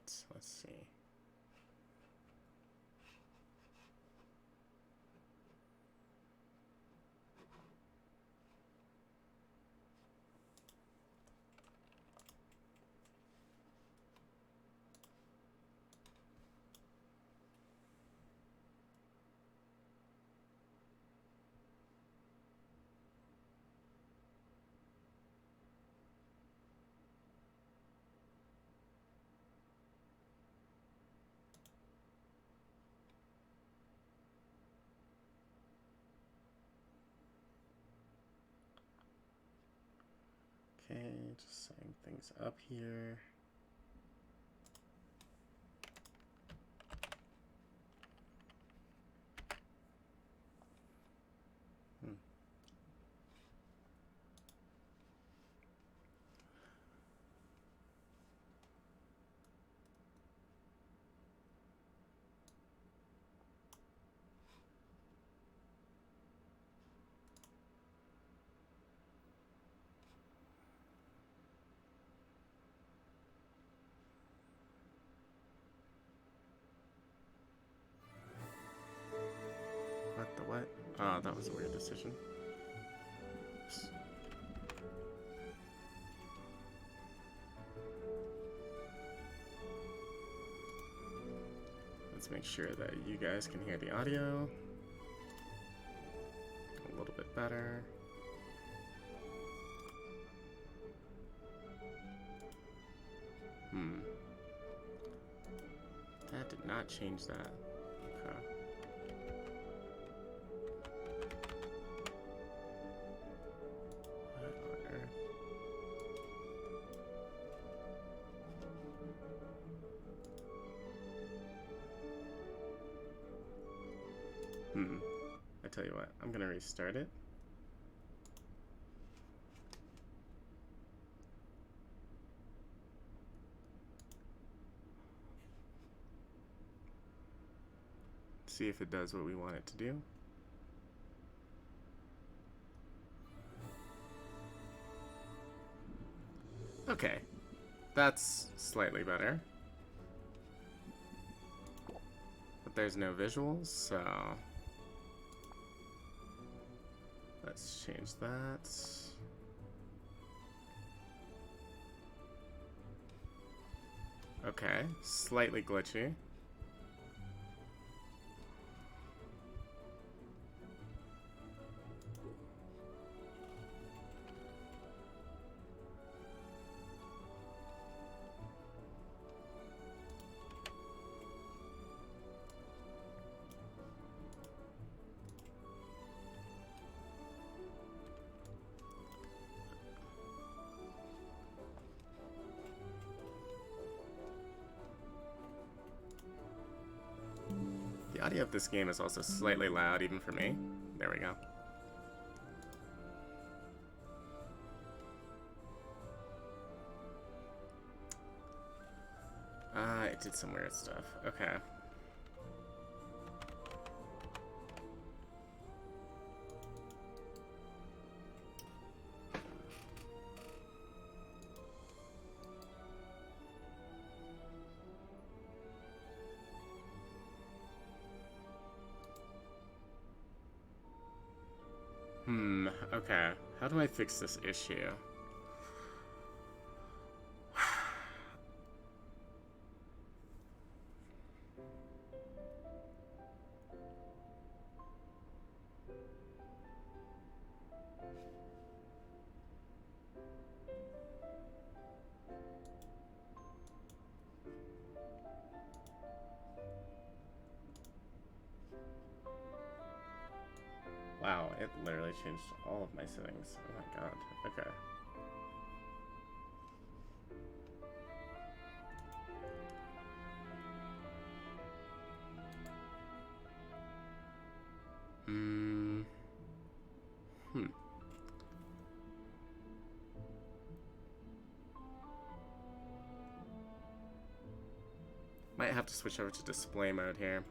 that. Let's see. Okay, just setting things up here. What the what? Oh, that was a weird decision. Oops. Let's make sure that you guys can hear the audio a little bit better. That did not change that. Okay. What on earth? I tell you what, I'm gonna restart it. See if it does what we want it to do. Okay, that's slightly better. But there's no visuals, so let's change that. Okay, slightly glitchy. The audio of this game is also slightly loud, even for me. There we go. It did some weird stuff. Okay. Okay. How do I fix this issue? Wow, it literally changed all of my settings. Oh my god. Okay. Might have to switch over to display mode here.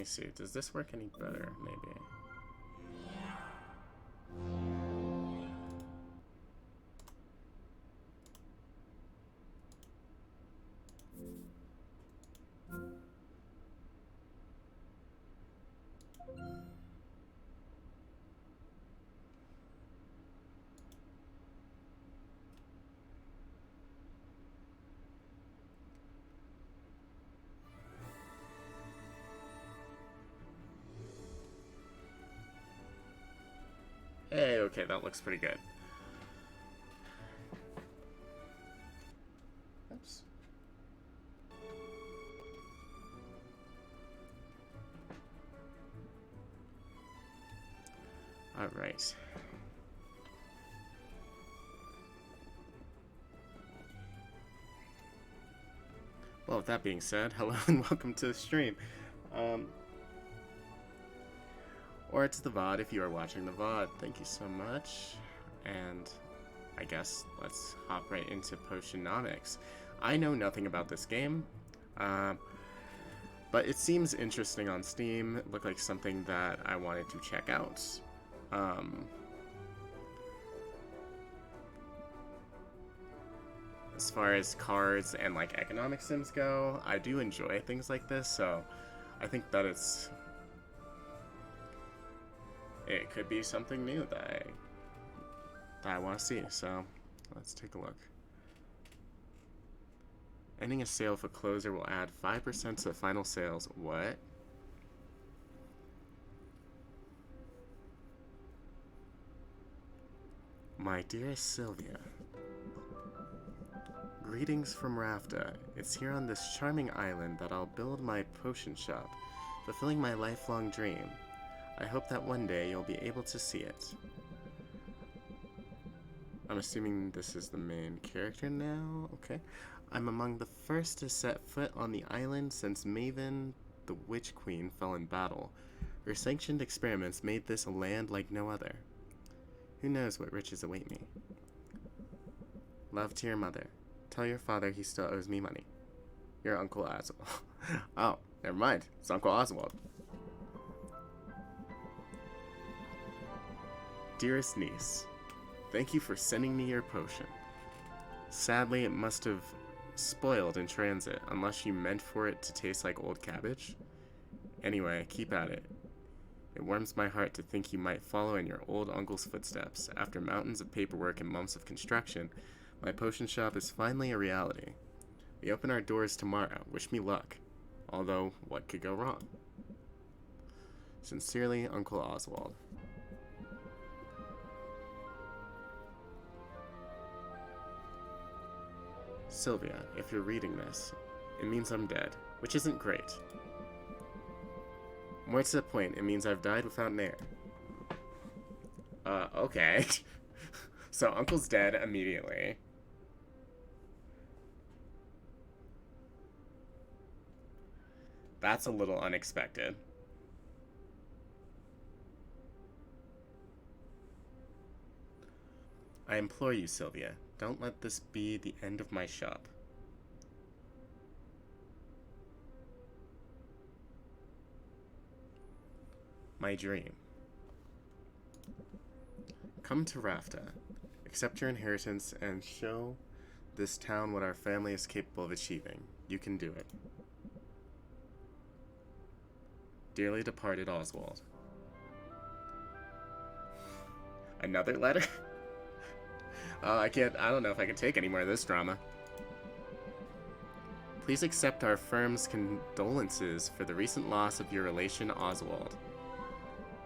me see. Does this work any better? Maybe. Hey, okay, that looks pretty good. Oops. All right. Well, with that being said, hello and welcome to the stream. Or it's the VOD if you are watching the VOD. Thank you so much. And I guess let's hop right into Potionomics. I know nothing about this game, but it seems interesting on Steam. It looked like something that I wanted to check out. As far as cards and like economic sims go, I do enjoy things like this, so I think that it could be something new that I want to see. So let's take a look. Ending a sale if a closer will add 5% to the final sales. What? My dearest Sylvia, greetings from Rafta. It's here on this charming island that I'll build my potion shop, fulfilling my lifelong dream. I hope that one day you'll be able to see it. I'm assuming this is the main character now. Okay. I'm among the first to set foot on the island since Maven, the Witch Queen, fell in battle. Her sanctioned experiments made this a land like no other. Who knows what riches await me? Love to your mother. Tell your father he still owes me money. Your Uncle Oswald. Oh, never mind. It's Uncle Oswald. Dearest niece, thank you for sending me your potion. Sadly, it must have spoiled in transit, unless you meant for it to taste like old cabbage. Anyway, keep at it. It warms my heart to think you might follow in your old uncle's footsteps. After mountains of paperwork and months of construction, my potion shop is finally a reality. We open our doors tomorrow. Wish me luck. Although, what could go wrong? Sincerely, Uncle Oswald. Sylvia, if you're reading this, it means I'm dead, which isn't great. More to the point, it means I've died without an heir. Okay. So Uncle's dead immediately. That's a little unexpected. I implore you, Sylvia, don't let this be the end of my shop. My dream. Come to Rafta, accept your inheritance, and show this town what our family is capable of achieving. You can do it. Dearly departed Oswald. Another letter? I don't know if I can take any more of this drama. Please accept our firm's condolences for the recent loss of your relation Oswald.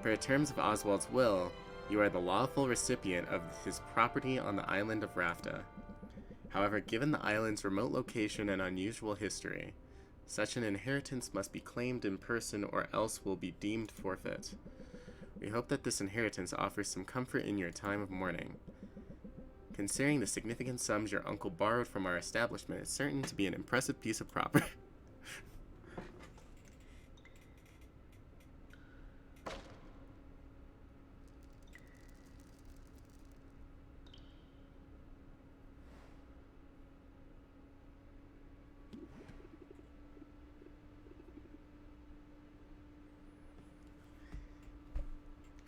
Per terms of Oswald's will, you are the lawful recipient of his property on the island of Rafta. However, given the island's remote location and unusual history, such an inheritance must be claimed in person or else will be deemed forfeit. We hope that this inheritance offers some comfort in your time of mourning. Considering the significant sums your uncle borrowed from our establishment, it's certain to be an impressive piece of property.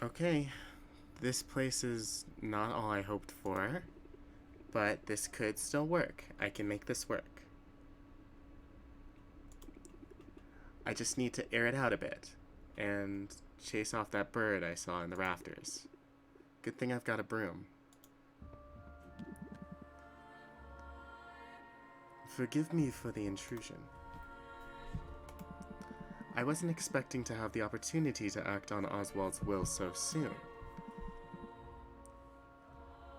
Okay, this place is not all I hoped for, but this could still work. I can make this work. I just need to air it out a bit and chase off that bird I saw in the rafters. Good thing I've got a broom. Forgive me for the intrusion. I wasn't expecting to have the opportunity to act on Oswald's will so soon.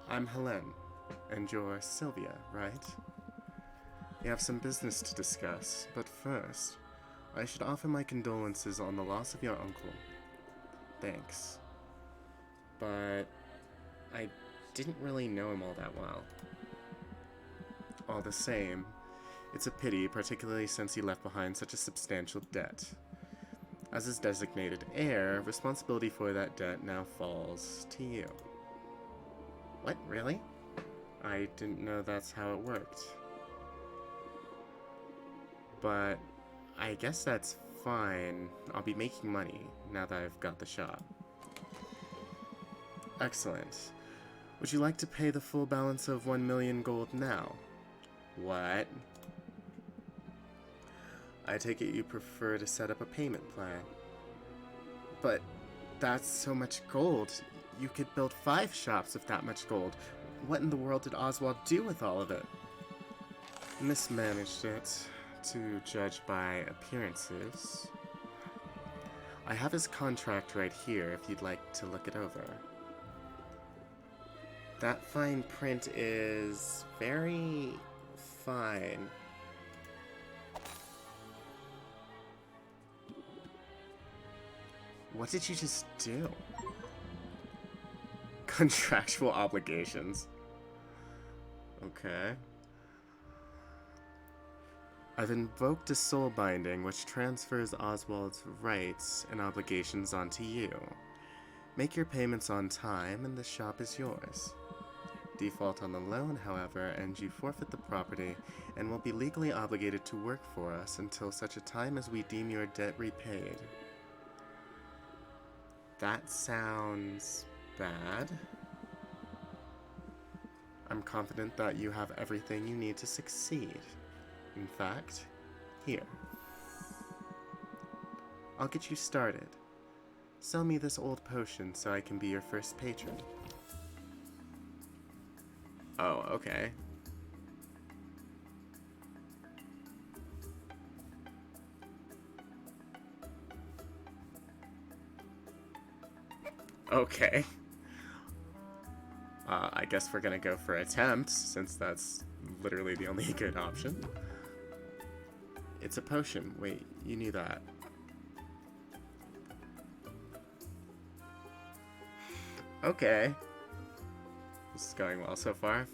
I'm Helene, and you're Sylvia, right? We have some business to discuss, but first, I should offer my condolences on the loss of your uncle. Thanks. But I didn't really know him all that well. All the same, it's a pity, particularly since he left behind such a substantial debt. As his designated heir, responsibility for that debt now falls to you. What, really? I didn't know that's how it worked. But I guess that's fine. I'll be making money now that I've got the shop. Excellent. Would you like to pay the full balance of 1 million gold now? What? I take it you prefer to set up a payment plan. But that's so much gold. You could build 5 shops with that much gold. What in the world did Oswald do with all of it? Mismanaged it, to judge by appearances. I have his contract right here if you'd like to look it over. That fine print is very fine. What did you just do? Contractual obligations. Okay. I've invoked a soul binding which transfers Oswald's rights and obligations onto you. Make your payments on time and the shop is yours. Default on the loan, however, and you forfeit the property and will be legally obligated to work for us until such a time as we deem your debt repaid. That sounds bad. I'm confident that you have everything you need to succeed. In fact, here. I'll get you started. Sell me this old potion so I can be your first patron. Oh, okay. Okay. I guess we're gonna go for attempt, since that's literally the only good option. It's a potion. Wait, you knew that. Okay. This is going well so far.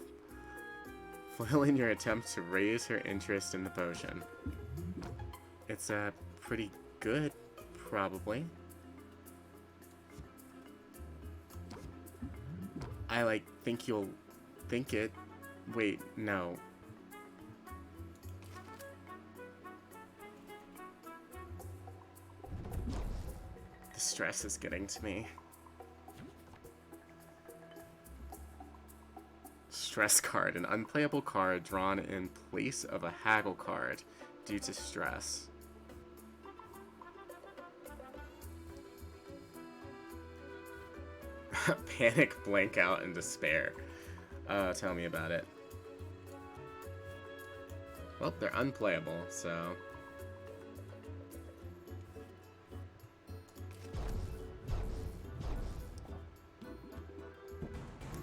Foil in your attempt to raise her interest in the potion. It's, pretty good, probably. I, think you'll think it. Wait, no. The stress is getting to me. Stress card, an unplayable card drawn in place of a haggle card due to stress. Panic, blank out, and despair. Tell me about it. Well, they're unplayable, so...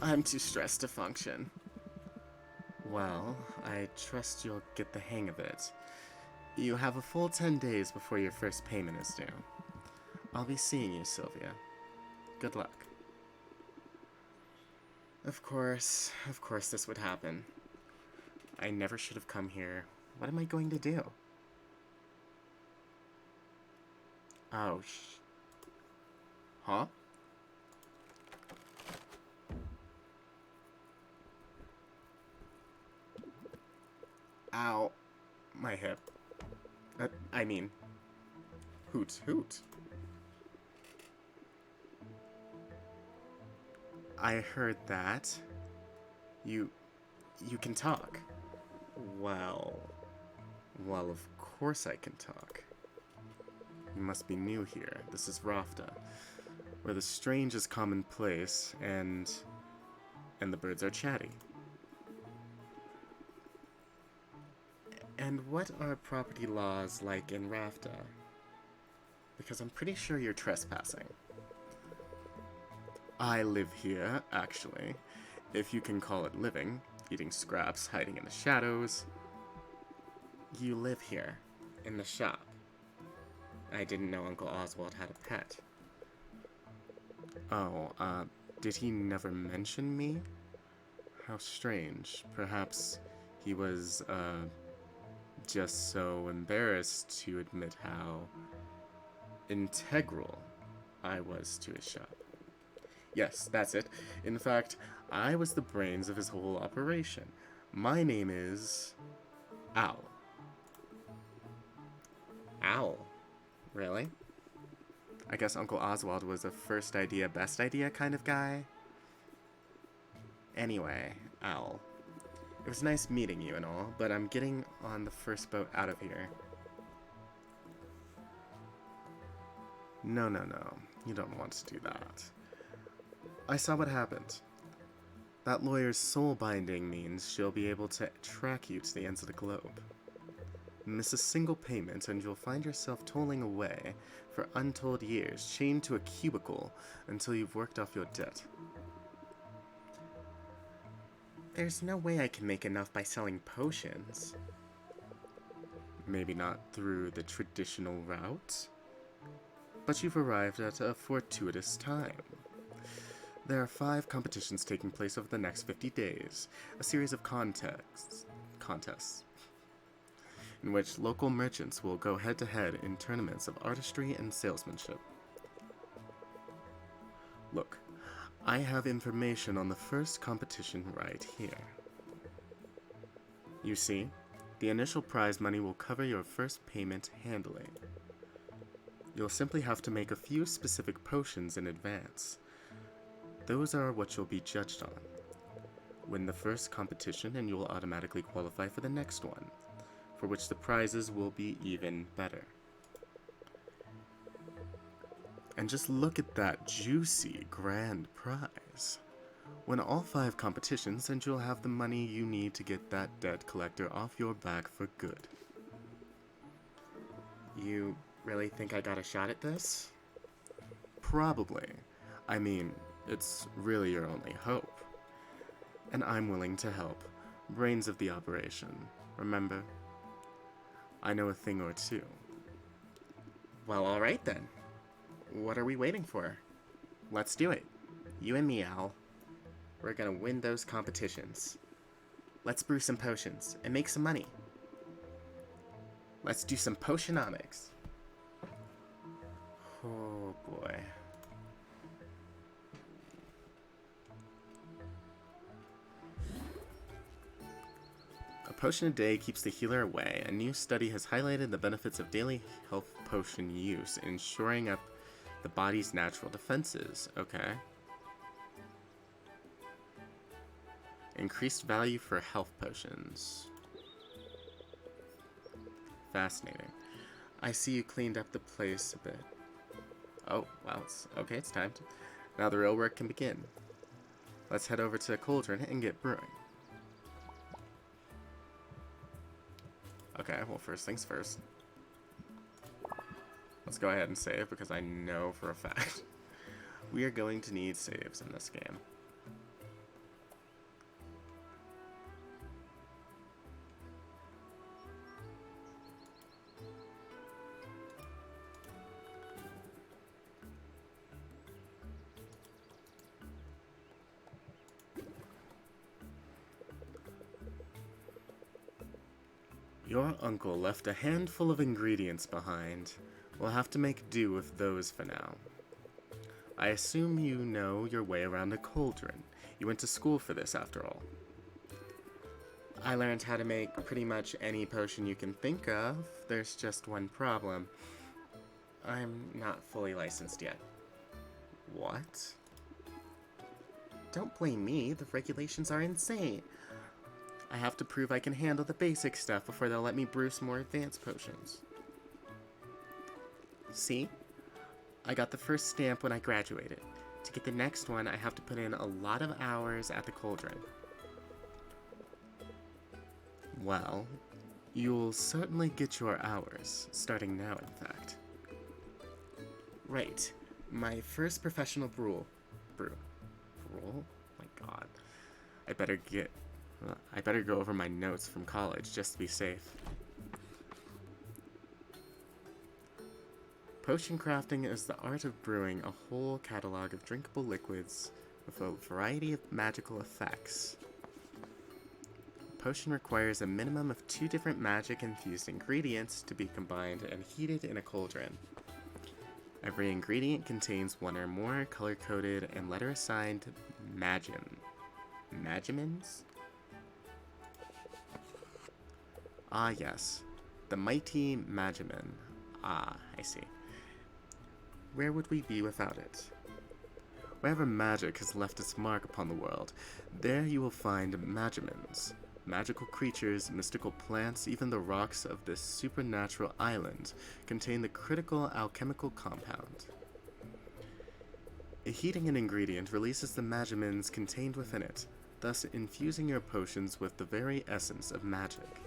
I'm too stressed to function. Well, I trust you'll get the hang of it. You have a full 10 days before your first payment is due. I'll be seeing you, Sylvia. Good luck. Of course this would happen. I never should have come here. What am I going to do? Oh, huh? Ow. My hip. I mean... Hoot, hoot. I heard that. You can talk. Well, of course I can talk. You must be new here. This is Rafta, where the strange is commonplace, and the birds are chatty. And what are property laws like in Rafta? Because I'm pretty sure you're trespassing. I live here, actually, if you can call it living, eating scraps, hiding in the shadows. You live here, in the shop. I didn't know Uncle Oswald had a pet. Oh, did he never mention me? How strange. Perhaps he was, just so embarrassed to admit how integral I was to his shop. Yes, that's it. In fact, I was the brains of his whole operation. My name is Owl. Owl? Really? I guess Uncle Oswald was a first idea, best idea kind of guy. Anyway, Owl. It was nice meeting you and all, but I'm getting on the first boat out of here. No. You don't want to do that. I saw what happened. That lawyer's soul binding means she'll be able to track you to the ends of the globe. Miss a single payment and you'll find yourself tolling away for untold years, chained to a cubicle until you've worked off your debt. There's no way I can make enough by selling potions. Maybe not through the traditional route, but you've arrived at a fortuitous time. There are 5 competitions taking place over the next 50 days, a series of contests, in which local merchants will go head-to-head in tournaments of artistry and salesmanship. Look, I have information on the first competition right here. You see, the initial prize money will cover your first payment handily. You'll simply have to make a few specific potions in advance. Those are what you'll be judged on. Win the first competition and you'll automatically qualify for the next one, for which the prizes will be even better. And just look at that juicy grand prize. Win all 5 competitions and you'll have the money you need to get that debt collector off your back for good. You really think I got a shot at this? Probably. I mean, it's really your only hope. And I'm willing to help. Brains of the operation, remember? I know a thing or two. Well, alright then. What are we waiting for? Let's do it. You and me, Al. We're gonna win those competitions. Let's brew some potions and make some money. Let's do some Potionomics. Oh boy. A potion a day keeps the healer away. A new study has highlighted the benefits of daily health potion use in shoring up the body's natural defenses. Okay. Increased value for health potions. Fascinating. I see you cleaned up the place a bit. Oh, well, it's time. Now the real work can begin. Let's head over to the cauldron and get brewing. Okay, well, first things first. Let's go ahead and save, because I know for a fact we are going to need saves in this game. Your uncle left a handful of ingredients behind. We'll have to make do with those for now. I assume you know your way around a cauldron. You went to school for this, after all. I learned how to make pretty much any potion you can think of. There's just one problem. I'm not fully licensed yet. What? Don't blame me, the regulations are insane. I have to prove I can handle the basic stuff before they'll let me brew some more advanced potions. See? I got the first stamp when I graduated. To get the next one, I have to put in a lot of hours at the cauldron. Well, you'll certainly get your hours, starting now in fact. Right. My first professional brew? My god. I better go over my notes from college just to be safe. Potion crafting is the art of brewing a whole catalog of drinkable liquids with a variety of magical effects. A potion requires a minimum of 2 different magic-infused ingredients to be combined and heated in a cauldron. Every ingredient contains 1 or more color-coded and letter-assigned magimins? Ah yes, the mighty magimin. Ah, I see. Where would we be without it? Wherever magic has left its mark upon the world, there you will find magimins. Magical creatures, mystical plants, even the rocks of this supernatural island contain the critical alchemical compound. Heating an ingredient releases the magimins contained within it, thus infusing your potions with the very essence of magic.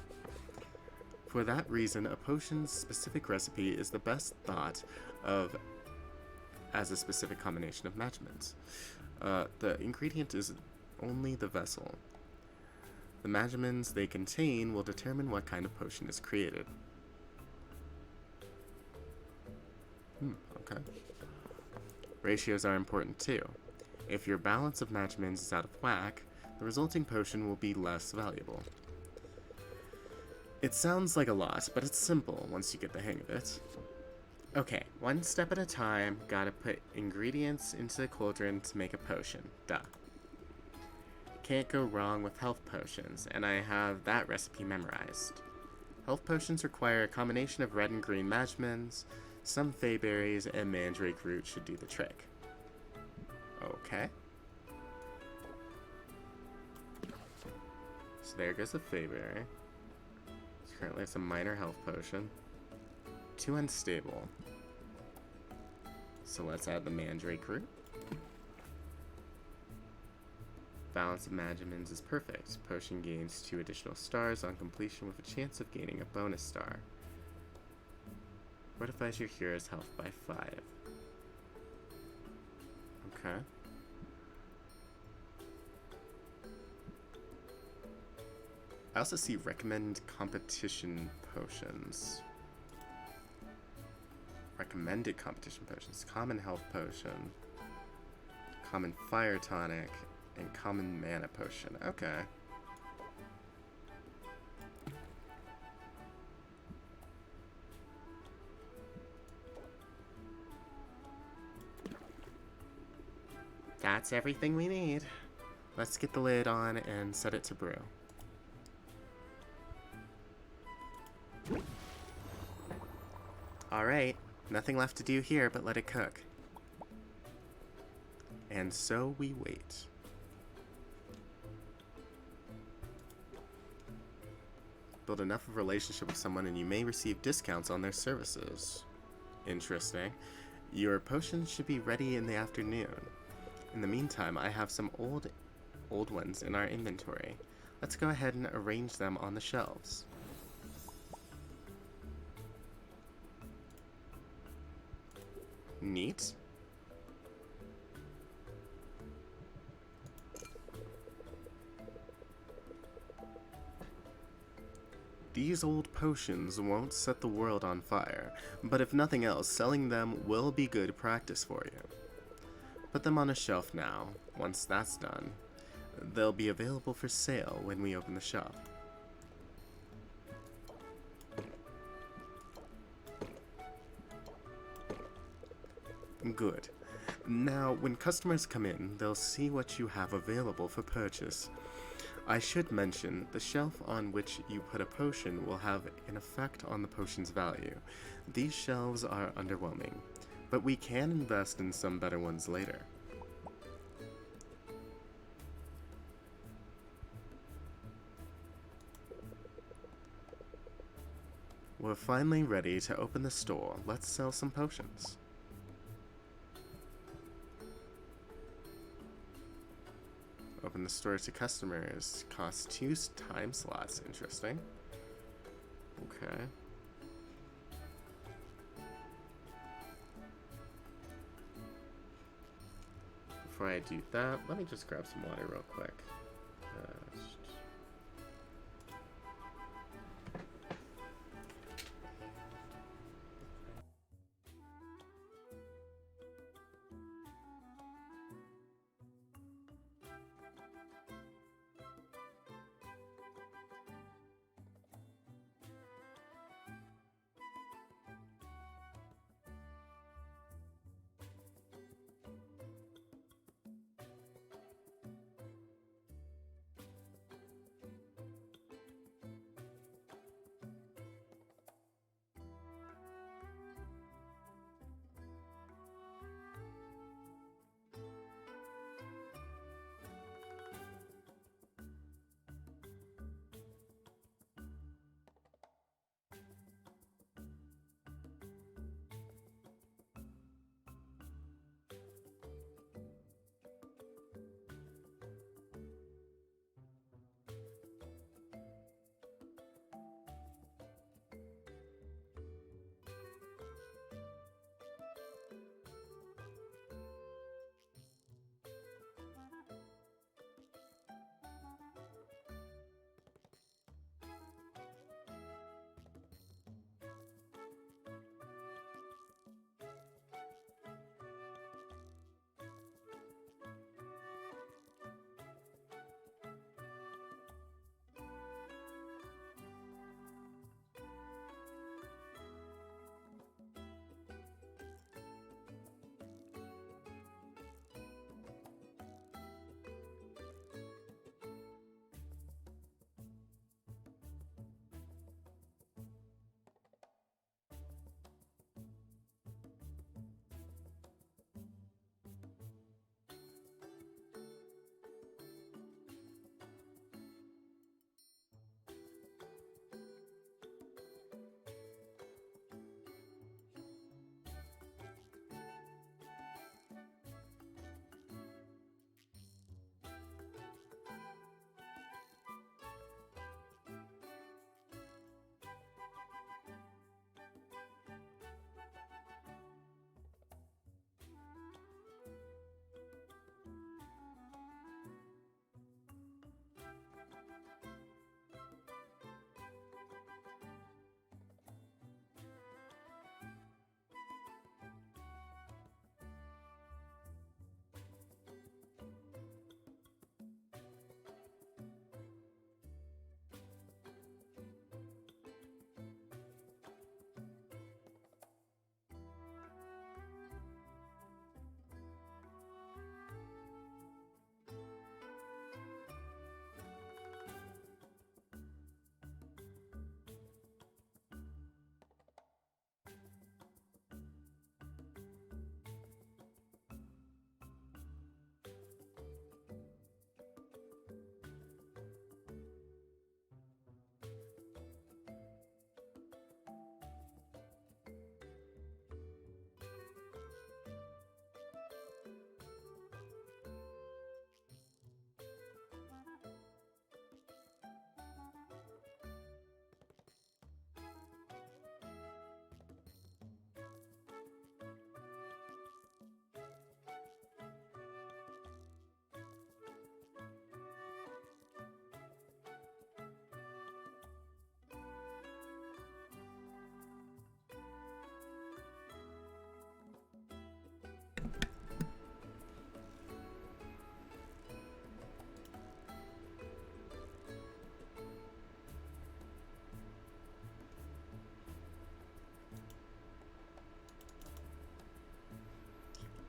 For that reason, a potion's specific recipe is the best thought of as a specific combination of magimins. The ingredient is only the vessel. The magimins they contain will determine what kind of potion is created. Okay. Ratios are important too. If your balance of magimins is out of whack, the resulting potion will be less valuable. It sounds like a lot, but it's simple once you get the hang of it. Okay, one step at a time, gotta put ingredients into the cauldron to make a potion. Duh. Can't go wrong with health potions, and I have that recipe memorized. Health potions require a combination of red and green magimins, some fayberries, and mandrake root should do the trick. Okay. So there goes the fayberry. Currently it's a minor health potion. 2 unstable. So let's add the mandrake root. Balance of magimins is perfect. Potion gains 2 additional stars on completion with a chance of gaining a bonus star. Fortifies your hero's health by 5. Okay. I also see recommend competition potions. Recommended competition potions. Common health potion. Common fire tonic. And common mana potion. Okay. That's everything we need. Let's get the lid on and set it to brew. Alright, nothing left to do here but let it cook. And so we wait. Build enough of a relationship with someone and you may receive discounts on their services. Interesting. Your potions should be ready in the afternoon. In the meantime, I have some old ones in our inventory. Let's go ahead and arrange them on the shelves. Neat. These old potions won't set the world on fire, but if nothing else, selling them will be good practice for you. Put them on a shelf now. Once that's done, they'll be available for sale when we open the shop. Good. Now, when customers come in, they'll see what you have available for purchase. I should mention, the shelf on which you put a potion will have an effect on the potion's value. These shelves are underwhelming, but we can invest in some better ones later. We're finally ready to open the store. Let's sell some potions. Open the store to customers. Costs 2 time slots. Interesting. Okay. Before I do that, let me just grab some water real quick.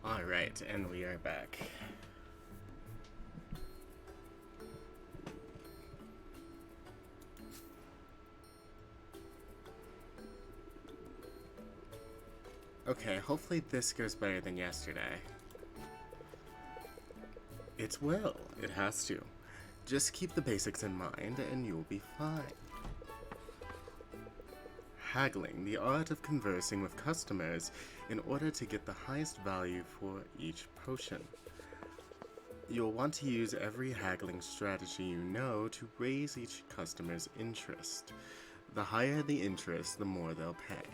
Alright, and we are back. Okay, hopefully this goes better than yesterday. It will. It has to. Just keep the basics in mind and you'll be fine. haggling, the art of conversing with customers in order to get the highest value for each potion. You'll want to use every haggling strategy you know to raise each customer's interest. The higher the interest, the more they'll pay.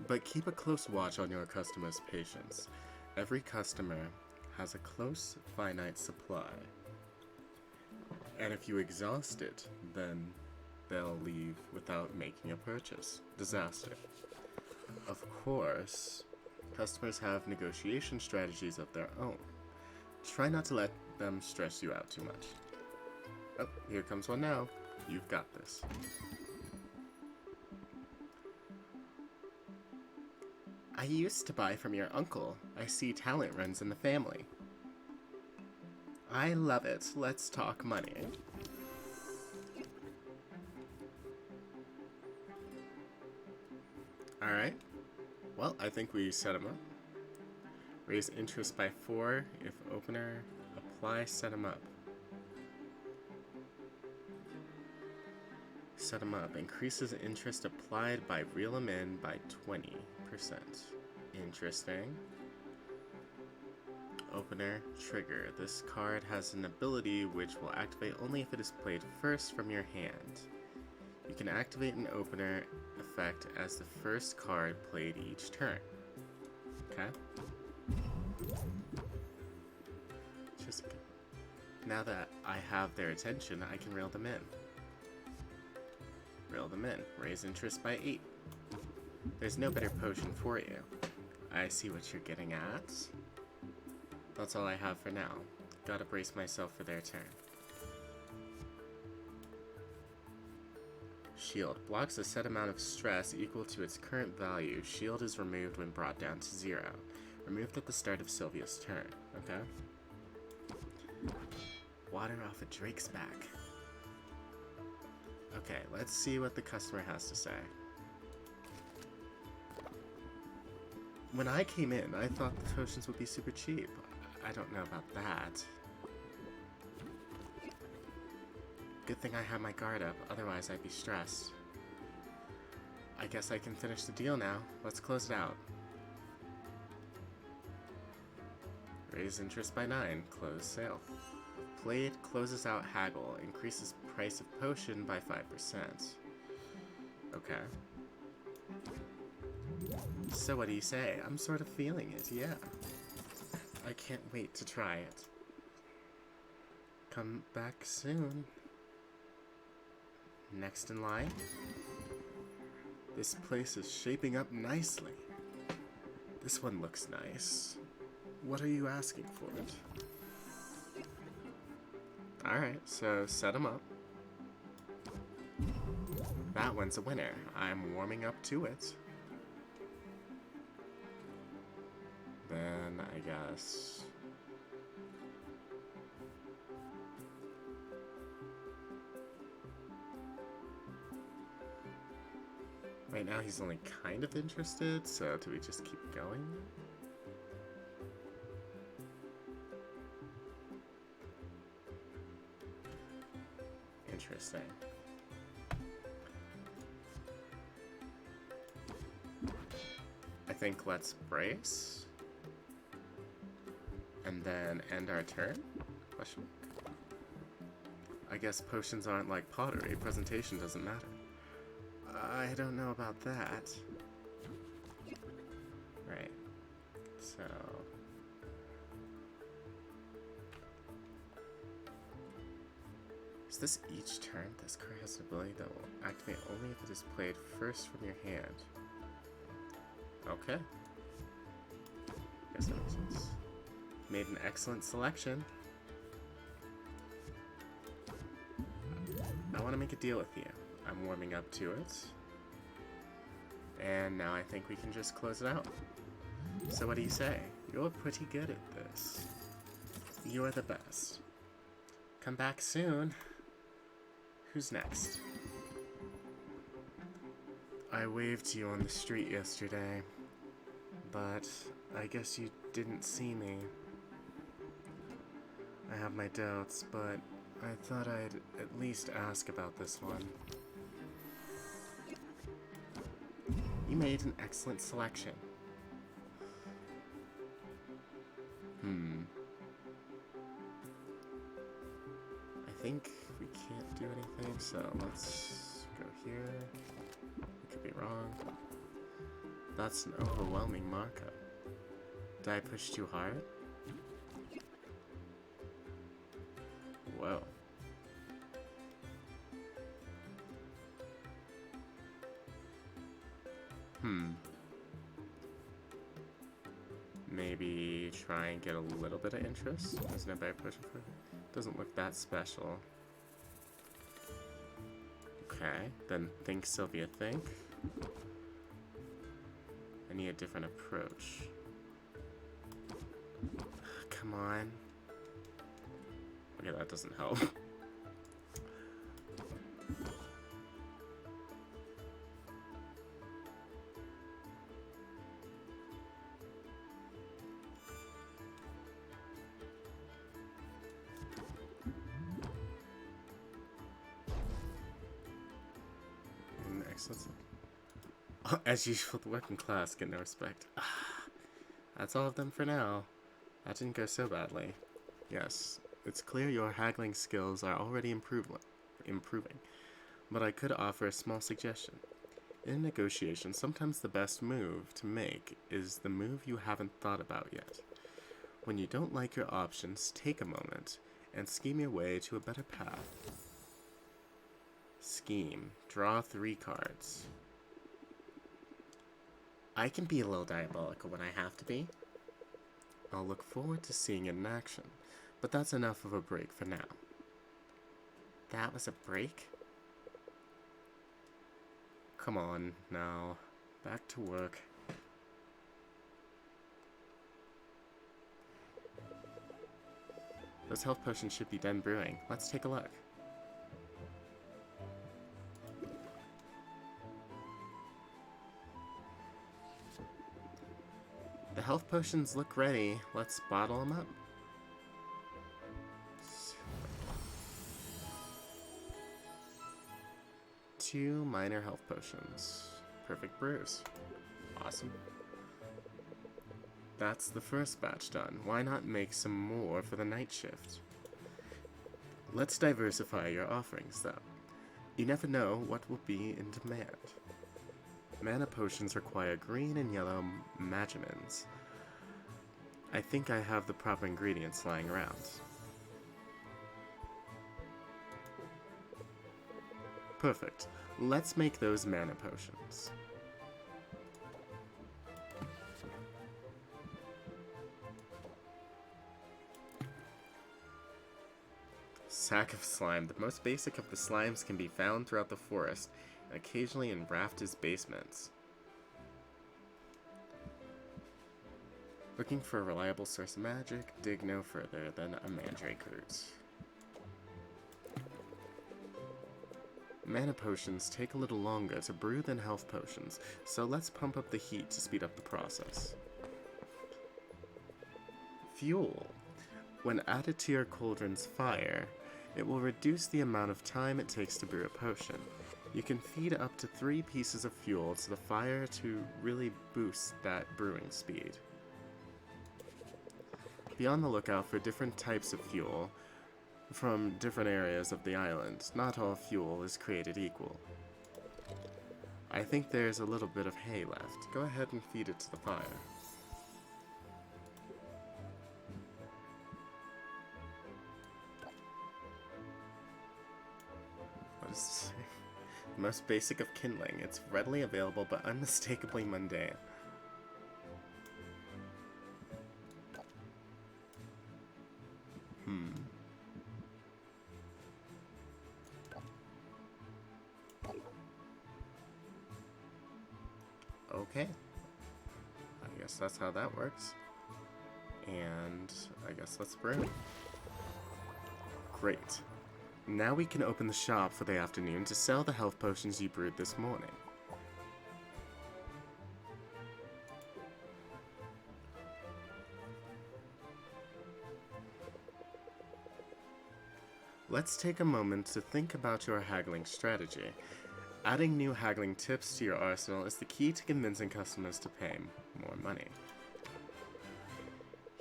But keep a close watch on your customers' patience. Every customer has a close, finite supply. And if you exhaust it, then they'll leave without making a purchase. Disaster. Of course, customers have negotiation strategies of their own. Try not to let them stress you out too much. Oh, here comes one now. You've got this. I used to buy from your uncle. I see talent runs in the family. I love it. Let's talk money. Alright. Well, I think we set him up. Raise interest by 4 if opener. Apply, set him up. Set him up. Increases interest applied by reel him in by 20%. Interesting. Opener, trigger. This card has an ability which will activate only if it is played first from your hand. You can activate an opener effect as the first card played each turn. Okay? Just now that I have their attention, I can reel them in. Reel them in. Raise interest by 8. There's no better potion for you. I see what you're getting at. That's all I have for now. Gotta brace myself for their turn. Shield. Blocks a set amount of stress equal to its current value. Shield is removed when brought down to 0. Removed at the start of Sylvia's turn. Okay. Water off a Drake's back. Okay, let's see what the customer has to say. When I came in, I thought the potions would be super cheap. I don't know about that. Good thing I have my guard up, otherwise I'd be stressed. I guess I can finish the deal now. Let's close it out. Raise interest by 9. Close sale. Played closes out haggle. Increases price of potion by 5%. Okay. So what do you say? I'm sort of feeling it, yeah. I can't wait to try it. Come back soon. Next in line. This place is shaping up nicely. This one looks nice. What are you asking for it? Alright, so set them up. That one's a winner. I'm warming up to it. Then, I guess... Right now he's only kind of interested, so do we just keep going? Interesting. I think let's brace. And then end our turn? Question mark. I guess potions aren't like pottery. Presentation doesn't matter. I don't know about that. Right. So... Is this each turn? This card has an ability that will activate only if it is played first from your hand. Okay. Guess that makes sense. Made an excellent selection. I want to make a deal with you. I'm warming up to it. And now I think we can just close it out. So what do you say? You're pretty good at this. You're the best. Come back soon. Who's next? I waved to you on the street yesterday, but I guess you didn't see me. I have my doubts, but I thought I'd at least ask about this one. You made an excellent selection. I think we can't do anything, so let's go here. I could be wrong. That's an overwhelming markup. Did I push too hard? Whoa. Maybe try and get a little bit of interest. Isn't it by pushing for it? Doesn't look that special. Okay, then think, Sylvia, think. I need a different approach. Come on. Okay, that doesn't help. Excellent. Oh, as usual, the working class get no respect. That's all of them for now. That didn't go so badly. Yes, it's clear your haggling skills are already improving. But I could offer a small suggestion. In a negotiation, sometimes the best move to make is the move you haven't thought about yet. When you don't like your options, take a moment and scheme your way to a better path. Scheme. Draw 3 cards. I can be a little diabolical when I have to be. I'll look forward to seeing it in action, but that's enough of a break for now. That was a break? Come on, now. Back to work. Those health potions should be done brewing. Let's take a look. The health potions look ready. Let's bottle them up. Two minor health potions. Perfect brews. Awesome. That's the first batch done. Why not make some more for the night shift? Let's diversify your offerings, though. You never know what will be in demand. Mana potions require green and yellow magimins. I think I have the proper ingredients lying around. Perfect. Let's make those mana potions. Sack of slime. The most basic of the slimes can be found throughout the forest, and occasionally in rafters' basements. Looking for a reliable source of magic, dig no further than a mandrake root. Mana potions take a little longer to brew than health potions, so let's pump up the heat to speed up the process. Fuel. When added to your cauldron's fire, it will reduce the amount of time it takes to brew a potion. You can feed up to 3 pieces of fuel to the fire to really boost that brewing speed. Be on the lookout for different types of fuel from different areas of the island. Not all fuel is created equal. I think there's a little bit of hay left. Go ahead and feed it to the fire. What is this? The most basic of kindling. It's readily available but unmistakably mundane. Okay. I guess that's how that works. And I guess let's brew. Great. Now we can open the shop for the afternoon to sell the health potions you brewed this morning. Let's take a moment to think about your haggling strategy. Adding new haggling tips to your arsenal is the key to convincing customers to pay more money.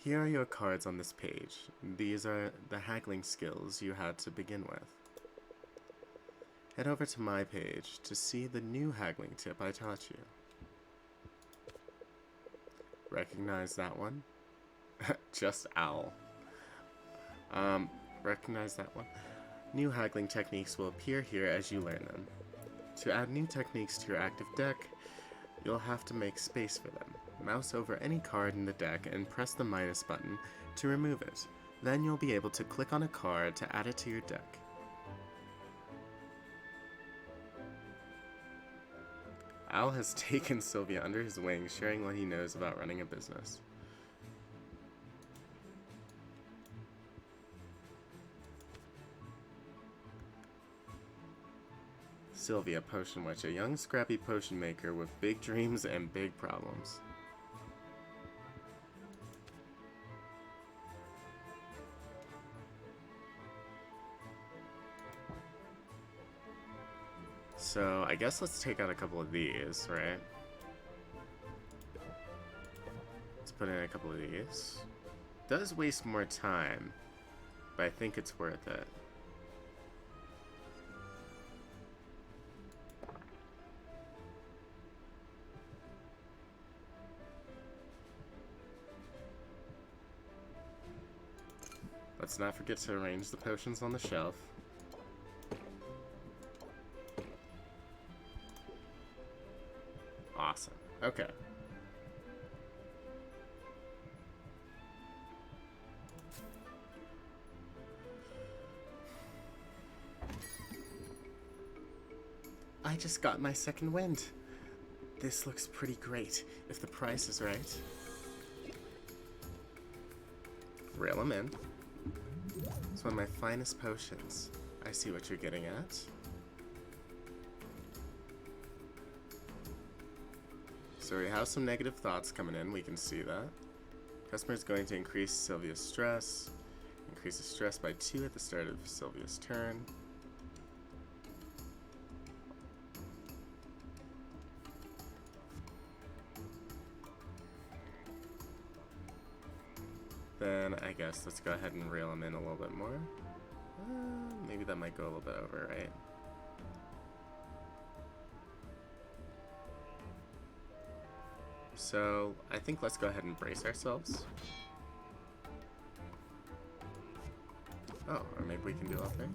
Here are your cards on this page. These are the haggling skills you had to begin with. Head over to my page to see the new haggling tip I taught you. Recognize that one? Just owl. Recognize that one? New haggling techniques will appear here as you learn them. To add new techniques to your active deck, you'll have to make space for them. Mouse over any card in the deck and press the minus button to remove it. Then you'll be able to click on a card to add it to your deck. Al has taken Sylvia under his wing, sharing what he knows about running a business. Sylvia Potion Witch, a young scrappy potion maker with big dreams and big problems. So, I guess let's take out a couple of these, right? Let's put in a couple of these. Does waste more time, but I think it's worth it. Let's not forget to arrange the potions on the shelf. Awesome. Okay. I just got my second wind. This looks pretty great, if the price is right. Reel them in. It's one of my finest potions. I see what you're getting at. So we have some negative thoughts coming in, we can see that. Customer is going to increase Sylvia's stress. Increases stress by 2 at the start of Sylvia's turn. Then I guess let's go ahead and reel them in a little bit more. Maybe that might go a little bit over, right? So I think let's go ahead and brace ourselves. Oh, or maybe we can do all three.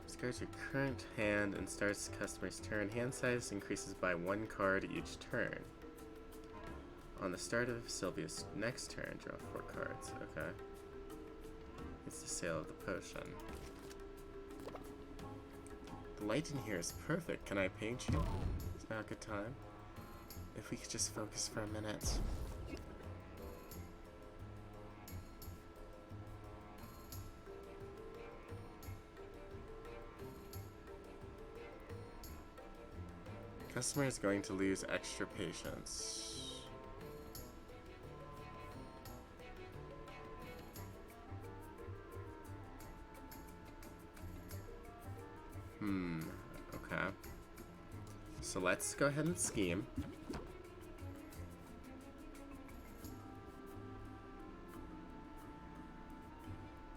Discards your current hand and starts the customer's turn. Hand size increases by 1 card each turn. On the start of Sylvia's next turn, draw 4 cards. Okay. It's the sale of the potion. The light in here is perfect. Can I paint you? Is now a good time? If we could just focus for a minute. Customer is going to lose extra patience. Okay. So let's go ahead and scheme.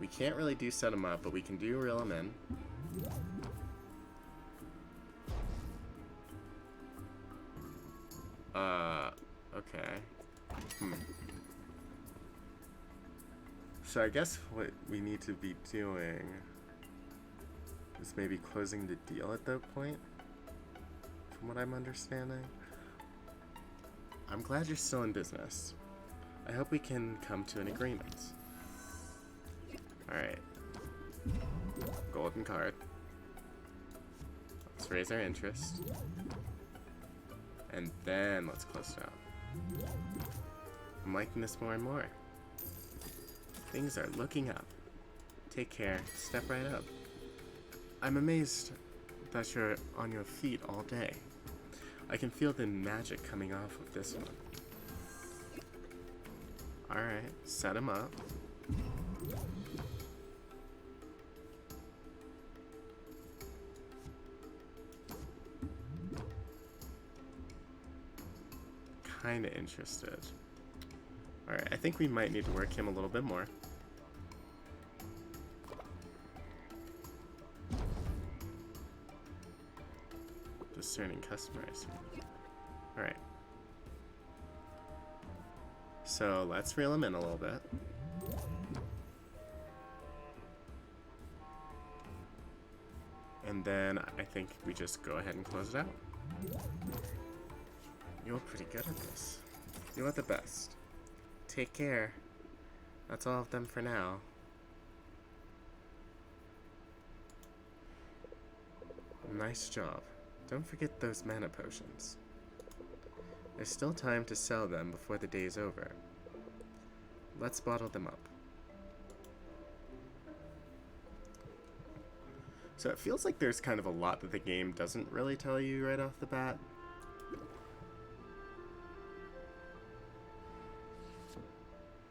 We can't really do set them up, but we can do reel them in. Okay. So I guess what we need to be doing is maybe closing the deal at that point, from what I'm understanding. I'm glad you're still in business. I hope we can come to an agreement. Alright. Golden card. Let's raise our interest. And then let's close it out. I'm liking this more and more. Things are looking up. Take care. Step right up. I'm amazed that you're on your feet all day. I can feel the magic coming off of this one. Alright, set him up. kinda interested. Alright, I think we might need to work him a little bit more. Discerning customers. Alright. So let's reel him in a little bit. And then I think we just go ahead and close it out. You're pretty good at this. You are the best. Take care. That's all of them for now. Nice job. Don't forget those mana potions. There's still time to sell them before the day's over. Let's bottle them up. So it feels like there's kind of a lot that the game doesn't really tell you right off the bat.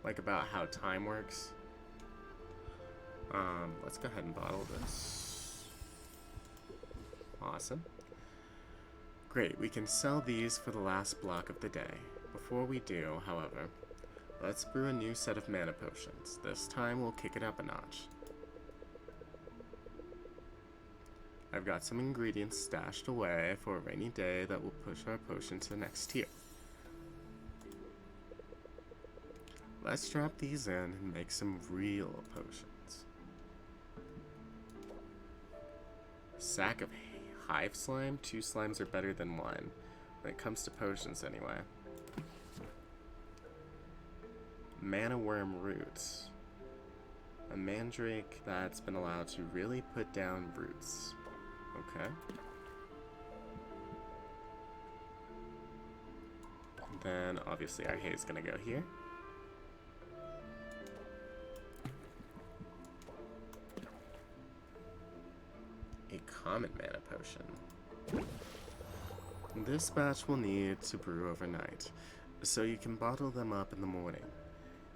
Like about how time works. Let's go ahead and bottle this. Awesome. Great, we can sell these for the last block of the day. Before we do, however, let's brew a new set of mana potions. This time we'll kick it up a notch. I've got some ingredients stashed away for a rainy day that will push our potion to the next tier. Let's drop these in and make some real potions. Sack of hive slime? 2 slimes are better than 1. When it comes to potions, anyway. Mana worm roots. A mandrake that's been allowed to really put down roots. Okay. And then, obviously, our hay is going to go here. A common mana potion. This batch will need to brew overnight, so you can bottle them up in the morning.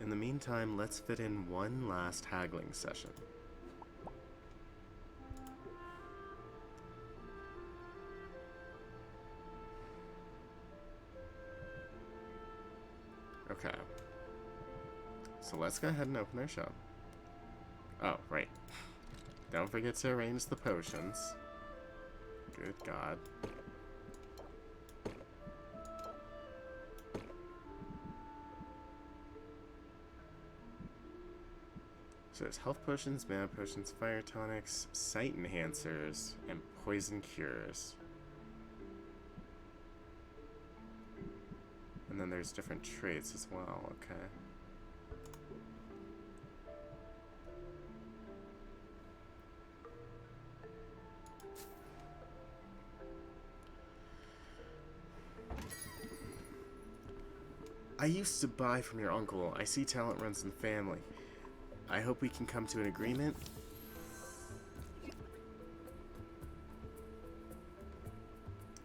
In the meantime, let's fit in one last haggling session. Okay. So let's go ahead and open our shop. Oh, right. Don't forget to arrange the potions. Good God. So there's health potions, mana potions, fire tonics, sight enhancers, and poison cures. And then there's different traits as well, okay. I used to buy from your uncle. I see talent runs in the family. I hope we can come to an agreement.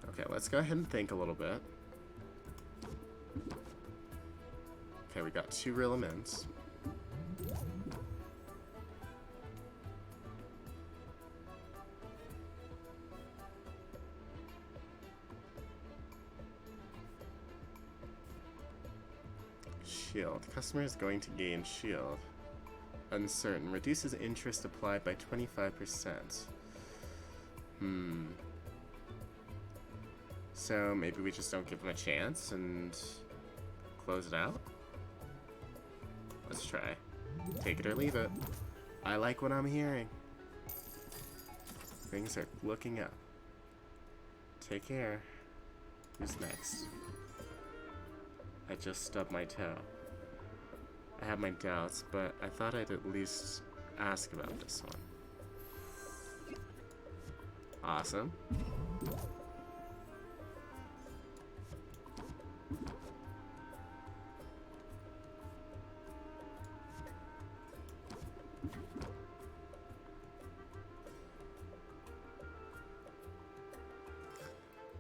Okay, let's go ahead and think a little bit. Okay, we got 2 real amends. Shield. Customer is going to gain shield. Uncertain. Reduces interest applied by 25%. So maybe we just don't give them a chance and close it out? Let's try. Take it or leave it. I like what I'm hearing. Things are looking up. Take care. Who's next? I just stubbed my toe. I have my doubts, but I thought I'd at least ask about this one. Awesome.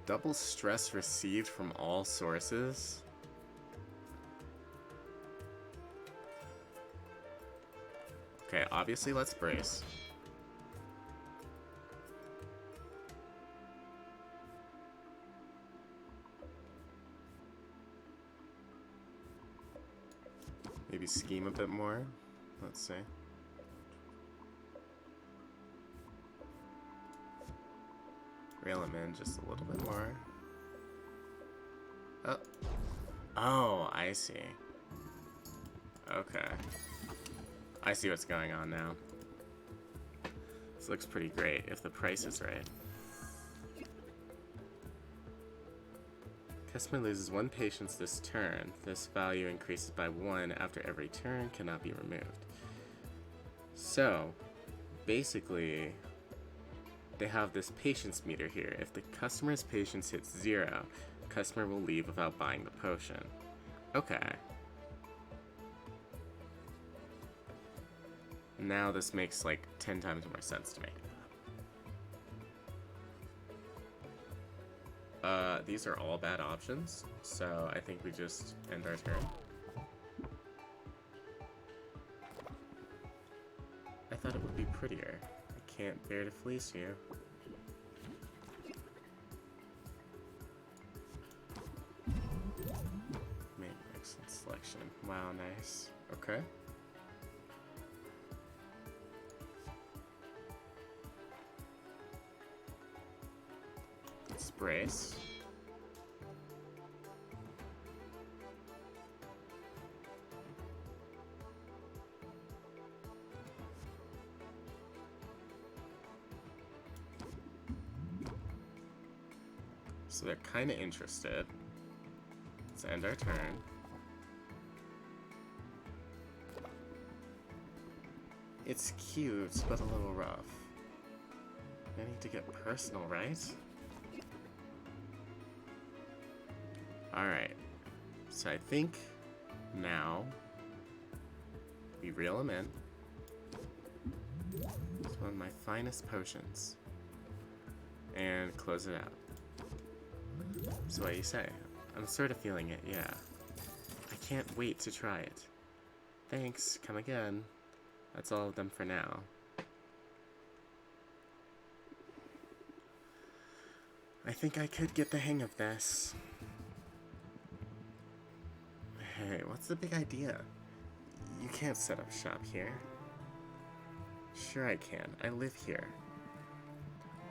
Double stress received from all sources? Okay, obviously let's brace. Maybe scheme a bit more. Let's see. Reel him in just a little bit more. Oh. Oh, I see. Okay. I see what's going on now. This looks pretty great if the price is right. Customer loses 1 patience this turn. This value increases by 1 after every turn, cannot be removed. So, basically, they have this patience meter here. If the customer's patience hits 0, the customer will leave without buying the potion. Okay. Now this makes like 10 times more sense to me. These are all bad options, so I think we just end our turn. I thought it would be prettier. I can't bear to fleece you. Made an excellent selection. Wow, nice. Okay. Let's brace. So they're kind of interested. Let's end our turn. It's cute, but a little rough. I need to get personal, right? Alright. So I think now we reel him in. It's one of my finest potions. And close it out. So what do you say? I'm sort of feeling it, yeah. I can't wait to try it. Thanks, come again. That's all of them for now. I think I could get the hang of this. Hey, what's the big idea? You can't set up shop here. Sure I can. I live here.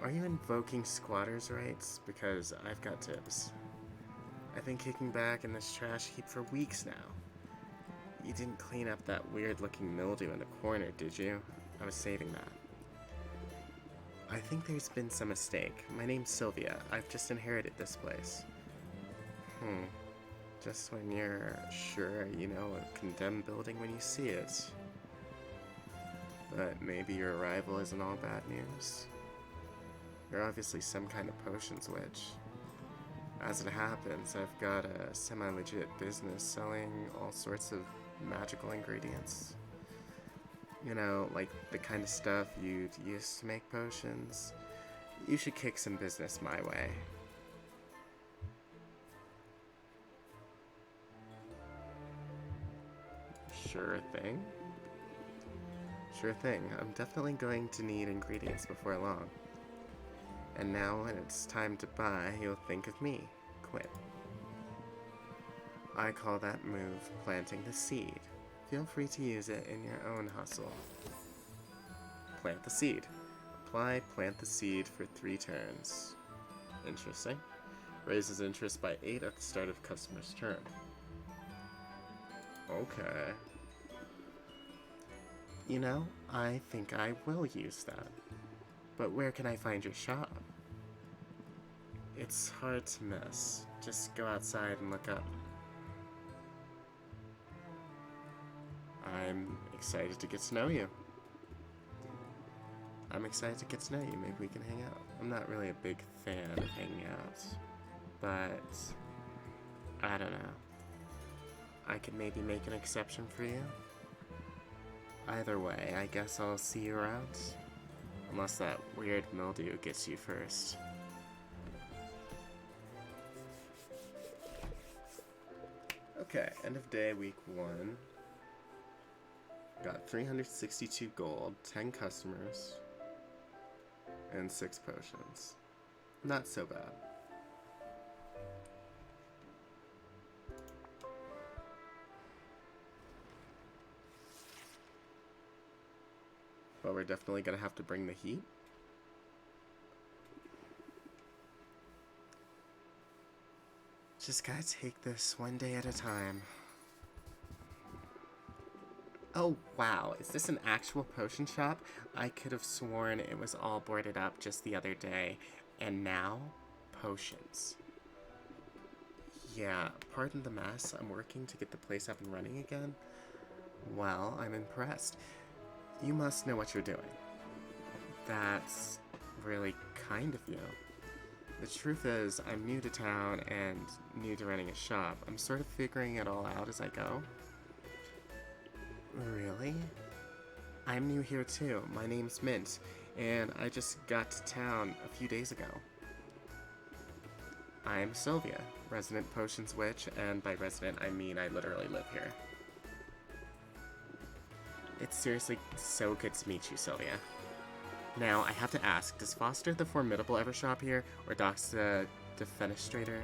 Are you invoking squatters' rights? Because I've got tips. I've been kicking back in this trash heap for weeks now. You didn't clean up that weird-looking mildew in the corner, did you? I was saving that. I think there's been some mistake. My name's Sylvia. I've just inherited this place. Just when you're sure you know a condemned building when you see it. But maybe your arrival isn't all bad news. You're obviously some kind of potions witch. As it happens, I've got a semi-legit business selling all sorts of magical ingredients. You know, like the kind of stuff you'd use to make potions. You should kick some business my way. Sure thing. Sure thing. I'm definitely going to need ingredients before long. And now when it's time to buy, you'll think of me. Quit. I call that move planting the seed. Feel free to use it in your own hustle. Plant the seed. Apply, plant the seed for 3 turns. Interesting. Raises interest by 8 at the start of customer's turn. Okay. You know, I think I will use that. But where can I find your shop? It's hard to miss. Just go outside and look up. I'm excited to get to know you. I'm excited to get to know you. Maybe we can hang out. I'm not really a big fan of hanging out. But I don't know. I could maybe make an exception for you. Either way, I guess I'll see you around. Unless that weird mildew gets you first. Okay, end of day, week 1. Got 362 gold, 10 customers, and 6 potions. Not so bad. but we're definitely gonna have to bring the heat. Just gotta take this one day at a time. Oh wow, is this an actual potion shop? I could have sworn it was all boarded up just the other day. And now, potions. Yeah, pardon the mess, I'm working to get the place up and running again. Well, I'm impressed. You must know what you're doing. That's really kind of you. The truth is, I'm new to town and new to running a shop. I'm sort of figuring it all out as I go. Really? I'm new here too. My name's Mint, and I just got to town a few days ago. I'm Sylvia, resident potions witch, and by resident I mean I literally live here. It's seriously so good to meet you, Sylvia. Now, I have to ask, does Foster the Formidable ever shop here, or Dox the Defenestrator?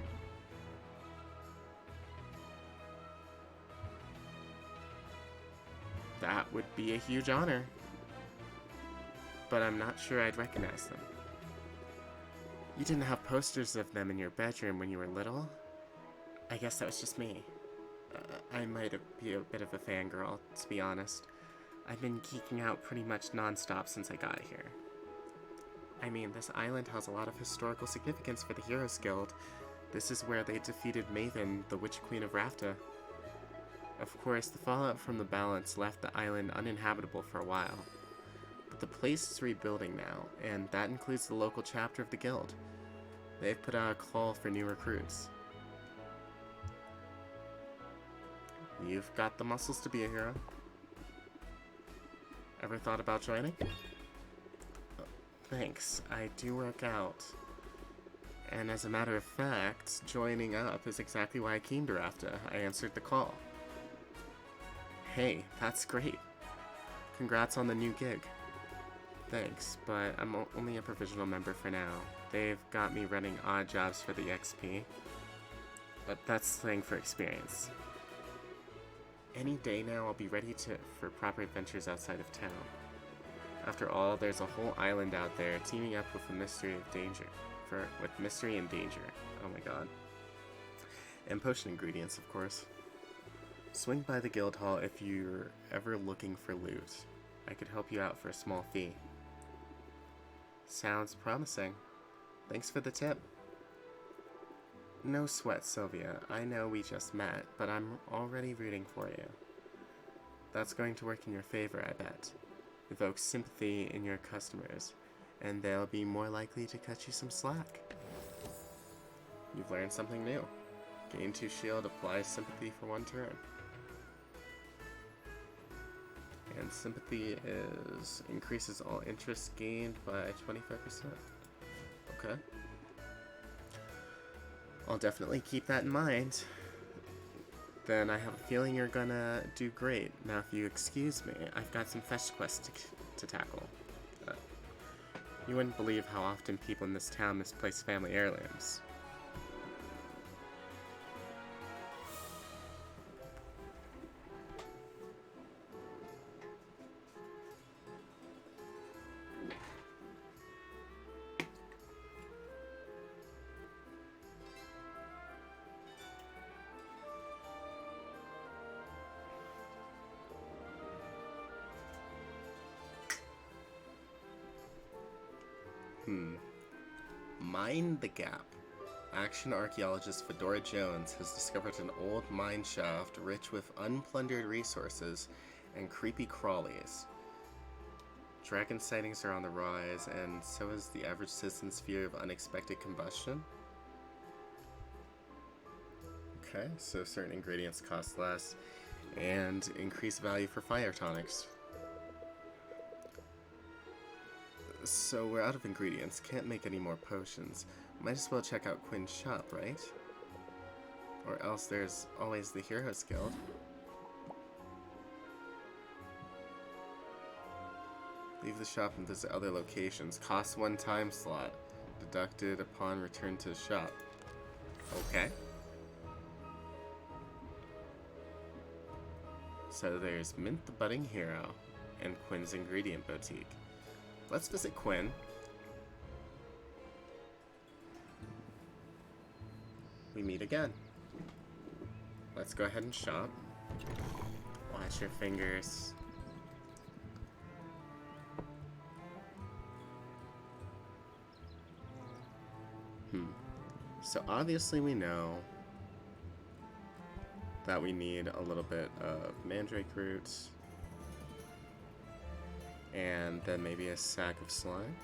That would be a huge honor. But I'm not sure I'd recognize them. You didn't have posters of them in your bedroom when you were little? I guess that was just me. I might be a bit of a fangirl, to be honest. I've been geeking out pretty much non-stop since I got here. I mean, this island has a lot of historical significance for the Heroes Guild. This is where they defeated Maven, the Witch Queen of Rafta. Of course, the fallout from the balance left the island uninhabitable for a while. But the place is rebuilding now, and that includes the local chapter of the guild. They've put out a call for new recruits. You've got the muscles to be a hero. Ever thought about joining? Thanks, I do work out. And as a matter of fact, joining up is exactly why I came to Rafta. I answered the call. Hey, that's great. Congrats on the new gig. Thanks, but I'm only a provisional member for now. They've got me running odd jobs for the XP. But that's slang for experience. Any day now I'll be ready for proper adventures outside of town. After all, there's a whole island out there teeming up with mystery and danger. Oh my god. And potion ingredients, of course. Swing by the guild hall if you're ever looking for loot. I could help you out for a small fee. Sounds promising. Thanks for the tip. No sweat, Sylvia. I know we just met, but I'm already rooting for you. That's going to work in your favor, I bet. Evoke sympathy in your customers, and they'll be more likely to cut you some slack. You've learned something new. Gain 2 shield, applies sympathy for 1 turn. And sympathy increases all interest gained by 25%. Okay. I'll definitely keep that in mind. Then I have a feeling you're gonna do great. Now if you excuse me, I've got some fetch quests to tackle. You wouldn't believe how often people in this town misplace family heirlooms. Mine the Gap. Action archaeologist Fedora Jones has discovered an old mine shaft rich with unplundered resources and creepy crawlies. Dragon sightings are on the rise, and so is the average citizen's fear of unexpected combustion. Okay, so certain ingredients cost less, and increase value for fire tonics. So we're out of ingredients, can't make any more potions. Might as well check out Quinn's shop, right? Or else there's always the Heroes Guild. Leave the shop and visit other locations. Cost 1 time slot. Deducted upon return to the shop. Okay. So there's Mint the Budding Hero. and Quinn's Ingredient Boutique. Let's visit Quinn. We meet again. Let's go ahead and shop. Watch your fingers. So obviously we know that we need a little bit of mandrake roots. And then maybe a sack of slime.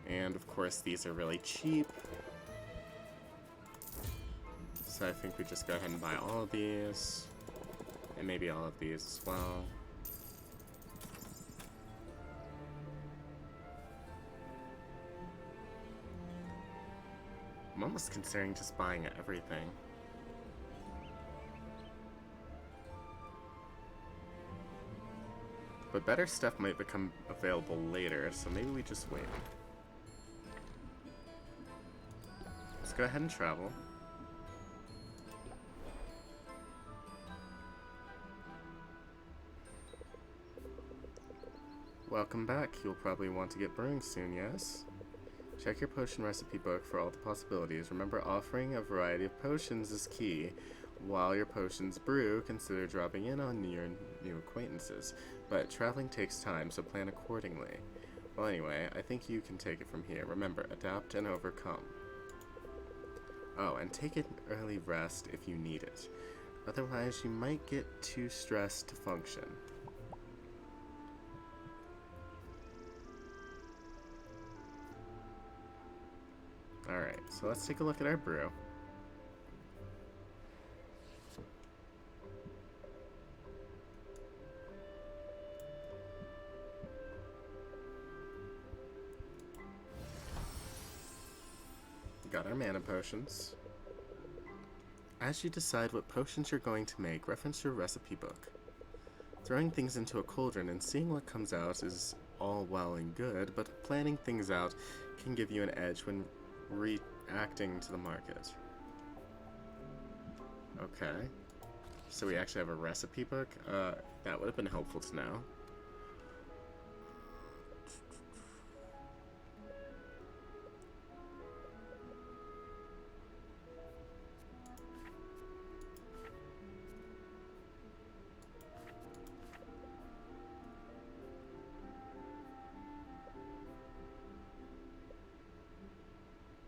And of course these are really cheap. So I think we just go ahead and buy all of these. And maybe all of these as well. I'm almost considering just buying everything. But better stuff might become available later, so maybe we just wait. Let's go ahead and travel. Welcome back. You'll probably want to get brewing soon, yes? Check your potion recipe book for all the possibilities. Remember, offering a variety of potions is key. While your potions brew, consider dropping in on your new acquaintances. But traveling takes time, so plan accordingly. Well, anyway, I think you can take it from here. Remember, adapt and overcome. Oh, and take an early rest if you need it. Otherwise, you might get too stressed to function. Alright, so let's take a look at our brew. We got our mana potions. As you decide what potions you're going to make, reference your recipe book. Throwing things into a cauldron and seeing what comes out is all well and good, but planning things out can give you an edge when reacting to the market. Okay. So we actually have a recipe book? That would have been helpful to know.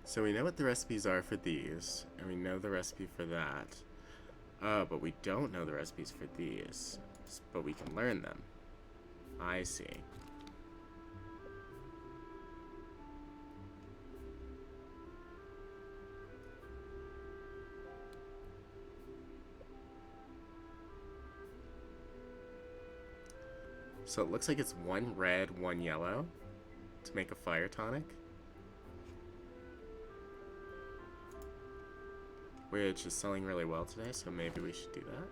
So we know what the recipes are for these, and we know the recipe for that. But we don't know the recipes for these, but we can learn them. I see. So it looks like it's 1 red, 1 yellow to make a fire tonic. Which is selling really well today, so maybe we should do that.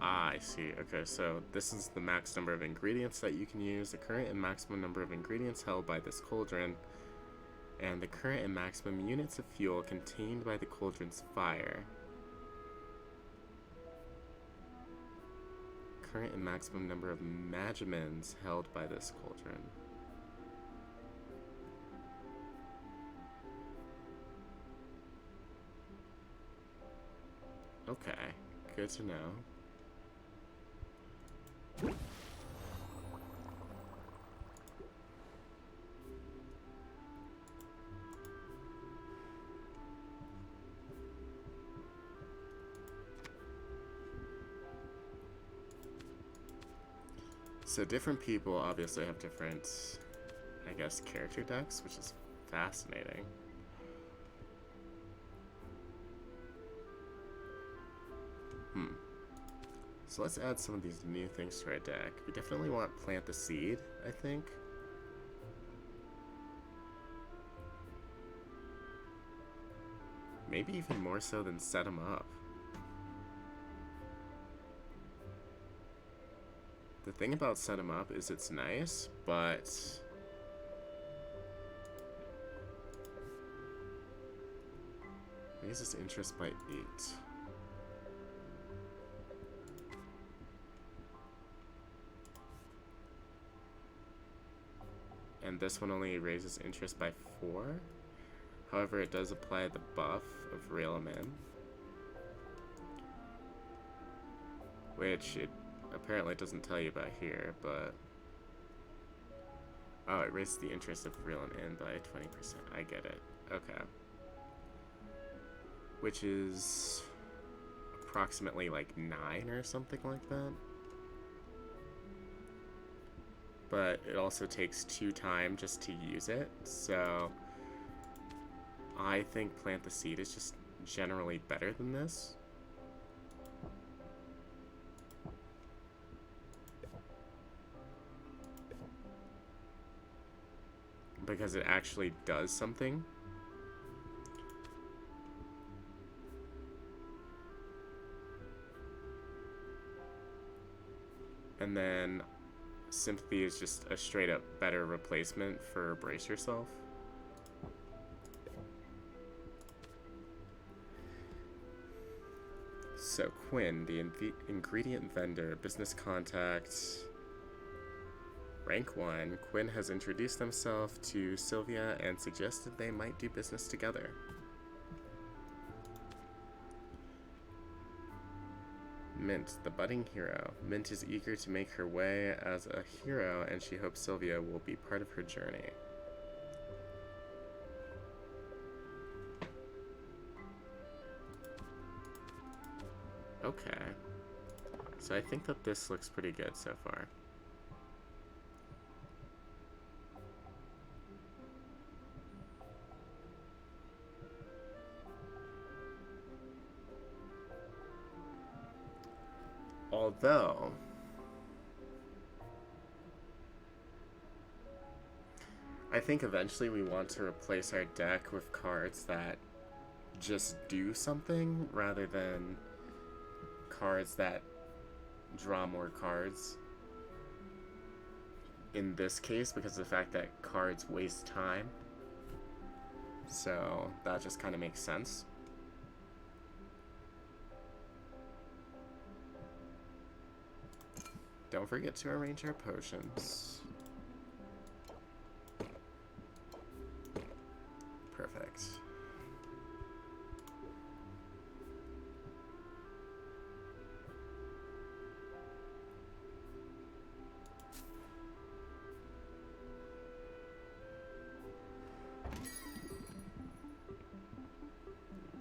Ah, I see. Okay, so this is the max number of ingredients that you can use, the current and maximum number of ingredients held by this cauldron, and the current and maximum units of fuel contained by the cauldron's fire. Current and maximum number of magimins held by this cauldron. Okay, good to know. So different people obviously have different, I guess, character decks, which is fascinating. So let's add some of these new things to our deck. We definitely want Plant the Seed, I think. Maybe even more so than Set them up. The thing about Set them up is it's nice, but raises interest by 8. And this one only raises interest by 4. However, it does apply the buff of Reel 'em In, which it apparently doesn't tell you about here, but oh, it raises the interest of Reel 'em In by 20%. I get it. Okay. Which is approximately like 9 or something like that. But it also takes 2 time just to use it, so I think Plant the Seed is just generally better than this. Because it actually does something. And then Sympathy is just a straight up better replacement for Brace Yourself. So Quinn, the ingredient vendor, business contact, rank 1. Quinn has introduced himself to Sylvia and suggested they might do business together. Mint, the budding hero. Mint is eager to make her way as a hero, and she hopes Sylvia will be part of her journey. Okay. So I think that this looks pretty good so far. Although, I think eventually we want to replace our deck with cards that just do something rather than cards that draw more cards. In this case, because of the fact that cards waste time. So that just kind of makes sense. Don't forget to arrange our potions. Perfect.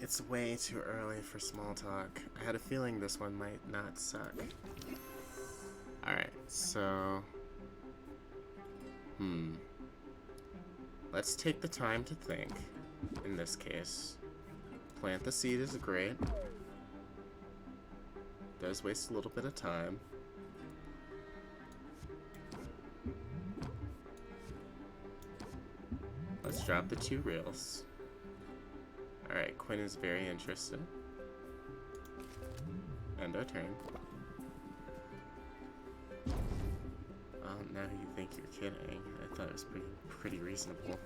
It's way too early for small talk. I had a feeling this one might not suck. Alright, so... Let's take the time to think, in this case. Plant the Seed is great. Does waste a little bit of time. Let's drop the 2 reels. Alright, Quinn is very interested. End our turn. Now you think you're kidding. I thought it was pretty reasonable.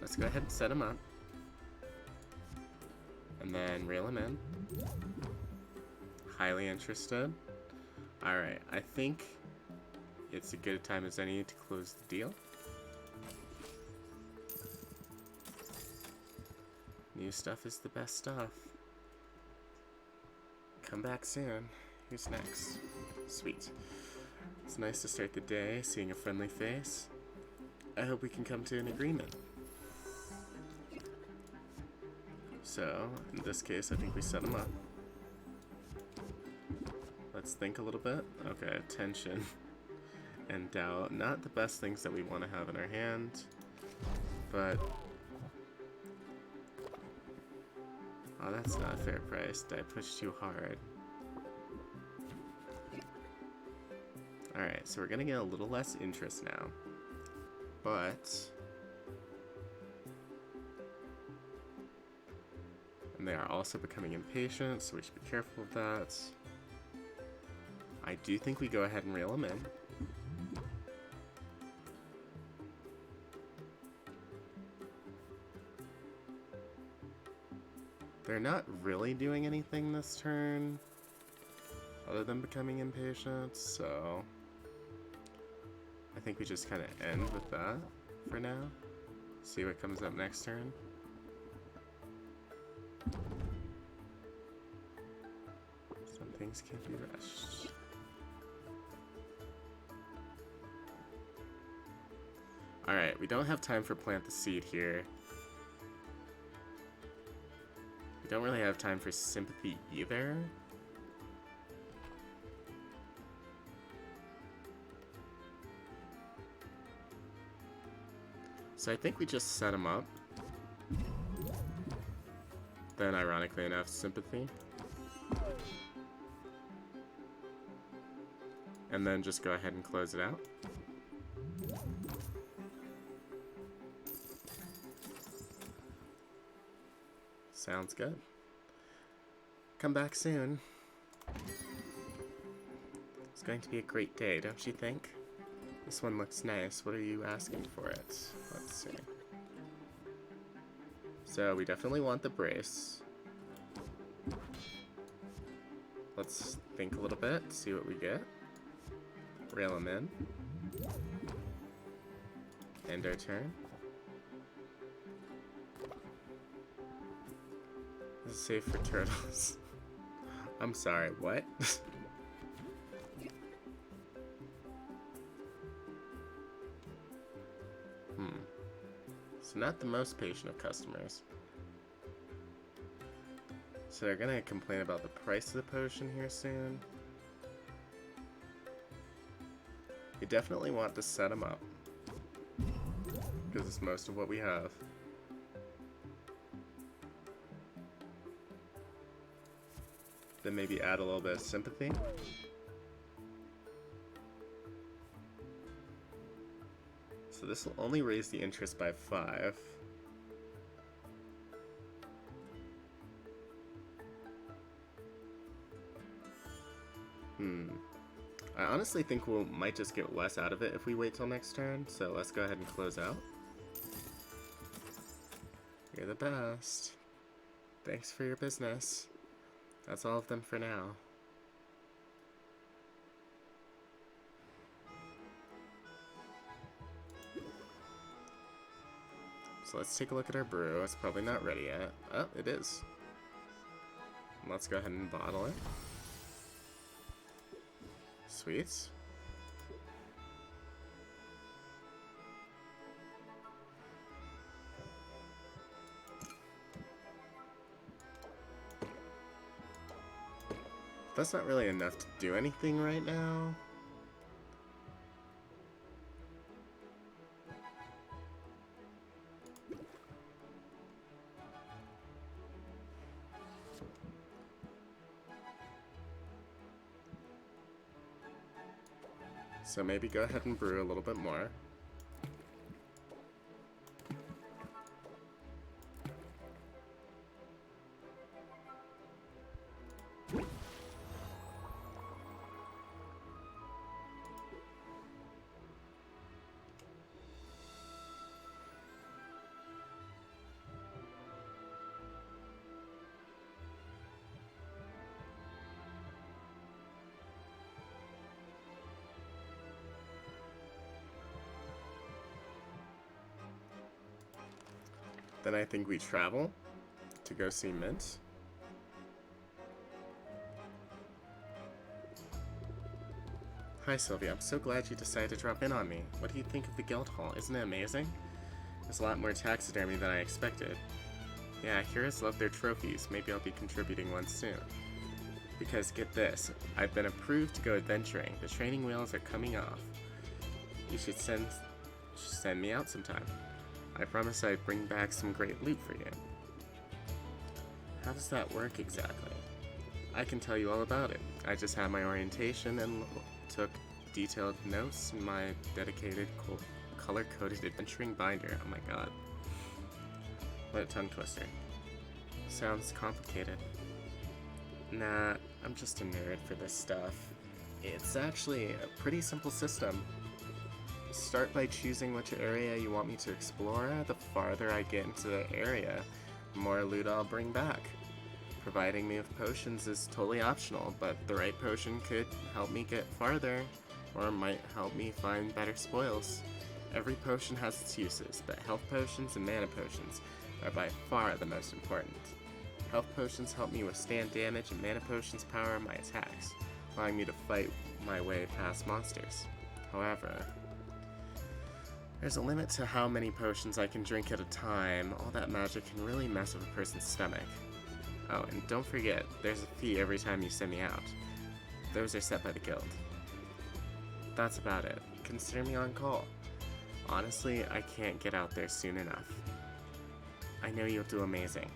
Let's go ahead and set him up. And then reel him in. Highly interested. Alright, I think it's a good time as any to close the deal. New stuff is the best stuff. Come back soon. Who's next? Sweet. It's nice to start the day seeing a friendly face. I hope we can come to an agreement. So, in this case, I think we set them up. Let's think a little bit. Okay, tension and doubt. Not the best things that we want to have in our hand, but... Oh, that's not a fair price. Did I push too hard? Alright, so we're gonna get a little less interest now. But... And they are also becoming impatient, so we should be careful of that. I do think we go ahead and reel them in. They're not really doing anything this turn, other than becoming impatient, so... I think we just kind of end with that for now. See what comes up next turn. Some things can't be rushed. Alright, we don't have time for plant the seed here. We don't really have time for sympathy either. So I think we just set him up. Then, ironically enough, sympathy. And then just go ahead and close it out. Sounds good. Come back soon. It's going to be a great day, don't you think? This one looks nice. What are you asking for it? Let's see. So we definitely want the brace. Let's think a little bit, see what we get. Rail them in. End our turn. This is safe for turtles. I'm sorry, what? So not the most patient of customers. So they're gonna complain about the price of the potion here soon. You definitely want to set them up, because it's most of what we have. Then maybe add a little bit of sympathy. So this will only raise the interest by 5. I honestly think we might just get less out of it if we wait till next turn, so let's go ahead and close out. You're the best. Thanks for your business. That's all of them for now. So let's take a look at our brew. It's probably not ready yet. Oh, it is. Let's go ahead and bottle it. Sweet. That's not really enough to do anything right now. So maybe go ahead and brew a little bit more. Then I think we travel to go see Mint. Hi Sylvia, I'm so glad you decided to drop in on me. What do you think of the guild hall? Isn't it amazing? There's a lot more taxidermy than I expected. Yeah, heroes love their trophies. Maybe I'll be contributing one soon. Because get this, I've been approved to go adventuring. The training wheels are coming off. You should send me out sometime. I promise I'd bring back some great loot for you. How does that work exactly? I can tell you all about it. I just had my orientation and took detailed notes in my dedicated color-coded adventuring binder. Oh my god. What a tongue twister. Sounds complicated. Nah, I'm just a nerd for this stuff. It's actually a pretty simple system. Start by choosing which area you want me to explore. The farther I get into the area, the more loot I'll bring back. Providing me with potions is totally optional, but the right potion could help me get farther, or might help me find better spoils. Every potion has its uses, but health potions and mana potions are by far the most important. Health potions help me withstand damage, and mana potions power my attacks, allowing me to fight my way past monsters. However, there's a limit to how many potions I can drink at a time. All that magic can really mess with a person's stomach. Oh, and don't forget, there's a fee every time you send me out. Those are set by the guild. That's about it. Consider me on call. Honestly, I can't get out there soon enough. I know you'll do amazing.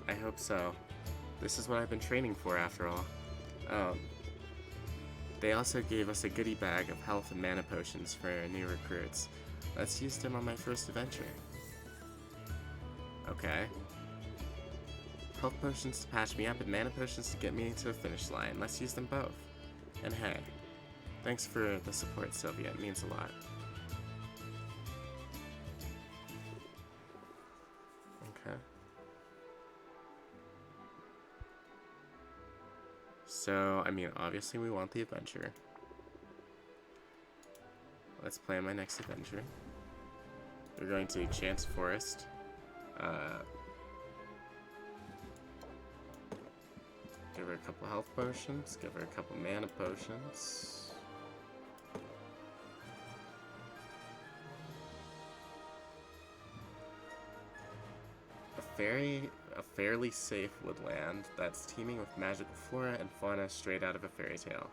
I hope so. This is what I've been training for, after all. They also gave us a goodie bag of health and mana potions for new recruits. Let's use them on my first adventure. Okay. Health potions to patch me up and mana potions to get me to the finish line. Let's use them both. And hey, thanks for the support, Sylvia. It means a lot. Okay. So, I mean, obviously we want the adventure. Let's plan my next adventure. We're going to Chance Forest. Give her a couple health potions, give her a couple mana potions. A fairly safe woodland that's teeming with magical flora and fauna straight out of a fairy tale.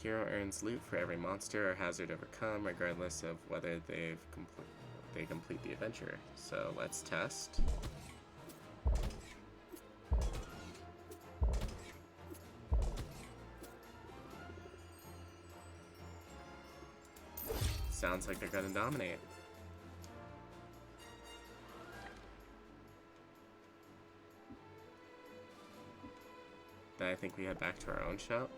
Hero earns loot for every monster or hazard overcome, regardless of whether they complete the adventure. So let's test. Sounds like they're gonna dominate. Then I think we head back to our own shop.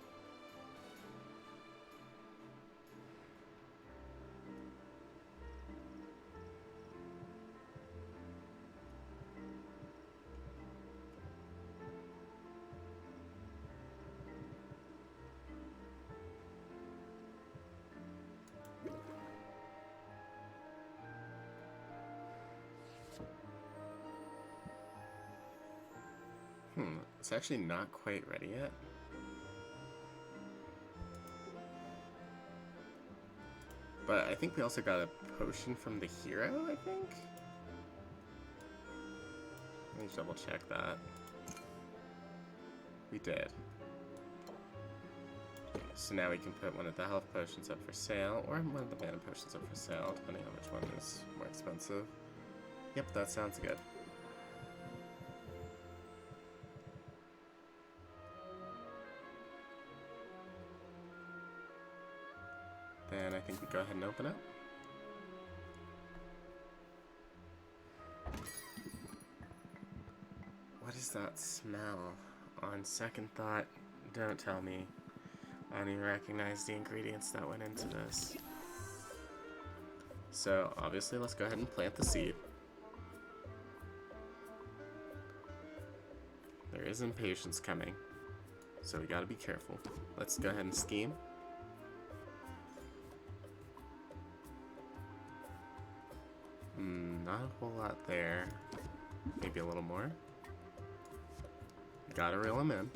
It's actually not quite ready yet. But I think we also got a potion from the hero, I think? Let me double check that. We did. So now we can put one of the health potions up for sale, or one of the mana potions up for sale, depending on which one is more expensive. Yep, that sounds good. Then I think we go ahead and open it. What is that smell? On second thought, don't tell me. I don't even recognize the ingredients that went into this. So obviously let's go ahead and plant the seed. There is impatience coming, so we gotta be careful. Let's go ahead and scheme. Not a whole lot there. Maybe a little more. Gotta reel him in.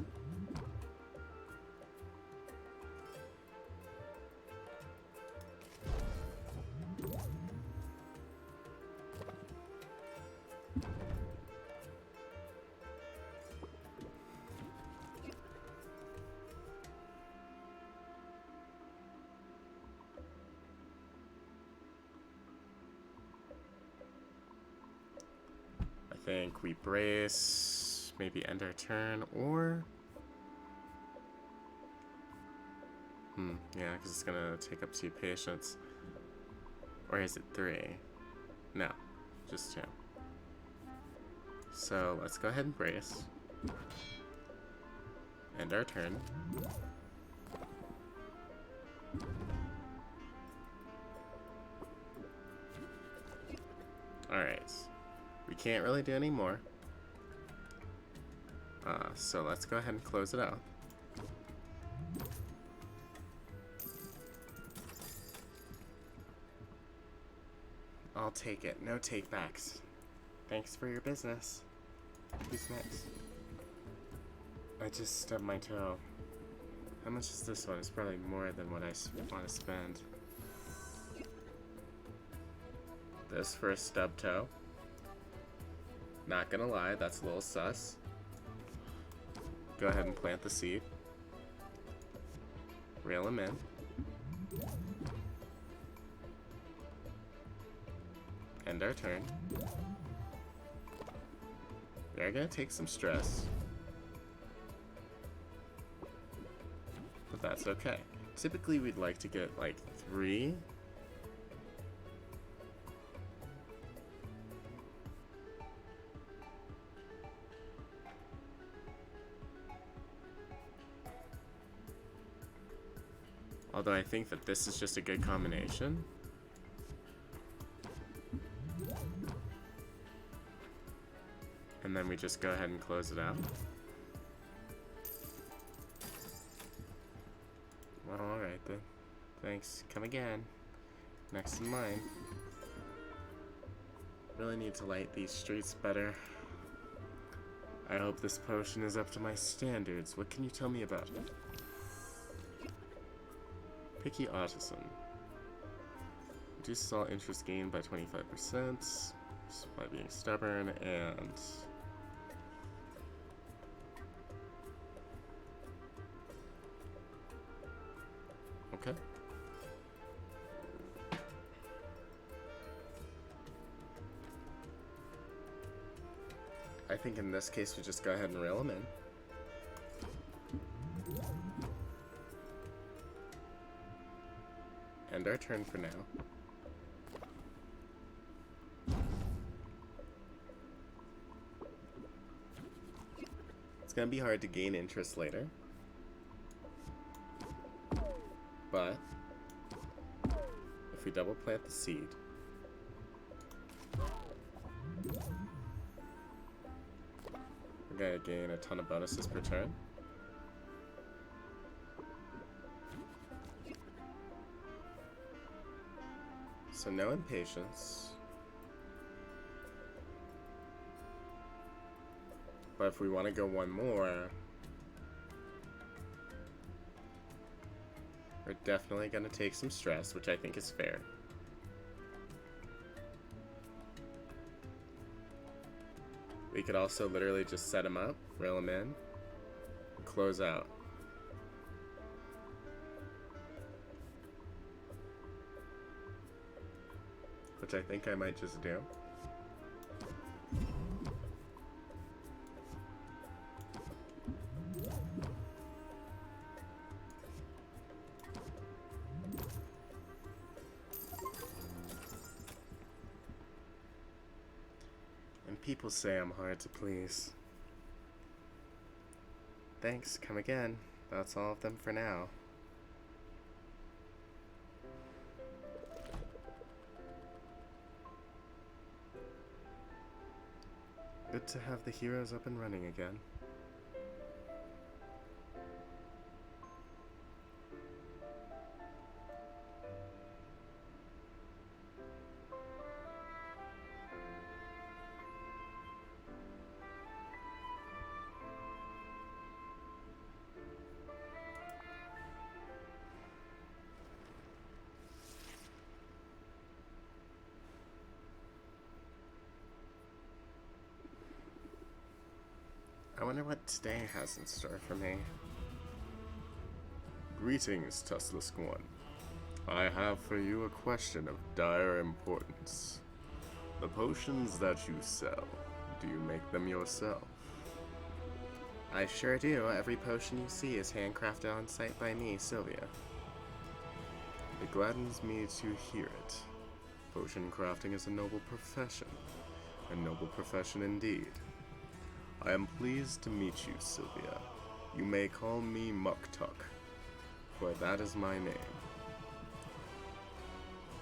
I think we brace, maybe end our turn, or... yeah, because it's gonna take up 2 patience. Or is it 3? No, just 2. So let's go ahead and brace. End our turn. Alright. We can't really do any more. So let's go ahead and close it out. I'll take it. No takebacks. Thanks for your business. Who's next? I just stubbed my toe. How much is this one? It's probably more than what I want to spend. This for a stub toe. Not gonna lie, that's a little sus. Go ahead and plant the seed. Reel him in. End our turn. They're gonna take some stress. But that's okay. Typically we'd like to get like 3. Although I think that this is just a good combination. And then we just go ahead and close it out. Well, alright then. Thanks. Come again. Next in line. Really need to light these streets better. I hope this potion is up to my standards. What can you tell me about it? Picky Artisan. Reduces all interest gained by 25% by being stubborn, and okay. I think in this case we just go ahead and reel them in. End our turn for now. It's gonna be hard to gain interest later. But if we double plant the seed, we're gonna gain a ton of bonuses per turn. So no impatience. But if we want to go one more, we're definitely going to take some stress, which I think is fair. We could also literally just set him up, reel him in, close out. Which I think I might just do. And people say I'm hard to please. Thanks, come again. That's all of them for now. Good to have the heroes up and running again. what today has in store for me. Greetings, Tuslisk One. I have for you a question of dire importance. The potions that you sell, do you make them yourself? I sure do. Every potion you see is handcrafted on site by me, Sylvia. It gladdens me to hear it. Potion crafting is a noble profession. A noble profession indeed. I am pleased to meet you, Sylvia. You may call me Muktuk, for that is my name.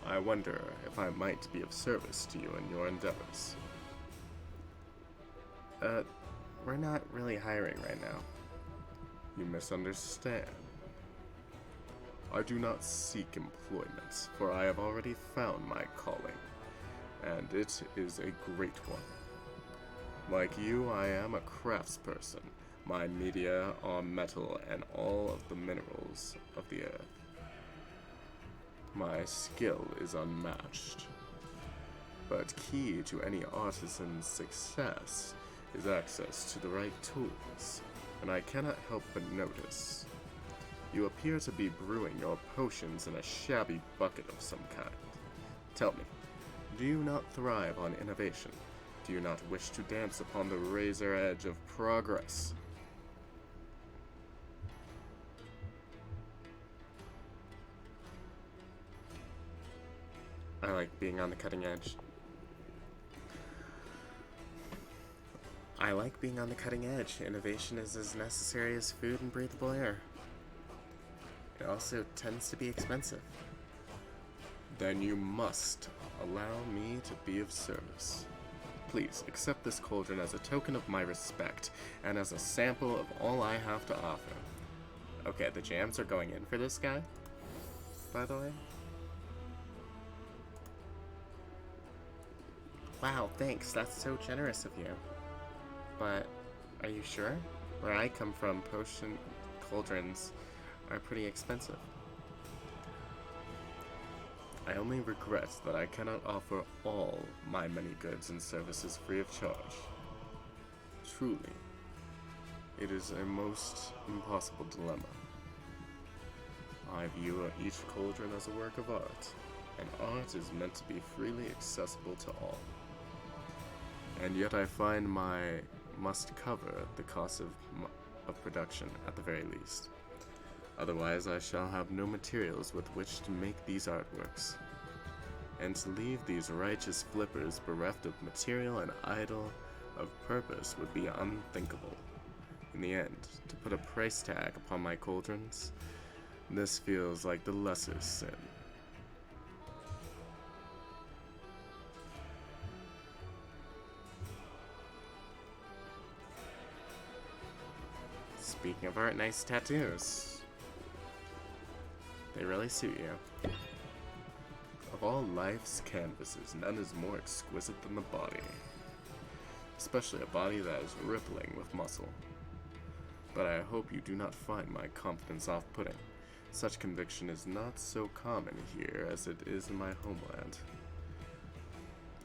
I wonder if I might be of service to you in your endeavors. We're not really hiring right now. You misunderstand. I do not seek employment, for I have already found my calling, and it is a great one. Like you, I am a craftsperson. My media are metal and all of the minerals of the earth. My skill is unmatched. But key to any artisan's success is access to the right tools, and I cannot help but notice you appear to be brewing your potions in a shabby bucket of some kind. Tell me, do you not thrive on innovation? Do you not wish to dance upon the razor edge of progress? I like being on the cutting edge. I like being on the cutting edge. Innovation is as necessary as food and breathable air. It also tends to be expensive. Then you must allow me to be of service. Please accept this cauldron as a token of my respect and as a sample of all I have to offer. Okay, the jams are going in for this guy, by the way. Wow, thanks. That's so generous of you. But are you sure? Where I come from, potion cauldrons are pretty expensive. I only regret that I cannot offer all my many goods and services free of charge. Truly, it is a most impossible dilemma. I view each cauldron as a work of art, and art is meant to be freely accessible to all. And yet I find my must cover the cost of production at the very least. Otherwise, I shall have no materials with which to make these artworks. And to leave these righteous flippers bereft of material and idle of purpose would be unthinkable. In the end, to put a price tag upon my cauldrons, this feels like the lesser sin. Speaking of art, nice tattoos. They really suit you. Of all life's canvases, none is more exquisite than the body. Especially a body that is rippling with muscle. But I hope you do not find my confidence off-putting. Such conviction is not so common here as it is in my homeland.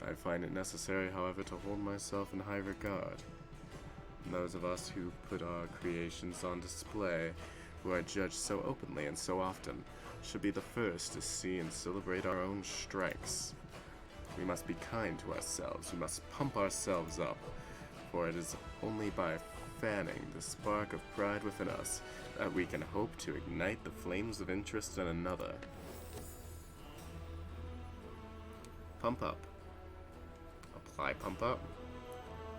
I find it necessary, however, to hold myself in high regard. Those of us who put our creations on display, who are judged so openly and so often, should be the first to see and celebrate our own strengths. We must be kind to ourselves, we must pump ourselves up, for it is only by fanning the spark of pride within us that we can hope to ignite the flames of interest in another. Pump up. Apply pump up.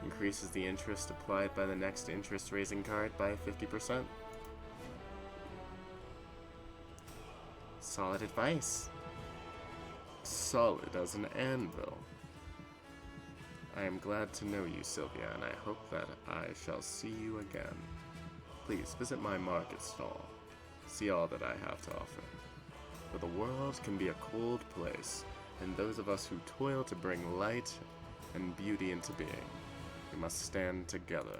Increases the interest applied by the next interest raising card by 50%. Solid advice. Solid as an anvil. I am glad to know you, Sylvia, and I hope that I shall see you again. Please visit my market stall. See all that I have to offer. For the world can be a cold place, and those of us who toil to bring light and beauty into being, we must stand together.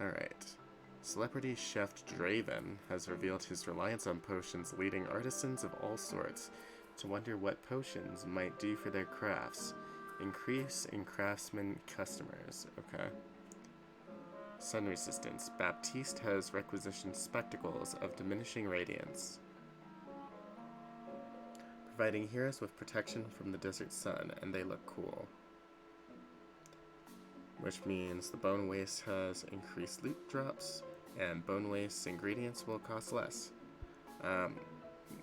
Alright. Celebrity chef Draven has revealed his reliance on potions, leading artisans of all sorts to wonder what potions might do for their crafts. Increase in craftsman customers. Okay. Sun resistance. Baptiste has requisitioned spectacles of diminishing radiance, providing heroes with protection from the desert sun, and they look cool. Which means the bone waste has increased loot drops, and bone waste ingredients will cost less.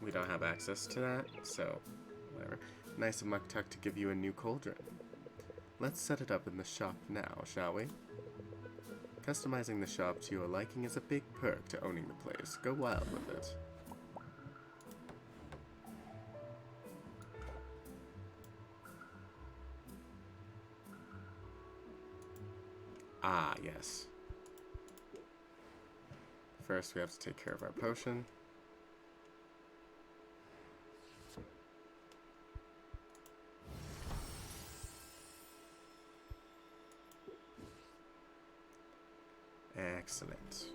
We don't have access to that, so whatever. Nice of Muktuk to give you a new cauldron. Let's set it up in the shop now, shall we? Customizing the shop to your liking is a big perk to owning the place. Go wild with it. Ah, yes. First, we have to take care of our potion. Excellent.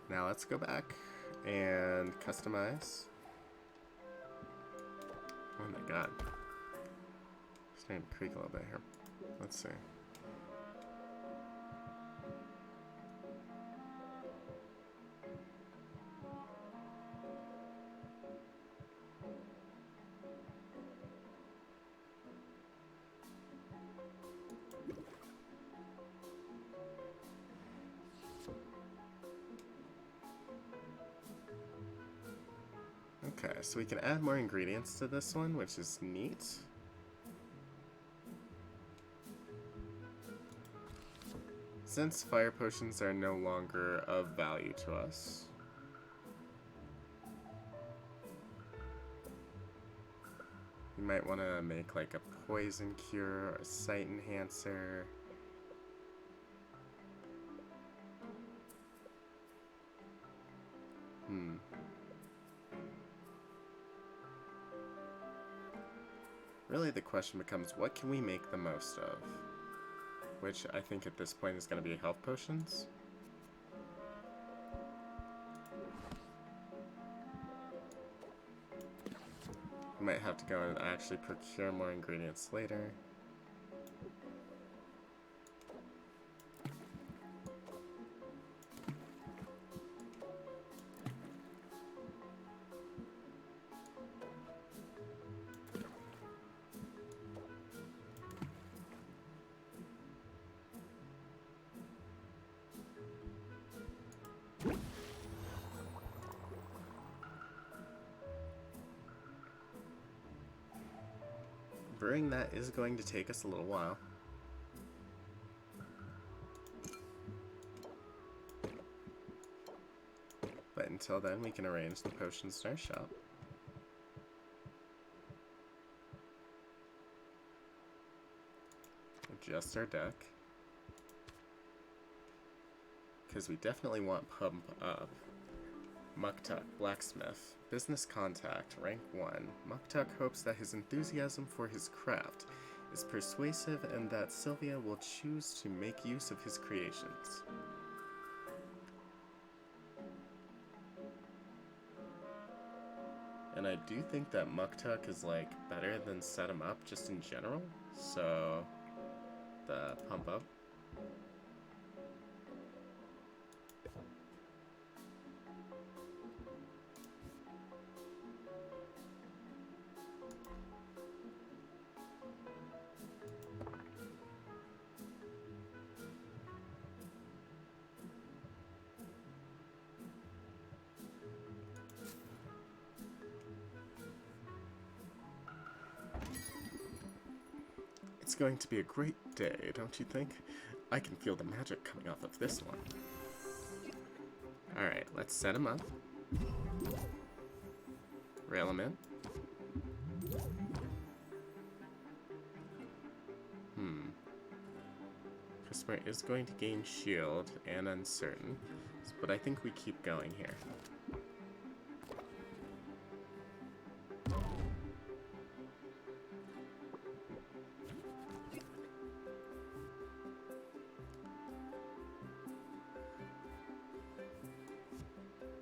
Now let's go back and customize. Oh my god. Starting to creak a little bit here. Let's see. Okay, so we can add more ingredients to this one, which is neat. Since fire potions are no longer of value to us, we might want to make like a poison cure or a sight enhancer. Really the question becomes, what can we make the most of? Which I think at this point is going to be health potions. We might have to go and actually procure more ingredients later. Brewing that is going to take us a little while. But until then, we can arrange the potions in our shop. Adjust our deck. Because we definitely want pump up. Muktuk, blacksmith, business contact, rank 1. Muktuk hopes that his enthusiasm for his craft is persuasive and that Sylvia will choose to make use of his creations. And I do think that Muktuk is like better than set him up just in general, so the pump up. It's going to be a great day, don't you think? I can feel the magic coming off of this one. Alright, let's set him up. Rail him in. Customer is going to gain shield and uncertain, but I think we keep going here.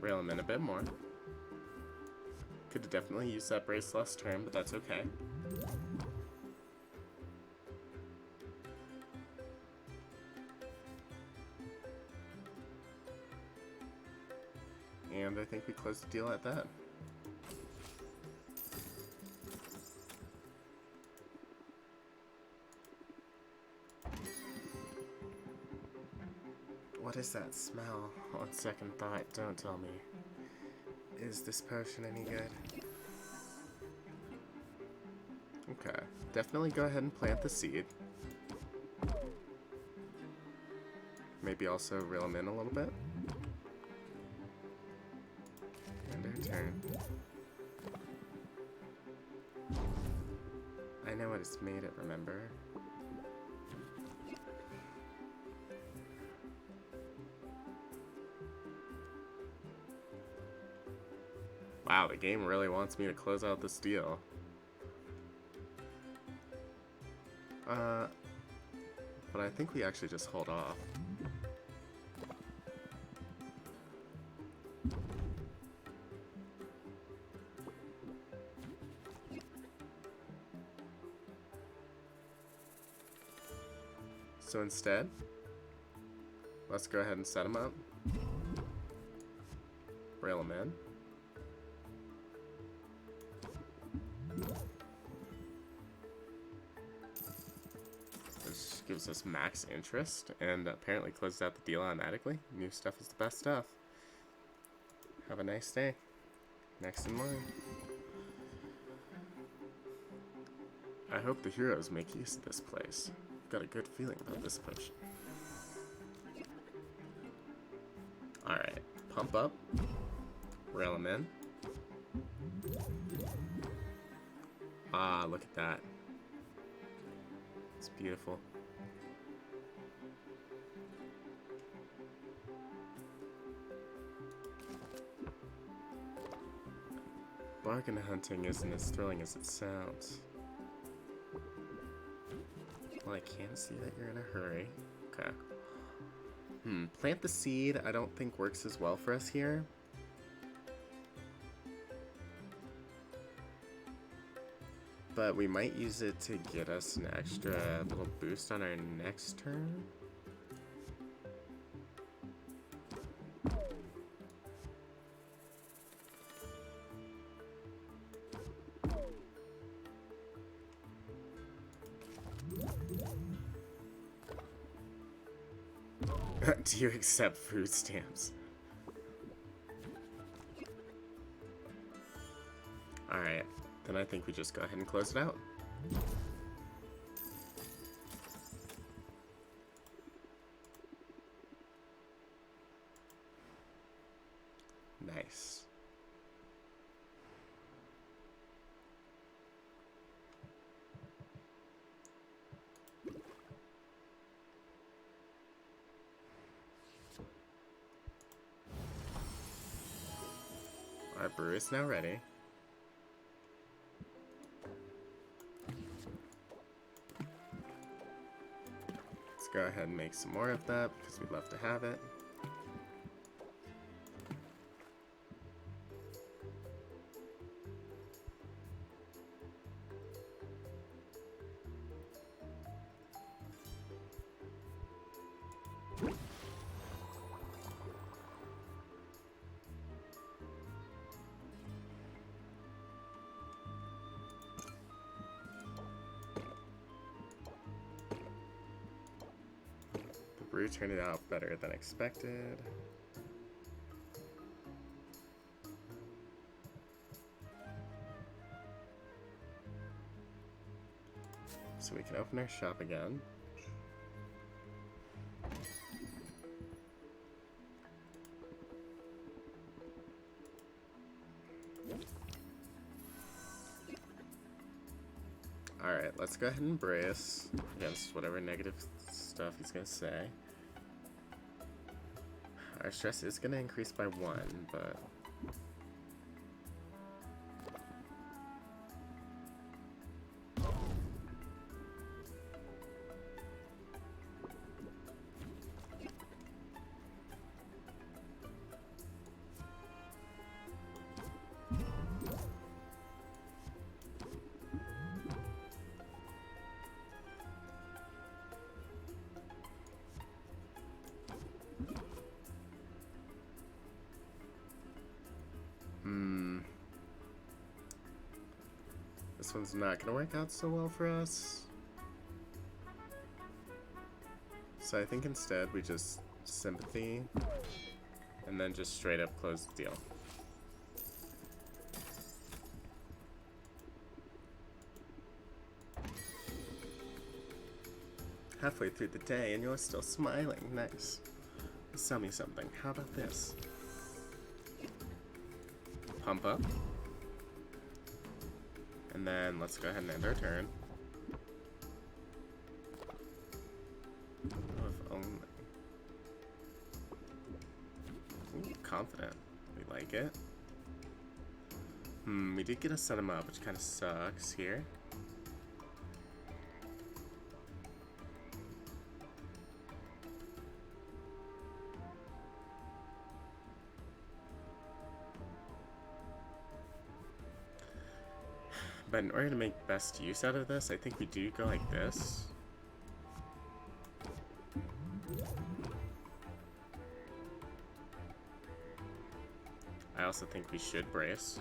Rail him in a bit more. Could have definitely used that brace last turn, but that's okay. And I think we close the deal at that. What is that smell? On second thought, don't tell me. Is this potion any good? Okay, definitely go ahead and plant the seed. Maybe also reel them in a little bit. And our turn. I know what it's made it, remember? Wow, the game really wants me to close out this deal. But I think we actually just hold off. So instead, let's go ahead and set them up. Rail them in. This gives us max interest and apparently closes out the deal automatically. New stuff is the best stuff. Have a nice day. Next in line. I hope the heroes make use of this place. I've got a good feeling about this potion. Alright, pump up. Rail them in. Ah, look at that. It's beautiful. Bargain hunting isn't as thrilling as it sounds. Well, I can see that you're in a hurry. Okay. Plant the seed I don't think works as well for us here. But we might use it to get us an extra little boost on our next turn. Do you accept food stamps? Alright, then I think we just go ahead and close it out. Nice. Our brew is now ready. Let's go ahead and make some more of that because we'd love to have it. Brew turned out better than expected. So we can open our shop again. Alright, let's go ahead and brace against whatever negative stuff he's gonna say. Our stress is gonna increase by 1, but This one's not gonna work out so well for us. So I think instead we just sympathy and then just straight up close the deal. Halfway through the day and you're still smiling. Nice. Sell me something. How about this? Pump up. And then let's go ahead and end our turn. Oh, if only. Ooh, confident. We like it. We did get to set him up, which kind of sucks here. But in order to make best use out of this, I think we do go like this. I also think we should brace.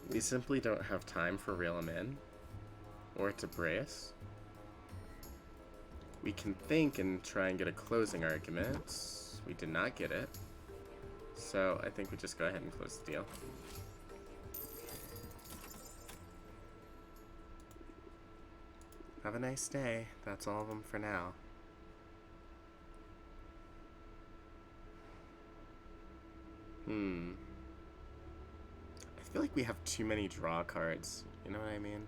We simply don't have time for reel him in or to brace. We can think and try and get a closing argument. We did not get it. So I think we just go ahead and close the deal. Have a nice day. That's all of them for now. I feel like we have too many draw cards. You know what I mean?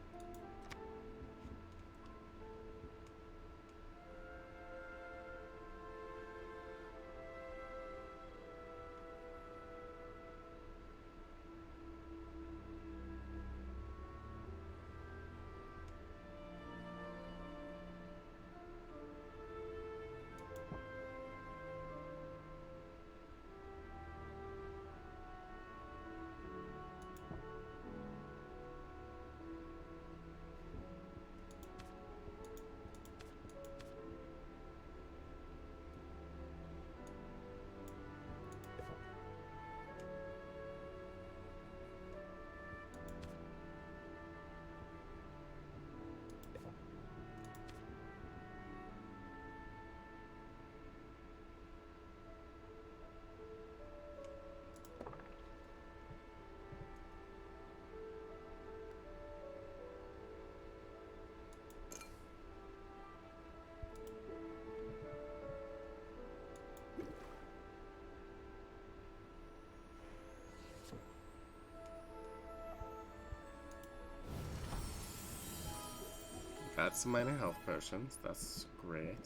Got some minor health potions. That's great.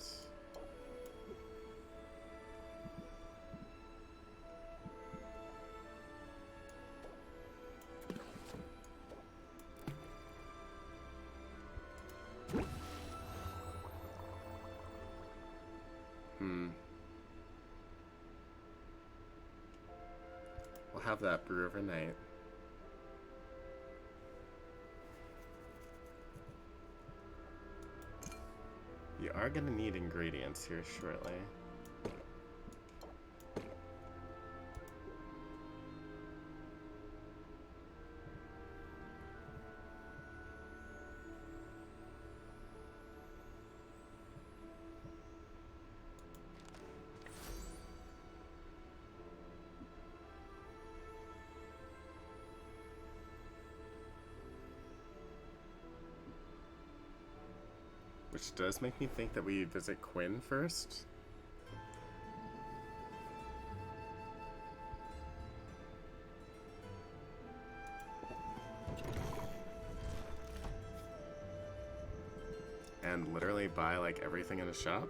We'll have that brew overnight. You are going to need ingredients here shortly. Which does make me think that we visit Quinn first. And literally buy like everything in the shop.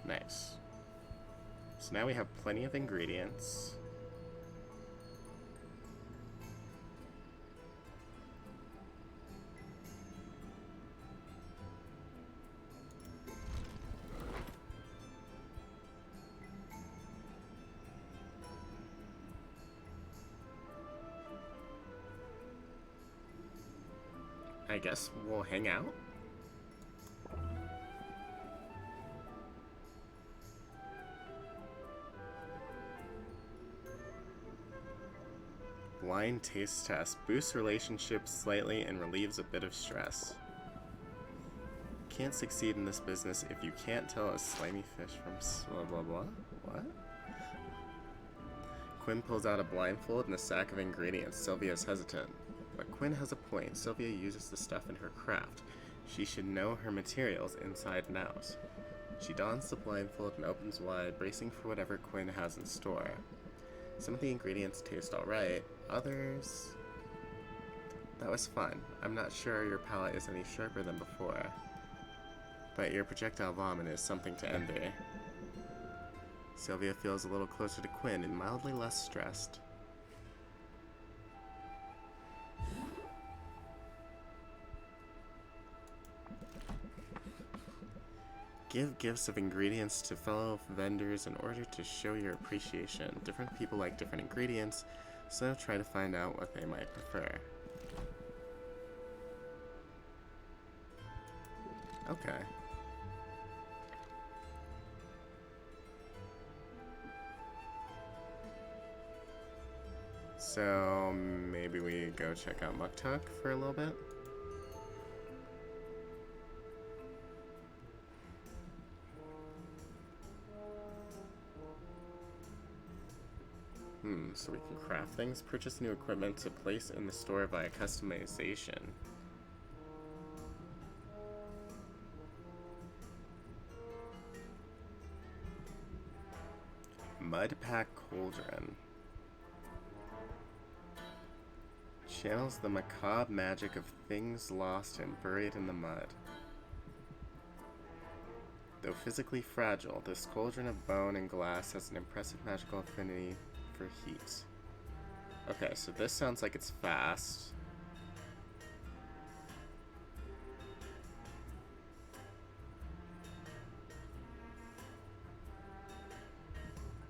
Nice. So now we have plenty of ingredients. I guess we'll hang out. Blind taste test boosts relationships slightly and relieves a bit of stress. Can't succeed in this business if you can't tell a slimy fish from blah blah blah. What? Quinn pulls out a blindfold and a sack of ingredients. Sylvia's hesitant. But Quinn has a point. Sylvia uses the stuff in her craft. She should know her materials inside and out. She dons the blindfold and opens wide, bracing for whatever Quinn has in store. Some of the ingredients taste alright, others... That was fun. I'm not sure your palate is any sharper than before. But your projectile vomit is something to envy. Sylvia feels a little closer to Quinn and mildly less stressed. Give gifts of ingredients to fellow vendors in order to show your appreciation. Different people like different ingredients, so try to find out what they might prefer. Okay. So maybe we go check out Muktuk for a little bit? So we can craft things, purchase new equipment to place in the store via customization. Mud Pack Cauldron. Channels the macabre magic of things lost and buried in the mud. Though physically fragile, this cauldron of bone and glass has an impressive magical affinity for heat. Okay, so this sounds like it's fast.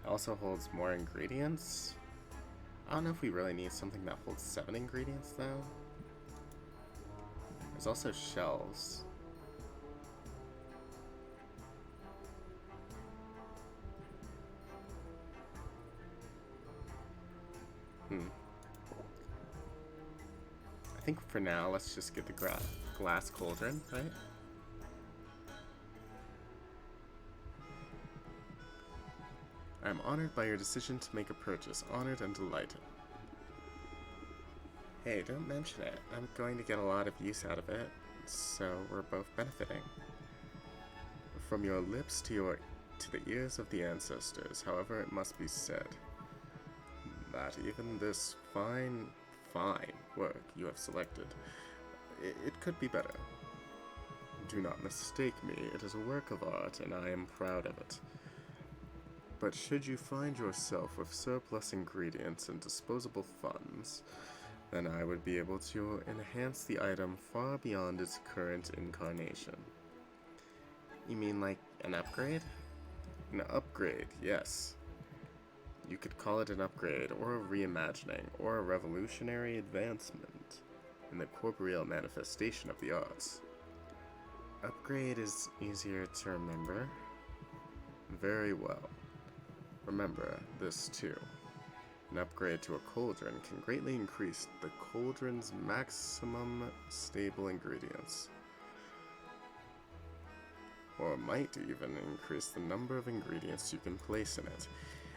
It also holds more ingredients. I don't know if we really need something that holds 7 ingredients, though. There's also shells. I think for now, let's just get the glass cauldron, right? I am honored by your decision to make a purchase. Honored and delighted. Hey, don't mention it. I'm going to get a lot of use out of it, so we're both benefiting. From your lips to the ears of the ancestors, however, it must be said that even this fine work you have selected, it could be better. Do not mistake me, it is a work of art and I am proud of it. But should you find yourself with surplus ingredients and disposable funds, then I would be able to enhance the item far beyond its current incarnation. You mean like an upgrade? An upgrade, yes. You could call it an upgrade, or a reimagining, or a revolutionary advancement in the corporeal manifestation of the arts. Upgrade is easier to remember. Very well. Remember this too. An upgrade to a cauldron can greatly increase the cauldron's maximum stable ingredients. Or might even increase the number of ingredients you can place in it.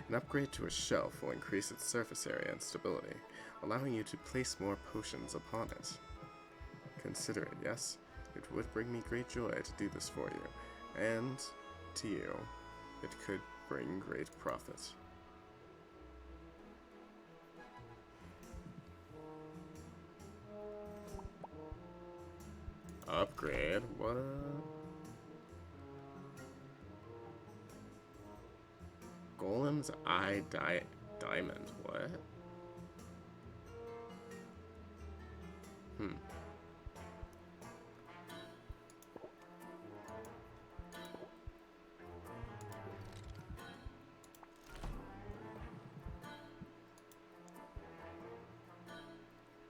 An upgrade to a shelf will increase its surface area and stability, allowing you to place more potions upon it. Consider it, yes? It would bring me great joy to do this for you, and to you, it could bring great profit. Upgrade? What? Golem's Eye Diamond. What? Hmm.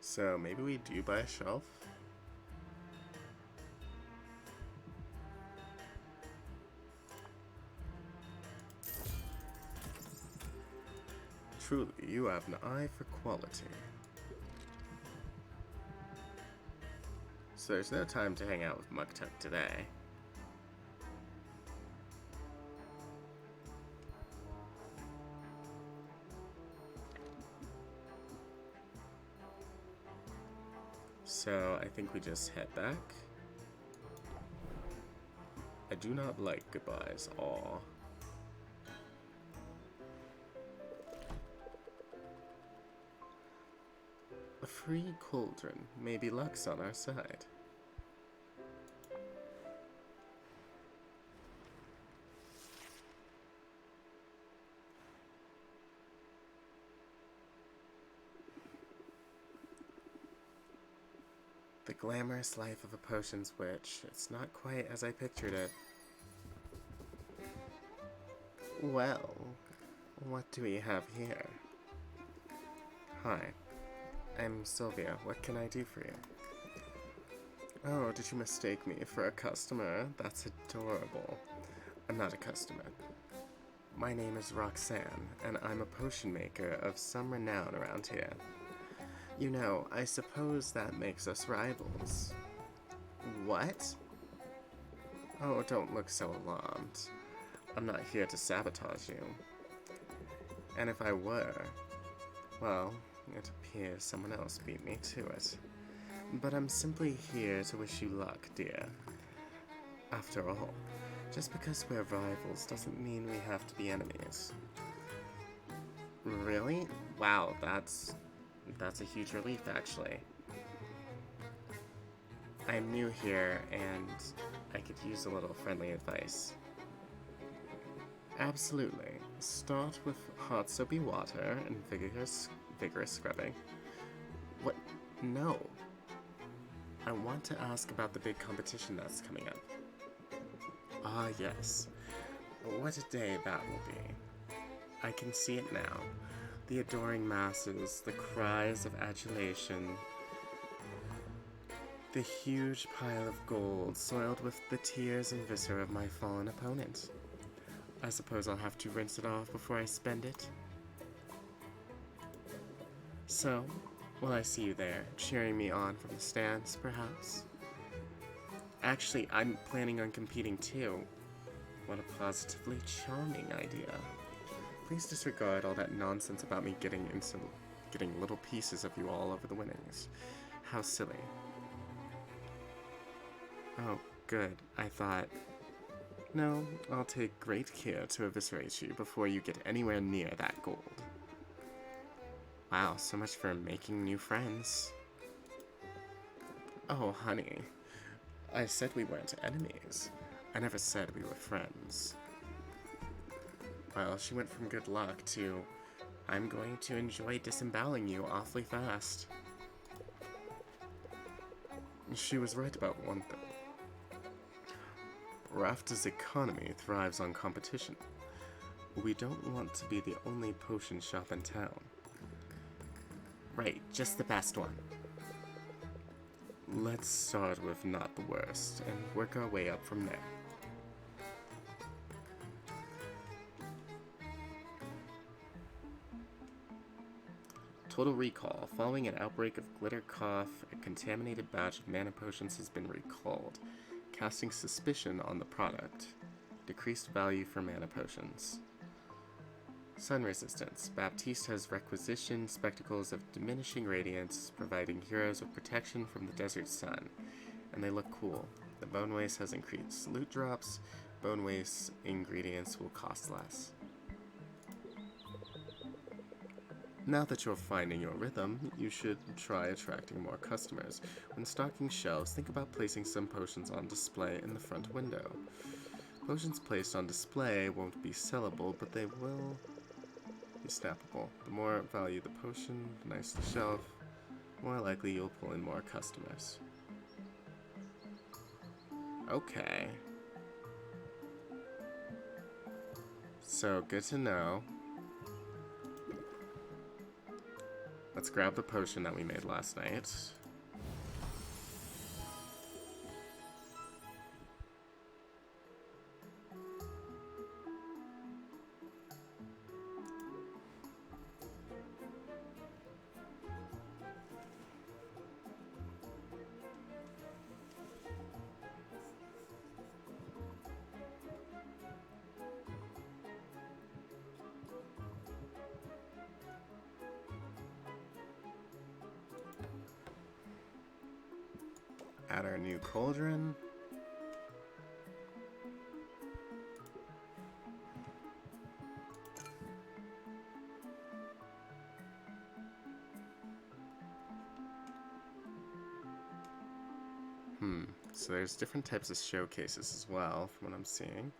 So maybe we do buy a shelf? Truly, you have an eye for quality. So there's no time to hang out with Muktuk today. So I think we just head back. I do not like goodbyes, aw. A free cauldron, maybe luck's on our side. The glamorous life of a potions witch. It's not quite as I pictured it. Well, what do we have here? Hi, I'm Sylvia. What can I do for you? Oh, did you mistake me for a customer? That's adorable. I'm not a customer. My name is Roxanne, and I'm a potion maker of some renown around here. You know, I suppose that makes us rivals. What? Oh, don't look so alarmed. I'm not here to sabotage you. And if I were, well, it appears someone else beat me to it. But I'm simply here to wish you luck, dear. After all, just because we're rivals doesn't mean we have to be enemies. Really? Wow, that's a huge relief, actually. I'm new here, and I could use a little friendly advice. Absolutely. Start with hot soapy water and vigorous scrubbing. What? No. I want to ask about the big competition that's coming up. Ah, yes. What a day that will be. I can see it now. The adoring masses, the cries of adulation, the huge pile of gold soiled with the tears and viscera of my fallen opponent. I suppose I'll have to rinse it off before I spend it. So, will I see you there, cheering me on from the stands, perhaps? Actually, I'm planning on competing too. What a positively charming idea. Please disregard all that nonsense about me getting little pieces of you all over the winnings. How silly. Oh, good. I thought... No, I'll take great care to eviscerate you before you get anywhere near that gold. Wow, so much for making new friends. Oh, honey. I said we weren't enemies. I never said we were friends. Well, she went from good luck to, I'm going to enjoy disemboweling you awfully fast. She was right about one thing. Rafta's economy thrives on competition. We don't want to be the only potion shop in town. Right, just the best one. Let's start with not the worst, and work our way up from there. Total recall. Following an outbreak of glitter cough, a contaminated batch of mana potions has been recalled, casting suspicion on the product. Decreased value for mana potions. Sun resistance. Baptiste has requisitioned spectacles of diminishing radiance, providing heroes with protection from the desert sun, and they look cool. The bone waste has increased loot drops. Bone waste ingredients will cost less. Now that you're finding your rhythm, you should try attracting more customers. When stocking shelves, think about placing some potions on display in the front window. Potions placed on display won't be sellable, but they will be snappable. The more value the potion, the nicer the shelf, the more likely you'll pull in more customers. Okay. So, good to know. Let's grab the potion that we made last night. Add our new cauldron. So there's different types of showcases as well, from what I'm seeing.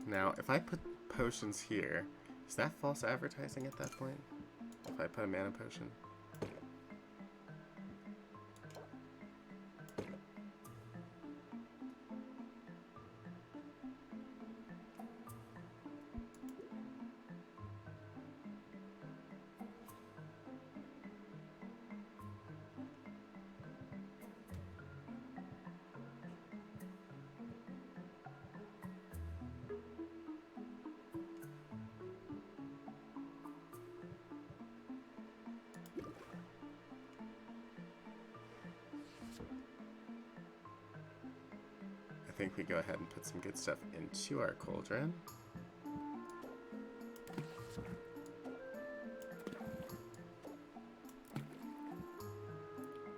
Now, if I put potions here, is that false advertising at that point? If I put a mana potion? I think we go ahead and put some good stuff into our cauldron.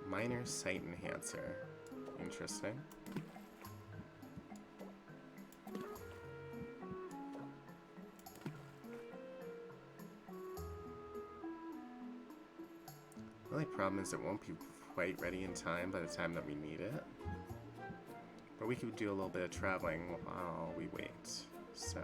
Minor sight enhancer. Interesting. The only problem is it won't be quite ready in time by the time that we need it. But we could do a little bit of traveling while we wait, so...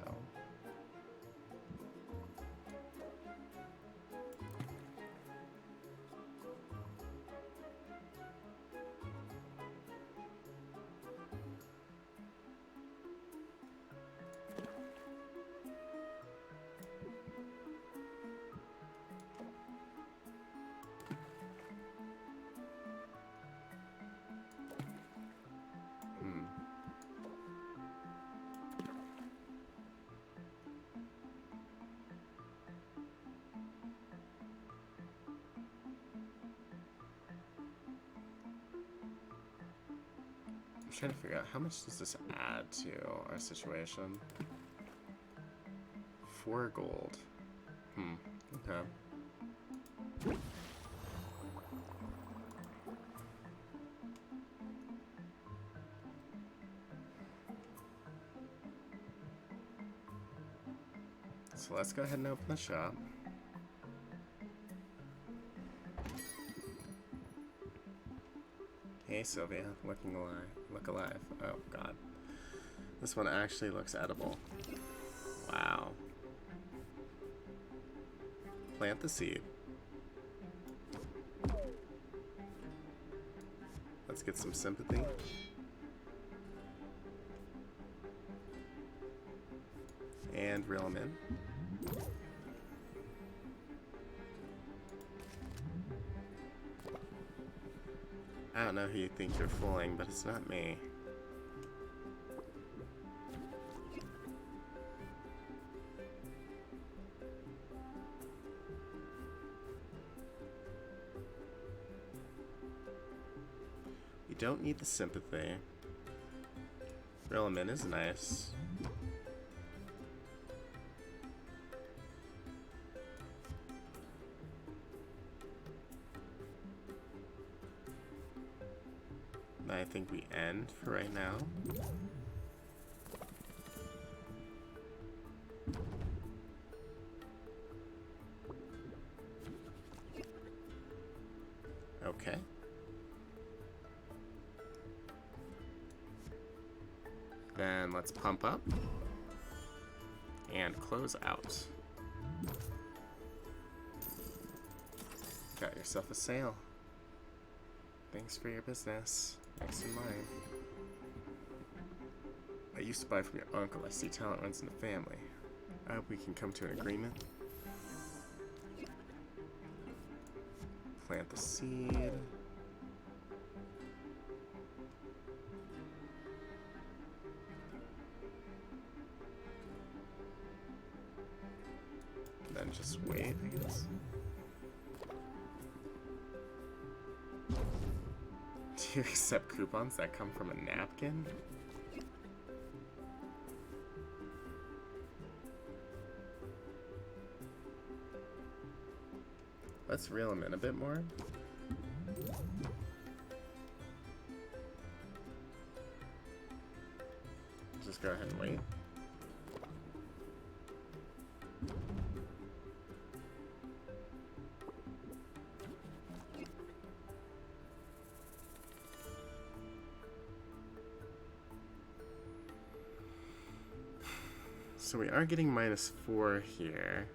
I'm trying to figure out how much does this add to our situation. 4 gold. Okay. So let's go ahead and open the shop. Hey Sylvia, looking alive. Look alive. Oh god. This one actually looks edible. Wow. Plant the seed. Let's get some sympathy. And reel them in. I don't know who you think you're fooling, but it's not me. You don't need the sympathy. Reel 'em in is nice. I think we end for right now. Okay. Then let's pump up and close out. Got yourself a sale. Thanks for your business. Next in line. I used to buy from your uncle. I see talent runs in the family. I hope we can come to an agreement. Plant the seed. Then just wait, I guess. Do you accept coupons that come from a napkin? Let's reel them in a bit more. Just go ahead and wait. So we are getting -4 here.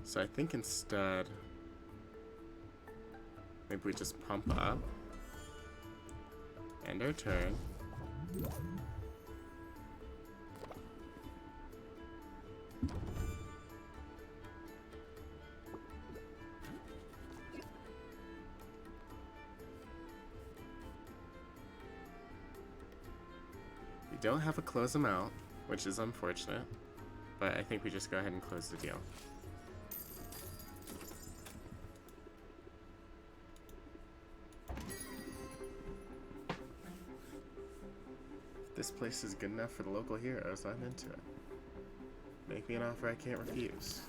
So I think instead, maybe we just pump up, end our turn. We don't have a close them out, which is unfortunate, but I think we just go ahead and close the deal. This place is good enough for the local heroes. I'm into it. Make me an offer I can't refuse.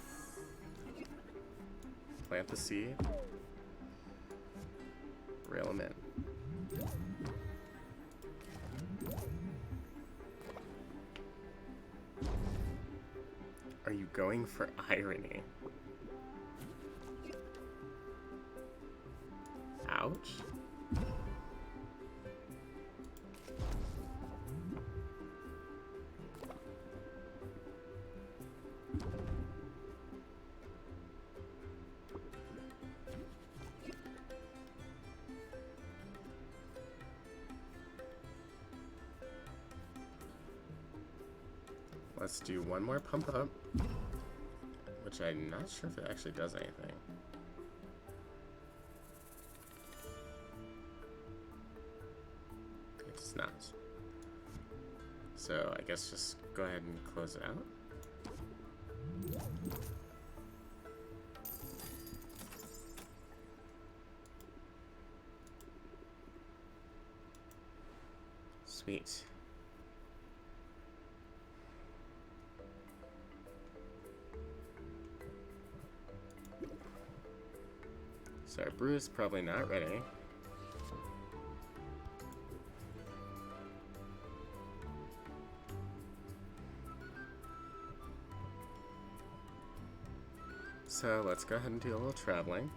Plant the seed. Rail them in. Are you going for irony? Ouch. Let's do one more pump up, which I'm not sure if it actually does anything. It does not. So I guess just go ahead and close it out. Sweet. So our brew is probably not ready. So let's go ahead and do a little traveling.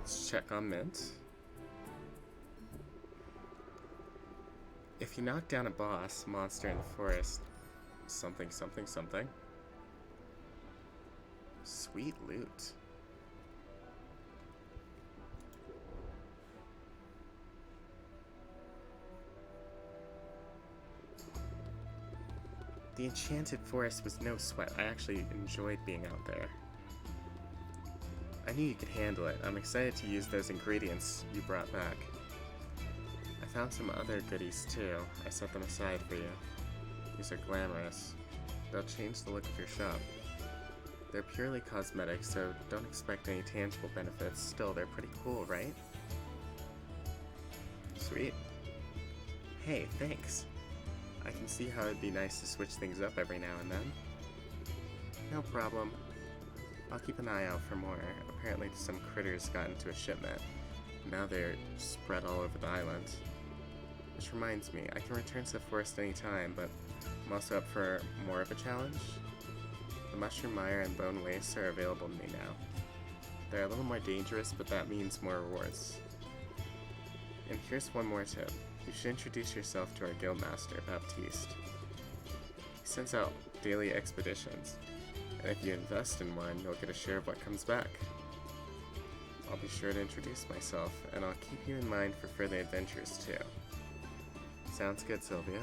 Let's check on mint. If you knock down a boss, monster in the forest, something, something, something. Sweet loot. The enchanted forest was no sweat. I actually enjoyed being out there. I knew you could handle it. I'm excited to use those ingredients you brought back. I found some other goodies too. I set them aside for you. These are glamorous. They'll change the look of your shop. They're purely cosmetic, so don't expect any tangible benefits. Still, they're pretty cool, right? Sweet. Hey, thanks. I can see how it'd be nice to switch things up every now and then. No problem. I'll keep an eye out for more. Apparently some critters got into a shipment. Now they're spread all over the island. Which reminds me, I can return to the forest anytime, but I'm also up for more of a challenge. The mushroom mire and bone wastes are available to me now. They're a little more dangerous, but that means more rewards. And here's one more tip. You should introduce yourself to our guildmaster, Baptiste. He sends out daily expeditions, and if you invest in one, you'll get a share of what comes back. I'll be sure to introduce myself, and I'll keep you in mind for further adventures too. Sounds good, Sylvia.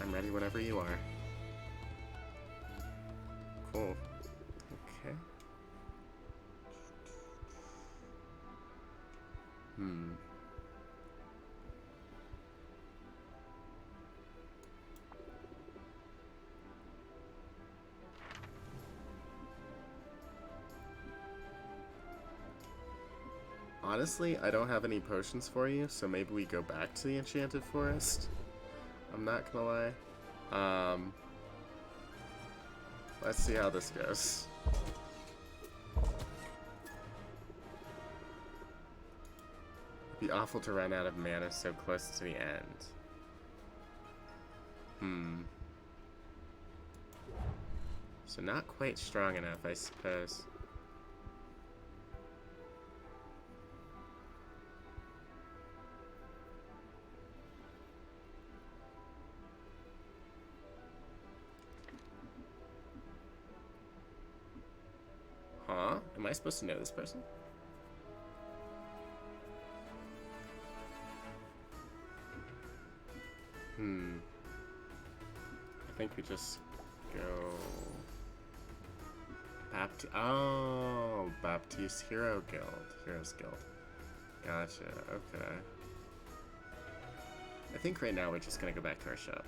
I'm ready whenever you are. Cool. Okay. Honestly, I don't have any potions for you, so maybe we go back to the Enchanted Forest. I'm not gonna lie. Let's see how this goes. It'd be awful to run out of mana so close to the end. So not quite strong enough, I suppose. Huh? Am I supposed to know this person? I think we just go... Baptiste Hero Guild. Heroes Guild. Gotcha, okay. I think right now we're just gonna go back to our shop.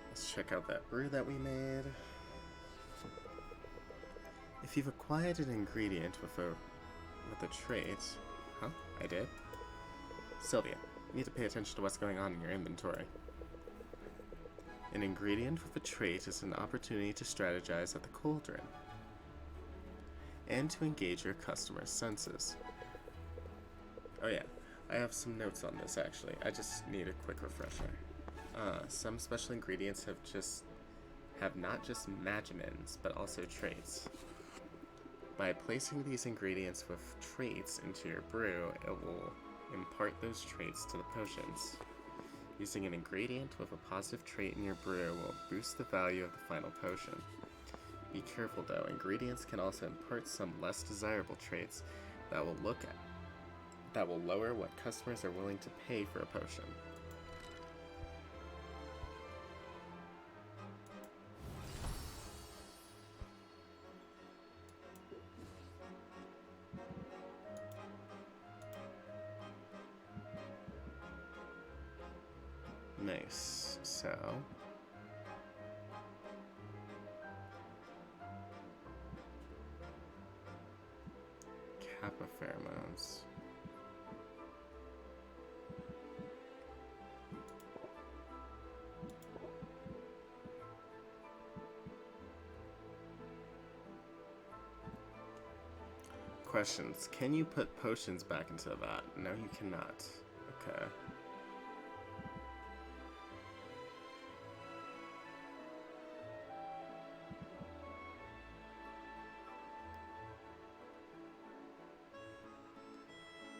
Let's check out that brew that we made. If you've acquired an ingredient with a trait... Huh? I did? Sylvia, you need to pay attention to what's going on in your inventory. An ingredient with a trait is an opportunity to strategize at the cauldron and to engage your customer's senses. Oh yeah, I have some notes on this actually. I just need a quick refresher. Some special ingredients have not just magimins, but also traits. By placing these ingredients with traits into your brew, it will impart those traits to the potions. Using an ingredient with a positive trait in your brew will boost the value of the final potion. Be careful though, ingredients can also impart some less desirable traits that will lower what customers are willing to pay for a potion. Nice, so... Kappa pheromones. Questions. Can you put potions back into the vat? No, you cannot. Okay.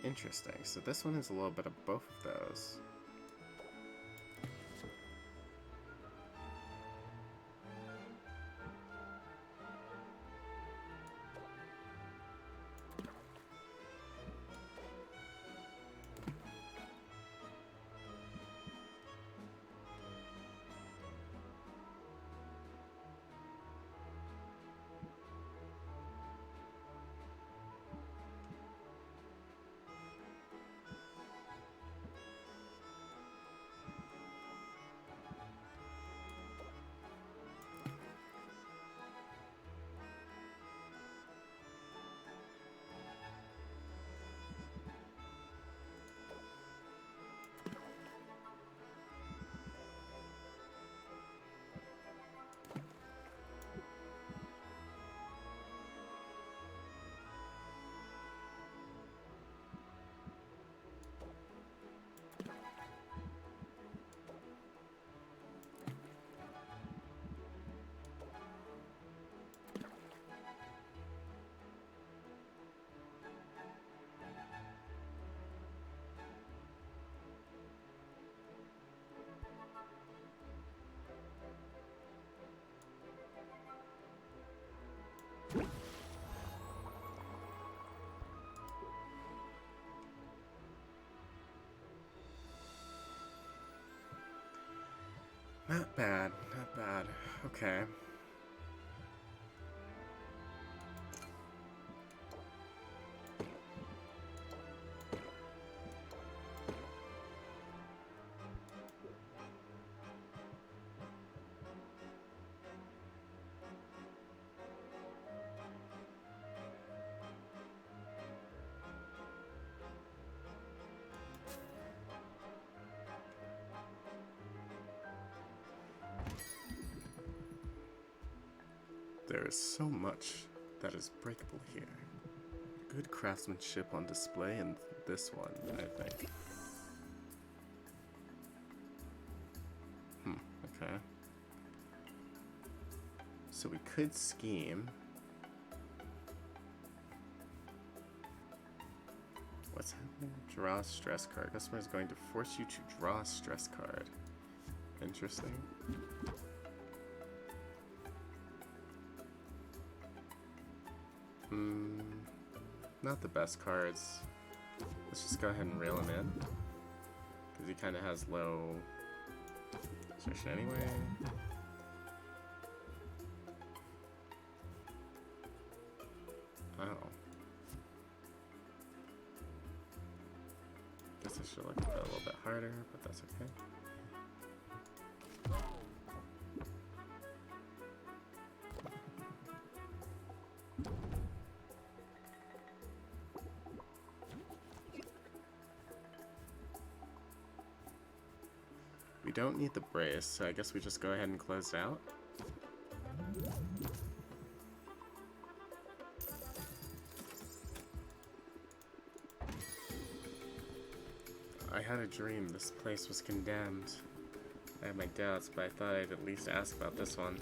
Interesting. So this one is a little bit of both of those. Not bad, not bad. Okay. There is so much that is breakable here. Good craftsmanship on display in this one, I think. Okay. So we could scheme. What's happening? Draw a stress card. Customer is going to force you to draw a stress card. Interesting. Not the best cards. Let's just go ahead and reel him in. Because he kind of has low assertion anyway. Oh. Guess I should look at that a little bit harder, but that's okay. We don't need the brace, so I guess we just go ahead and close out. I had a dream this place was condemned. I had my doubts, but I thought I'd at least ask about this one.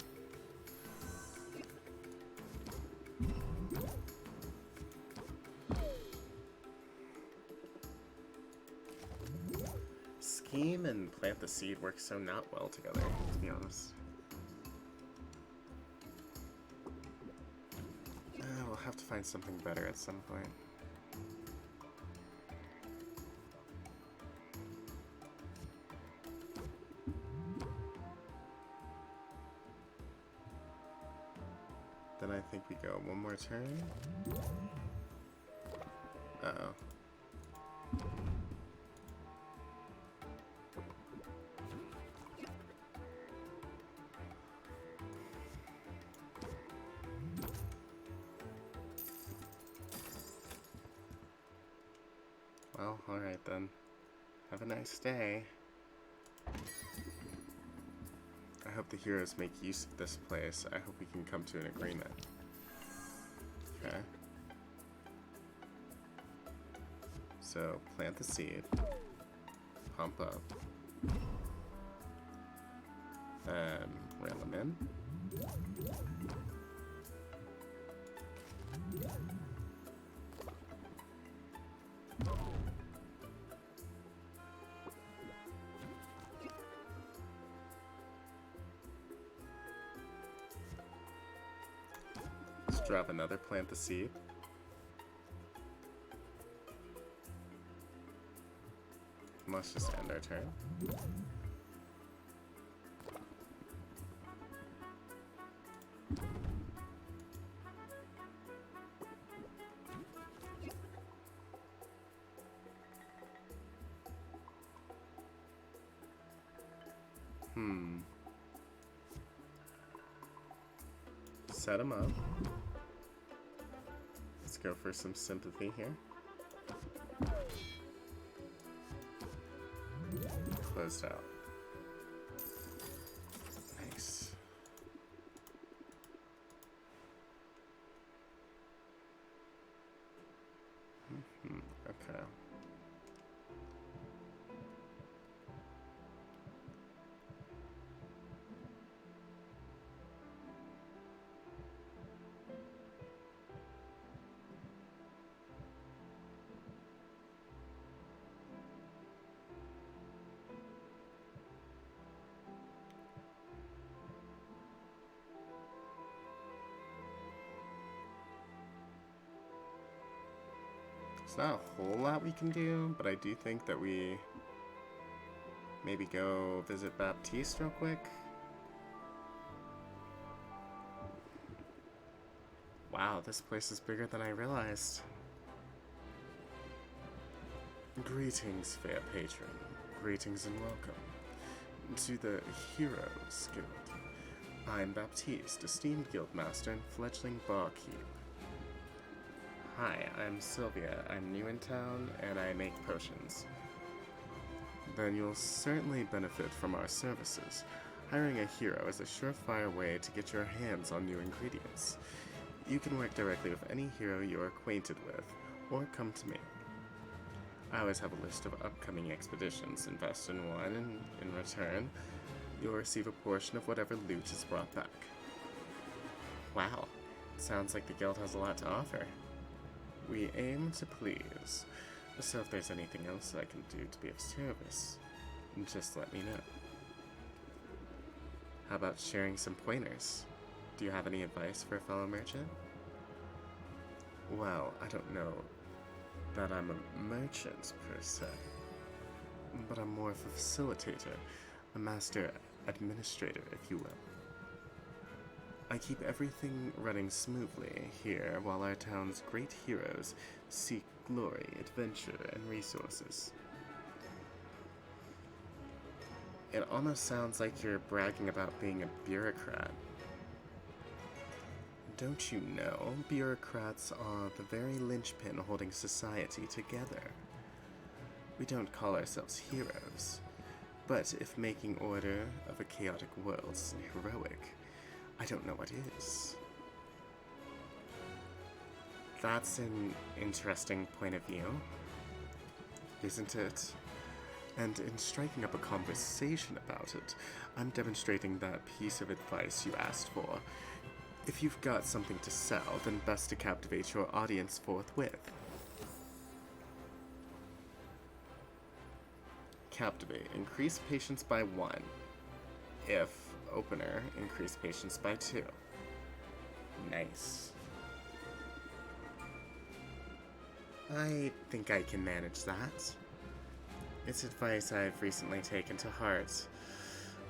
Scheme and plant the seed work so not well together, to be honest. We'll have to find something better at some point. Then I think we go one more turn. Uh-oh. Well, alright then. Have a nice day. I hope the heroes make use of this place. I hope we can come to an agreement. Okay. So, plant the seed. Pump up. Rail them in. Let's drop another plant the seed. And let's just end our turn. Set him up. Let's go for some sympathy here. Closed out. Nice. Okay. There's not a whole lot we can do, but I do think that we maybe go visit Baptiste real quick? Wow, this place is bigger than I realized. Greetings, fair patron. Greetings and welcome to the Heroes Guild. I'm Baptiste, esteemed guildmaster and fledgling barkeep. Hi, I'm Sylvia. I'm new in town and I make potions. Then you'll certainly benefit from our services. Hiring a hero is a surefire way to get your hands on new ingredients. You can work directly with any hero you're acquainted with, or come to me. I always have a list of upcoming expeditions. Invest in one, and in return, you'll receive a portion of whatever loot is brought back. Wow, sounds like the guild has a lot to offer. We aim to please, so if there's anything else I can do to be of service, just let me know. How about sharing some pointers? Do you have any advice for a fellow merchant? Well, I don't know that I'm a merchant per se, but I'm more of a facilitator, a master administrator, if you will. I keep everything running smoothly here while our town's great heroes seek glory, adventure, and resources. It almost sounds like you're bragging about being a bureaucrat. Don't you know, bureaucrats are the very linchpin holding society together. We don't call ourselves heroes, but if making order of a chaotic world's heroic, I don't know what is. That's an interesting point of view, isn't it? And in striking up a conversation about it, I'm demonstrating that piece of advice you asked for. If you've got something to sell, then best to captivate your audience forthwith. Captivate. Increase patience by 1. If opener, increase patience by 2. Nice. I think I can manage that. It's advice I've recently taken to heart.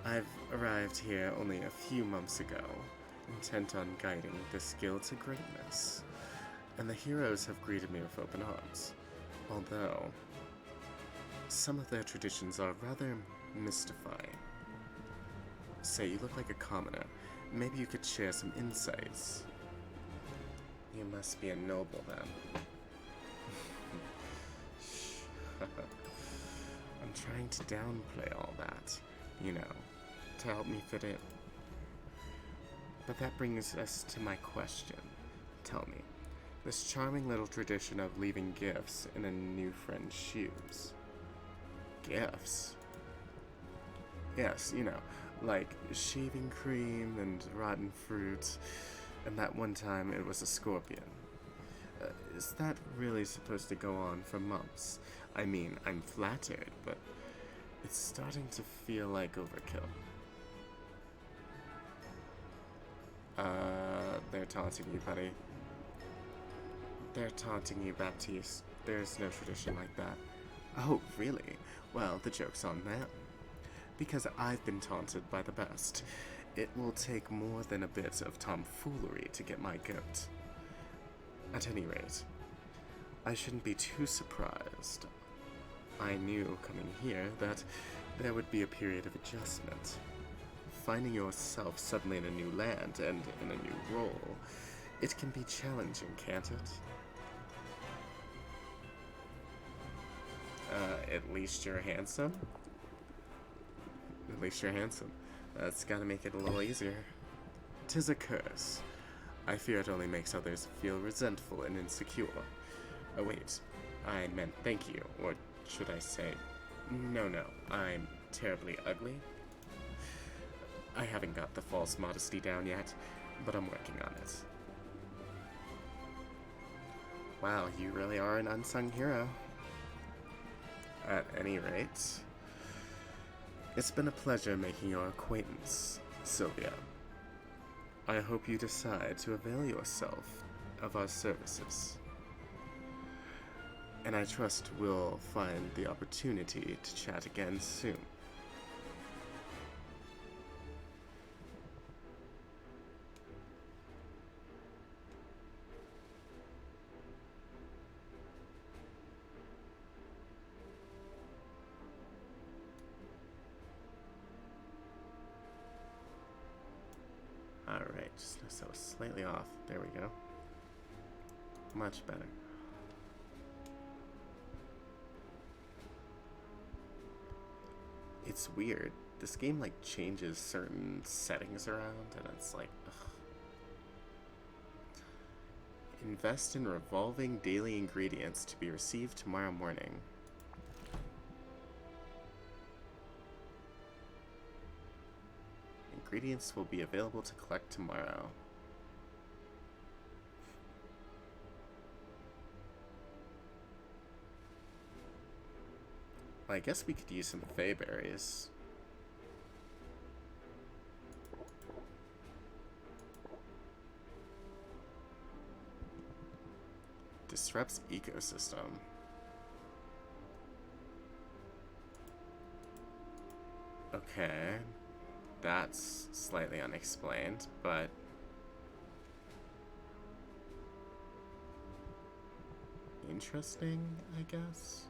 I've arrived here only a few months ago, intent on guiding this guild to greatness, and the heroes have greeted me with open arms, although some of their traditions are rather mystifying. Say, you look like a commoner. Maybe you could share some insights. You must be a noble, then. I'm trying to downplay all that, you know, to help me fit in. But that brings us to my question. Tell me, this charming little tradition of leaving gifts in a new friend's shoes. Gifts? Yes, you know, like shaving cream and rotten fruit, and that one time it was a scorpion. Is that really supposed to go on for months? I mean, I'm flattered, but it's starting to feel like overkill. They're taunting you, buddy. They're taunting you, Baptiste. There's no tradition like that. Oh, really? Well, the joke's on them. Because I've been taunted by the best. It will take more than a bit of tomfoolery to get my goat. At any rate, I shouldn't be too surprised. I knew coming here that there would be a period of adjustment. Finding yourself suddenly in a new land and in a new role, it can be challenging, can't it? At least you're handsome? At least you're handsome. That's gotta make it a little easier. 'Tis a curse. I fear it only makes others feel resentful and insecure. Oh wait, I meant thank you, or should I say, no, I'm terribly ugly. I haven't got the false modesty down yet, but I'm working on it. Wow, you really are an unsung hero. At any rate, it's been a pleasure making your acquaintance, Sylvia. I hope you decide to avail yourself of our services. And I trust we'll find the opportunity to chat again soon. Just noticed that was slightly off. There we go. Much better. It's weird. This game like changes certain settings around, and it's like, ugh. Invest in revolving daily ingredients to be received tomorrow morning. Ingredients will be available to collect tomorrow. Well, I guess we could use some fey berries. Disrupts ecosystem. Okay. That's slightly unexplained, but interesting, I guess.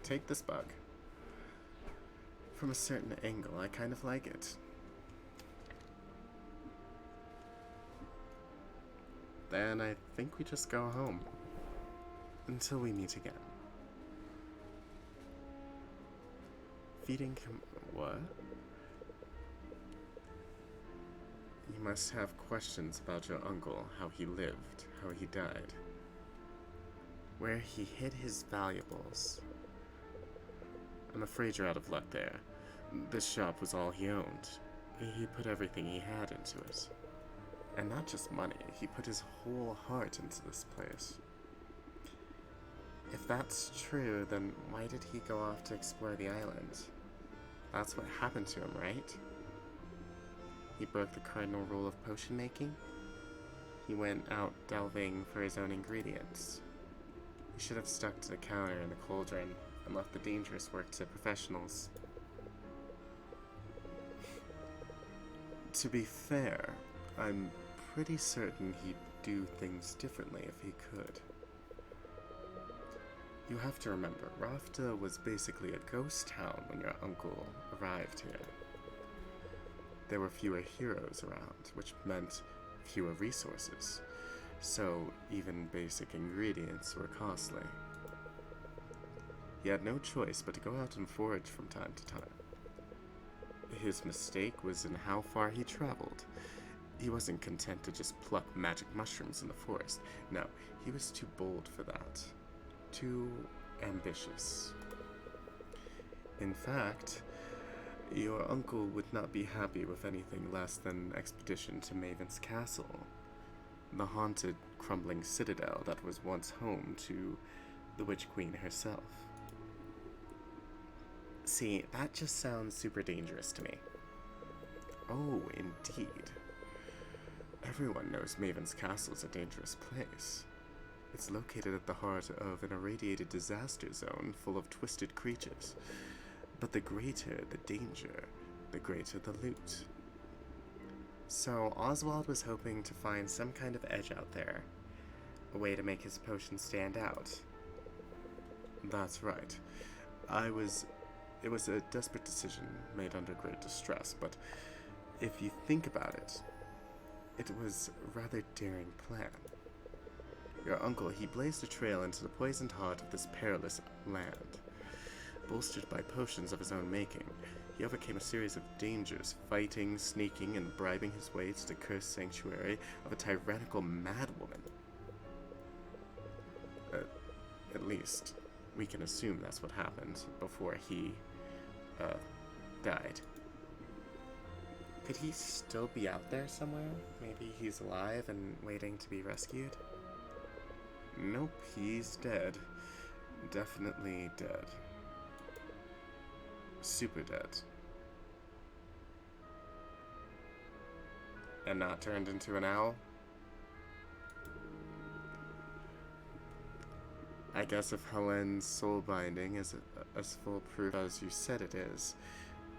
Take this bug. From a certain angle, I kind of like it. Then I think we just go home. Until we meet again. Feeding what? You must have questions about your uncle, how he lived, how he died. Where he hid his valuables. I'm afraid you're out of luck there. This shop was all he owned. He put everything he had into it. And not just money, he put his whole heart into this place. If that's true, then why did he go off to explore the island? That's what happened to him, right? He broke the cardinal rule of potion making? He went out delving for his own ingredients. He should have stuck to the counter and the cauldron and left the dangerous work to professionals. To be fair, I'm pretty certain he'd do things differently if he could. You have to remember, Rafta was basically a ghost town when your uncle arrived here. There were fewer heroes around, which meant fewer resources, so even basic ingredients were costly. He had no choice but to go out and forage from time to time. His mistake was in how far he traveled. He wasn't content to just pluck magic mushrooms in the forest. No, he was too bold for that. Too ambitious. In fact, your uncle would not be happy with anything less than an expedition to Maven's castle, the haunted, crumbling citadel that was once home to the Witch Queen herself. See, that just sounds super dangerous to me. Oh, indeed. Everyone knows Maven's castle is a dangerous place. It's located at the heart of an irradiated disaster zone full of twisted creatures. But the greater the danger, the greater the loot. So Oswald was hoping to find some kind of edge out there. A way to make his potion stand out. That's right. It was a desperate decision made under great distress, but if you think about it, it was a rather daring plan. Your uncle, he blazed a trail into the poisoned heart of this perilous land. Bolstered by potions of his own making, he overcame a series of dangers, fighting, sneaking, and bribing his way to the cursed sanctuary of a tyrannical madwoman. At least, we can assume that's what happened before he, died. Could he still be out there somewhere? Maybe he's alive and waiting to be rescued? Nope, he's dead. Definitely dead. Super dead. and not turned into an owl? I guess if Helen's soul binding is as foolproof as you said it is,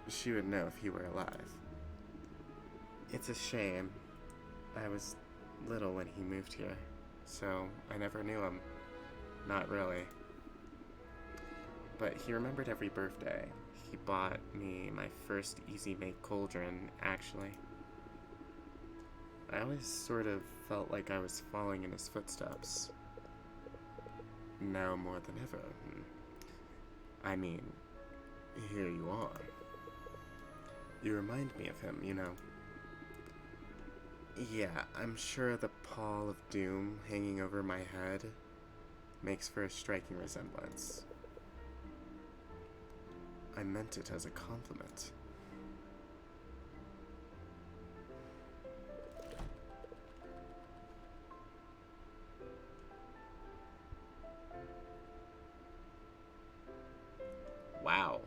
she would know if he were alive. It's a shame. I was little when he moved here, so I never knew him. Not really. But he remembered every birthday. He bought me my first Easy Make cauldron, actually. I always sort of felt like I was following in his footsteps. Now more than ever. I mean, here you are. You remind me of him, you know. Yeah, I'm sure the pall of doom hanging over my head makes for a striking resemblance. I meant it as a compliment. Wow.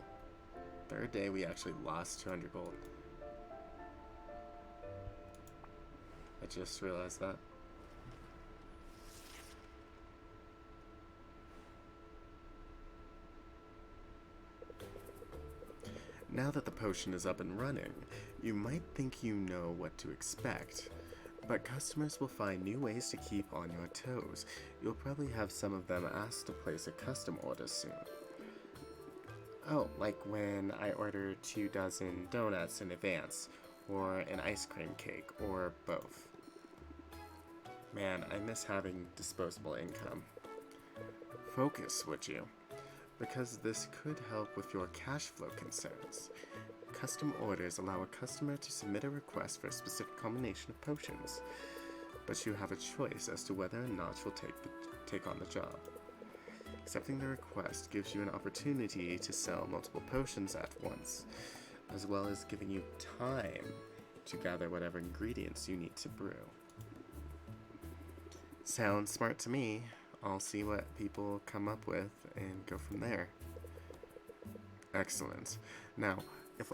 Third day we actually lost 200 gold. I just realized that. Now that the potion is up and running, you might think you know what to expect, but customers will find new ways to keep on your toes. You'll probably have some of them ask to place a custom order soon. Oh, like when I order 24 donuts in advance, or an ice cream cake, or both. Man, I miss having disposable income. Focus, would you? Because this could help with your cash flow concerns. Custom orders allow a customer to submit a request for a specific combination of potions, but you have a choice as to whether or not you'll take on the job. Accepting the request gives you an opportunity to sell multiple potions at once, as well as giving you time to gather whatever ingredients you need to brew. Sounds smart to me. I'll see what people come up with and go from there. Excellent. Now, if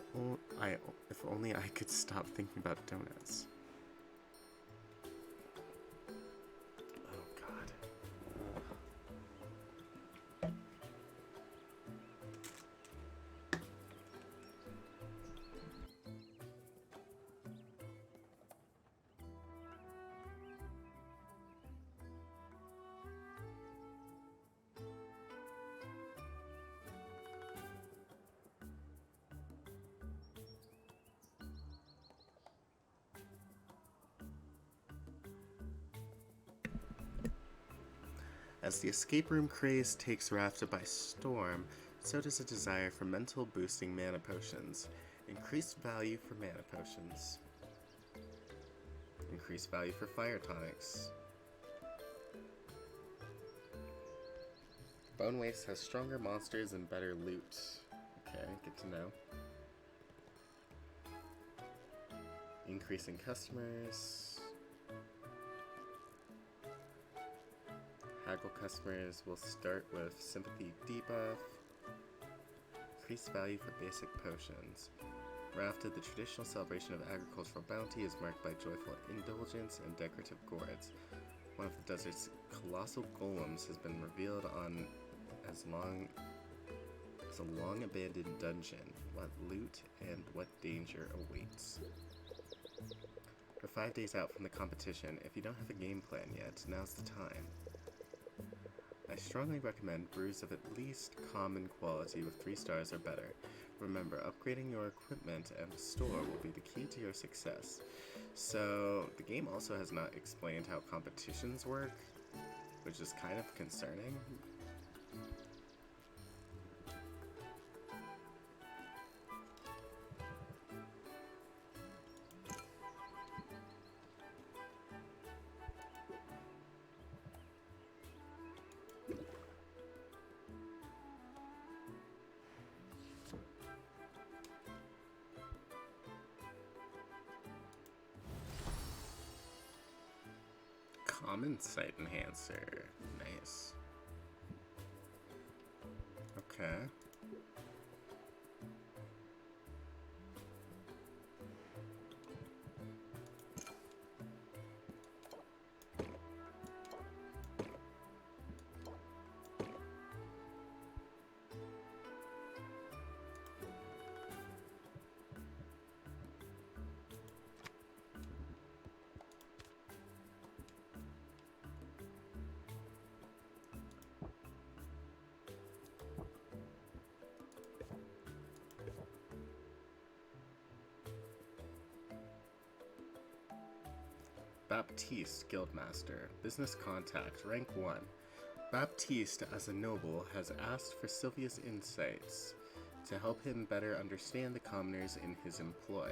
only I could stop thinking about donuts. Oh God. As the escape room craze takes Rafta by storm, so does a desire for mental boosting mana potions. Increased value for mana potions. Increased value for fire tonics. Bone Waste has stronger monsters and better loot. Okay, good to know. Increasing customers. Haggle customers will start with Sympathy debuff. Increased value for basic potions. Rafta, the traditional celebration of agricultural bounty, is marked by joyful indulgence and decorative gourds. One of the desert's colossal golems has been revealed on as a long-abandoned dungeon. What loot and what danger awaits? We're 5 days out from the competition. If you don't have a game plan yet, now's the time. I strongly recommend brews of at least common quality with 3 stars or better. Remember, upgrading your equipment and the store will be the key to your success. So, the game also has not explained how competitions work, which is kind of concerning. Common sight enhancer. Nice. Okay. Baptiste, Guildmaster. Business contact, rank 1. Baptiste, as a noble, has asked for Sylvia's insights to help him better understand the commoners in his employ.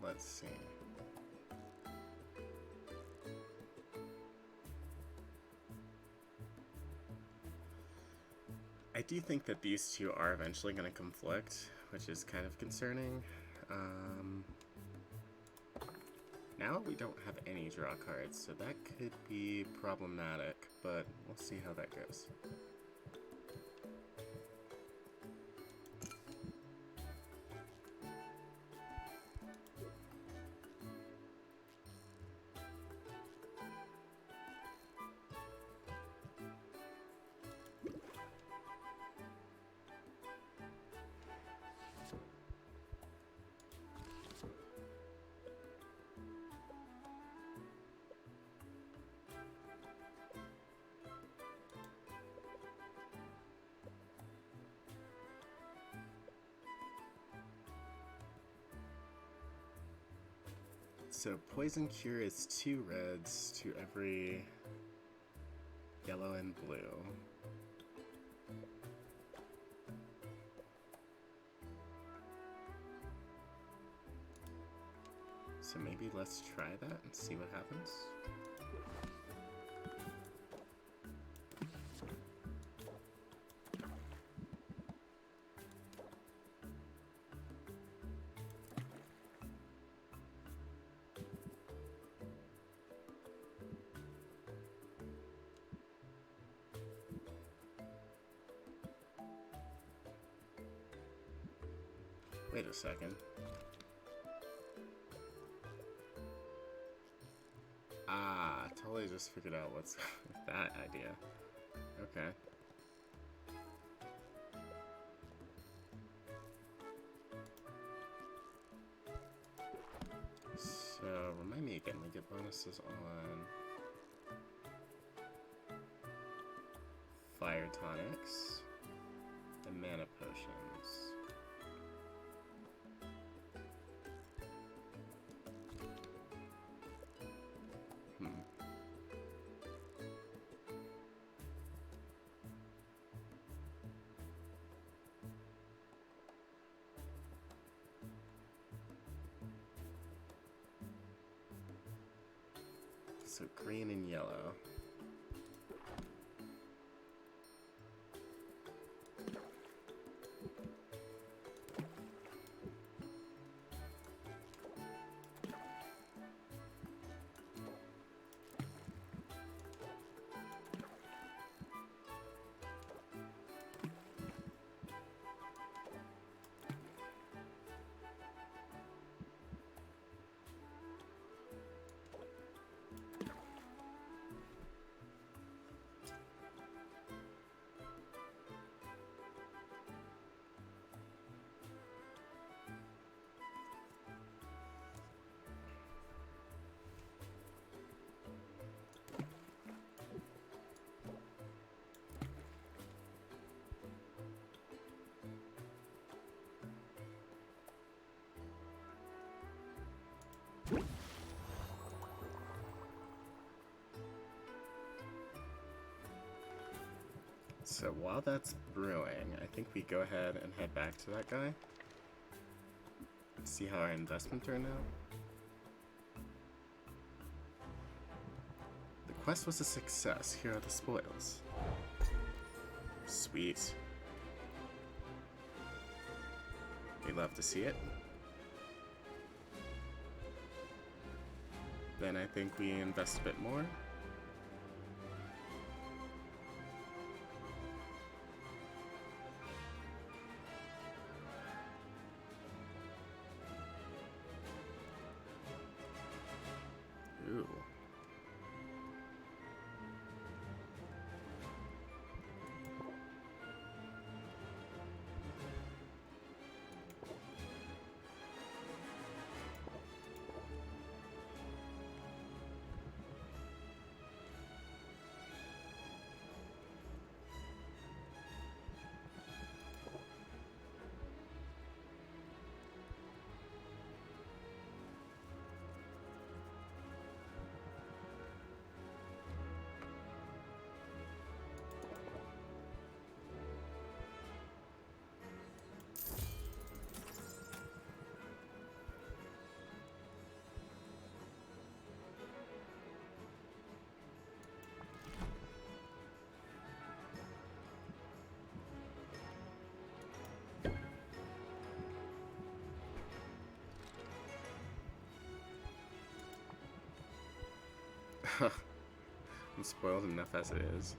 Let's see. I do think that these two are eventually going to conflict, which is kind of concerning. Now we don't have any draw cards, so that could be problematic, but we'll see how that goes. So Poison Cure is 2 reds to every yellow and blue. So maybe let's try that and see what happens. Wait a second. Ah, totally just figured out what's with that idea. Okay. So, remind me again, we get bonuses on fire tonics and mana potions. So green and yellow. So while that's brewing, I think we go ahead and head back to that guy. See how our investment turned out. The quest was a success. Here are the spoils. Sweet. We love to see it. Then I think we invest a bit more. Ooh. I'm spoiled enough as it is.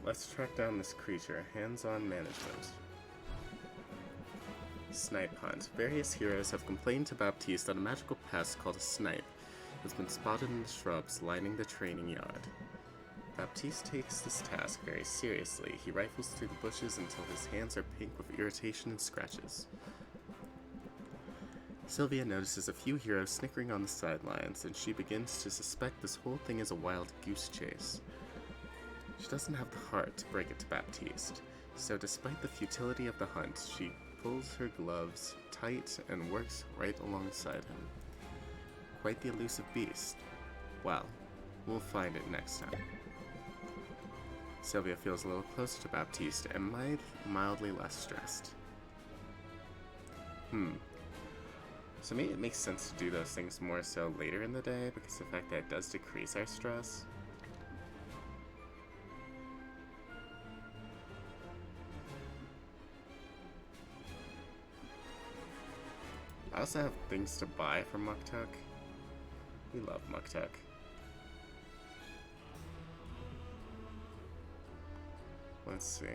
Let's track down this creature. Hands-on management. Snipe hunt. Various heroes have complained to Baptiste that a magical pest called a snipe has been spotted in the shrubs lining the training yard. Baptiste takes this task very seriously. He rifles through the bushes until his hands are pink with irritation and scratches. Sylvia notices a few heroes snickering on the sidelines, and she begins to suspect this whole thing is a wild goose chase. She doesn't have the heart to break it to Baptiste, so despite the futility of the hunt, she pulls her gloves tight and works right alongside him. Quite the elusive beast. Well, we'll find it next time. Sylvia feels a little closer to Baptiste and mildly less stressed. So maybe it makes sense to do those things more so later in the day, because the fact that it does decrease our stress. I also have things to buy from Muktuk. We love Muktuk. Let's see.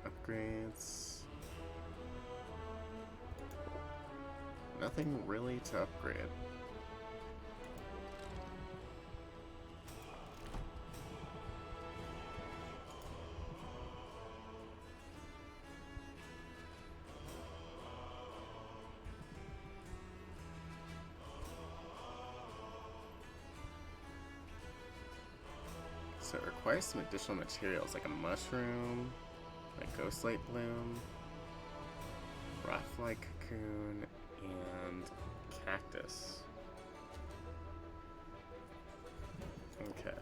Upgrades. Nothing really to upgrade. So it requires some additional materials like a mushroom, like ghostlight bloom, rockfly cocoon, and cactus. Okay.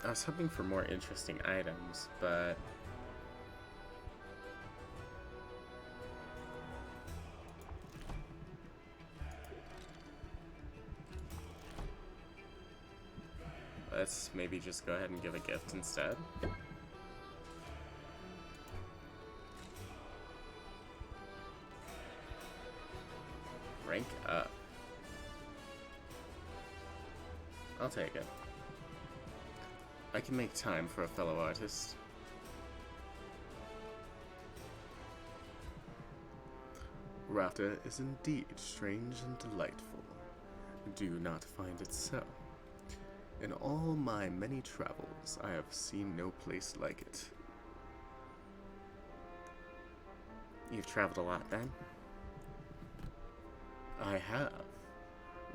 I was hoping for more interesting items, but let's maybe just go ahead and give a gift instead. Rank up. I'll take it. I can make time for a fellow artist. Rafta is indeed strange and delightful. Do you not find it so? In all my many travels, I have seen no place like it. You've traveled a lot, then? I have,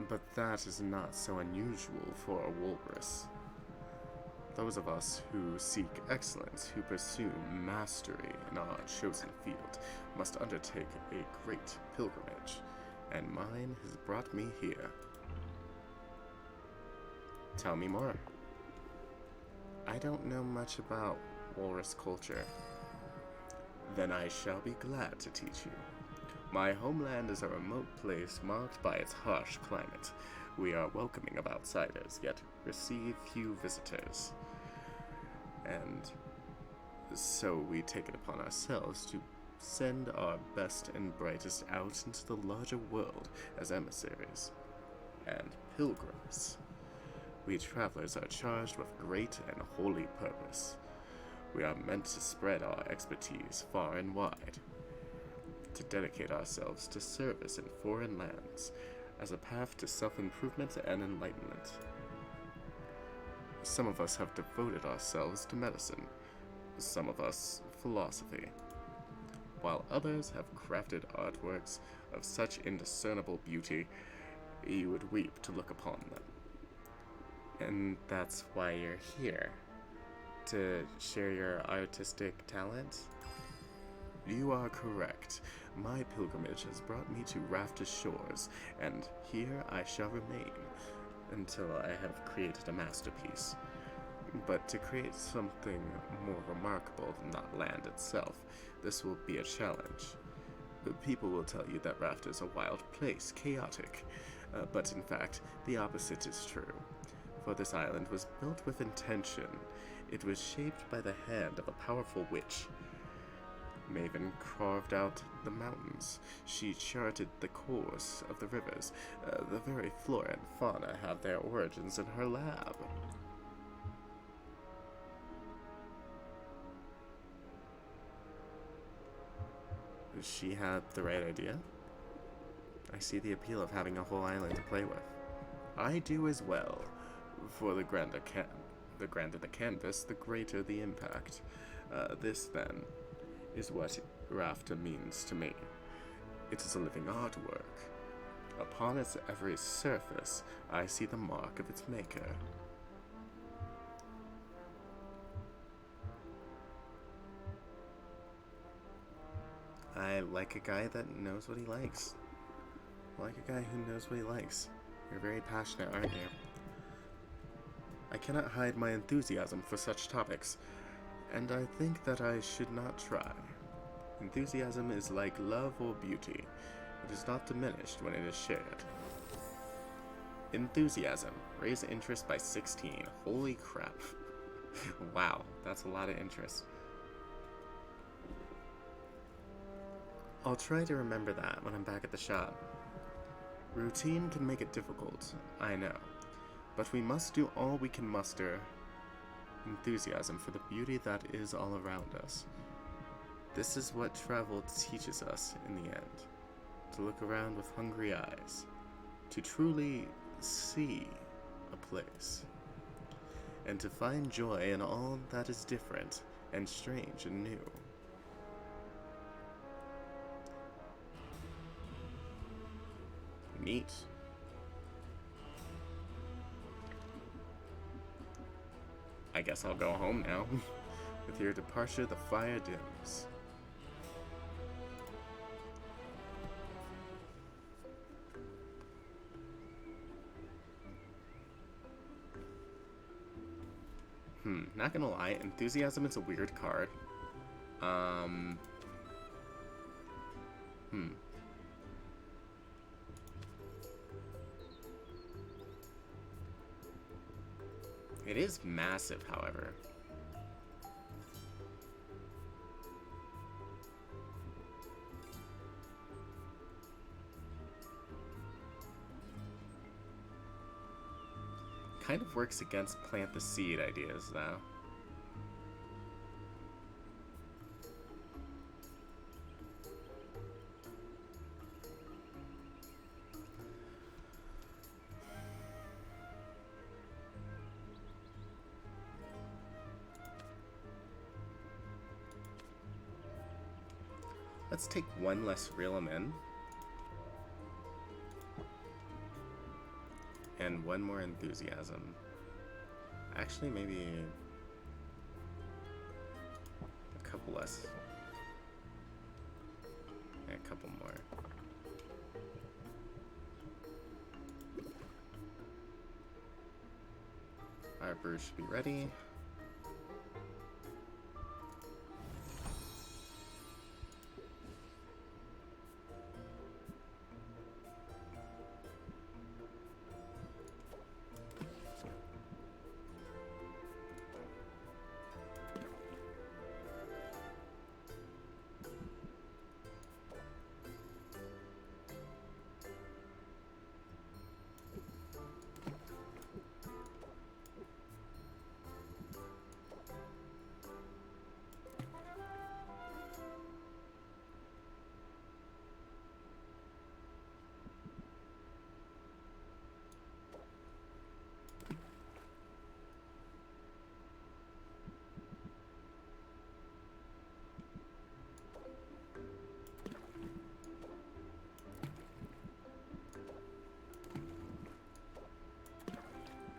but that is not so unusual for a walrus. Those of us who seek excellence, who pursue mastery in our chosen field, must undertake a great pilgrimage, and mine has brought me here. Tell me more. I don't know much about walrus culture. Then I shall be glad to teach you. My homeland is a remote place marked by its harsh climate. We are welcoming of outsiders, yet receive few visitors. And so we take it upon ourselves to send our best and brightest out into the larger world as emissaries and pilgrims. We travelers are charged with great and holy purpose. We are meant to spread our expertise far and wide, to dedicate ourselves to service in foreign lands as a path to self-improvement and enlightenment. Some of us have devoted ourselves to medicine, some of us philosophy, while others have crafted artworks of such indiscernible beauty you would weep to look upon them. And that's why you're here, to share your artistic talent? You are correct. My pilgrimage has brought me to Rafta's shores, and here I shall remain until I have created a masterpiece. But to create something more remarkable than that land itself, this will be a challenge. People will tell you that Rafta is a wild place, chaotic, but in fact, the opposite is true. For this island was built with intention. It was shaped by the hand of a powerful witch. Maven carved out the mountains. She charted the course of the rivers. The very flora and fauna have their origins in her lab. She had the right idea. I see the appeal of having a whole island to play with. I do as well. For the grander the canvas, the greater the impact. This, then, is what Rafta means to me. It is a living artwork. Upon its every surface, I see the mark of its maker. I like a guy that knows what he likes. I like a guy who knows what he likes. You're very passionate, aren't you? I cannot hide my enthusiasm for such topics, and I think that I should not try. Enthusiasm is like love or beauty. It is not diminished when it is shared. Enthusiasm. Raise interest by 16. Holy crap. Wow, that's a lot of interest. I'll try to remember that when I'm back at the shop. Routine can make it difficult, I know, but we must do all we can muster enthusiasm for the beauty that is all around us. This is what travel teaches us in the end, to look around with hungry eyes, to truly see a place, and to find joy in all that is different and strange and new. Neat. I guess I'll go home now. With your departure, the fire dims. Not gonna lie, enthusiasm is a weird card. It is massive, however. Kind of works against plant the seed ideas, though. Let's take one less reel 'em in. And one more enthusiasm. Actually, maybe a couple less. And a couple more. Our brew should be ready.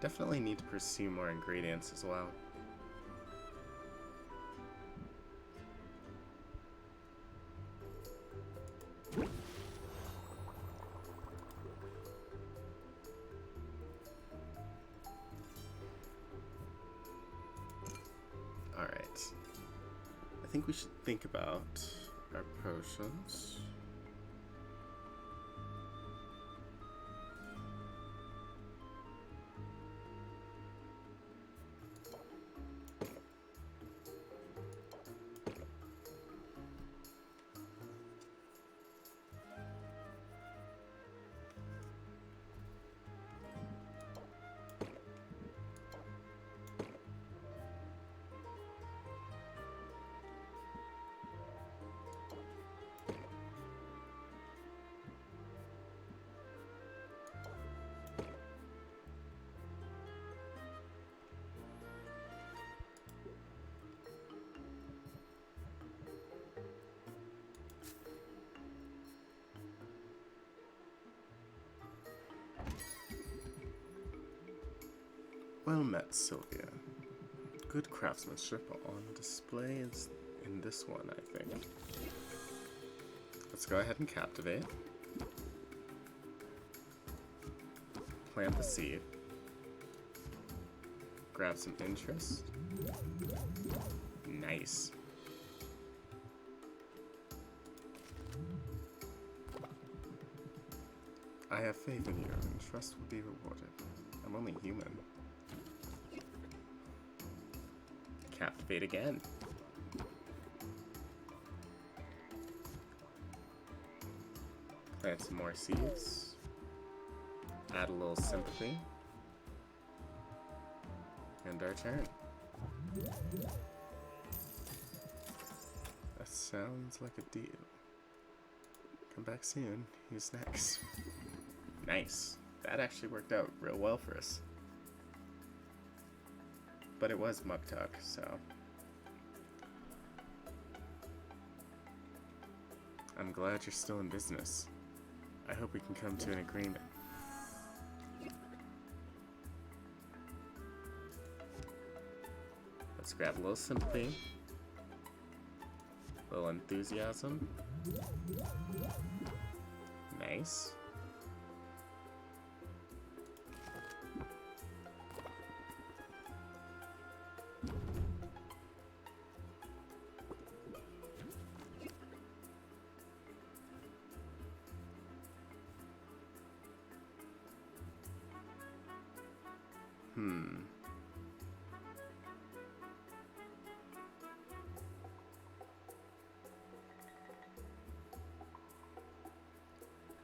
Definitely need to pursue more ingredients as well. Alright. I think we should think about our potions. Well met, Sylvia. Good craftsmanship on display is in this one, I think. Let's go ahead and captivate. Plant the seed. Grab some interest. Nice. I have faith in you, and trust will be rewarded. I'm only human. Captivate again. Plant some more seeds. Add a little sympathy. End our turn. That sounds like a deal. Come back soon. Who's next? Nice. That actually worked out real well for us. But it was Muktuk, so... I'm glad you're still in business. I hope we can come to an agreement. Let's grab a little sympathy. A little enthusiasm. Nice.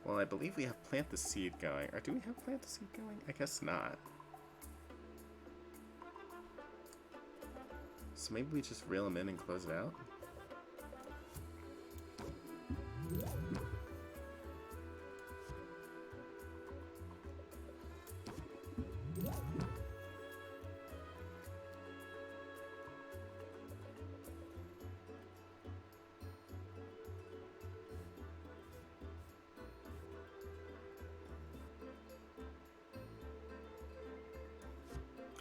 Well, I believe we have Plant the Seed going. Or do we have Plant the Seed going? I guess not. So maybe we just reel them in and close it out?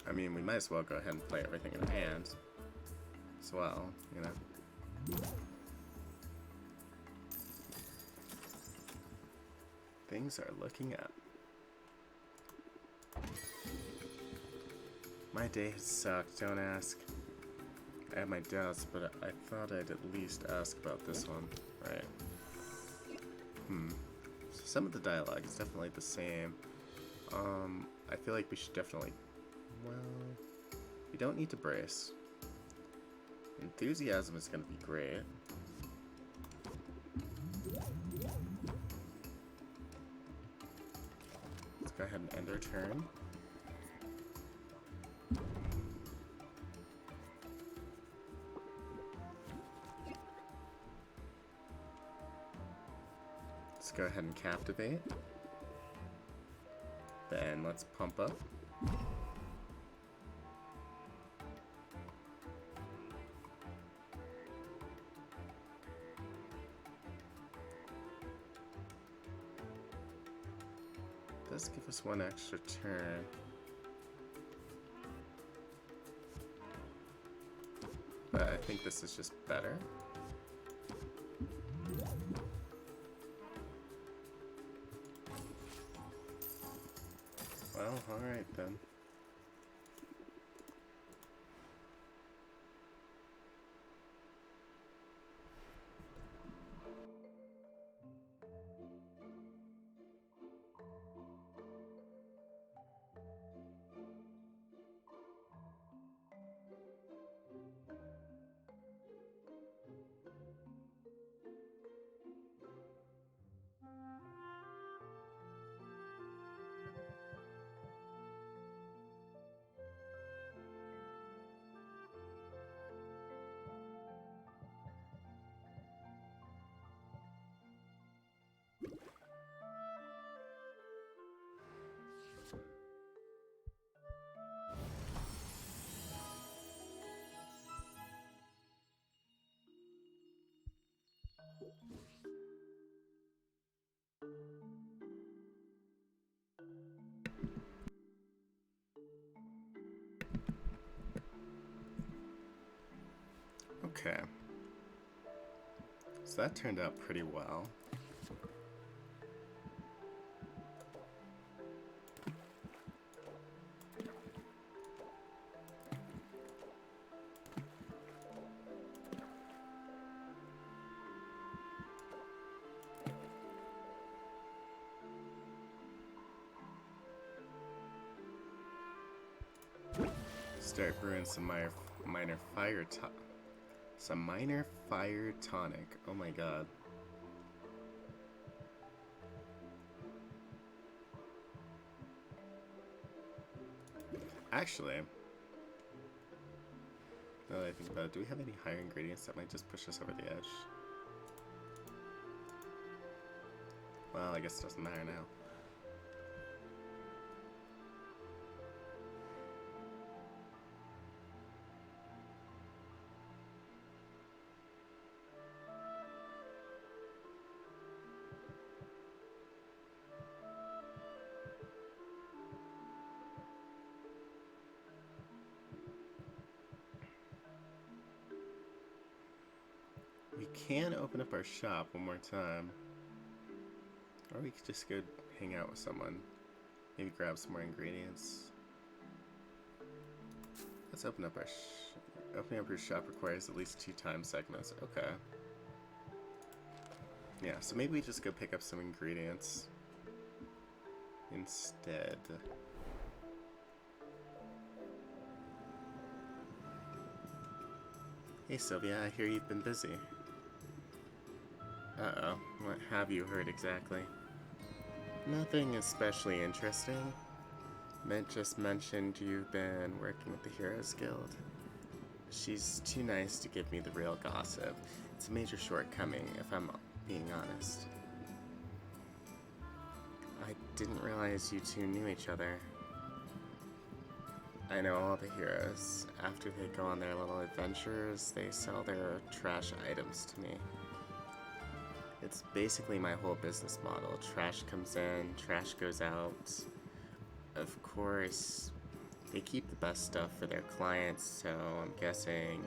I mean, we might as well go ahead and play everything in hand as well, you know. Things are looking up. My day has sucked, don't ask. I have my doubts, but I thought I'd at least ask about this one, right? So some of the dialogue is definitely the same. I feel like we should definitely... Well, we don't need to brace. Enthusiasm is going to be great. Let's go ahead and end our turn. Let's go ahead and captivate. Then let's pump up. Does give us one extra turn. But I think this is just better. Well, alright then. Okay. So that turned out pretty well. Start brewing some minor fire tonic. Oh my god. Actually, now that I think about it, do we have any higher ingredients that might just push us over the edge? Well, I guess it doesn't matter now. We can open up our shop one more time. Or we could just go hang out with someone. Maybe grab some more ingredients. Let's open up our opening up your shop requires at least 2 time segments. Okay. Yeah, so maybe we just go pick up some ingredients instead. Hey Sylvia, I hear you've been busy. Uh-oh, what have you heard exactly? Nothing especially interesting. Mint just mentioned you've been working with the Heroes Guild. She's too nice to give me the real gossip. It's a major shortcoming, if I'm being honest. I didn't realize you two knew each other. I know all the heroes. After they go on their little adventures, they sell their trash items to me. It's basically my whole business model. Trash comes in, trash goes out. Of course, they keep the best stuff for their clients, so I'm guessing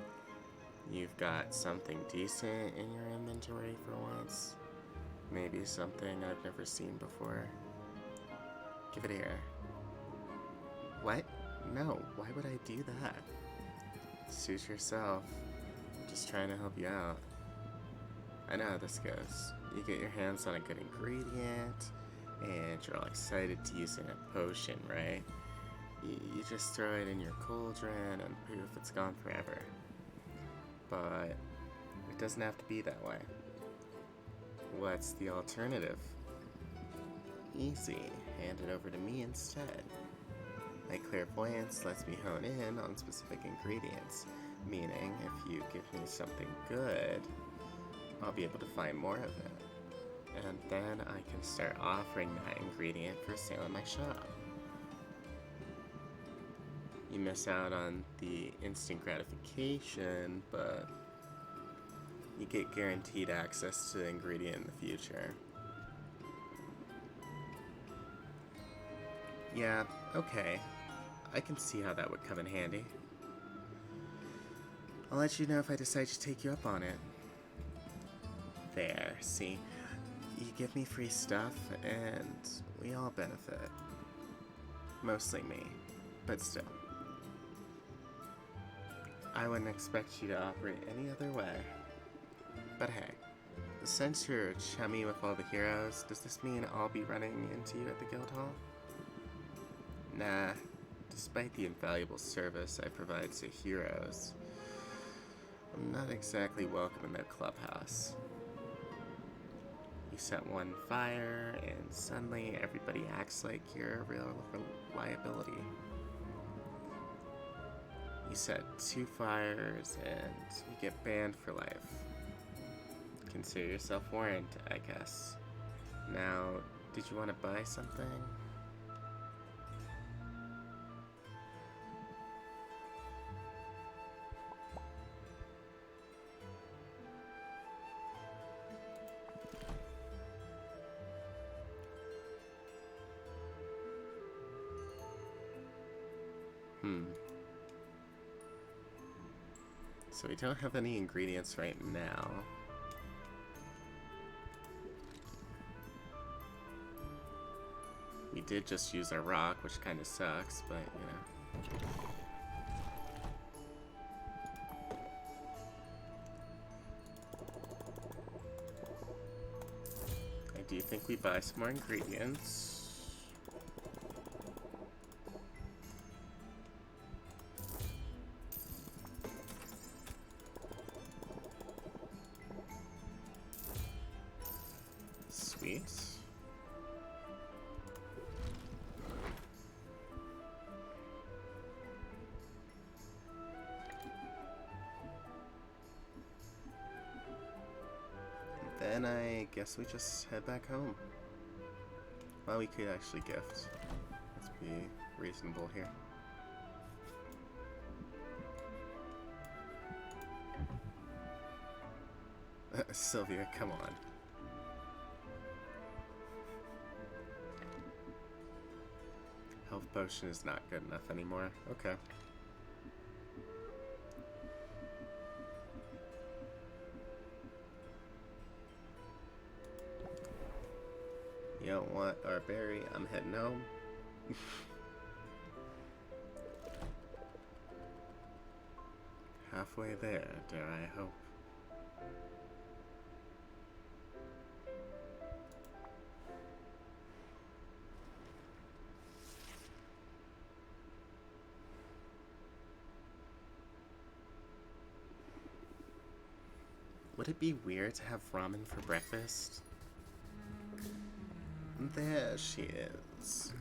you've got something decent in your inventory for once. Maybe something I've never seen before. Give it here. What? No, why would I do that? Suit yourself. I'm just trying to help you out. I know how this goes. You get your hands on a good ingredient, and you're all excited to use it in a potion, right? You just throw it in your cauldron, and poof, it's gone forever. But it doesn't have to be that way. What's the alternative? Easy. Hand it over to me instead. My clairvoyance lets me hone in on specific ingredients, meaning if you give me something good, I'll be able to find more of it. And then I can start offering that ingredient for sale in my shop. You miss out on the instant gratification, but you get guaranteed access to the ingredient in the future. Yeah, okay. I can see how that would come in handy. I'll let you know if I decide to take you up on it. There, see? You give me free stuff, and we all benefit. Mostly me, but still. I wouldn't expect you to operate any other way. But hey, since you're chummy with all the heroes, does this mean I'll be running into you at the guild hall? Nah, despite the invaluable service I provide to heroes, I'm not exactly welcome in their clubhouse. You set one fire, and suddenly everybody acts like you're a real liability. You set 2 fires, and you get banned for life. Consider yourself warned, I guess. Now, did you want to buy something? So we don't have any ingredients right now. We did just use our rock, which kind of sucks, but you know. I do think we buy some more ingredients. Sweet. Then I guess we just head back home. Well, we could actually gift. Let's be reasonable here. Sylvia, come on. Health potion is not good enough anymore. Okay. You don't want our berry? I'm heading home. Halfway there, dare I hope. Would it be weird to have ramen for breakfast? There she is.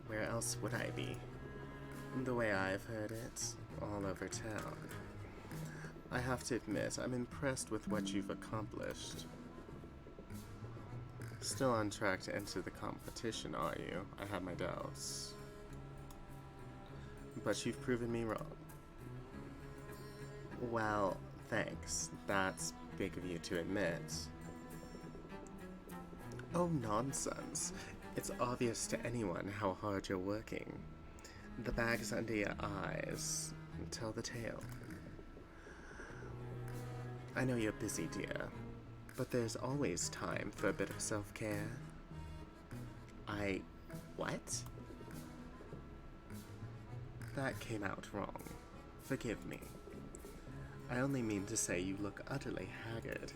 Where else would I be? The way I've heard it, all over town. I have to admit, I'm impressed with what you've accomplished. Still on track to enter the competition, are you? I have my doubts. But you've proven me wrong. Well, thanks. That's big of you to admit. Oh, nonsense. It's obvious to anyone how hard you're working. The bags under your eyes tell the tale. I know you're busy, dear, but there's always time for a bit of self-care. What? That came out wrong. Forgive me. I only mean to say you look utterly haggard.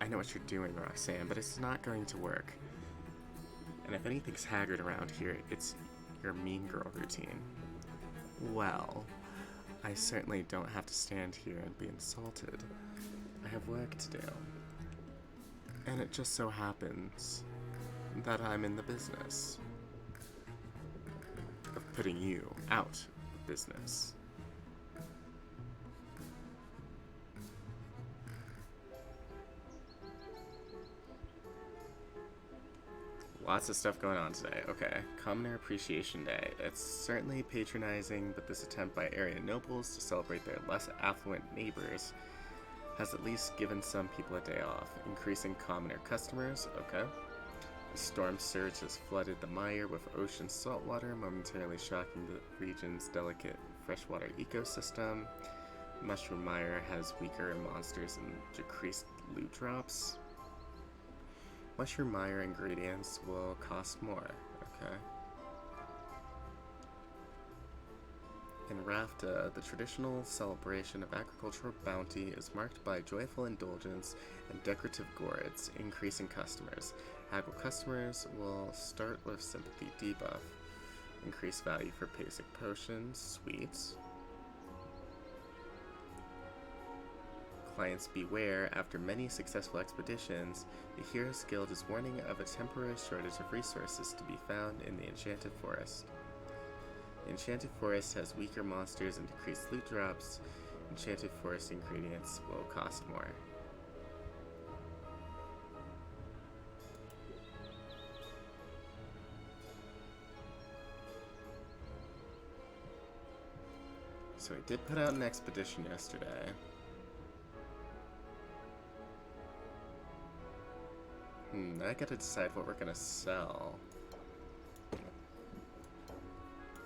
I know what you're doing, Roxanne, but it's not going to work. And if anything's haggard around here, it's your mean girl routine. Well, I certainly don't have to stand here and be insulted. I have work to do. And it just so happens that I'm in the business of putting you out of business. Lots of stuff going on today. Okay, Commoner Appreciation Day. It's certainly patronizing, but this attempt by area nobles to celebrate their less affluent neighbors has at least given some people a day off, increasing commoner customers. Okay. A storm surge has flooded the mire with ocean saltwater, momentarily shocking the region's delicate freshwater ecosystem. Mushroom Mire has weaker monsters and decreased loot drops. Mushroom Mire ingredients will cost more. Okay. In Rafta, the traditional celebration of agricultural bounty is marked by joyful indulgence and decorative gourds, increasing customers. Haggle customers will start with sympathy debuff, increased value for basic potions, sweets. Clients beware, after many successful expeditions, the Heroes Guild is warning of a temporary shortage of resources to be found in the Enchanted Forest. The Enchanted Forest has weaker monsters and decreased loot drops. Enchanted Forest ingredients will cost more. So we did put out an expedition yesterday. I gotta decide what we're gonna sell.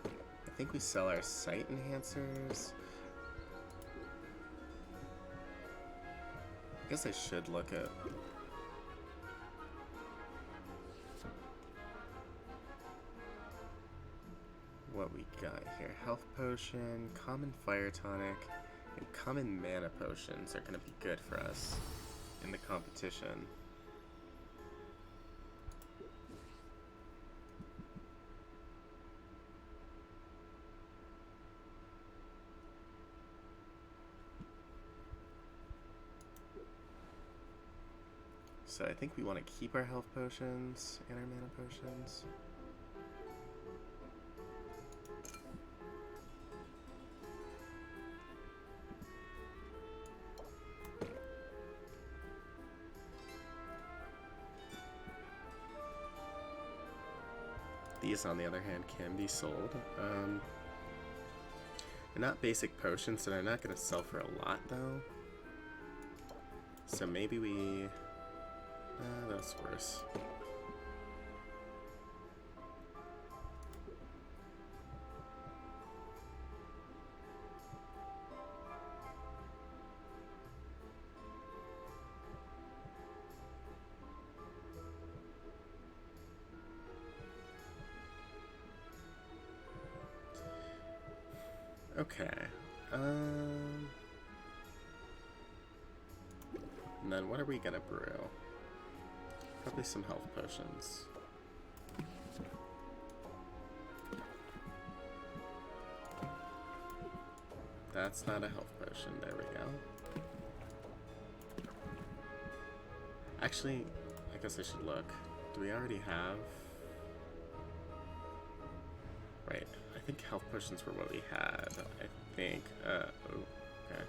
I think we sell our sight enhancers. guess I should look at what we got here. Health potion, common fire tonic, and common mana potions are going to be good for us in the competition. So I think we want to keep our health potions and our mana potions. These, on the other hand, can be sold. They're not basic potions, so they're not going to sell for a lot, though. So maybe we... that's worse. Okay. And then what are we gonna brew? Probably some health potions. That's not a health potion. There we go. Actually, I guess I should look. Do we already have... Right. I think health potions were what we had. I think. Oh, okay.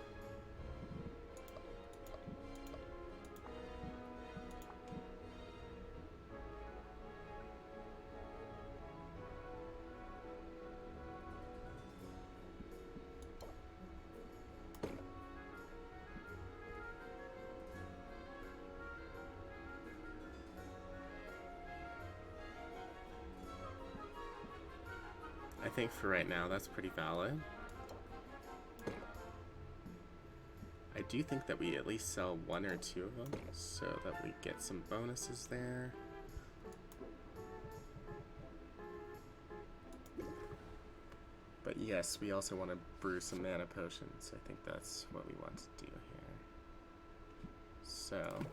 I think for right now that's pretty valid. I do think that we at least sell one or two of them so that we get some bonuses there. But yes, we also want to brew some mana potions. I think that's what we want to do here. So...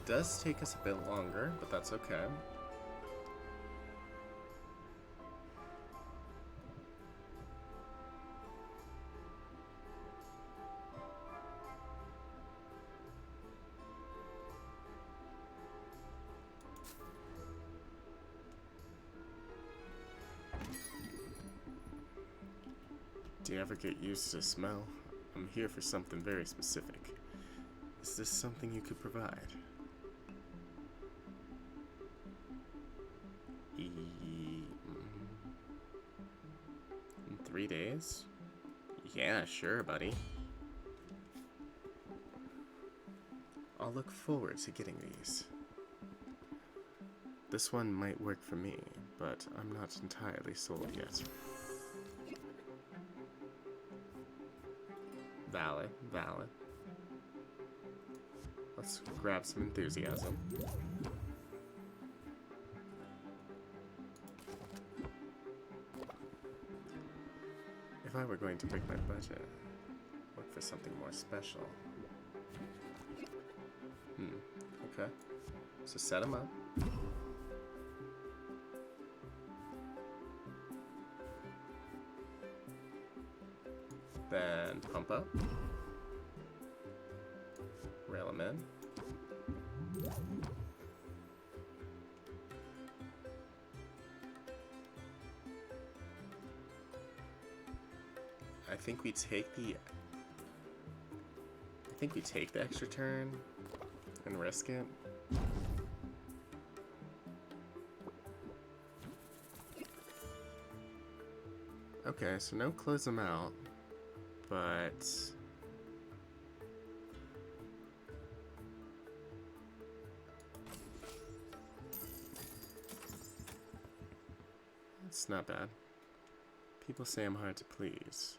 It does take us a bit longer, but that's okay. Do you ever get used to the smell? I'm here for something very specific. Is this something you could provide? In 3 days? Yeah, sure, buddy. I'll look forward to getting these. This one might work for me, but I'm not entirely sold yet. Valid, valid. Let's grab some enthusiasm. If I were going to break my budget, look for something more special. Okay. So set them up. Then pump up. Rail them in. I think we take the extra turn and risk it. Okay, so no close them out, but it's not bad. People say I'm hard to please.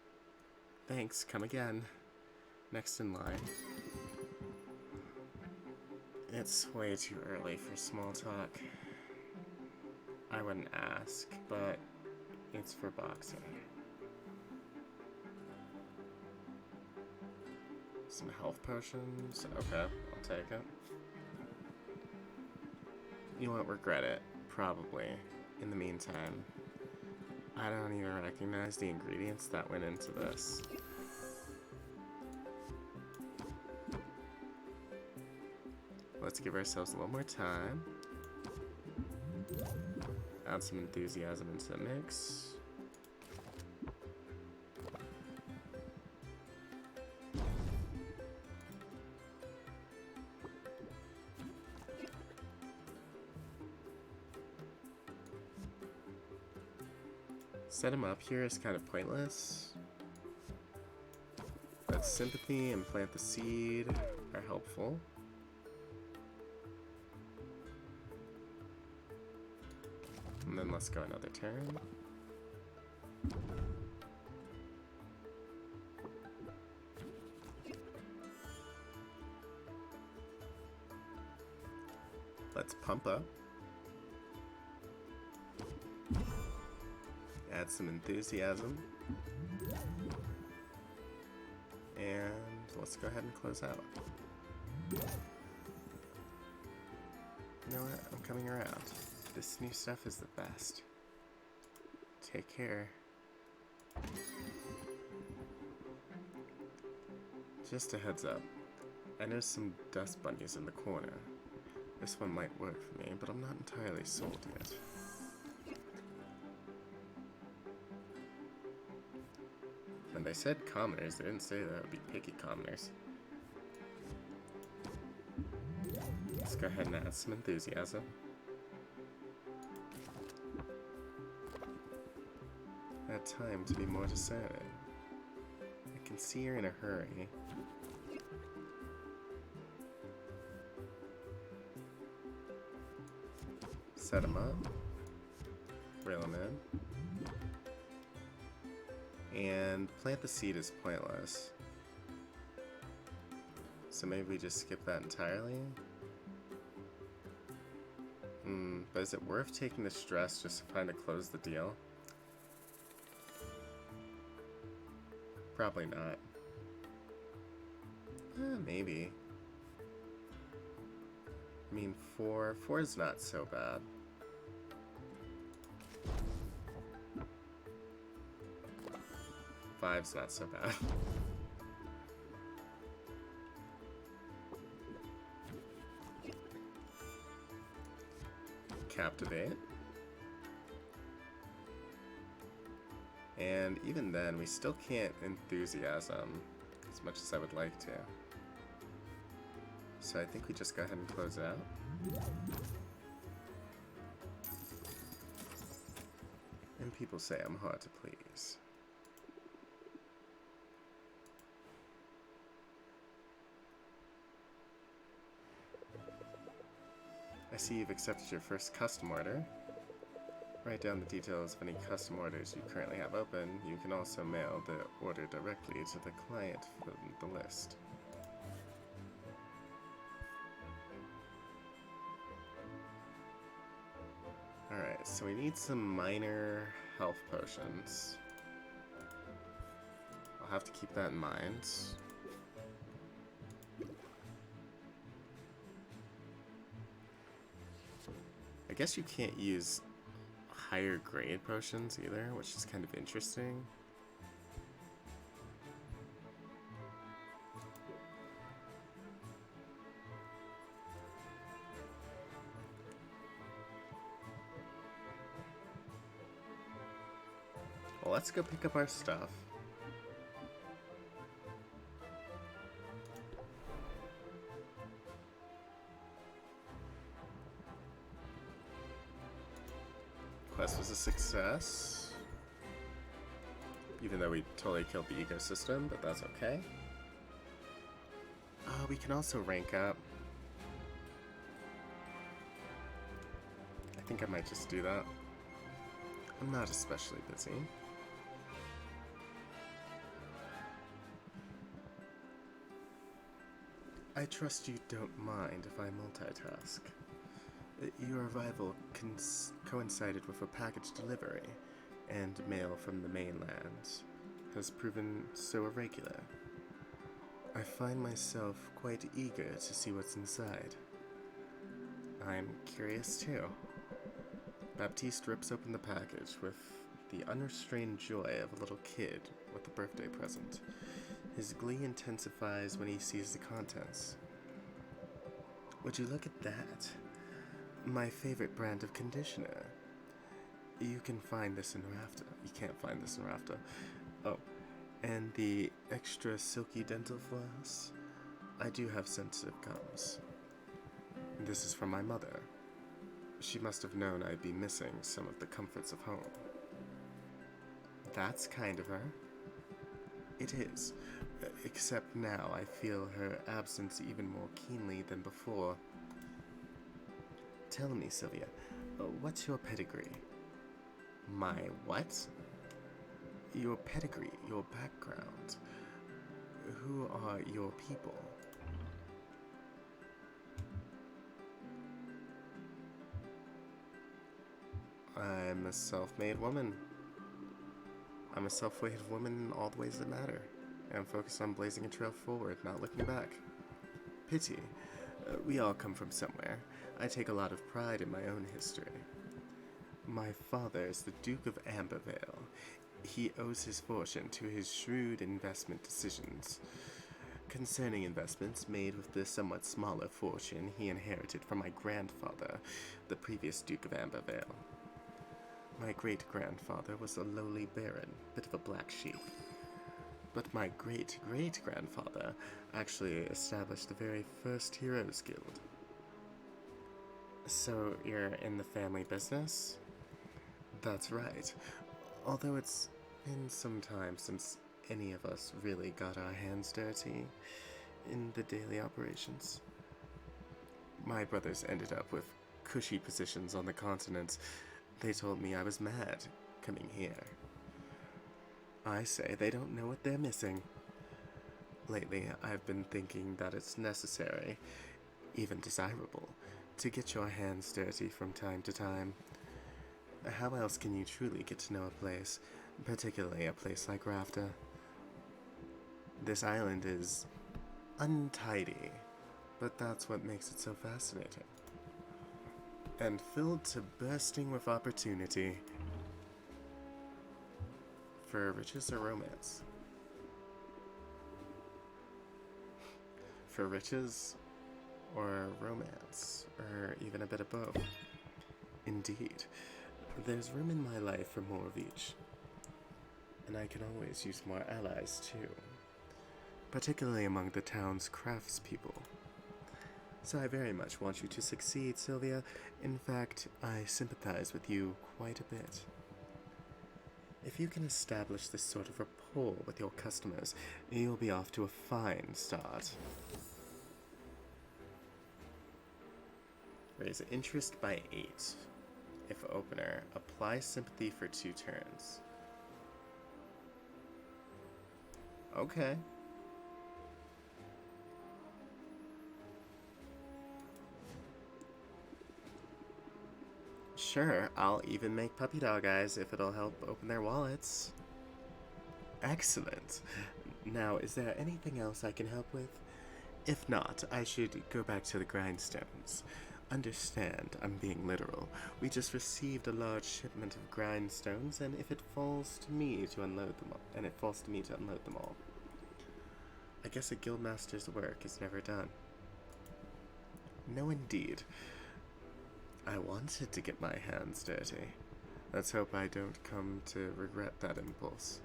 Thanks, come again. Next in line. It's way too early for small talk. I wouldn't ask, but it's for boxing. Some health potions. Okay, I'll take it. You won't regret it, probably. In the meantime, I don't even recognize the ingredients that went into this. Let's give ourselves a little more time. Add some enthusiasm into the mix. Set him up here is kind of pointless, but sympathy and plant the seed are helpful. And then let's go another turn. Let's pump up. Add some enthusiasm. And let's go ahead and close out. You know what? I'm coming around. This new stuff is the best. Take care. Just a heads up. I know some dust bunnies in the corner. This one might work for me, but I'm not entirely sold yet. When they said commoners, they didn't say that would be picky commoners. Let's go ahead and add some enthusiasm. Add time to be more discerning. I can see you're in a hurry. Set him up. Reel him in. And plant the seed is pointless. So maybe we just skip that entirely? But is it worth taking the stress just to find to close the deal? Probably not. Maybe. I mean, 4 is not so bad. Five's not so bad. Captivate. And even then, we still can't enthusiasm as much as I would like to. So I think we just go ahead and close it out. And people say I'm hard to please. I see you've accepted your first custom order. Write down the details of any custom orders you currently have open. You can also mail the order directly to the client from the list. Alright, so we need some minor health potions. I'll have to keep that in mind. I guess you can't use higher grade potions either, which is kind of interesting. Well, let's go pick up our stuff. success. Even though we totally killed the ecosystem, but that's okay. We can also rank up. I think I might just do that. I'm not especially busy. I trust you don't mind if I multitask. Your arrival coincided with a package delivery, and mail from the mainland has proven so irregular. I find myself quite eager to see what's inside. I'm curious too. Baptiste rips open the package with the unrestrained joy of a little kid with a birthday present. His glee intensifies when he sees the contents. Would you look at that? My favorite brand of conditioner. You can find this in Rafta. You can't find this in Rafta. Oh, and the extra silky dental floss. I do have sensitive gums. This is from my mother. She must have known I'd be missing some of the comforts of home. That's kind of her. It is, except now I feel her absence even more keenly than before. Tell me, Sylvia, what's your pedigree? My what? Your pedigree, your background. Who are your people? I'm a self-made woman. I'm a self-made woman in all the ways that matter. And I'm focused on blazing a trail forward, not looking back. Pity. We all come from somewhere. I take a lot of pride in my own history. My father is the Duke of Ambervale. He owes his fortune to his shrewd investment decisions. Concerning investments made with the somewhat smaller fortune he inherited from my grandfather, the previous Duke of Ambervale. My great-grandfather was a lowly baron, bit of a black sheep. But my great-great-grandfather actually established the very first Heroes Guild. So you're in the family business? That's right. Although it's been some time since any of us really got our hands dirty in the daily operations. My brothers ended up with cushy positions on the continent. They told me I was mad coming here. I say they don't know what they're missing. Lately, I've been thinking that it's necessary, even desirable, to get your hands dirty from time to time. How else can you truly get to know a place, particularly a place like Rafta? This island is untidy, but that's what makes it so fascinating. And filled to bursting with opportunity. For riches or romance? For riches or romance, or even a bit of both. Indeed, there's room in my life for more of each. And I can always use more allies too, particularly among the town's craftspeople. So I very much want you to succeed, Sylvia. In fact, I sympathize with you quite a bit. If you can establish this sort of rapport with your customers, you'll be off to a fine start. Raise interest by 8. If opener, apply sympathy for 2 turns. Okay. Sure, I'll even make puppy dog eyes if it'll help open their wallets. Excellent. Now, is there anything else I can help with? If not, I should go back to the grindstones. Understand, I'm being literal. We just received a large shipment of grindstones, and if it falls to me to unload them all, I guess a guildmaster's work is never done. No, indeed. I wanted to get my hands dirty. Let's hope I don't come to regret that impulse.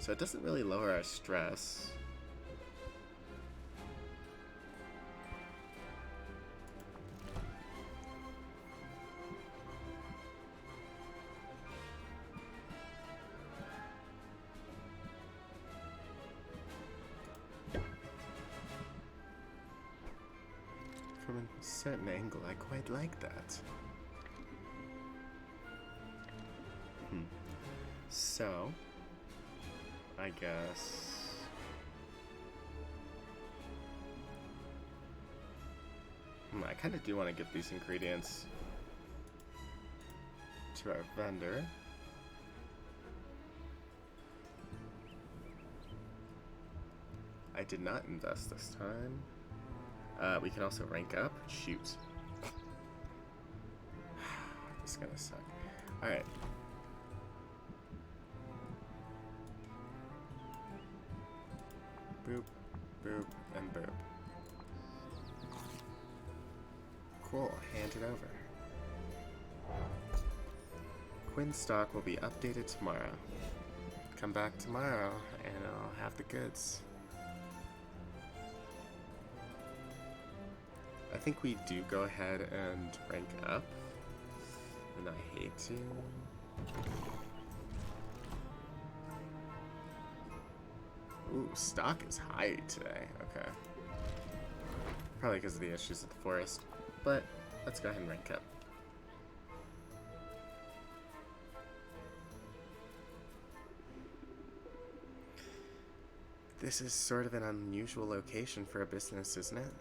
So it doesn't really lower our stress. From a certain angle, I quite like that. So, I guess... I kind of do want to get these ingredients to our vendor. I did not invest this time. We can also rank up. Shoot. This is gonna suck. Alright. Boop, boop, and boop. Cool, hand it over. Quinn's stock will be updated tomorrow. Come back tomorrow and I'll have the goods. I think we do go ahead and rank up, and I hate to. Ooh, stock is high today. Okay. Probably because of the issues with the forest, but let's go ahead and rank up. This is sort of an unusual location for a business, isn't it?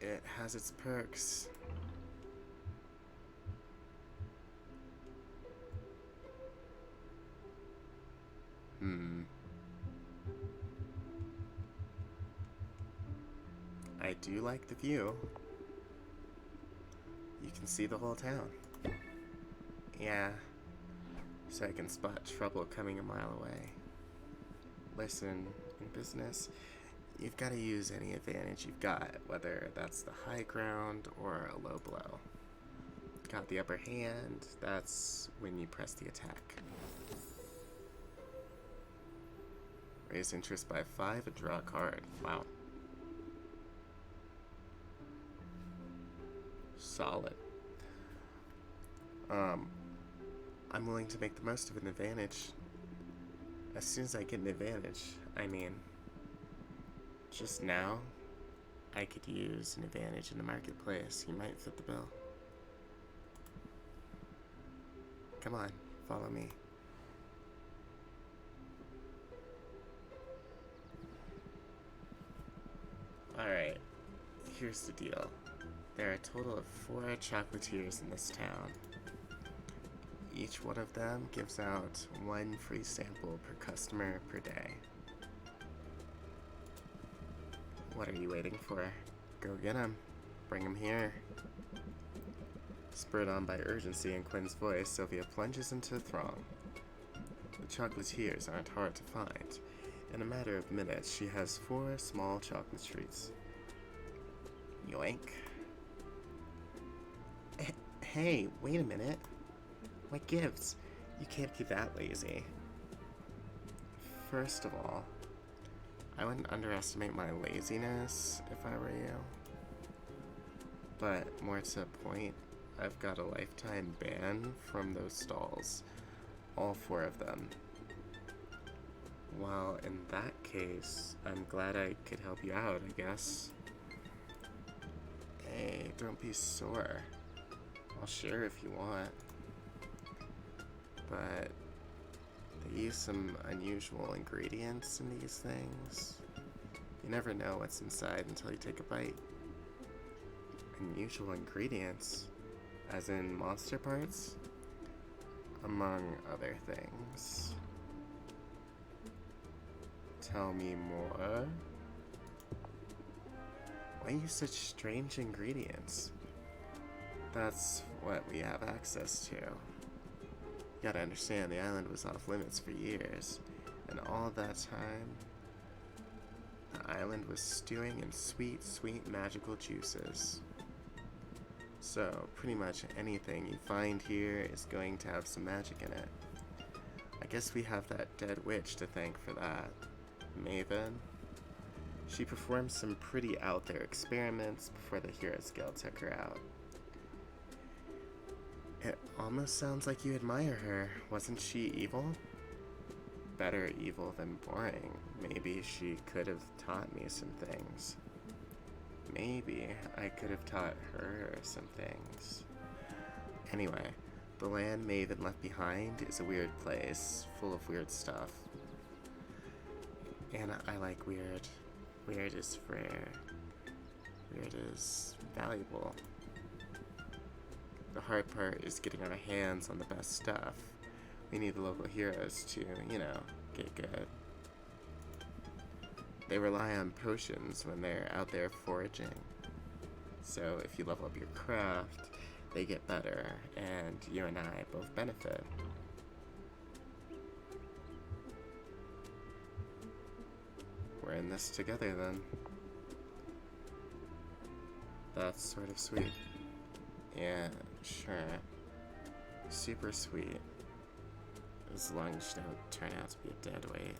It has its perks. I do like the view. You can see the whole town. Yeah, so I can spot trouble coming a mile away. Listen, in business, you've got to use any advantage you've got, whether that's the high ground or a low blow. Got the upper hand, that's when you press the attack. Raise interest by 5 and draw a card. Wow. Solid. I'm willing to make the most of an advantage. As soon as I get an advantage, I mean, just now, I could use an advantage in the marketplace. You might fit the bill. Come on, follow me. Alright, here's the deal. There are a total of 4 chocolatiers in this town. Each one of them gives out 1 free sample per customer per day. What are you waiting for? Go get 'em. Bring 'em here. Spurred on by urgency in Quinn's voice, Sylvia plunges into the throng. The chocolatiers aren't hard to find. In a matter of minutes, she has 4 small chocolate treats. Yoink. Hey, wait a minute. What gives? You can't be that lazy. First of all, I wouldn't underestimate my laziness if I were you. But more to the point, I've got a lifetime ban from those stalls. All 4 of them. Well, in that case, I'm glad I could help you out, I guess. Hey, don't be sore. I'll share if you want. But they use some unusual ingredients in these things. You never know what's inside until you take a bite. Unusual ingredients? As in monster parts? Among other things. Tell me more. Why use such strange ingredients? That's what we have access to. You gotta understand, the island was off limits for years, and all that time, the island was stewing in sweet, sweet magical juices. So, pretty much anything you find here is going to have some magic in it. I guess we have that dead witch to thank for that. Maven. She performed some pretty out there experiments before the Heroes Guild took her out. It almost sounds like you admire her. Wasn't she evil? Better evil than boring. Maybe she could have taught me some things. Maybe I could have taught her some things. Anyway, the land Maven left behind is a weird place, full of weird stuff. And I like weird. Weird is rare. Weird is valuable. The hard part is getting our hands on the best stuff. We need the local heroes to, get good. They rely on potions when they're out there foraging. So if you level up your craft, they get better, and you and I both benefit. We're in this together then. That's sort of sweet. Yeah, sure. Super sweet. As long as you don't turn out to be a dead weight.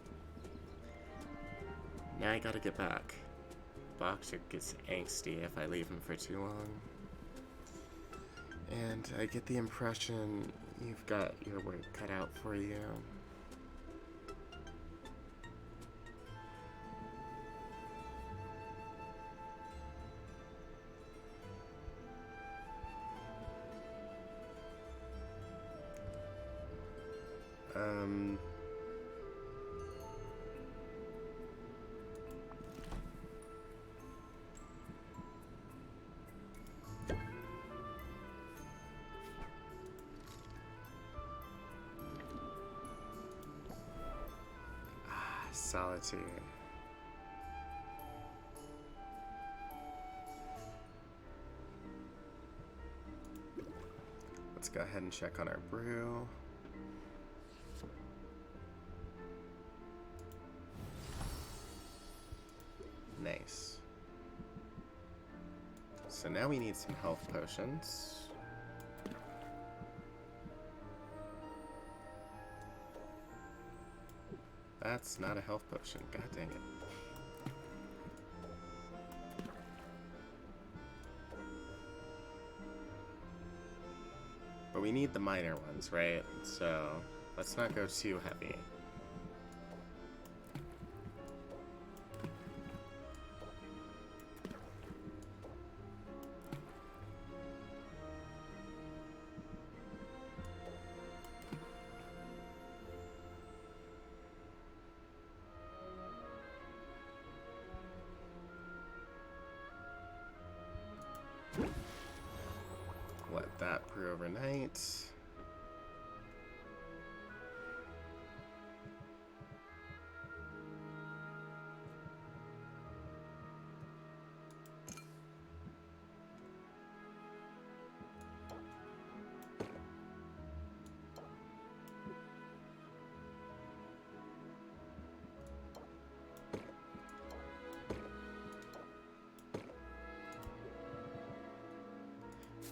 Now I gotta get back. Bokchuk gets angsty if I leave him for too long. And I get the impression you've got your work cut out for you. Solitude. Let's go ahead and check on our brew. Nice. So now we need some health potions. That's not a health potion. God dang it. But we need the minor ones, right? So let's not go too heavy. Let that brew overnight.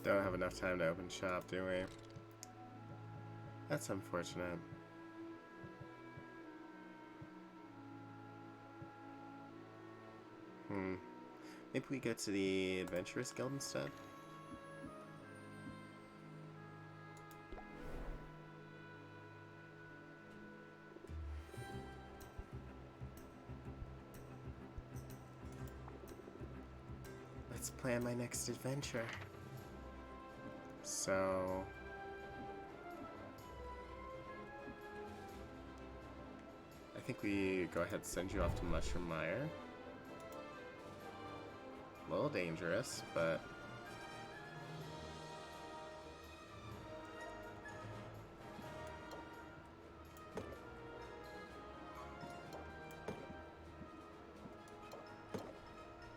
Don't have enough time to open shop, do we? That's unfortunate. Maybe we go to the Adventurous Guild instead? Let's plan my next adventure. So I think we go ahead and send you off to Mushroom Mire. A little dangerous, but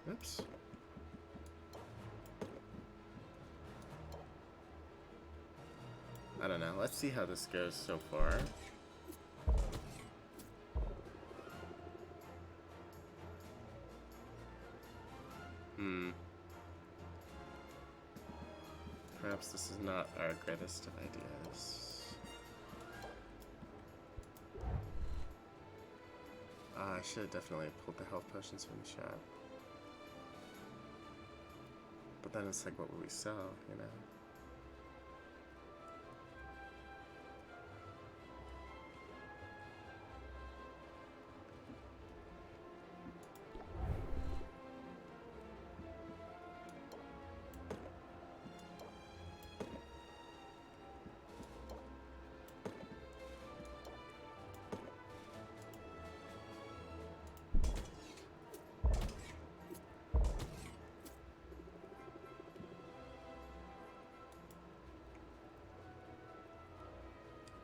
oops. I don't know. Let's see how this goes so far. Perhaps this is not our greatest of ideas. I should have definitely pulled the health potions from the shop. But then it's like, what would we sell, you know?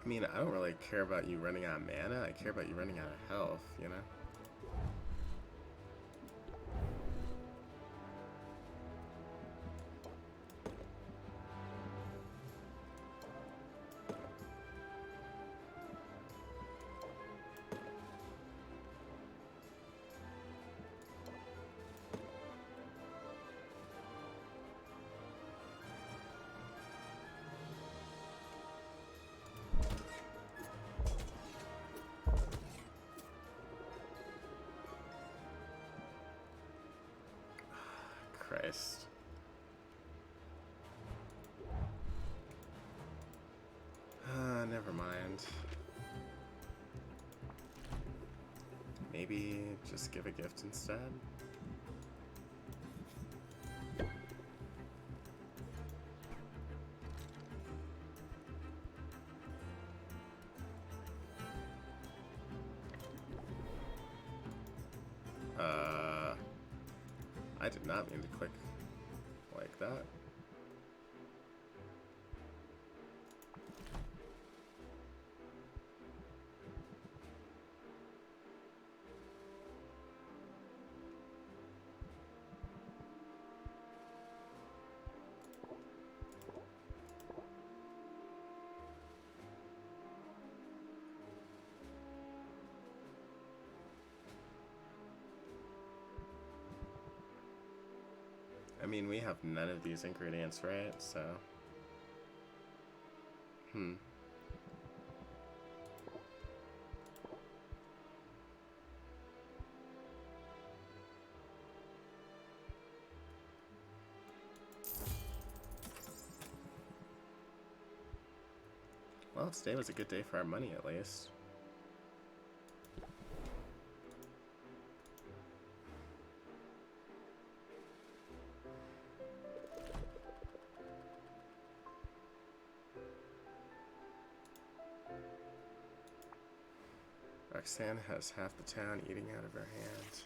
I mean, I don't really care about you running out of mana. I care about you running out of health, you know? Christ. Never mind. Maybe just give a gift instead? I did not mean to click like that. I mean, we have none of these ingredients, right? So... Well, today was a good day for our money, at least. Roxanne has half the town eating out of her hand.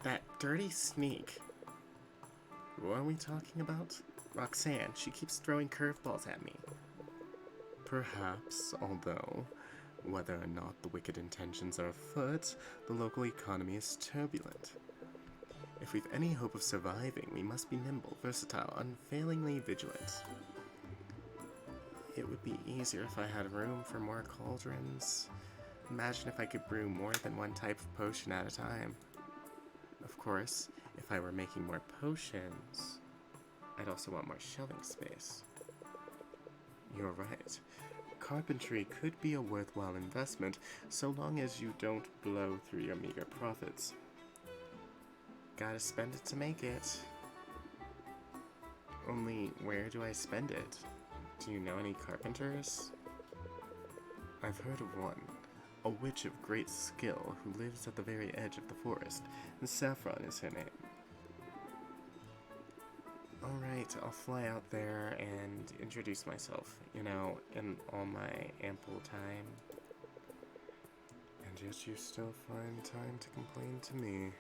That dirty sneak. What are we talking about? Roxanne, she keeps throwing curveballs at me. Perhaps, although, whether or not the wicked intentions are afoot, the local economy is turbulent. If we've any hope of surviving, we must be nimble, versatile, unfailingly vigilant. It would be easier if I had room for more cauldrons. Imagine if I could brew more than one type of potion at a time. Of course, if I were making more potions, I'd also want more shelving space. You're right. Carpentry could be a worthwhile investment, so long as you don't blow through your meager profits. Gotta spend it to make it. Only, where do I spend it? Do you know any carpenters? I've heard of one. A witch of great skill who lives at the very edge of the forest, and Saffron is her name. Alright, I'll fly out there and introduce myself, you know, in all my ample time. And yet you still find time to complain to me.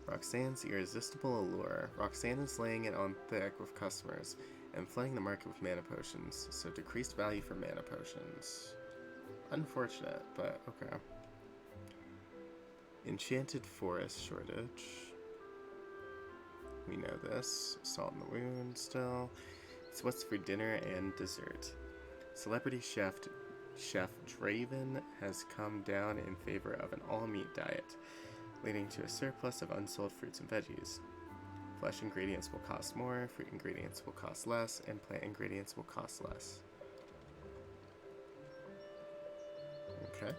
Roxanne's irresistible allure. Roxanne is laying it on thick with customers and flooding the market with mana potions, so decreased value for mana potions. Unfortunate, but okay. Enchanted forest shortage. We know this. Salt in the wound still. It's what's for dinner and dessert. Celebrity chef Chef Draven has come down in favor of an all-meat diet, leading to a surplus of unsold fruits and veggies. Flesh ingredients will cost more, fruit ingredients will cost less, and plant ingredients will cost less. Okay.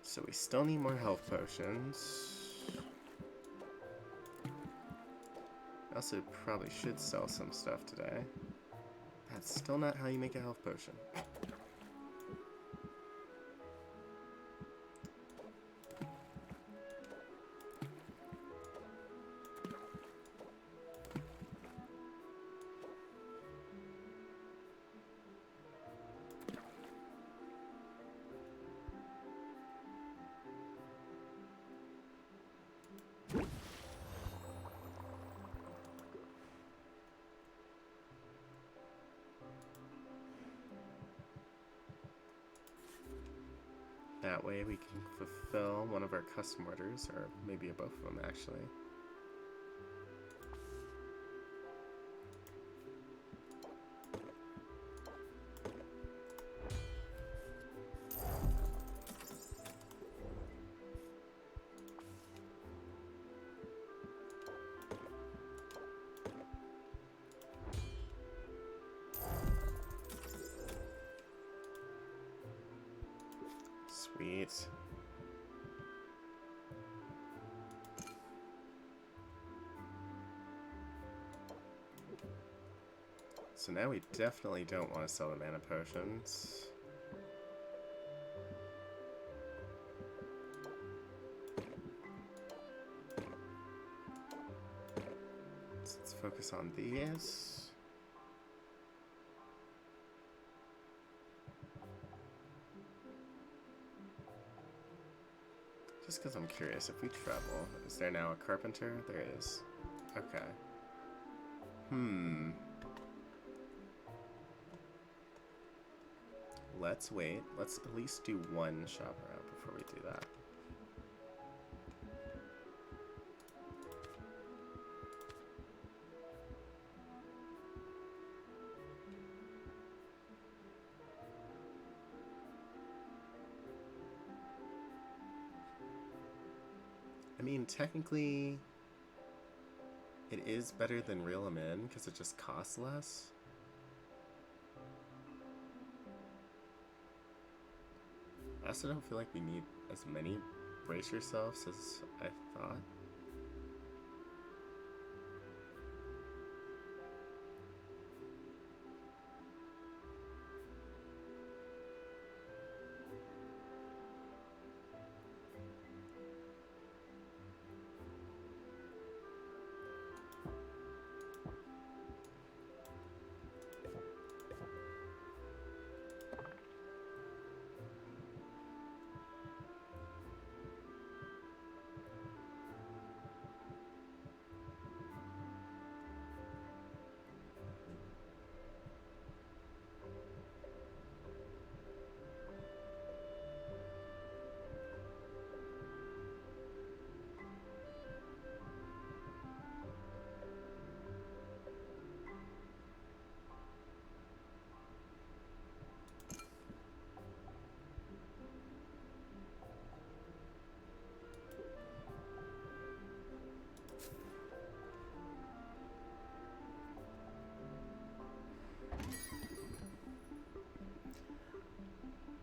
So we still need more health potions. I also probably should sell some stuff today. That's still not how you make a health potion. That way we can fulfill one of our custom orders, or maybe both of them actually. Sweet. So now we definitely don't want to sell the mana potions. So let's focus on these. Just because I'm curious, if we travel, is there now a carpenter? There is. Okay. Let's wait. Let's at least do one shop around before we do that. I mean, technically, it is better than reel them in because it just costs less. I also don't feel like we need as many brace yourselves as I thought.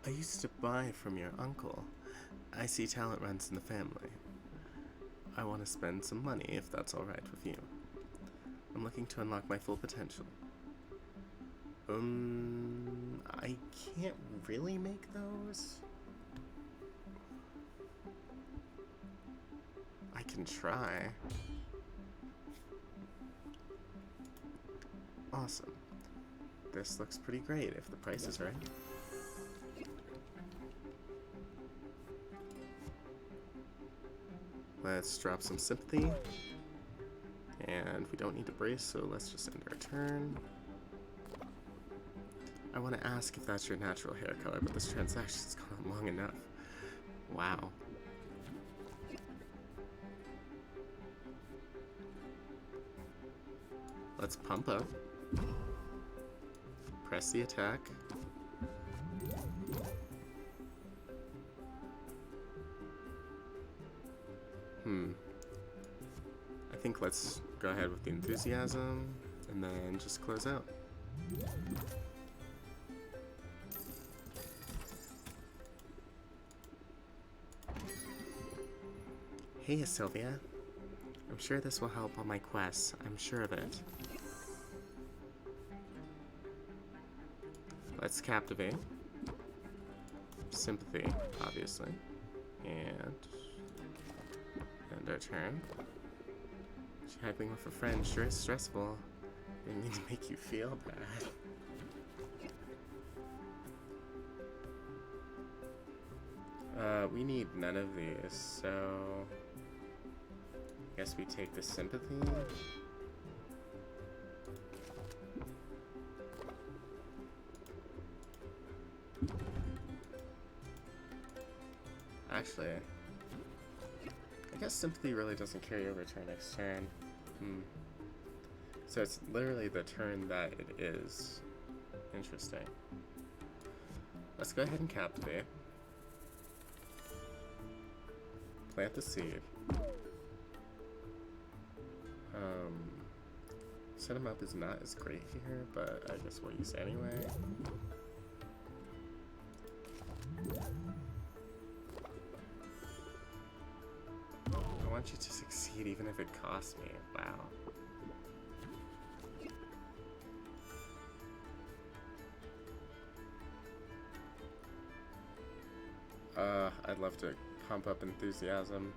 I used to buy from your uncle. I see talent runs in the family. I want to spend some money if that's alright with you. I'm looking to unlock my full potential. I can't really make those. I can try. Awesome. This looks pretty great if the price is right. Let's drop some sympathy. And we don't need to brace, so let's just end our turn. I want to ask if that's your natural hair color, but this transaction's gone on long enough. Wow. Let's pump up. Press the attack. I think let's go ahead with the enthusiasm and then just close out. Hey, Sylvia. I'm sure this will help on my quests. I'm sure of it. Let's captivate. Sympathy, obviously. And our turn. Chatting with a friend sure is stressful. They need to make you feel bad. We need none of these, so I guess we take the sympathy. Actually, I guess sympathy really doesn't carry over to our next turn. So it's literally the turn that it is. Interesting. Let's go ahead and captivate. Plant the seed. Set him up is not as great here, but I guess we'll use it anyway. I want you to succeed even if it costs me. Wow. I'd love to pump up enthusiasm.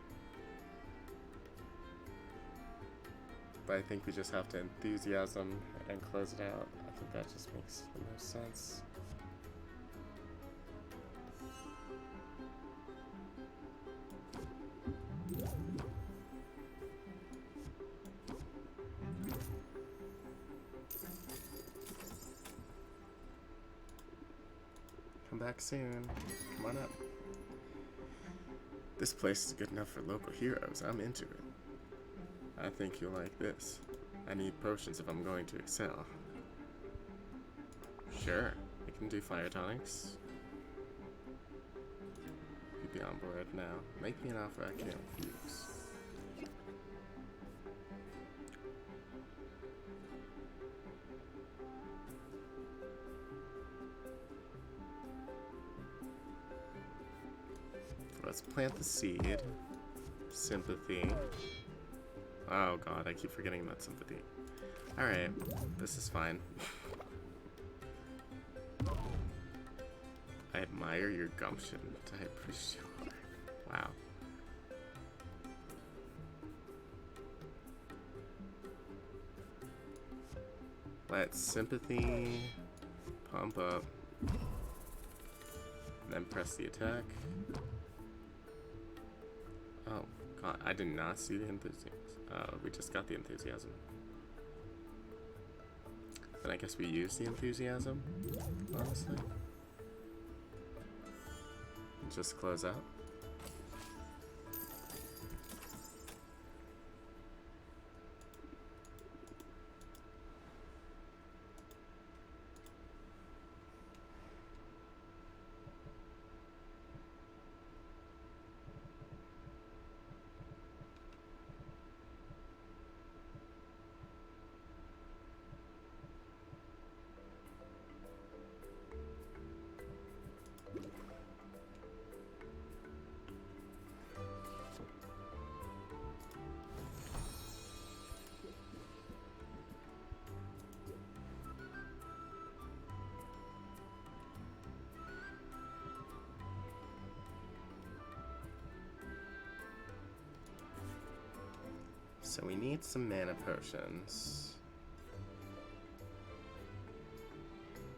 But I think we just have to enthusiasm and close it out. I think that just makes the most sense. Come back soon. Come on up. This place is good enough for local heroes. I'm into it. I think you'll like this. I need potions if I'm going to excel. Sure, I can do fire tonics. You'd be on board now. Make me an offer I can't refuse. Let's plant the seed. Sympathy. Oh god, I keep forgetting about sympathy. Alright, this is fine. I admire your gumption. I appreciate it. Wow. Let's sympathy. Pump up. Then press the attack. Oh god, I did not see the enthusiasm. We just got the enthusiasm. Then I guess we use the enthusiasm, honestly. And just close out. So we need some mana potions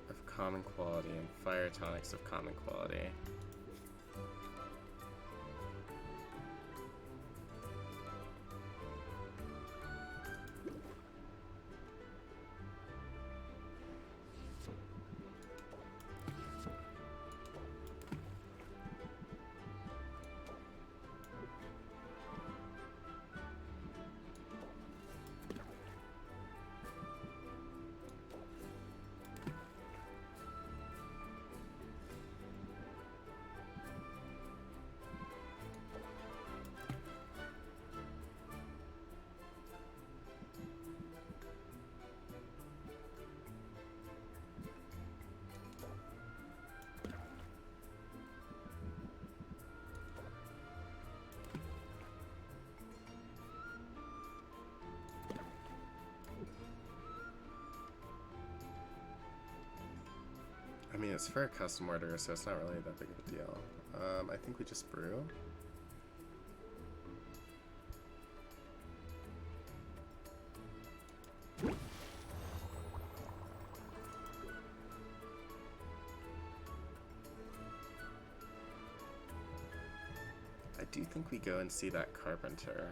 of common quality and fire tonics of common quality. it's for a custom order, so it's not really that big of a deal. I think we just brew. I do think we go and see that carpenter.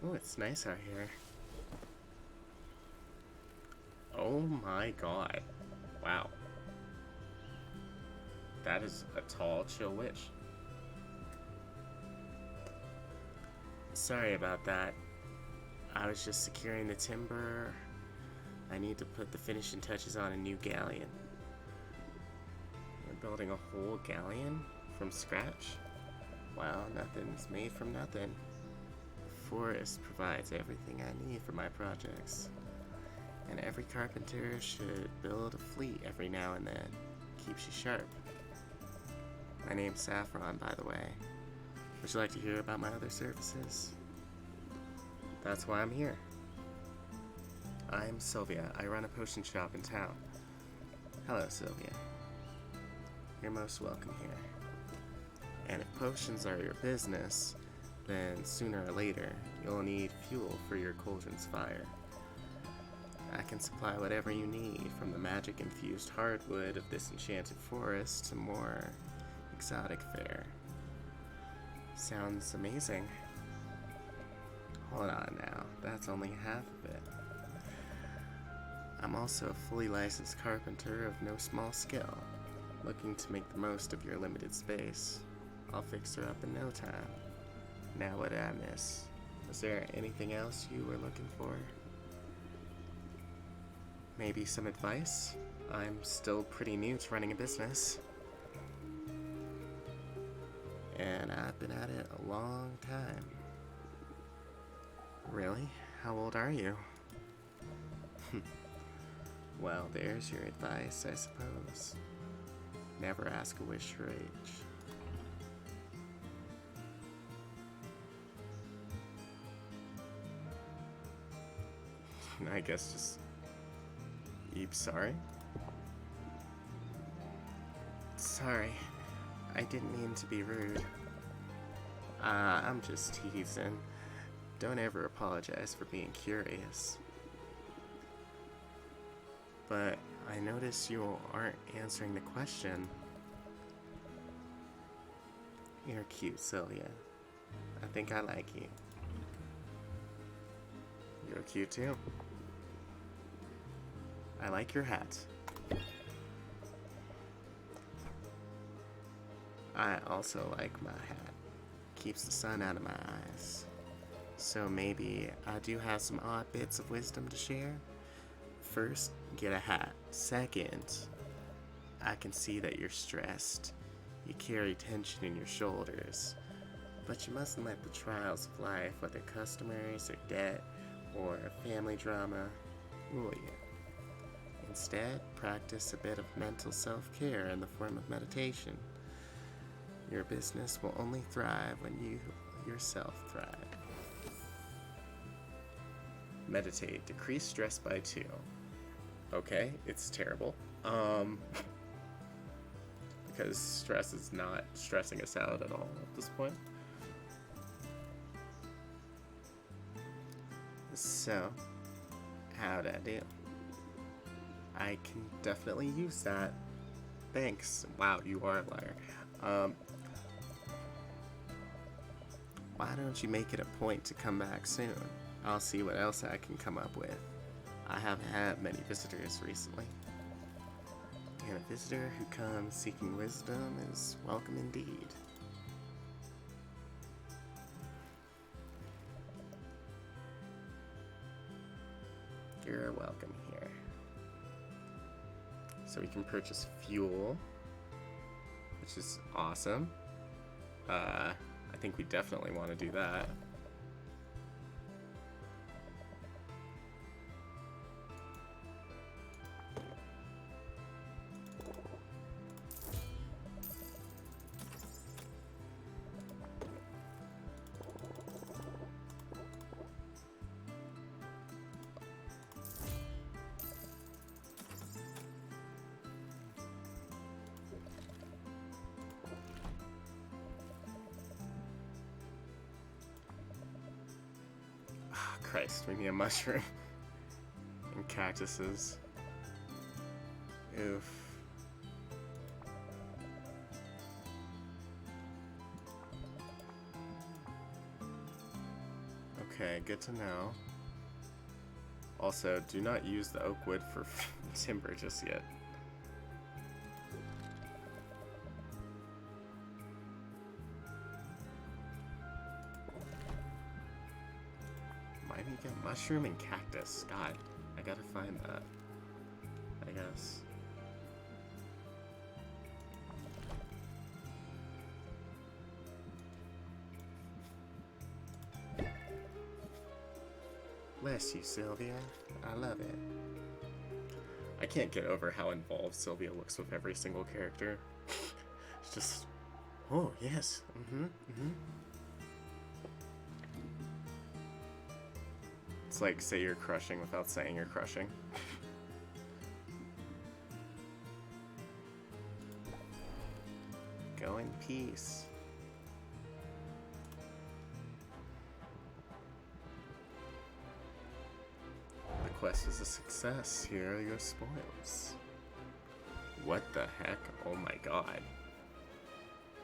Oh, it's nice out here. Oh my god. Wow. That is a tall, chill witch. Sorry about that. I was just securing the timber. I need to put the finishing touches on a new galleon. We're building a whole galleon from scratch? Well, nothing's made from nothing. The forest provides everything I need for my projects. And every carpenter should build a fleet every now and then. Keeps you sharp. My name's Saffron, by the way. Would you like to hear about my other services? That's why I'm here. I'm Sylvia. I run a potion shop in town. Hello, Sylvia. You're most welcome here. And if potions are your business, then sooner or later, you'll need fuel for your cauldron's fire. I can supply whatever you need, from the magic-infused hardwood of this enchanted forest to more exotic fare. Sounds amazing. Hold on now, that's only half of it. I'm also a fully licensed carpenter of no small skill, looking to make the most of your limited space. I'll fix her up in no time. Now what did I miss? Was there anything else you were looking for? Maybe some advice? I'm still pretty new to running a business. And I've been at it a long time. Really? How old are you? Well, there's your advice, I suppose. Never ask a wish your age. I guess just... Eep, sorry? Sorry. I didn't mean to be rude. I'm just teasing. Don't ever apologize for being curious. But I notice you aren't answering the question. You're cute, Celia. I think I like you. You're cute too. I like your hat. I also like my hat. Keeps the sun out of my eyes. So maybe I do have some odd bits of wisdom to share. First, get a hat. Second, I can see that you're stressed. You carry tension in your shoulders. But you mustn't let the trials of life, whether customers or debt or family drama, rule you. Instead, practice a bit of mental self-care in the form of meditation. Your business will only thrive when you yourself thrive. Meditate. Decrease stress by 2. Okay, it's terrible. Because stress is not stressing us out at all at this point. So, how'd I do? I can definitely use that. Thanks. Wow, you are a liar. Why don't you make it a point to come back soon? I'll see what else I can come up with. I haven't had many visitors recently. And a visitor who comes seeking wisdom is welcome indeed. You're welcome here. So we can purchase fuel, which is awesome. I think we definitely want to do that. Christ, we need a mushroom. And cactuses. Oof. Okay, good to know. Also, do not use the oak wood for timber just yet. Might we get mushroom and cactus? God, I gotta find that, I guess. Bless you, Sylvia. I love it. I can't get over how involved Sylvia looks with every single character. It's just, oh, yes. It's like, say you're crushing without saying you're crushing. Go in peace. The quest is a success. Here are your spoils. What the heck? Oh my god.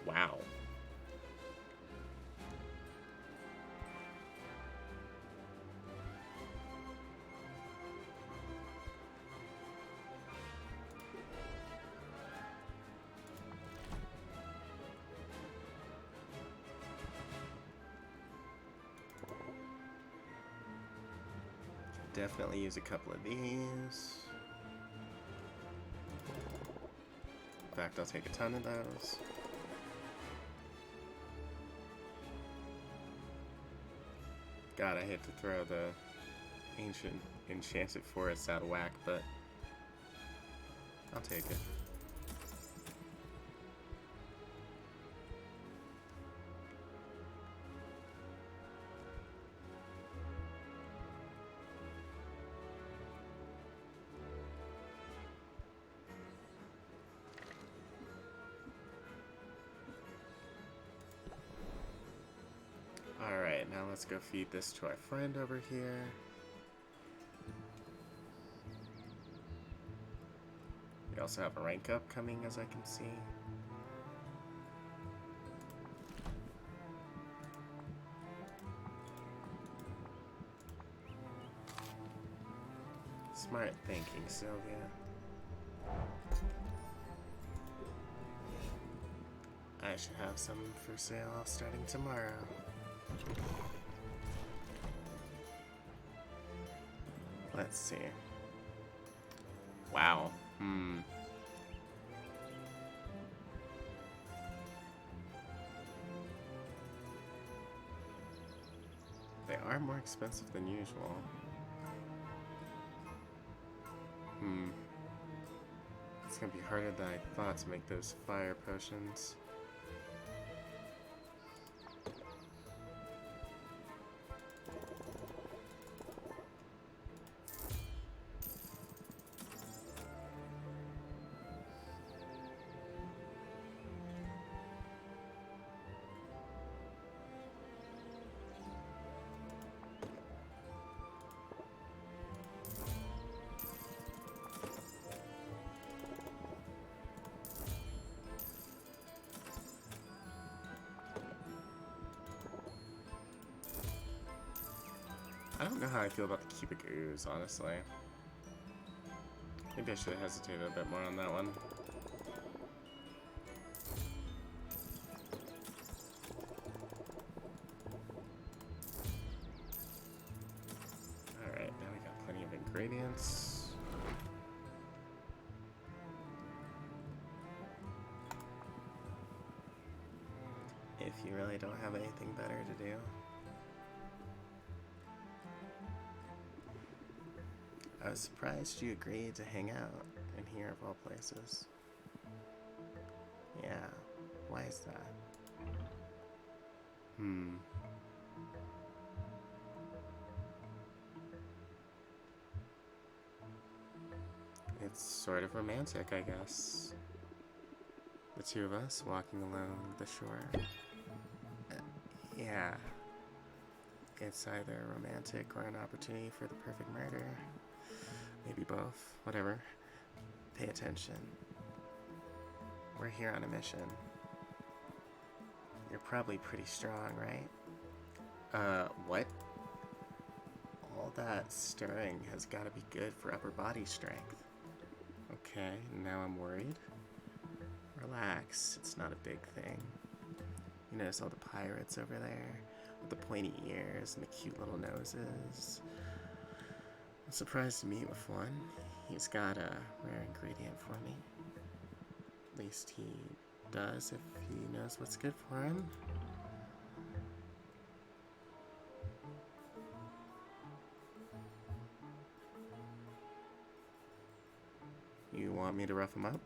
Wow. Definitely use a couple of these. In fact, I'll take a ton of those. God, I hate to throw the ancient enchanted forest out of whack, but I'll take it. Alright, now let's go feed this to our friend over here. We also have a rank up coming, as I can see. Smart thinking, Sylvia. I should have some for sale starting tomorrow. Let's see. Wow. They are more expensive than usual. It's gonna be harder than I thought to make those fire potions. I don't know how I feel about the cubic ooze, honestly. Maybe I should have hesitated a bit more on that one. Alright, now we got plenty of ingredients. If you really don't have anything better to do. I was surprised you agreed to hang out in here of all places. Yeah, why is that? It's sort of romantic, I guess. The two of us walking along the shore. Yeah. It's either romantic or an opportunity for the perfect murder. Maybe both. Whatever. Pay attention. We're here on a mission. You're probably pretty strong, right? What? All that stirring has got to be good for upper body strength. Okay, now I'm worried. Relax, it's not a big thing. You notice all the pirates over there with the pointy ears and the cute little noses. I'm surprised to meet with one. He's got a rare ingredient for me. At least he does if he knows what's good for him. You want me to rough him up?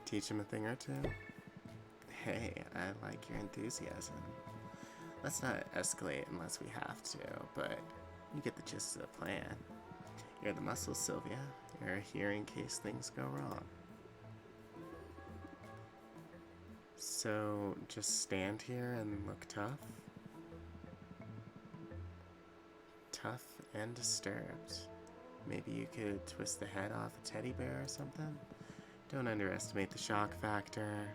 Teach him a thing or two? Hey, I like your enthusiasm. Let's not escalate unless we have to, but you get the gist of the plan. You're the muscle, Sylvia. You're here in case things go wrong. So, just stand here and look tough? Tough and disturbed. Maybe you could twist the head off a teddy bear or something? Don't underestimate the shock factor.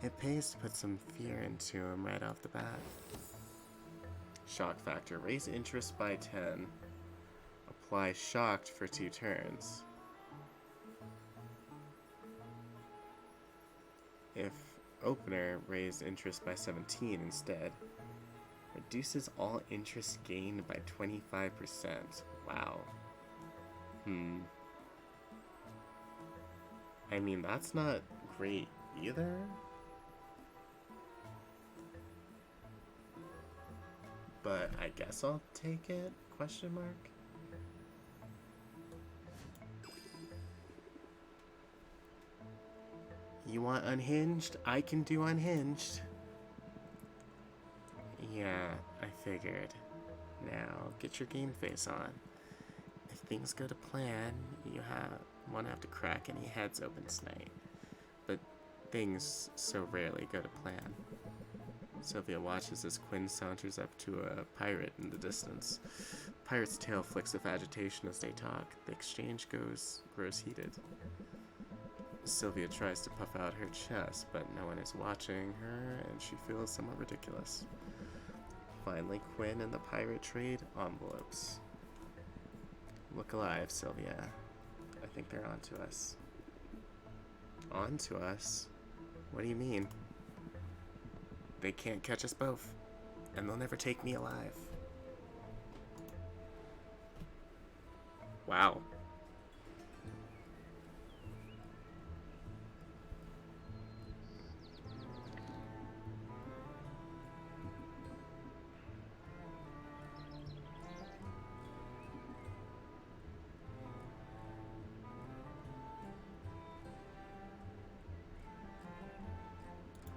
It pays to put some fear into him right off the bat. Shock factor. Raise interest by 10. Apply shocked for 2 turns. If opener, raise interest by 17 instead. Reduces all interest gained by 25%. Wow. I mean, that's not great either. But I guess I'll take it? Question mark. You want unhinged? I can do unhinged. Yeah, I figured. Now, get your game face on. If things go to plan, you won't have to crack any heads open tonight. But things so rarely go to plan. Sylvia watches as Quinn saunters up to a pirate in the distance. The pirate's tail flicks with agitation as they talk. The exchange grows heated. Sylvia tries to puff out her chest, but no one is watching her, and she feels somewhat ridiculous. Finally, Quinn and the pirate trade envelopes. Look alive, Sylvia. I think they're onto us. Onto us? What do you mean? They can't catch us both, and they'll never take me alive. Wow.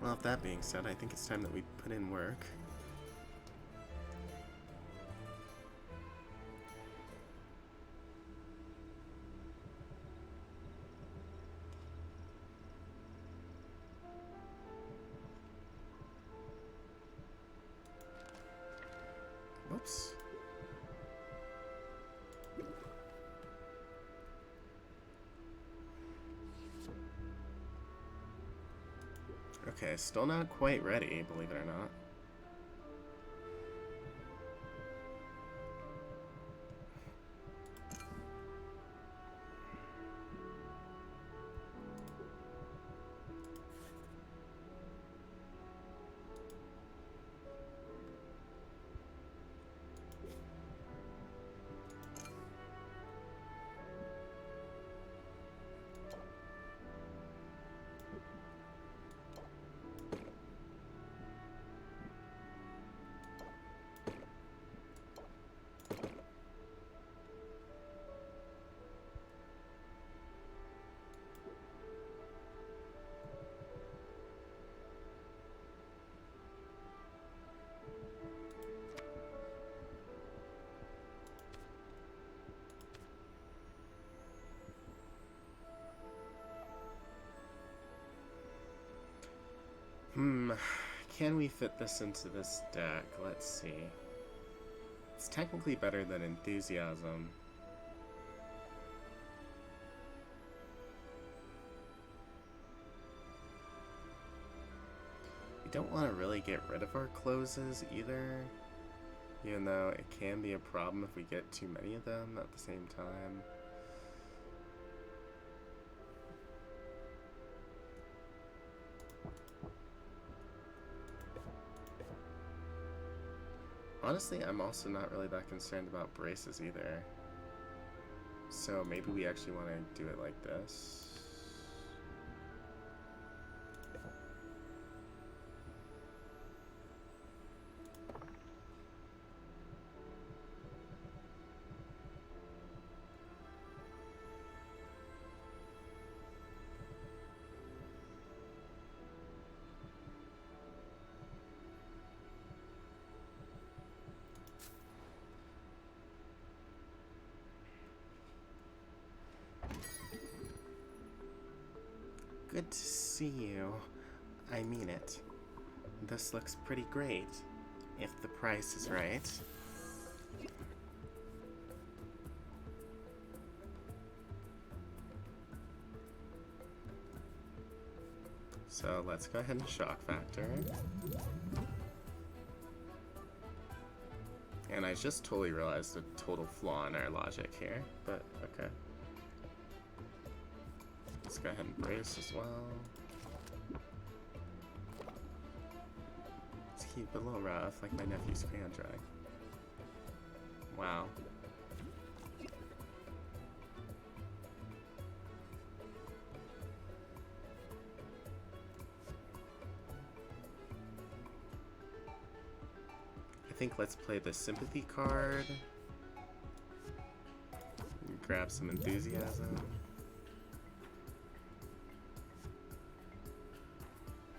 Well, with that being said, I think it's time that we put in work. Whoops. Okay, still not quite ready, believe it or not. can we fit this into this deck? Let's see. It's technically better than Enthusiasm. We don't want to really get rid of our closes either, even though it can be a problem if we get too many of them at the same time. Honestly, I'm also not really that concerned about braces either. So maybe we actually want to do it like this. Good to see you. I mean it. This looks pretty great, if the price is right. So let's go ahead and shock factor. And I just totally realized a total flaw in our logic here, but okay. Let's go ahead and brace as well. Let's keep it a little rough, like my nephew's crayon drawing. Wow. I think let's play the sympathy card. Grab some enthusiasm.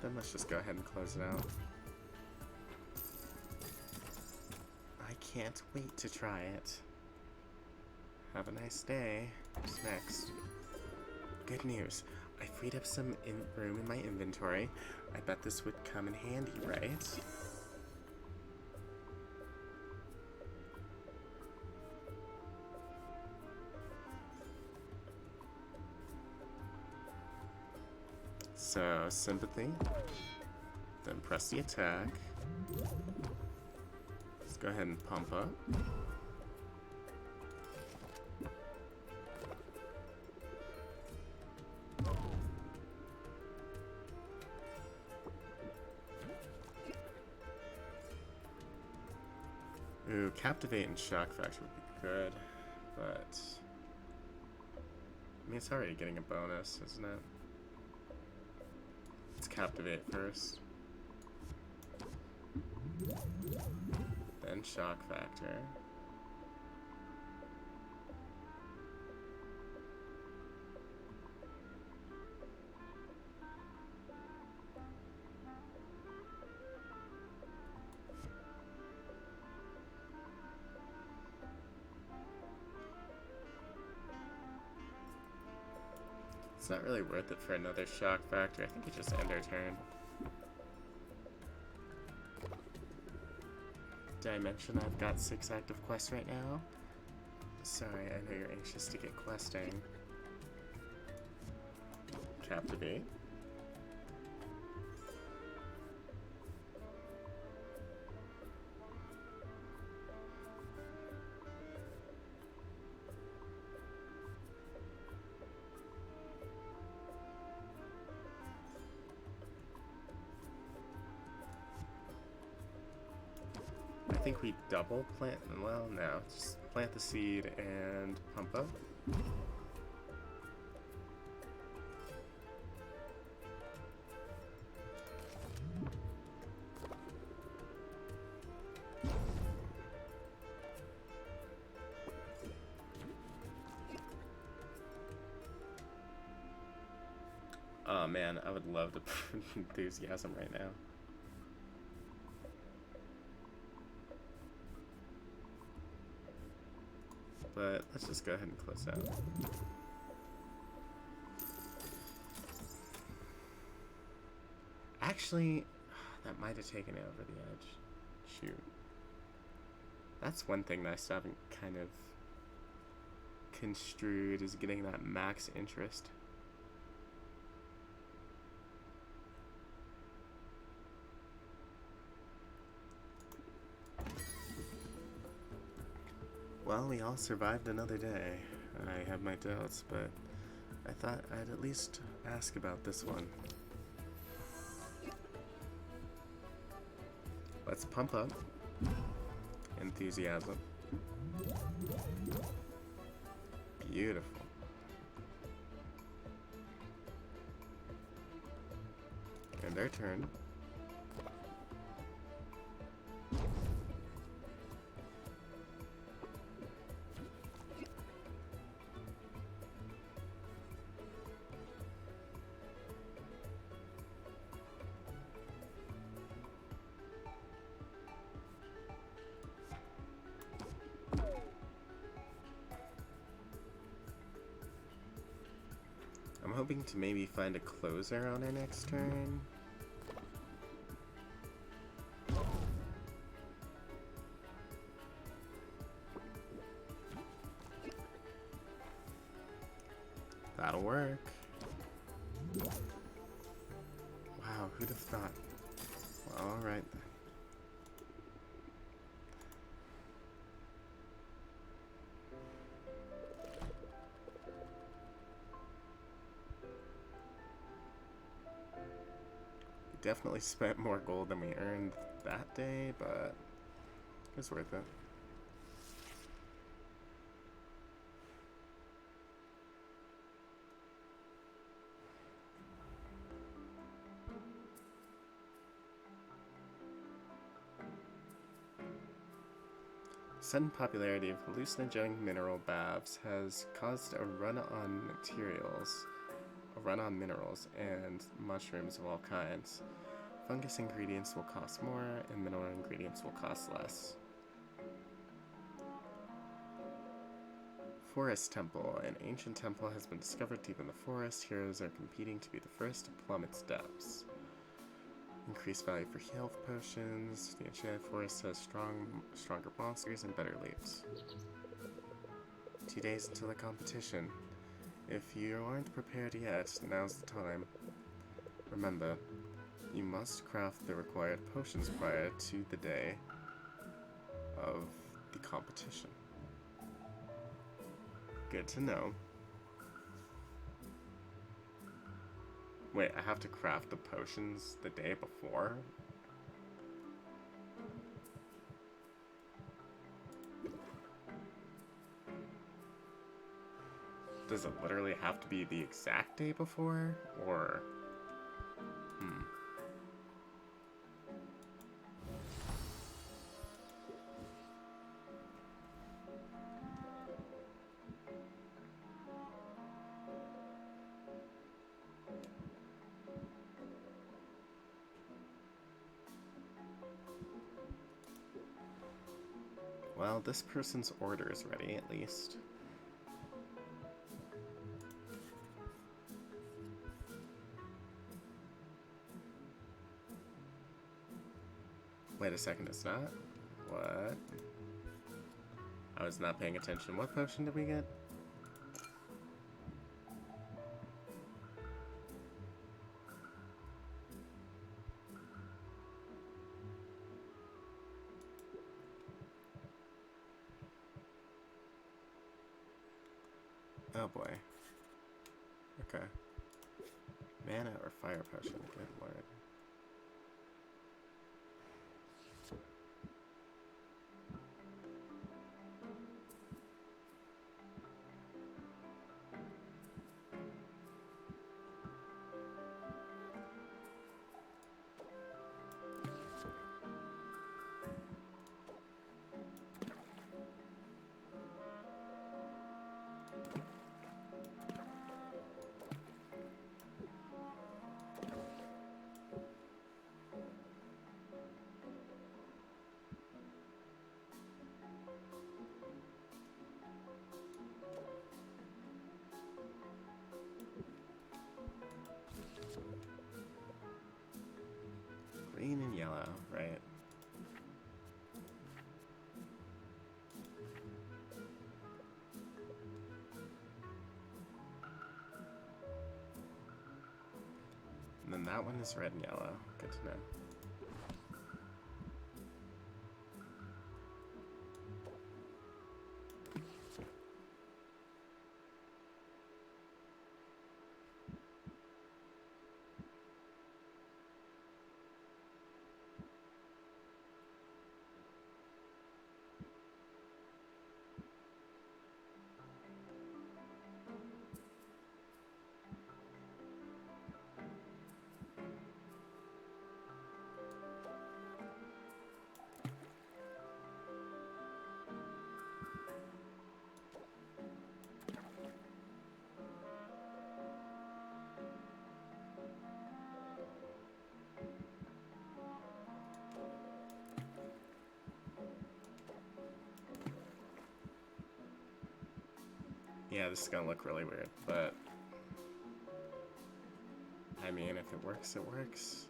Then let's just go ahead and close it out. I can't wait to try it. Have a nice day. What's next? Good news. I freed up some room in my inventory. I bet this would come in handy, right? So, sympathy, then press the attack. Let's go ahead and pump up. Ooh, Captivate and Shock Factor would be good, but I mean, it's already getting a bonus, isn't it? Let's Captivate first. Then Shock Factor. It's not really worth it for another Shock Factor. I think we just end our turn. Did I mention I've got 6 active quests right now? Sorry, I know you're anxious to get questing. Captivate. I think we double plant, well, no, just plant the seed and pump up. Oh man, I would love to put enthusiasm right now. But let's just go ahead and close out. Actually, That might have taken it over the edge. Shoot. That's one thing that I still haven't kind of construed, is getting that max interest. Well, we all survived another day. I have my doubts, but I thought I'd at least ask about this one. Let's pump up enthusiasm. Beautiful. And their turn. I'm hoping to maybe find a closer on our next turn. That'll work. Wow, who'd have thought? Well, alright. Definitely spent more gold than we earned that day, but it's worth it. Sudden popularity of hallucinogenic mineral baths has caused a run on minerals and mushrooms of all kinds. Fungus ingredients will cost more, and mineral ingredients will cost less. Forest Temple. An ancient temple has been discovered deep in the forest. Heroes are competing to be the first to plumb its depths. Increased value for health potions. The enchanted forest has stronger monsters and better leaves. 2 days until the competition. If you aren't prepared yet, now's the time. Remember, you must craft the required potions prior to the day of the competition. Good to know. Wait, I have to craft the potions the day before? Does it literally have to be the exact day before? Or... Well, this person's order is ready, at least. Wait a second, it's not? What? I was not paying attention. What potion did we get? Oh boy. Okay. Mana or fire potion, good lord. And that one is red and yellow. Good to know. Yeah, this is gonna look really weird, but I mean, if it works, it works.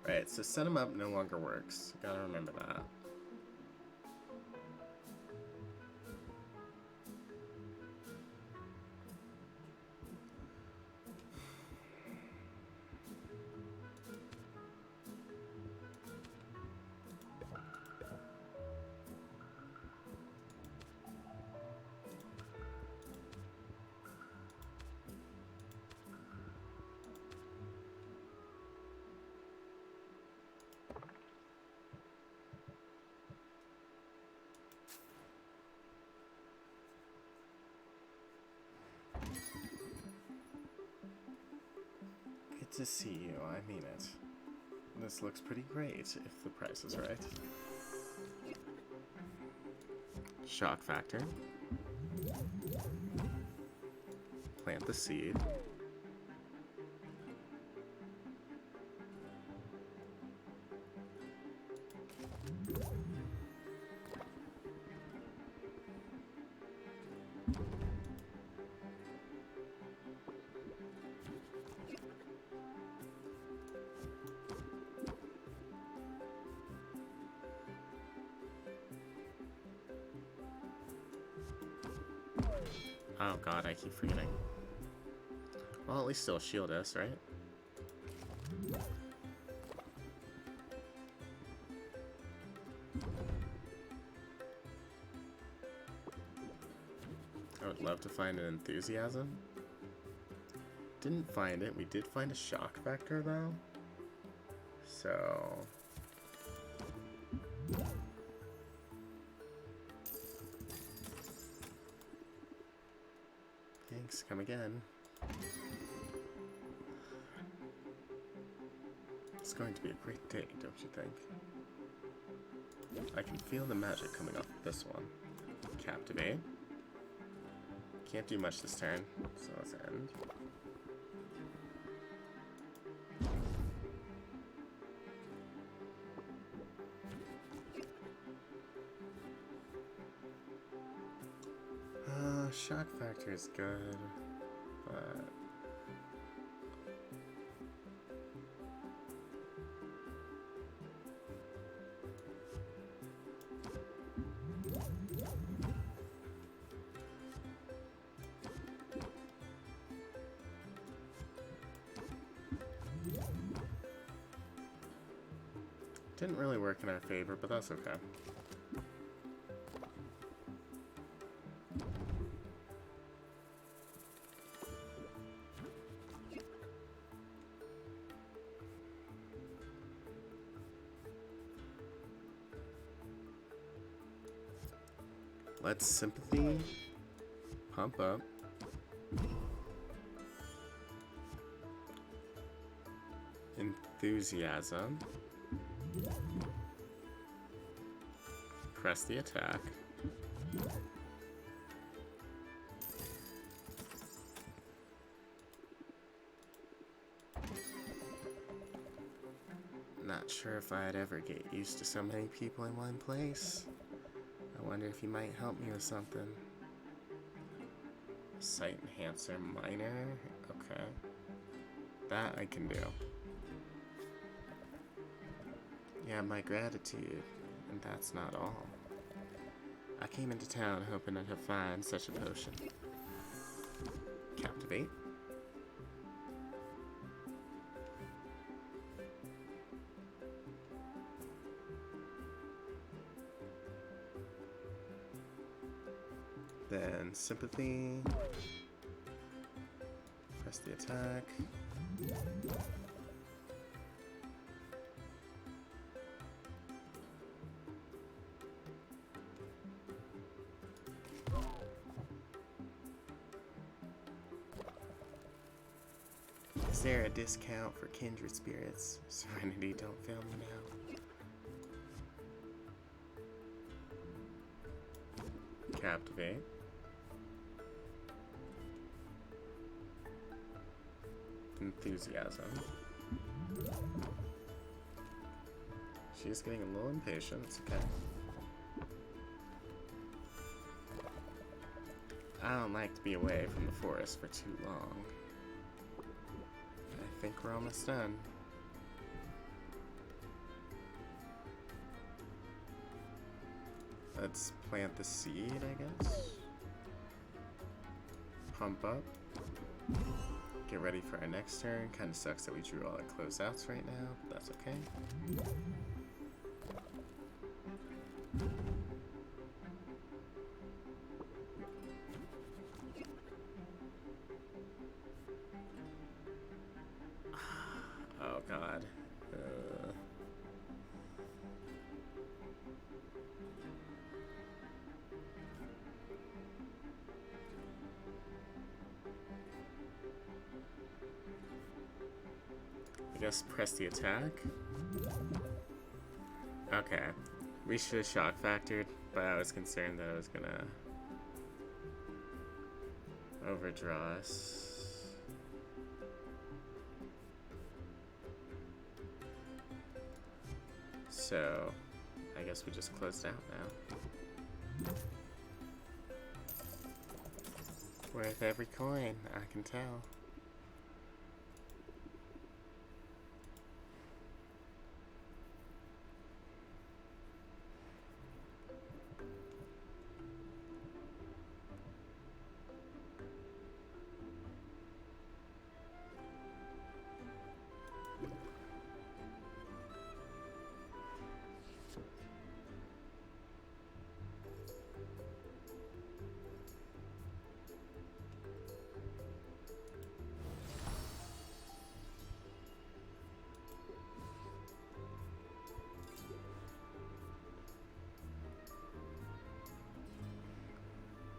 Right, so set 'em up no longer works. Gotta remember that. Good to see you, I mean it. This looks pretty great, if the price is right. Shock factor. Plant the seed. Oh god, I keep forgetting. Well, at least it'll shield us, right? I would love to find an enthusiasm. Didn't find it. We did find a shock factor, though. So... thanks, come again. It's going to be a great day, don't you think? I can feel the magic coming off of this one. Captivate. Can't do much this turn, so let's end. Shock factor is good, but... Didn't really work in our favor, but that's okay. Let's sympathy pump up. Enthusiasm. Press the attack. Not sure if I'd ever get used to so many people in one place. I wonder if you might help me with something. Sight enhancer minor? Okay. That I can do. Yeah, my gratitude. And that's not all. I came into town hoping I'd find such a potion. Captivate. Then sympathy. Press the attack. Is there a discount for kindred spirits? Serenity, don't fail me now. Captivate. Enthusiasm. She's getting a little impatient, it's okay. I don't like to be away from the forest for too long. I think we're almost done. Let's plant the seed, I guess. Pump up. Get ready for our next turn. Kinda sucks that we drew all our closeouts right now, but that's okay. Oh god. I guess press the attack. Okay. We should have shock factored, but I was concerned that I was gonna overdraw us. So, I guess we just closed out now. Worth every coin, I can tell.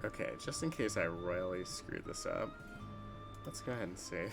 Okay, just in case I royally screwed this up, let's go ahead and save.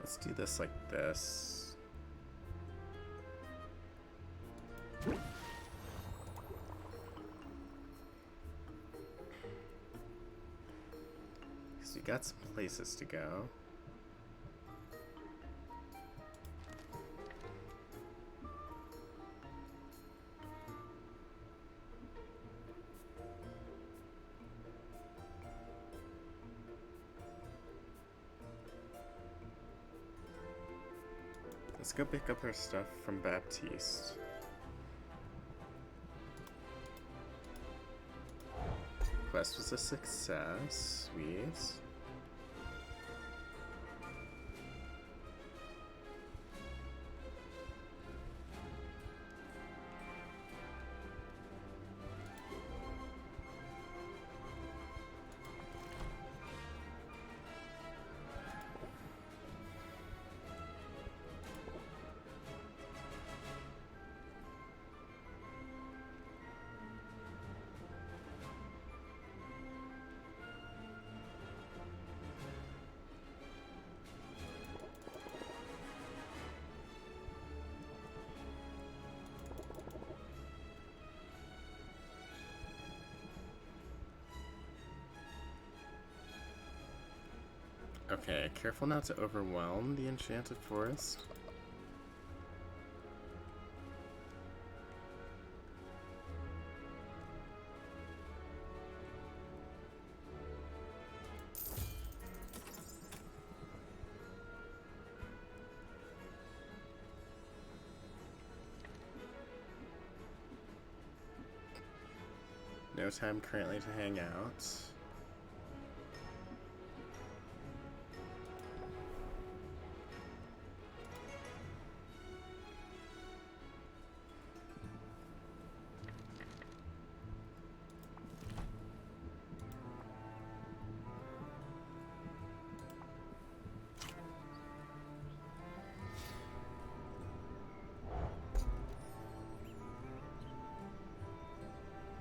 Let's do this like this. Because we got some places to go. Let's go pick up our stuff from Baptiste. Quest was a success. Sweet. Okay, careful not to overwhelm the enchanted forest. No time currently to hang out.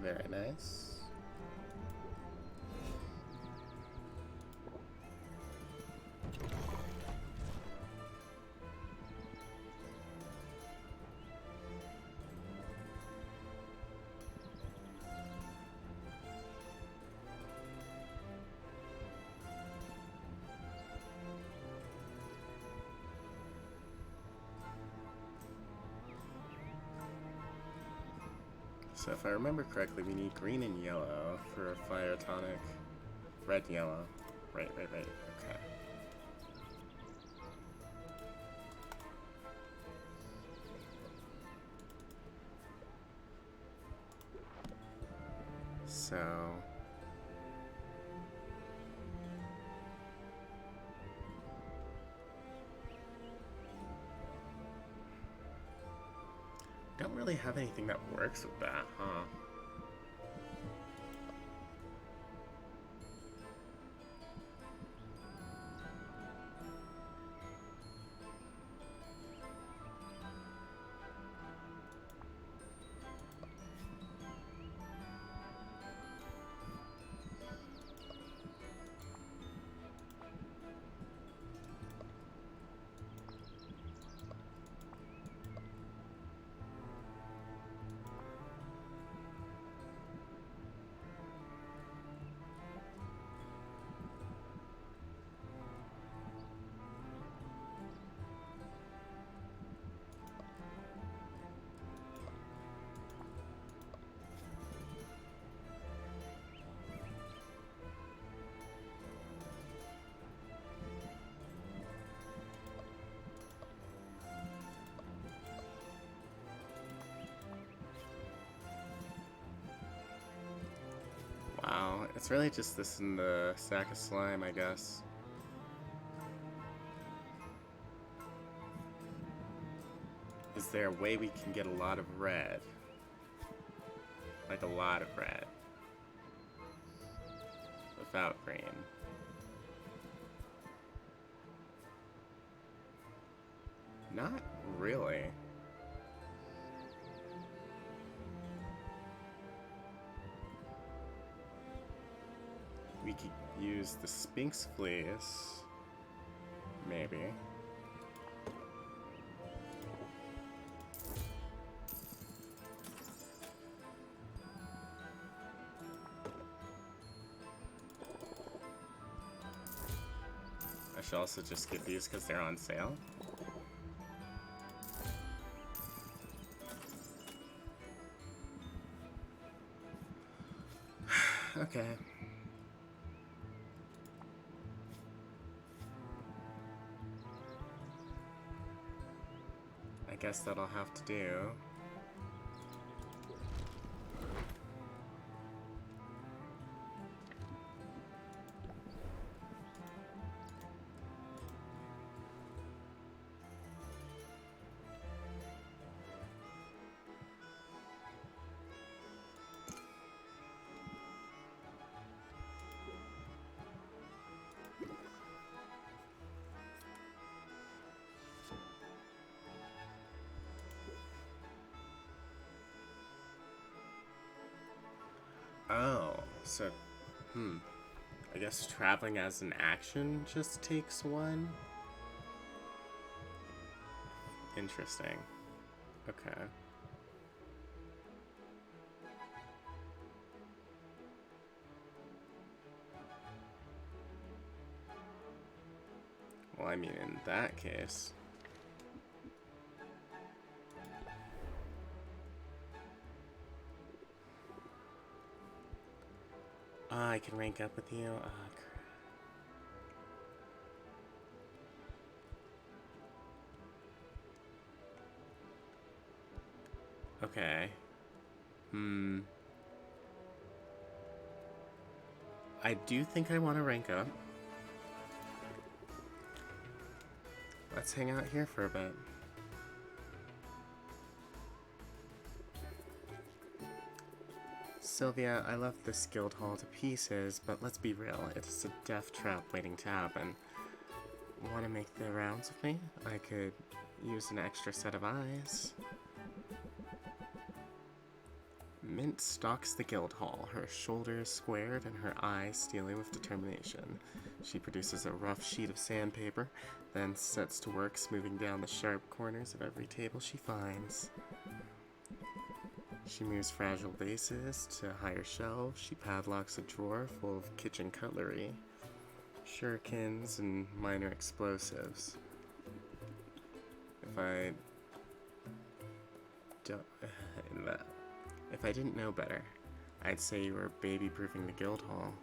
Very nice. So if I remember correctly, we need green and yellow for a fire tonic. Red and yellow. Right. Okay. So... don't really have anything that works with that, huh? Wow, it's really just this and the sack of slime, I guess. Is there a way we can get a lot of red? Like a lot of red. Without green. Not really. We could use the Sphinx Fleece. Maybe. should also just get these because they're on sale. Okay. I guess that'll have to do. Oh, so, I guess traveling as an action just takes one? Interesting. Okay. Well, I mean, in that case... I can rank up with you? Okay. I do think I want to rank up. Let's hang out here for a bit. Sylvia, I love this guild hall to pieces, but let's be real, it's a death trap waiting to happen. Want to make the rounds with me? I could use an extra set of eyes. Mint stalks the guild hall, her shoulders squared and her eyes steely with determination. She produces a rough sheet of sandpaper, then sets to work smoothing down the sharp corners of every table she finds. She moves fragile vases to higher shelves. She padlocks a drawer full of kitchen cutlery, shurikens, and minor explosives. If I didn't know better, I'd say you were baby-proofing the guild hall.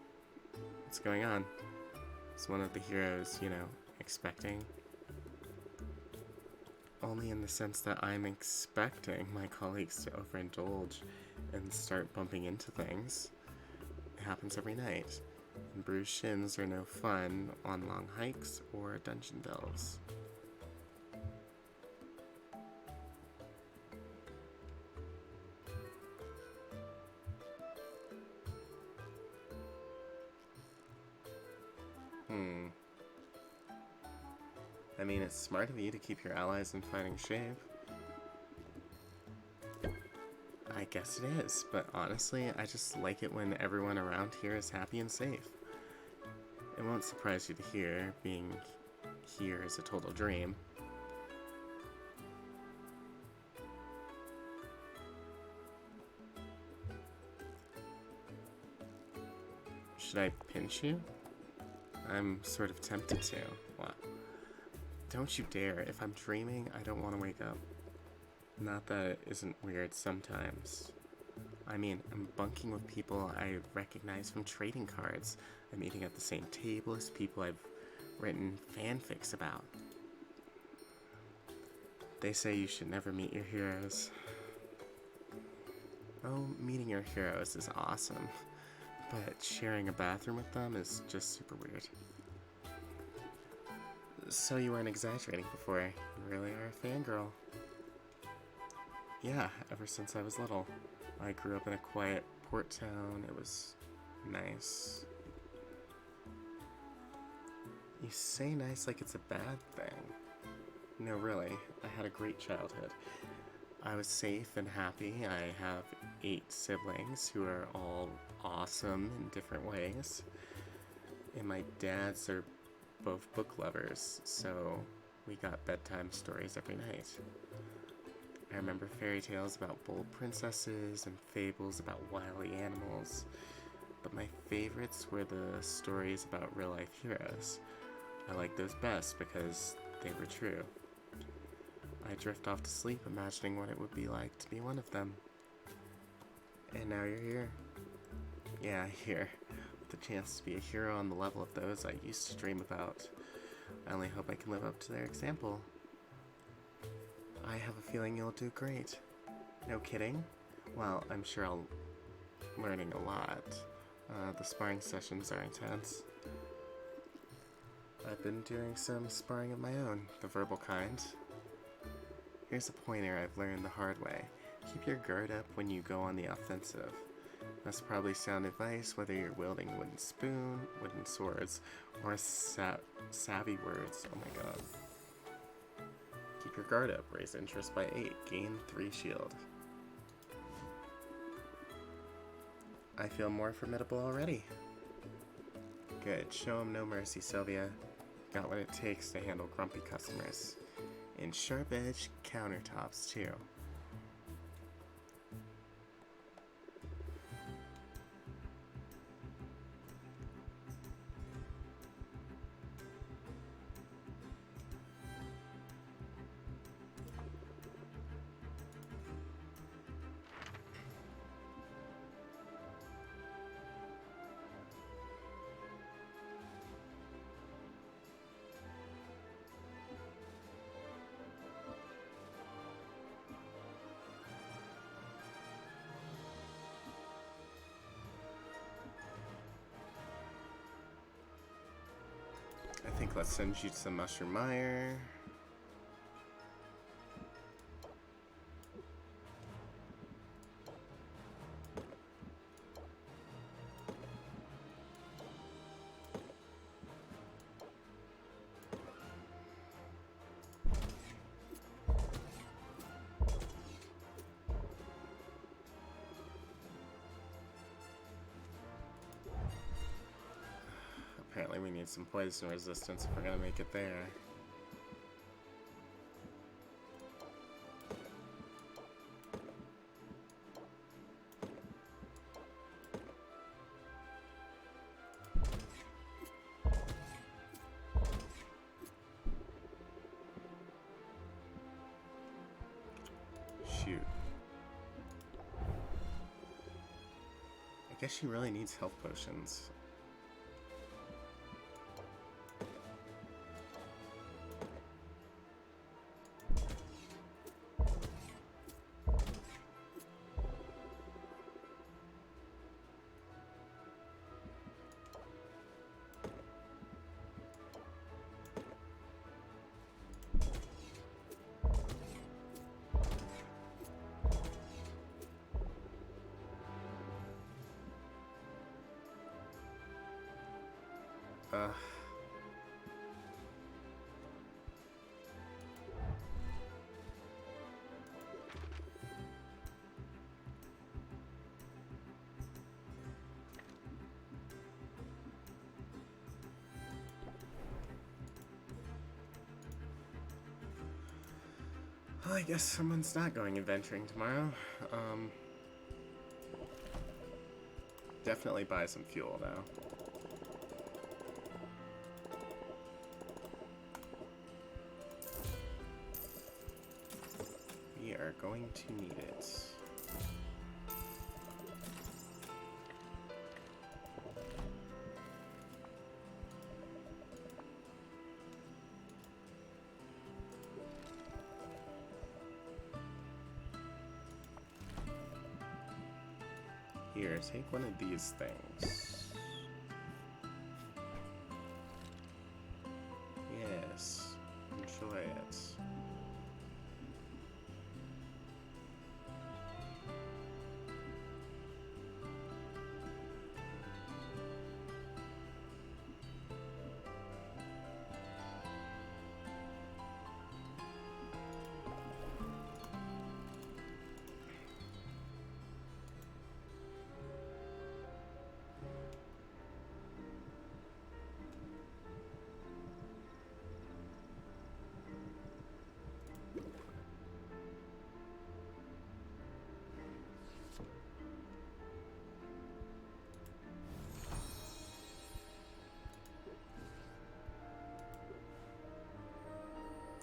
What's going on? Is one of the heroes, expecting? Only in the sense that I'm expecting my colleagues to overindulge and start bumping into things. It happens every night, and bruised shins are no fun on long hikes or dungeon delves. I mean, it's smart of you to keep your allies in fighting shape. I guess it is, but honestly, I just like it when everyone around here is happy and safe. It won't surprise you to hear being here is a total dream. Should I pinch you? I'm sort of tempted to. What? Don't you dare. If I'm dreaming, I don't want to wake up. Not that it isn't weird sometimes. I mean, I'm bunking with people I recognize from trading cards. I'm eating at the same table as people I've written fanfics about. They say you should never meet your heroes. Oh, meeting your heroes is awesome, but sharing a bathroom with them is just super weird. So you weren't exaggerating before. You really are a fangirl. Yeah, ever since I was little. I grew up in a quiet port town. It was nice. You say nice like it's a bad thing. No, really. I had a great childhood. I was safe and happy. I have 8 siblings who are all awesome in different ways. And my dads are both book lovers, so we got bedtime stories every night. I remember fairy tales about bold princesses and fables about wily animals, but my favorites were the stories about real-life heroes. I like those best because they were true. I drift off to sleep imagining what it would be like to be one of them. And now you're here. Yeah, here. With the chance to be a hero on the level of those I used to dream about. I only hope I can live up to their example. I have a feeling you'll do great. No kidding? Well, I'm sure I'll learning a lot. The sparring sessions are intense. I've been doing some sparring of my own, the verbal kind. Here's a pointer I've learned the hard way. Keep your guard up when you go on the offensive. That's probably sound advice whether you're wielding wooden spoon, wooden swords, or savvy words. Oh my god. Keep your guard up. Raise interest by 8. Gain 3 shield. I feel more formidable already. Good. Show him no mercy, Sylvia. Got what it takes to handle grumpy customers. And sharp-edged countertops, too. I think let's send you to the Mushroom Mire. Apparently we need some poison resistance if we're gonna make it there. Shoot. I guess she really needs health potions. Well, I guess someone's not going adventuring tomorrow. Definitely buy some fuel, though. We are going to need it. Here, take one of these things. Yes, enjoy it.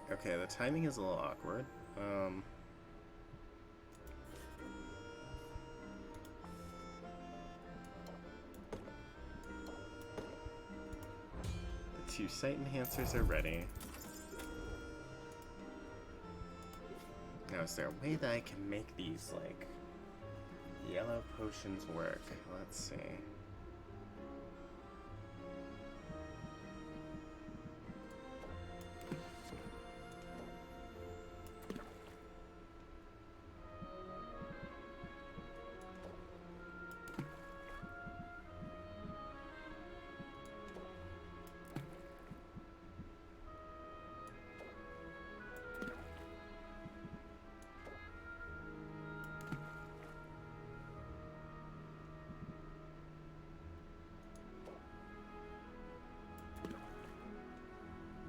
Okay, the timing is a little awkward. The 2 sight enhancers are ready. Now, is there a way that I can make these, like, yellow potions work? Let's see.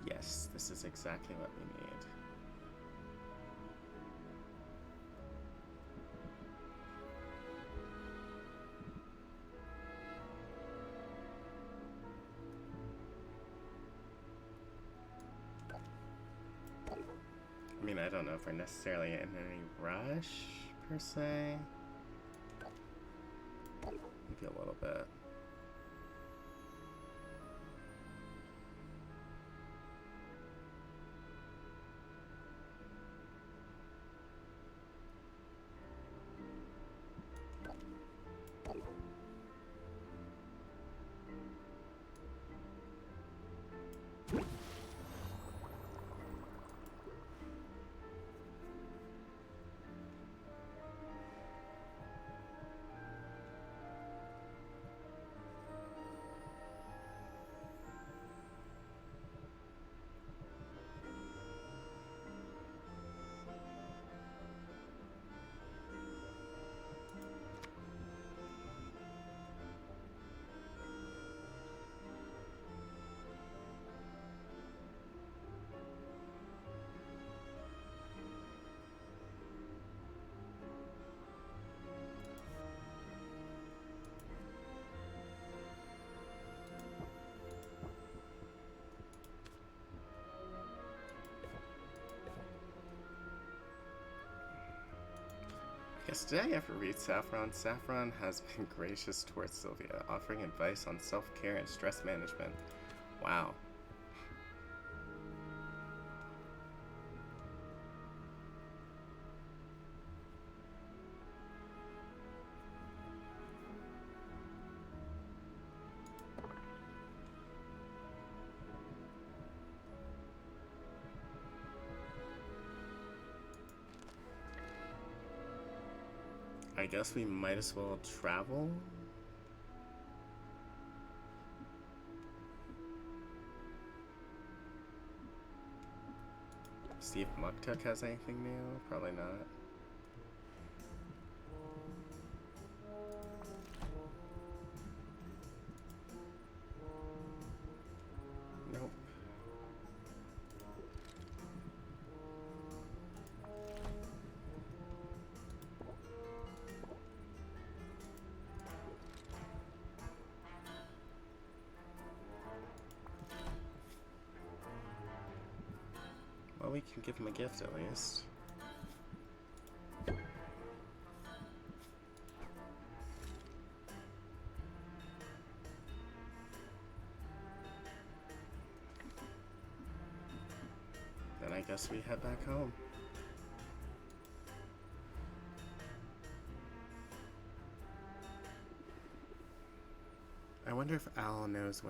Yes, this is exactly what we need. I mean, I don't know if we're necessarily in any rush, per se. Maybe a little bit. Yes, did I ever read Saffron? Saffron has been gracious towards Sylvia, offering advice on self-care and stress management. Wow. I guess we might as well travel. See if Muktuk has anything new. Probably not. Nope. Well, we can give him a gift at least. Then I guess we head back home. I wonder if Al knows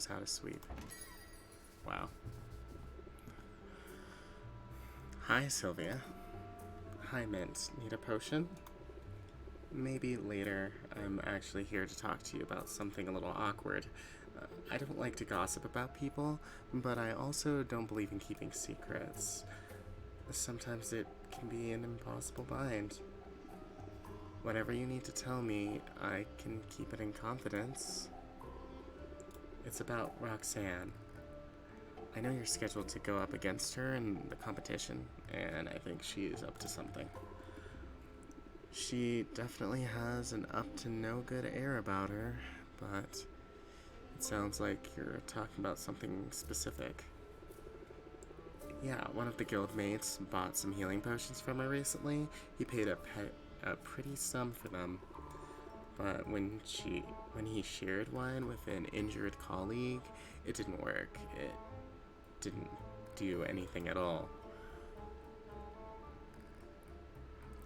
how to sweep. Wow. Hi, Sylvia. Hi, Mint. Need a potion? Maybe later. I'm actually here to talk to you about something a little awkward. I don't like to gossip about people, but I also don't believe in keeping secrets. Sometimes it can be an impossible bind. Whatever you need to tell me, I can keep it in confidence. It's about Roxanne. I know you're scheduled to go up against her in the competition, and I think she is up to something. She definitely has an up-to-no-good air about her, but it sounds like you're talking about something specific. Yeah, one of the guildmates bought some healing potions from her recently. He paid a pretty sum for them, but when he shared one with an injured colleague, it didn't work. It didn't do anything at all.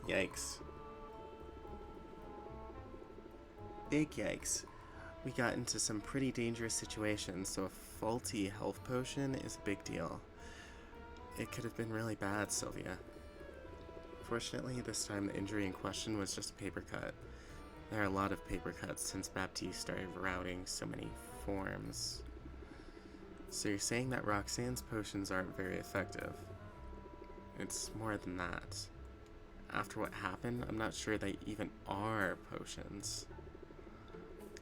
Yikes. Big yikes. We got into some pretty dangerous situations, so a faulty health potion is a big deal. It could have been really bad, Sylvia. Fortunately, this time the injury in question was just a paper cut. There are a lot of paper cuts since Baptiste started routing so many forms. So you're saying that Roxanne's potions aren't very effective? It's more than that. After what happened, I'm not sure they even are potions.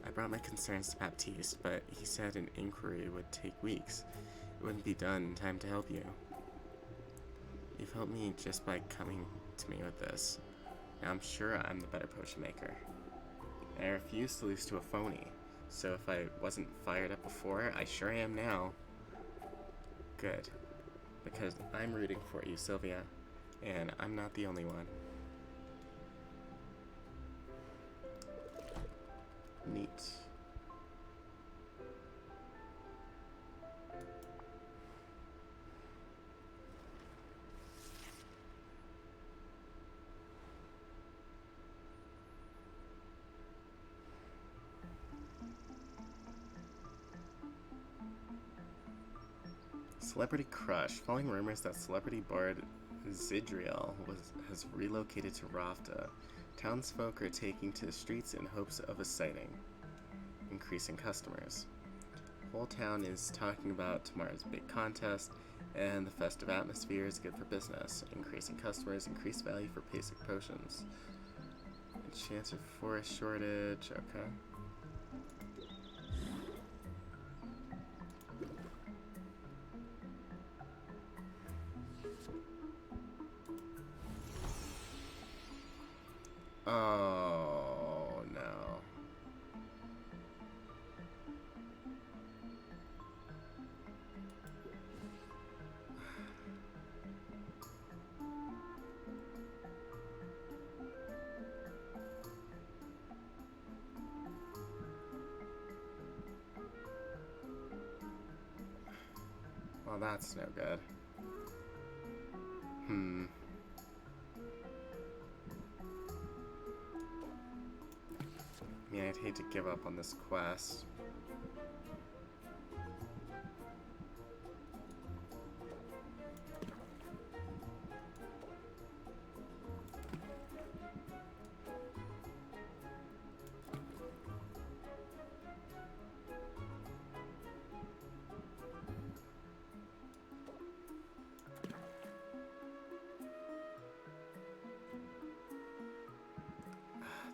I brought my concerns to Baptiste, but he said an inquiry would take weeks. It wouldn't be done in time to help you. You've helped me just by coming to me with this. Now I'm sure I'm the better potion maker. I refuse to lose to a phony, so if I wasn't fired up before, I sure am now. Good. Because I'm rooting for you, Sylvia, and I'm not the only one. Neat. Celebrity crush. Following rumors that celebrity bard Zidriel has relocated to Rafta, townsfolk are taking to the streets in hopes of a sighting, increasing customers. The whole town is talking about tomorrow's big contest, and the festive atmosphere is good for business, increasing customers, increased value for basic potions. A chance of forest shortage, okay. Oh, no. Well, that's no good. I mean, I'd hate to give up on this quest.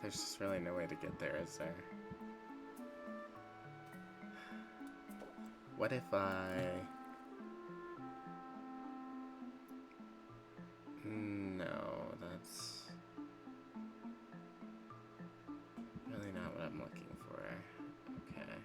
There's just really no way to get there, is there? What if I... No, that's really not what I'm looking for. Okay.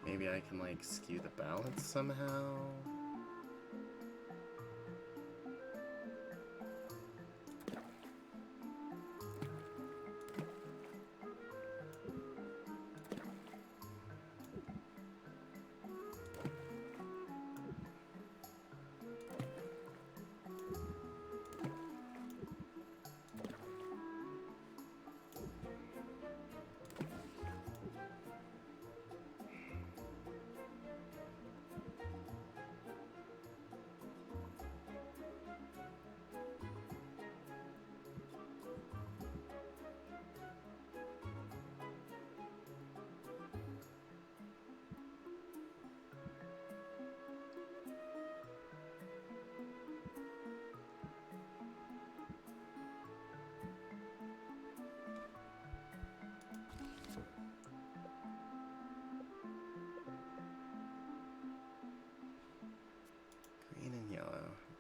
Maybe I can, like, skew the balance somehow?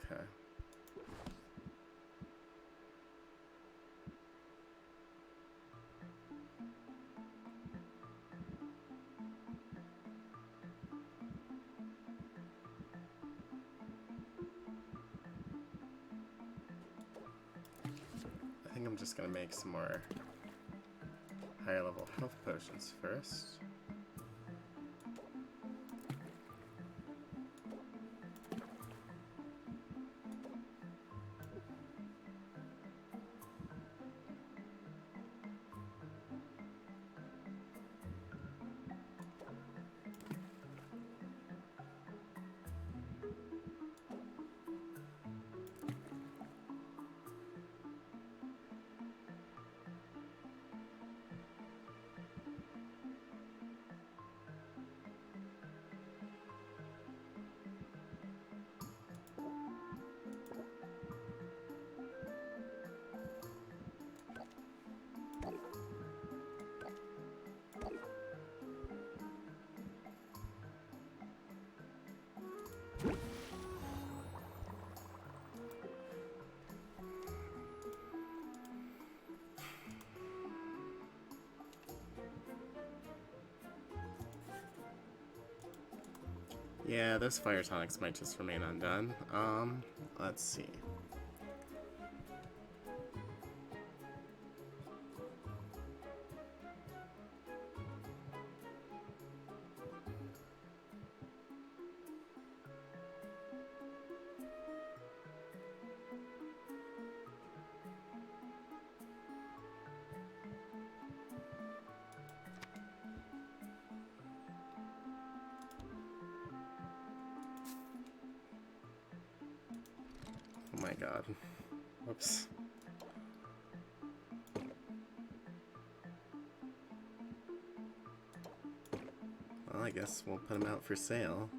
Okay. I think I'm just gonna make some more higher level health potions first. Yeah, those fire tonics might just remain undone. Let's see. Oh my god. Whoops. Well, I guess we'll put them out for sale.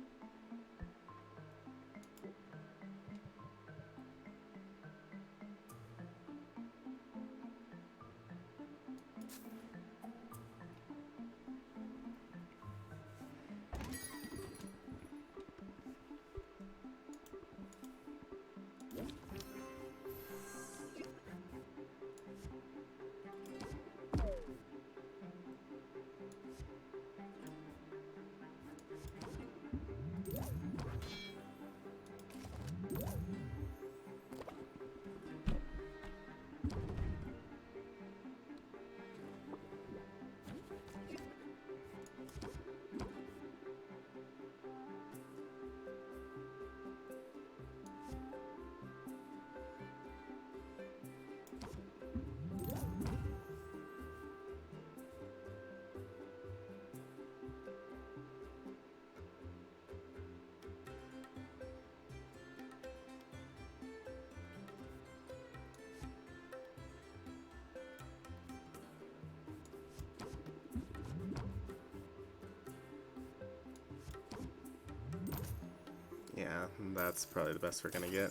Yeah, that's probably the best we're gonna get.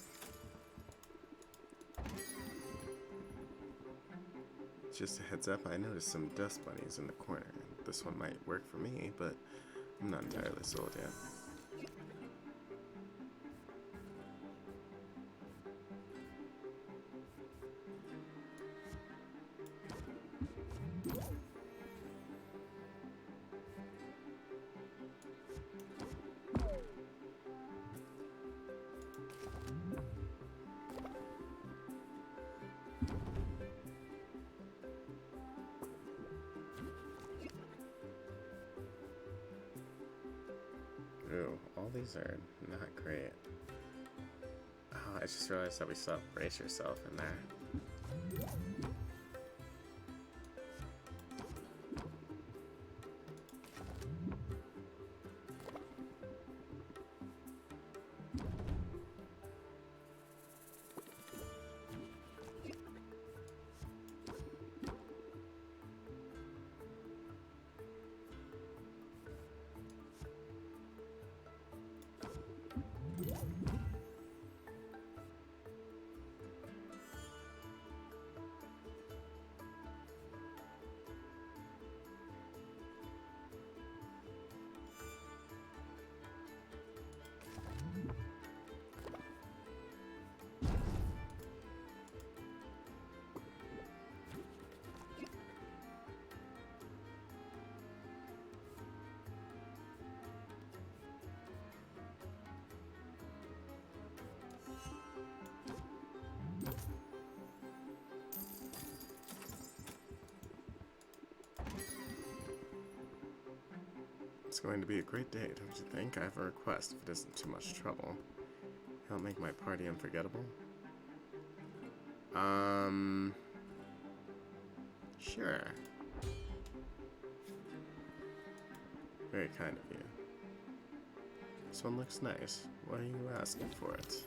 Just a heads up, I noticed some dust bunnies in the corner. This one might work for me, but I'm not entirely sold yet. Ooh, all these are not great. Oh, I just realized that we still have brace yourself in there. It's going to be a great day, don't you think? I have a request, if it isn't too much trouble. Help make my party unforgettable? Sure. Very kind of you. This one looks nice. Why are you asking for it?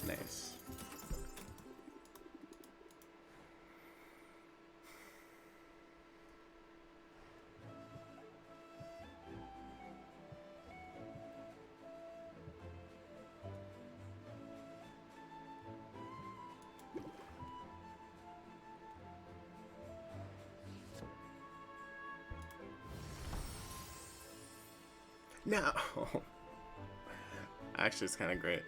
Nice. No! Actually, it's kind of great.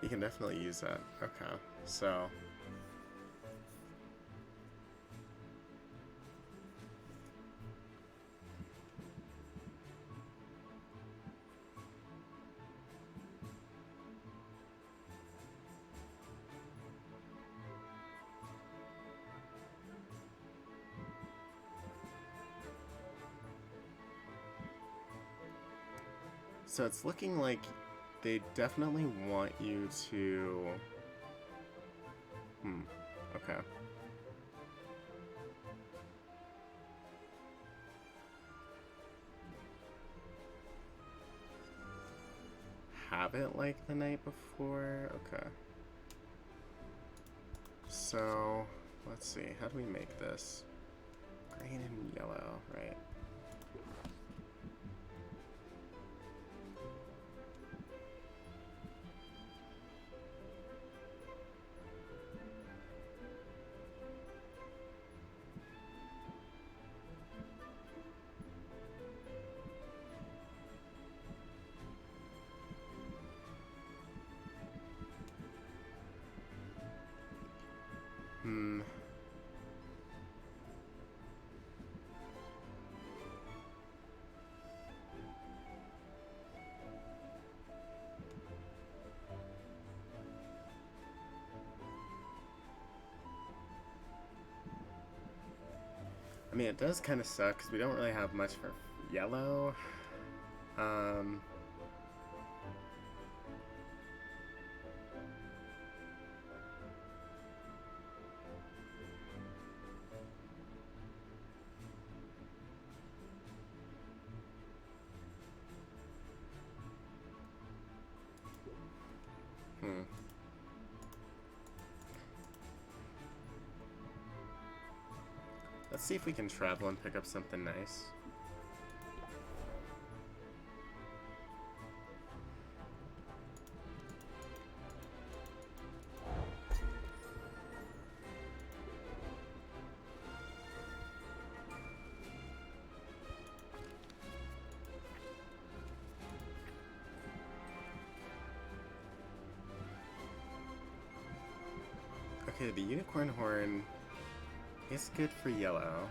You can definitely use that. Okay, so... So it's looking like they definitely want you to... okay. Have it like the night before? Okay. So, let's see. How do we make this? Green and yellow, right? I mean, it does kind of suck because we don't really have much for yellow. Let's see if we can travel and pick up something nice. Okay, the unicorn horn is good for yellow.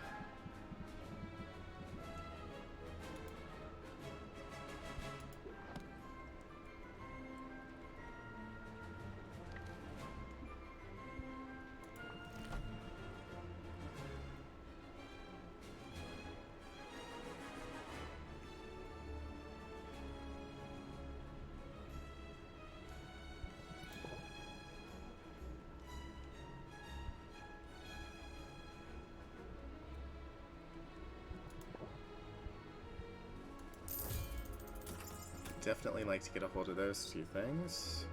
definitely like to get a hold of those two things.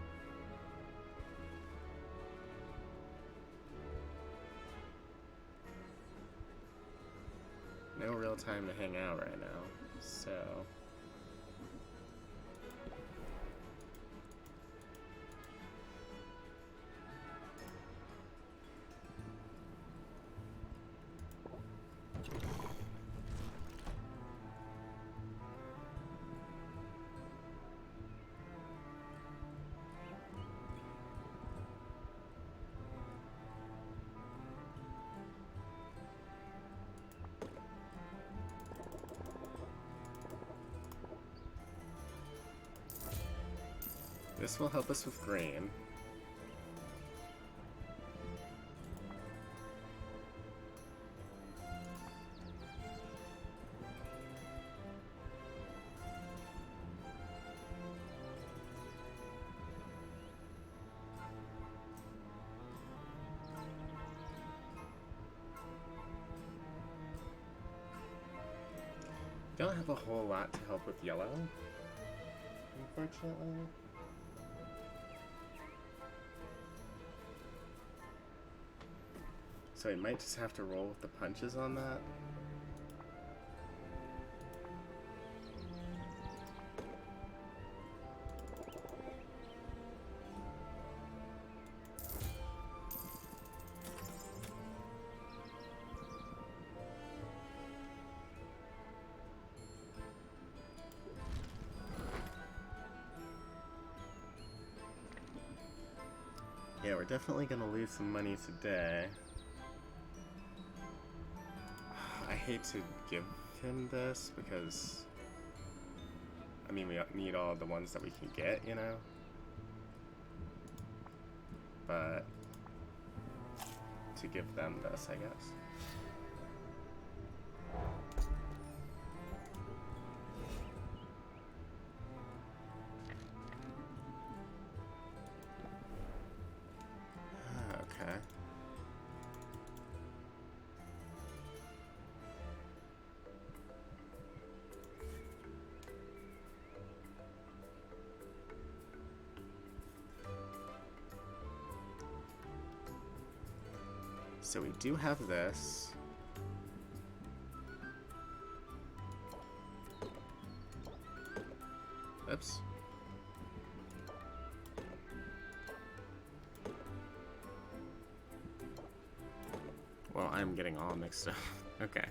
No real time to hang out right now, so... This will help us with grain. Don't have a whole lot to help with yellow, unfortunately. So we might just have to roll with the punches on that. Yeah, we're definitely gonna lose some money today. I hate to give him this because, I mean, we need all the ones that we can get, you know? But to give them this, I guess. Okay. So we do have this. Oops. Well, I'm getting all mixed up. Okay.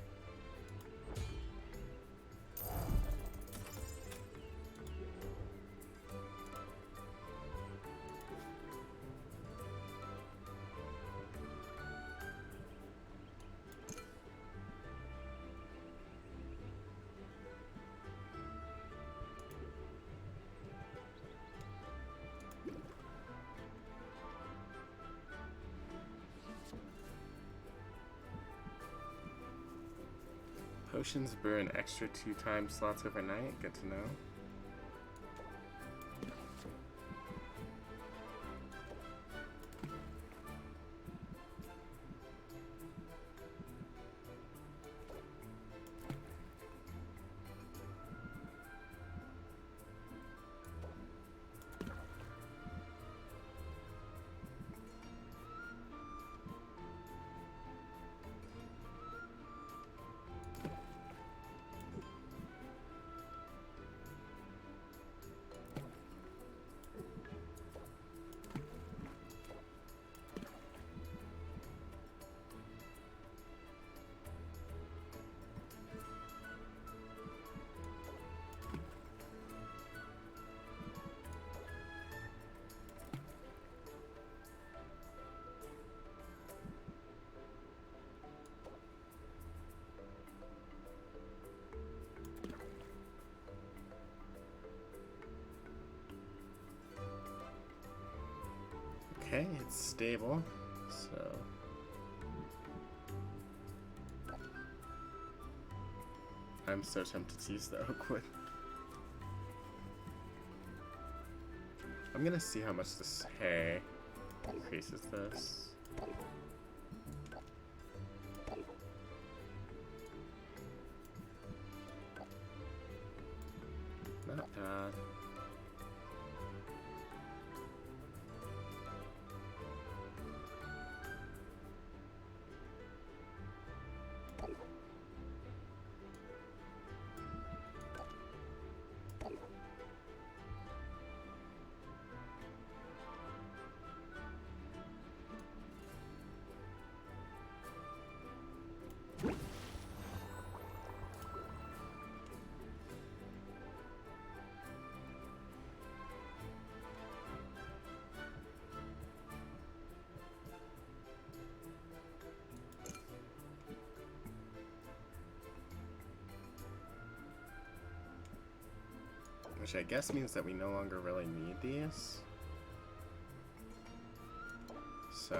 Potions burn extra 2 time slots overnight. Good to know. Okay, it's stable, so... I'm so tempted to use the oak wood. I'm gonna see how much this hay increases this. Not bad. Which I guess means that we no longer really need these. So...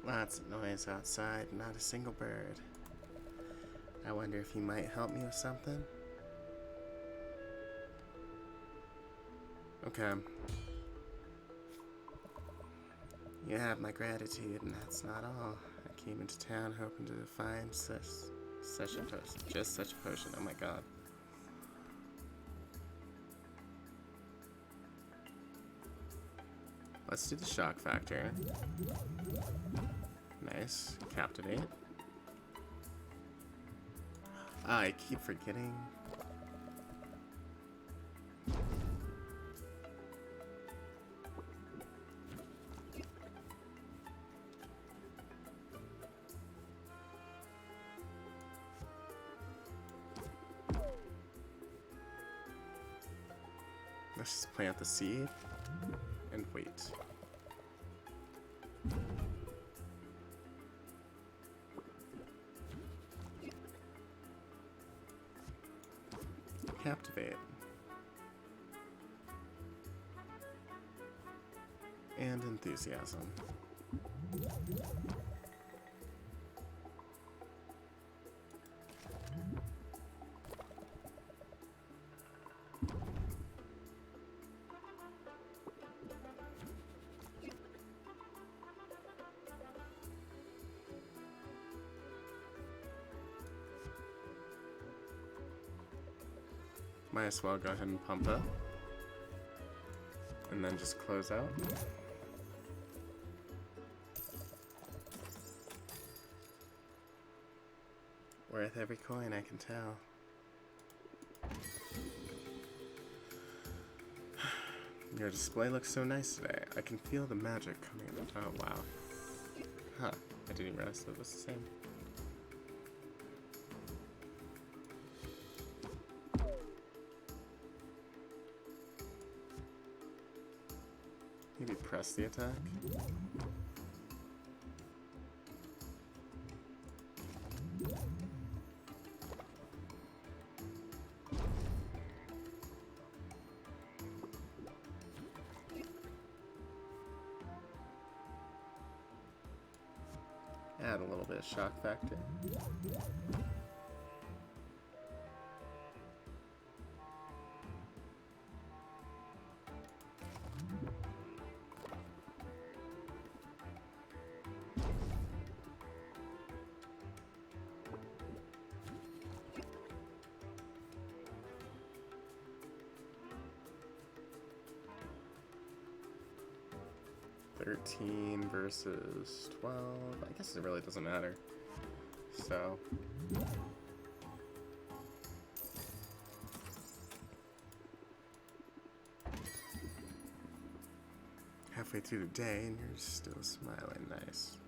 Lots of noise outside, not a single bird. I wonder if you might help me with something? Okay. You have my gratitude, and that's not all. I came into town hoping to find such a potion. Just such a potion, oh my god. Let's do the shock factor. Nice. Captivate. Ah, I keep forgetting. Let's just plant the seed and wait. Captivate. And enthusiasm. Might as well go ahead and pump up. And then just close out. Worth every coin, I can tell. Your display looks so nice today. I can feel the magic coming out. Oh, wow. Huh. I didn't even realize it was the same. Maybe press the attack. Add a little bit of shock factor. $13 versus 12. I guess it really doesn't matter. So. Halfway through the day and you're still smiling. Nice.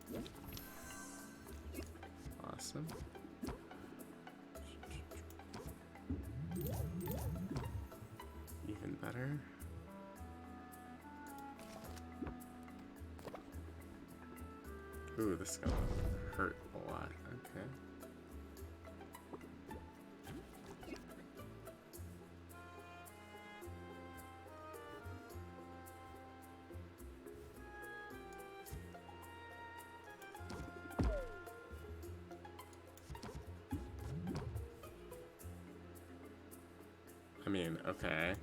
Awesome. Even better. Ooh, this is gonna hurt a lot. Okay. I mean, okay.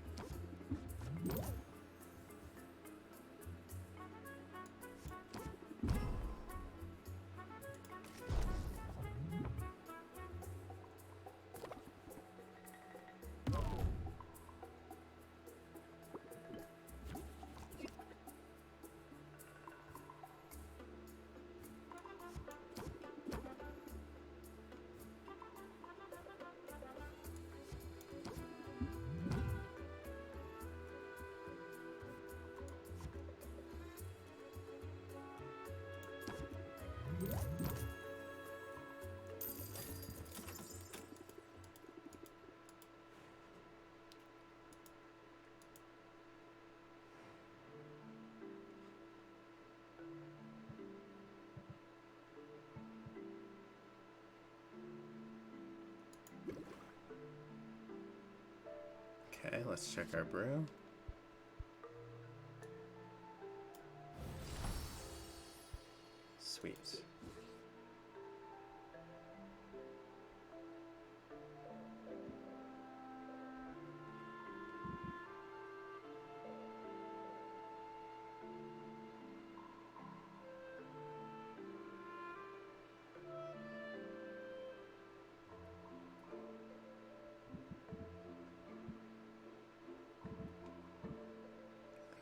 Okay, let's check our brew. Sweet.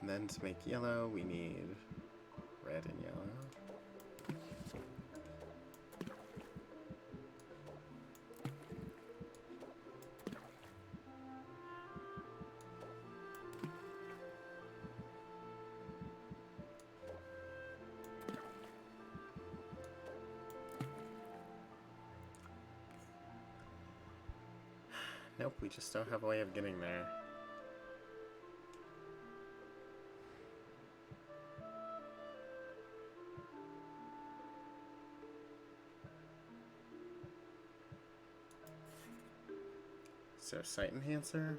And then to make yellow, we need red and yellow. Nope, we just don't have a way of getting there. Is there a sight enhancer?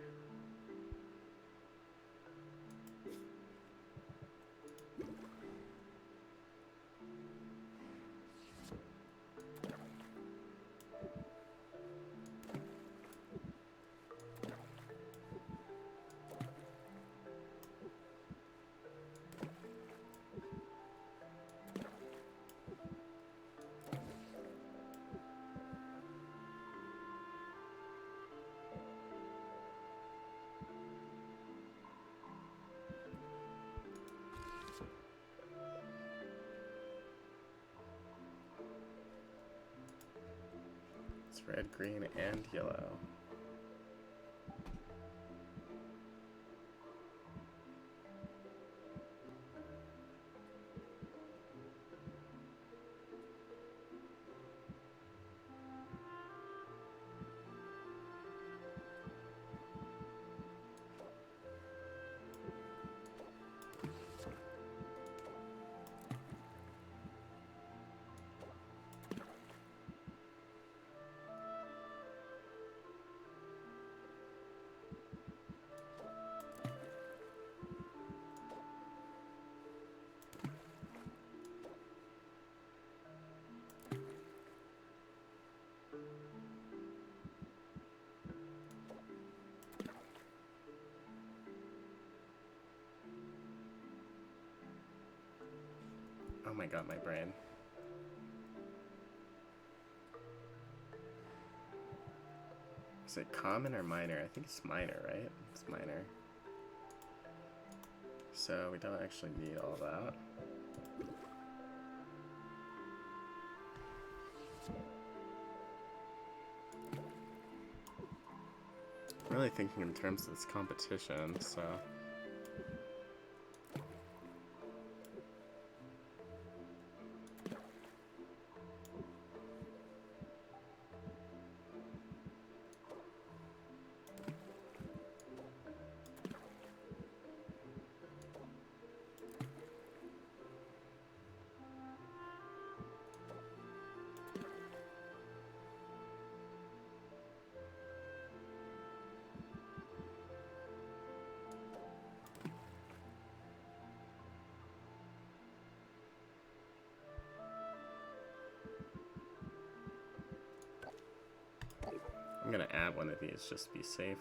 It's red, green, and yellow. Oh my god, my brain. Is it common or minor? I think it's minor, right? It's minor. So we don't actually need all that. I'm really thinking in terms of this competition, so... I'm gonna add one of these just to be safe.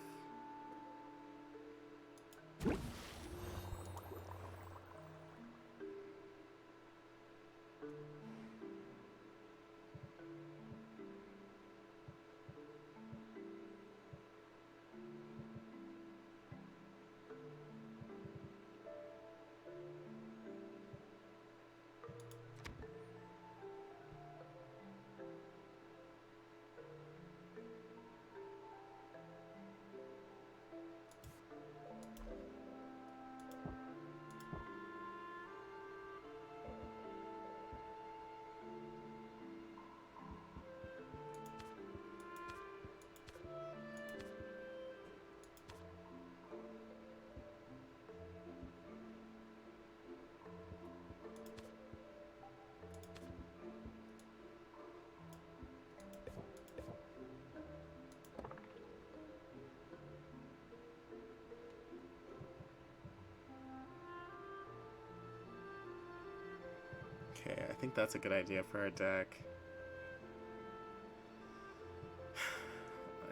Okay, I think that's a good idea for our deck.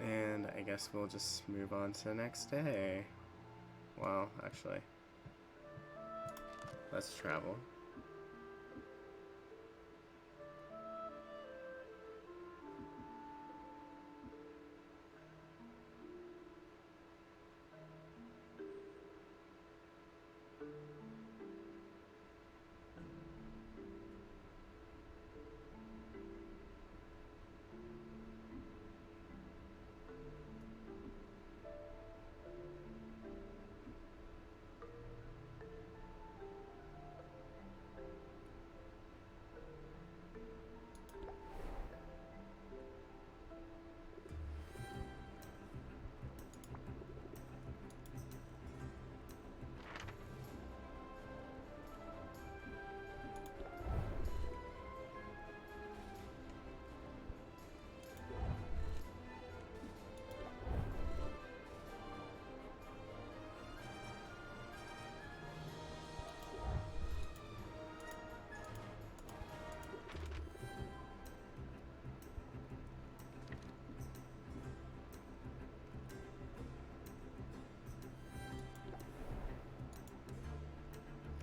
And I guess we'll just move on to the next day. Well, actually, let's travel.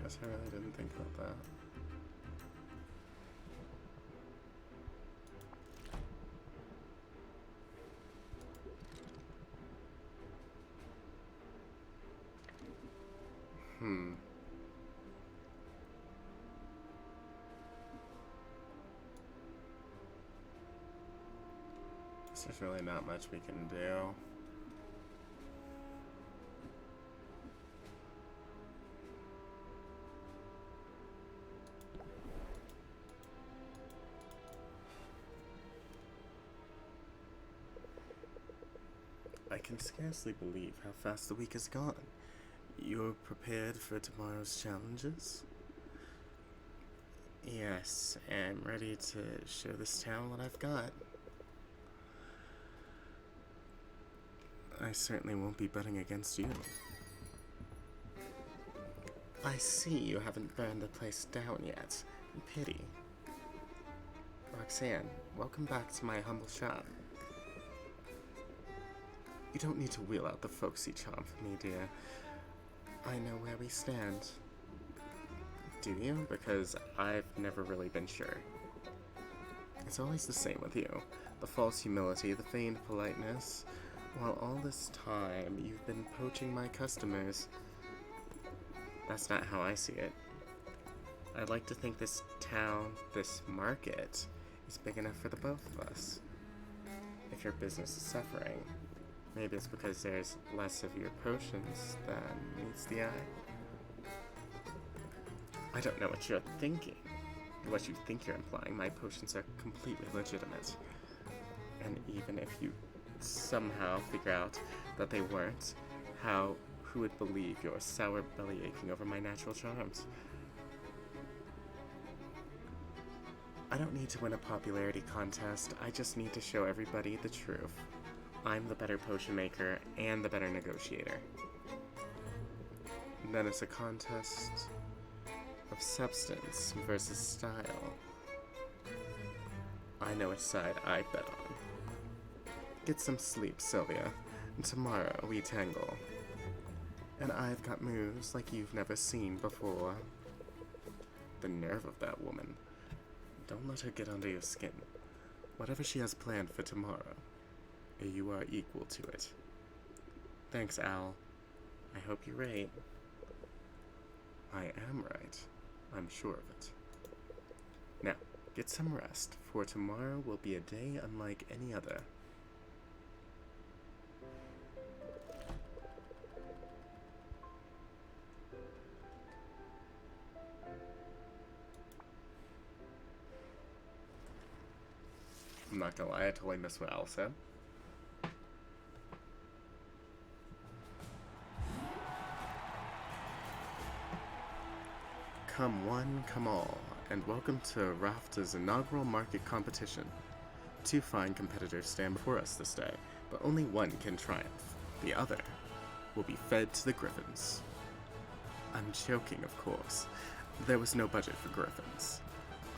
Guess I really didn't think about that. There's really not much we can do. I can scarcely believe how fast the week has gone. You're prepared for tomorrow's challenges? Yes, I'm ready to show this town what I've got. I certainly won't be betting against you. I see you haven't burned the place down yet. Pity. Roxanne, welcome back to my humble shop. You don't need to wheel out the folksy charm for me, dear. I know where we stand. Do you? Because I've never really been sure. It's always the same with you. The false humility, the feigned politeness. While all this time, you've been poaching my customers. That's not how I see it. I'd like to think this town, this market, is big enough for the both of us. If your business is suffering, maybe it's because there's less of your potions than meets the eye. I don't know what you're thinking. What you think you're implying, my potions are completely legitimate. And even if you somehow figure out that they weren't, who would believe your sour belly aching over my natural charms? I don't need to win a popularity contest, I just need to show everybody the truth. I'm the better potion maker and the better negotiator. And then it's a contest of substance versus style. I know which side I bet on. Get some sleep, Sylvia, and tomorrow we tangle. And I've got moves like you've never seen before. The nerve of that woman. Don't let her get under your skin. Whatever she has planned for tomorrow, you are equal to it. Thanks, Al. I hope you're right. I am right. I'm sure of it. Now, get some rest, for tomorrow will be a day unlike any other. I'm not gonna lie, I totally missed what Al said. Come one, come all, and welcome to Rafta's inaugural market competition. 2 fine competitors stand before us this day, but only one can triumph. The other will be fed to the griffins. I'm joking, of course. There was no budget for griffins.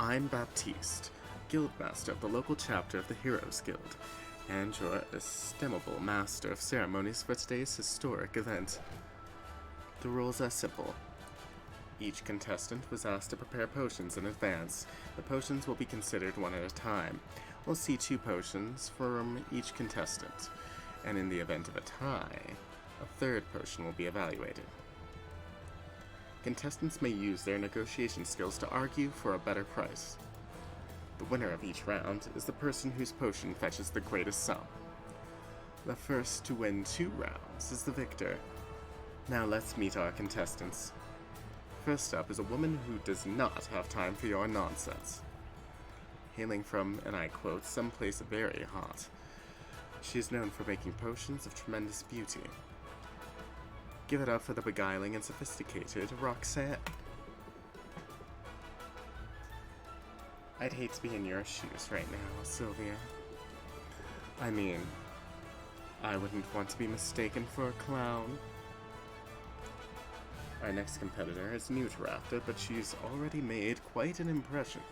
I'm Baptiste, Guildmaster of the local chapter of the Heroes Guild, and your estimable master of ceremonies for today's historic event. The rules are simple. Each contestant was asked to prepare potions in advance. The potions will be considered one at a time. We'll see 2 potions from each contestant, and in the event of a tie, a 3rd potion will be evaluated. Contestants may use their negotiation skills to argue for a better price. The winner of each round is the person whose potion fetches the greatest sum. The first to win 2 rounds is the victor. Now let's meet our contestants. First up is a woman who does not have time for your nonsense. Hailing from, and I quote, someplace very hot, she is known for making potions of tremendous beauty. Give it up for the beguiling and sophisticated Roxanne. I'd hate to be in your shoes right now, Sylvia. I mean, I wouldn't want to be mistaken for a clown. Our next competitor is new to Rafta, but she's already made quite an impression.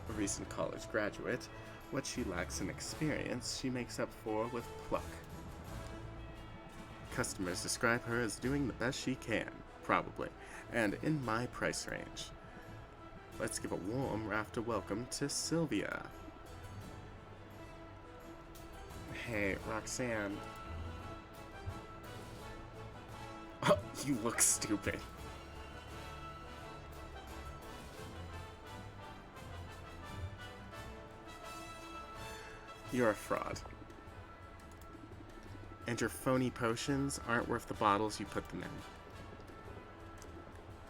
A recent college graduate, what she lacks in experience, she makes up for with pluck. Customers describe her as doing the best she can, probably, and in my price range. Let's give a warm Rafta welcome to Sylvia. Hey, Roxanne. Oh, you look stupid. You're a fraud. And your phony potions aren't worth the bottles you put them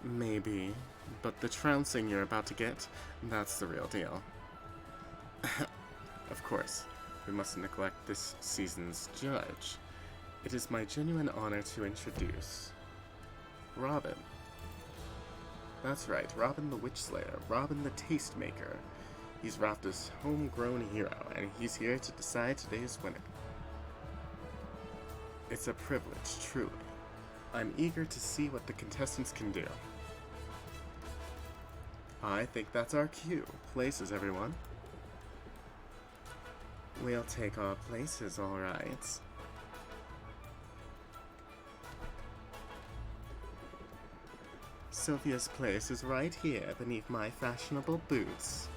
in. Maybe, but the trouncing you're about to get, that's the real deal. Of course, we mustn't neglect this season's judge. It is my genuine honor to introduce Robin. That's right, Robin the Witch Slayer, Robin the Tastemaker. He's Rafta's homegrown hero, and he's here to decide today's winner. It's a privilege, truly. I'm eager to see what the contestants can do. I think that's our cue. Places, everyone. We'll take our places, all right. Sylvia's place is right here beneath my fashionable boots.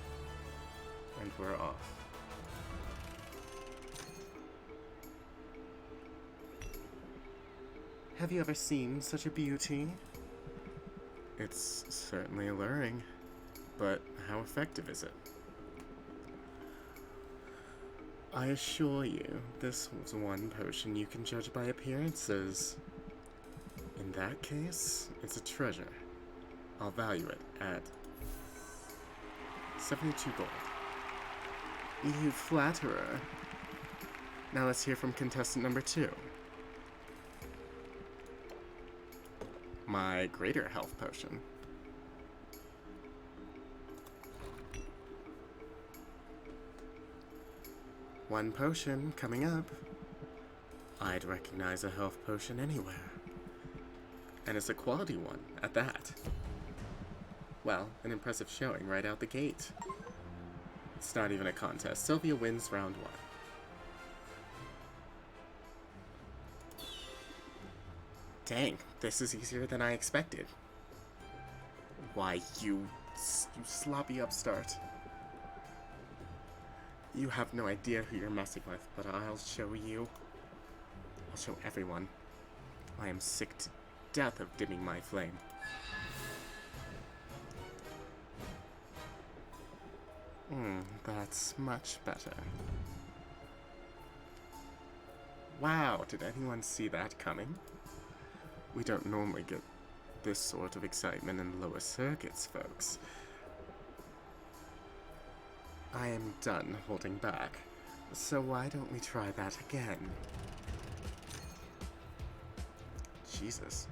And we're off. Have you ever seen such a beauty? It's certainly alluring, but how effective is it? I assure you, this was one potion you can judge by appearances. In that case, it's a treasure. I'll value it at 72 gold. You flatterer. Now let's hear from contestant number 2. My greater health potion. One potion coming up. I'd recognize a health potion anywhere. And it's a quality one, at that. Well, an impressive showing right out the gate. It's not even a contest. Sylvia wins round 1. Dang, this is easier than I expected. Why, you sloppy upstart. You have no idea who you're messing with, but I'll show you. I'll show everyone. I am sick to death of dimming my flame. That's much better. Wow, did anyone see that coming? We don't normally get this sort of excitement in lower circuits, folks. I am done holding back, so why don't we try that again? Jesus.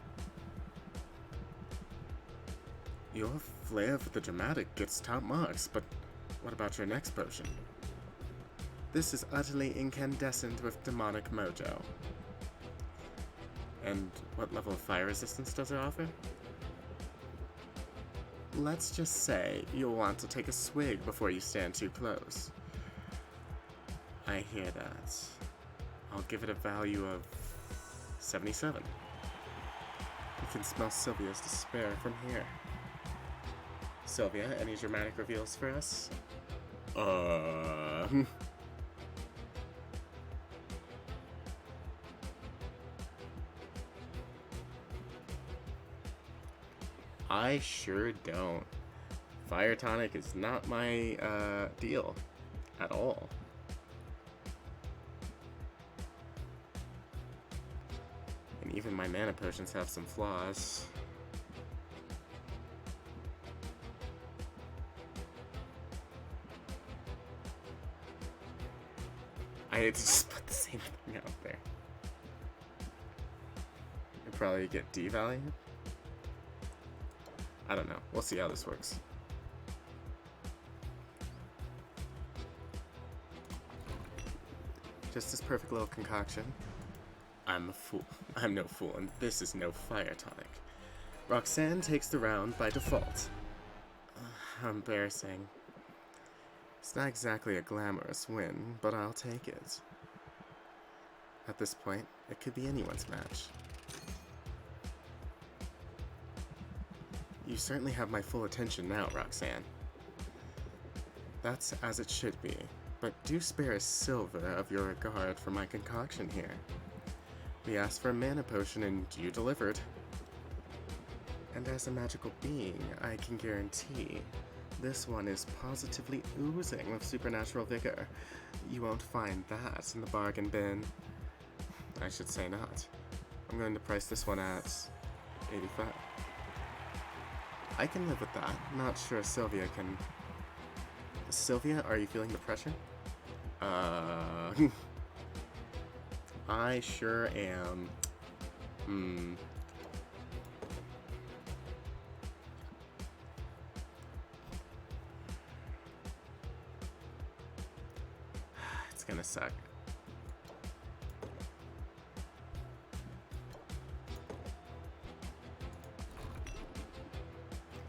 Your flair for the dramatic gets top marks, but what about your next potion? This is utterly incandescent with demonic mojo. And what level of fire resistance does it offer? let's just say you'll want to take a swig before you stand too close. I hear that. I'll give it a value of 77. You can smell Sylvia's despair from here. Sylvia, any dramatic reveals for us? I sure don't. Fire tonic is not my deal at all. And even my mana potions have some flaws. I had to just put the same thing out there. You'll probably get devalued. I don't know. We'll see how this works. Just this perfect little concoction. I'm a fool. I'm no fool, and this is no fire tonic. Roxanne takes the round by default. How embarrassing. It's not exactly a glamorous win, but I'll take it. At this point, it could be anyone's match. You certainly have my full attention now, Roxanne. That's as it should be, but do spare a silver of your regard for my concoction here. We asked for a mana potion and you delivered. And as a magical being, I can guarantee this one is positively oozing with supernatural vigor. You won't find that in the bargain bin. I should say not. I'm going to price this one at 85. I can live with that. Not sure Sylvia can. Sylvia, are you feeling the pressure? I sure am. It's gonna suck.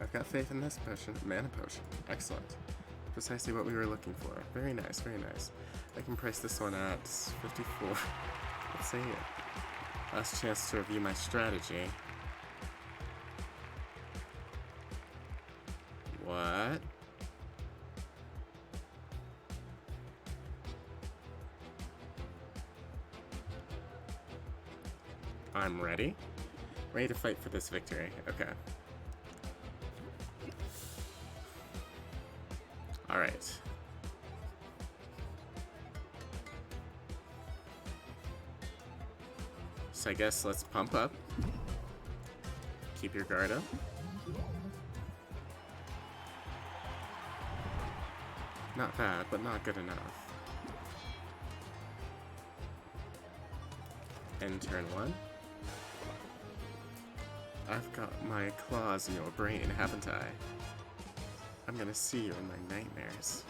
I've got faith in this potion. Mana potion. Excellent. Precisely what we were looking for. Very nice, very nice. I can price this one at 54. Let's see it. Last chance to review my strategy. What? I'm ready. Ready to fight for this victory. Okay. Alright. So I guess let's pump up. Keep your guard up. Not bad, but not good enough. End turn 1. I've got my claws in your brain, haven't I? I'm gonna see you in my nightmares.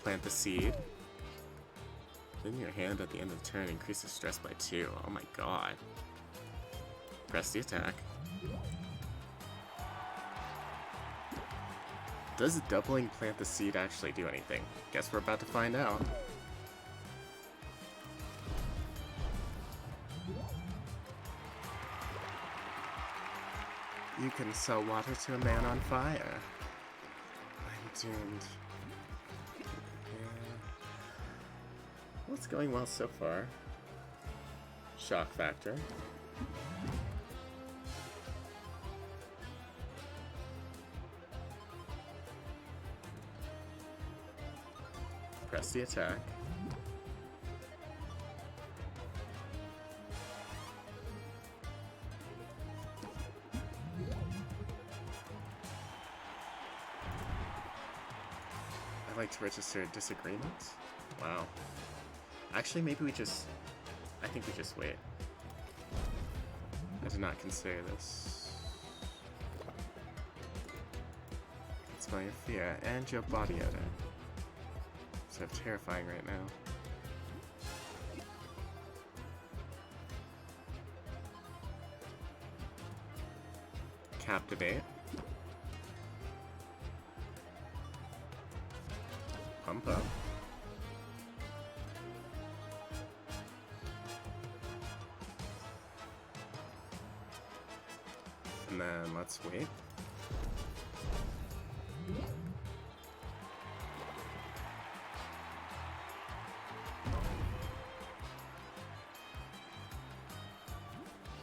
Plant the seed. In your hand at the end of the turn increases stress by 2. Oh my god. Press the attack. Does doubling plant the seed actually do anything? Guess we're about to find out. You can sell water to a man on fire. I'm doomed. Yeah. What's going well so far? Shock factor. Press the attack. I'd like to register a disagreement. Wow. Actually, maybe we just... I think we just wait. I did not consider this. Smell your fear and your body odor. So terrifying right now. Captivate. Pump up. And then let's wait.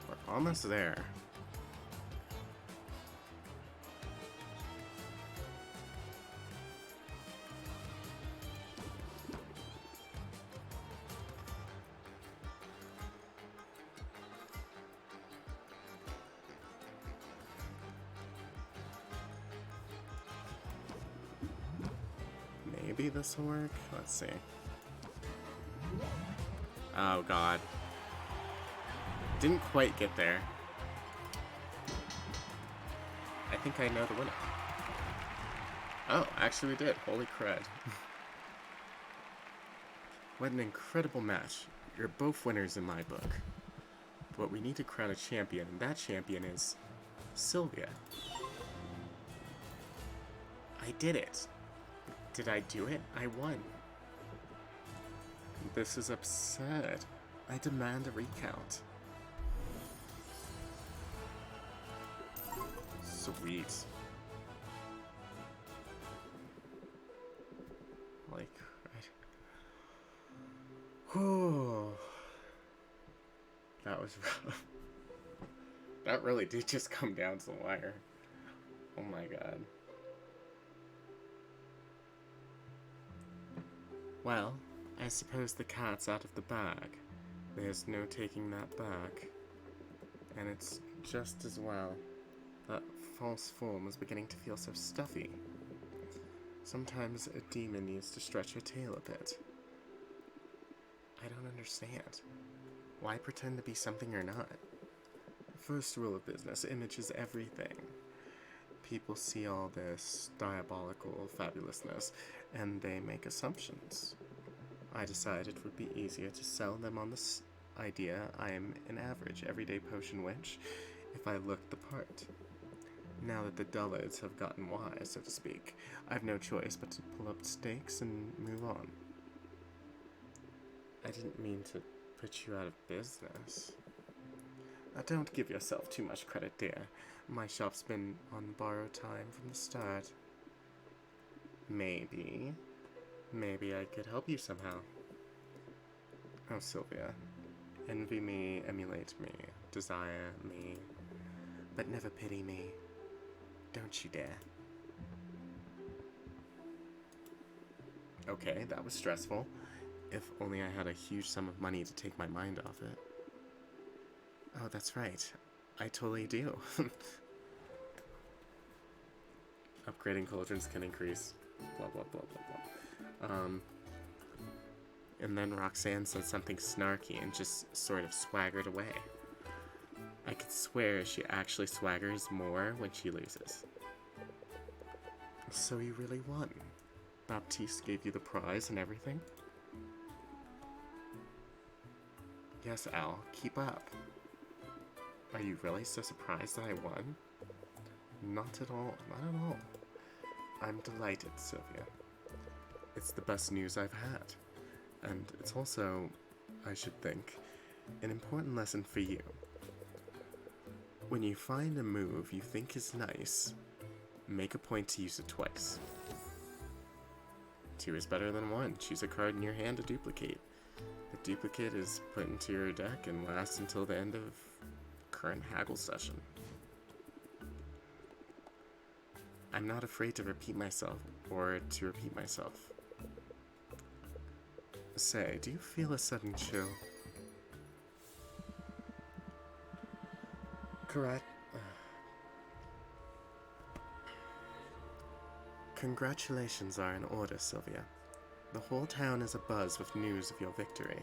We're almost there. Maybe this will work? Let's see. Oh god. Didn't quite get there. I think I know the winner. Oh, actually we did. Holy crud. What an incredible match. You're both winners in my book. But we need to crown a champion, and that champion is Sylvia. I did it. Did I do it? I won. This is absurd. I demand a recount. Sweet. Like, right. Whew. That was rough. That really did just come down to the wire. Oh my god. Well, I suppose the cat's out of the bag. There's no taking that back. And it's just as well. That false form was beginning to feel so stuffy. Sometimes a demon needs to stretch her tail a bit. I don't understand. Why pretend to be something you're not? First rule of business, image is everything. People see all this diabolical fabulousness, and they make assumptions. I decided it would be easier to sell them on this idea I am an average, everyday potion witch if I looked the part. Now that the dullards have gotten wise, so to speak, I have no choice but to pull up stakes and move on. I didn't mean to put you out of business. Don't give yourself too much credit, dear. My shop's been on borrowed time from the start. Maybe I could help you somehow. Oh, Sylvia. Envy me, emulate me, desire me, but never pity me. Don't you dare. Okay, that was stressful. If only I had a huge sum of money to take my mind off it. Oh, that's right. I totally do. Upgrading cauldrons can increase blah blah blah blah blah. And then Roxanne said something snarky and just sort of swaggered away. I could swear she actually swaggers more when she loses. So you really won? Baptiste gave you the prize and everything? Yes, Al, keep up. Are you really so surprised that I won? Not at all, not at all. I'm delighted, Sylvia. It's the best news I've had. And it's also, I should think, an important lesson for you. When you find a move you think is nice, make a point to use it twice. 2 is better than 1. Choose a card in your hand to duplicate. The duplicate is put into your deck and lasts until the end of current haggle session. I'm not afraid to repeat myself, or to repeat myself. Say, do you feel a sudden chill? Correct. Congratulations are in order, Sylvia. The whole town is abuzz with news of your victory.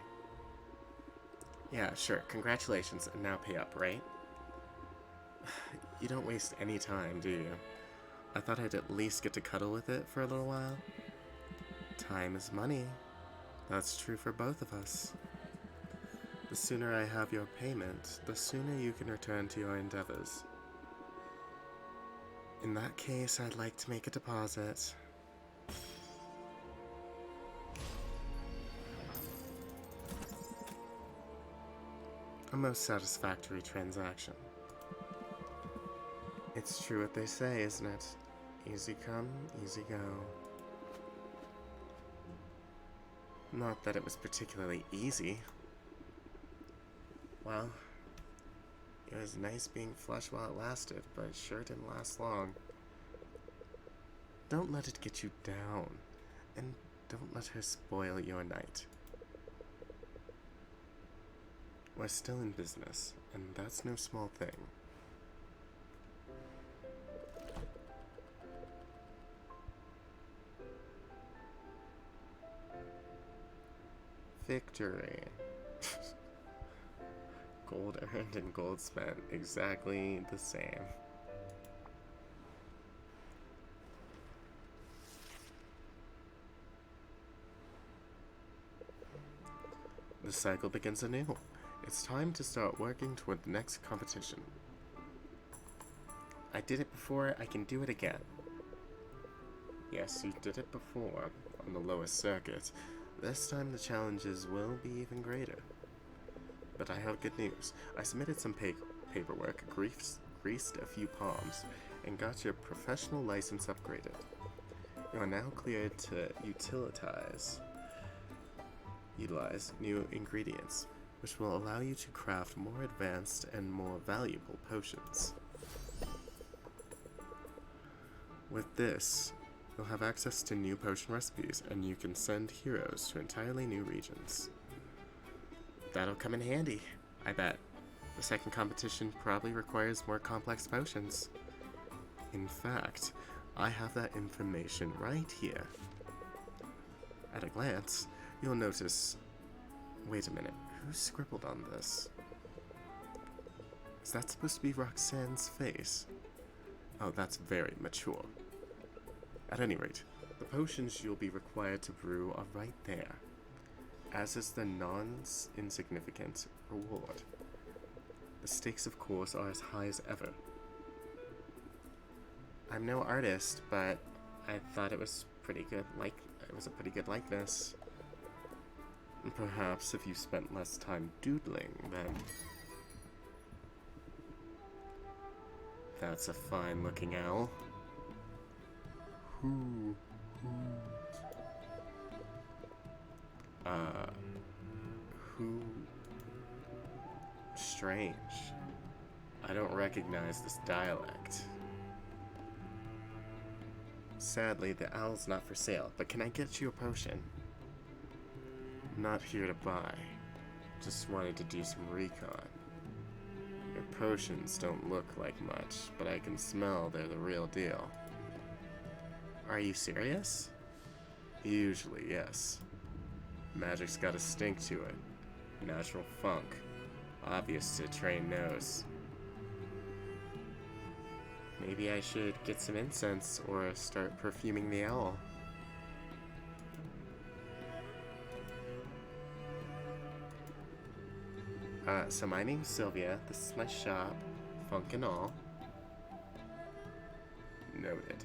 Yeah, sure, congratulations, and now pay up, right? You don't waste any time, do you? I thought I'd at least get to cuddle with it for a little while. Time is money. That's true for both of us. The sooner I have your payment, the sooner you can return to your endeavors. In that case, I'd like to make a deposit. A most satisfactory transaction. It's true what they say, isn't it? Easy come, easy go. Not that it was particularly easy. Well, it was nice being flush while it lasted, but it sure didn't last long. Don't let it get you down, and don't let her spoil your night. We're still in business, and that's no small thing. Victory. Gold earned and gold spent, exactly the same. The cycle begins anew. It's time to start working toward the next competition. I did it before, I can do it again. Yes, you did it before, on the lowest circuit. This time the challenges will be even greater. But I have good news. I submitted some paperwork, greased a few palms, and got your professional license upgraded. You are now cleared to utilize new ingredients, which will allow you to craft more advanced and more valuable potions. With this, you'll have access to new potion recipes, and you can send heroes to entirely new regions. That'll come in handy, I bet. The second competition probably requires more complex potions. In fact, I have that information right here. At a glance, you'll notice... Wait a minute, who scribbled on this? Is that supposed to be Roxanne's face? Oh, that's very mature. At any rate, the potions you'll be required to brew are right there, as is the non-insignificant reward. The stakes, of course, are as high as ever. I'm no artist, but I thought it was pretty good. It was a pretty good likeness. Perhaps if you spent less time doodling, then... That's a fine-looking owl. Who? Who? Strange. I don't recognize this dialect. Sadly, the owl's not for sale, but can I get you a potion? Not here to buy. Just wanted to do some recon. Your potions don't look like much, but I can smell they're the real deal. Are you serious? Usually, yes. Magic's got a stink to it. Natural funk. Obvious to a trained nose. Maybe I should get some incense or start perfuming the owl. So my name's Sylvia. This is my shop. Funk and all. Noted.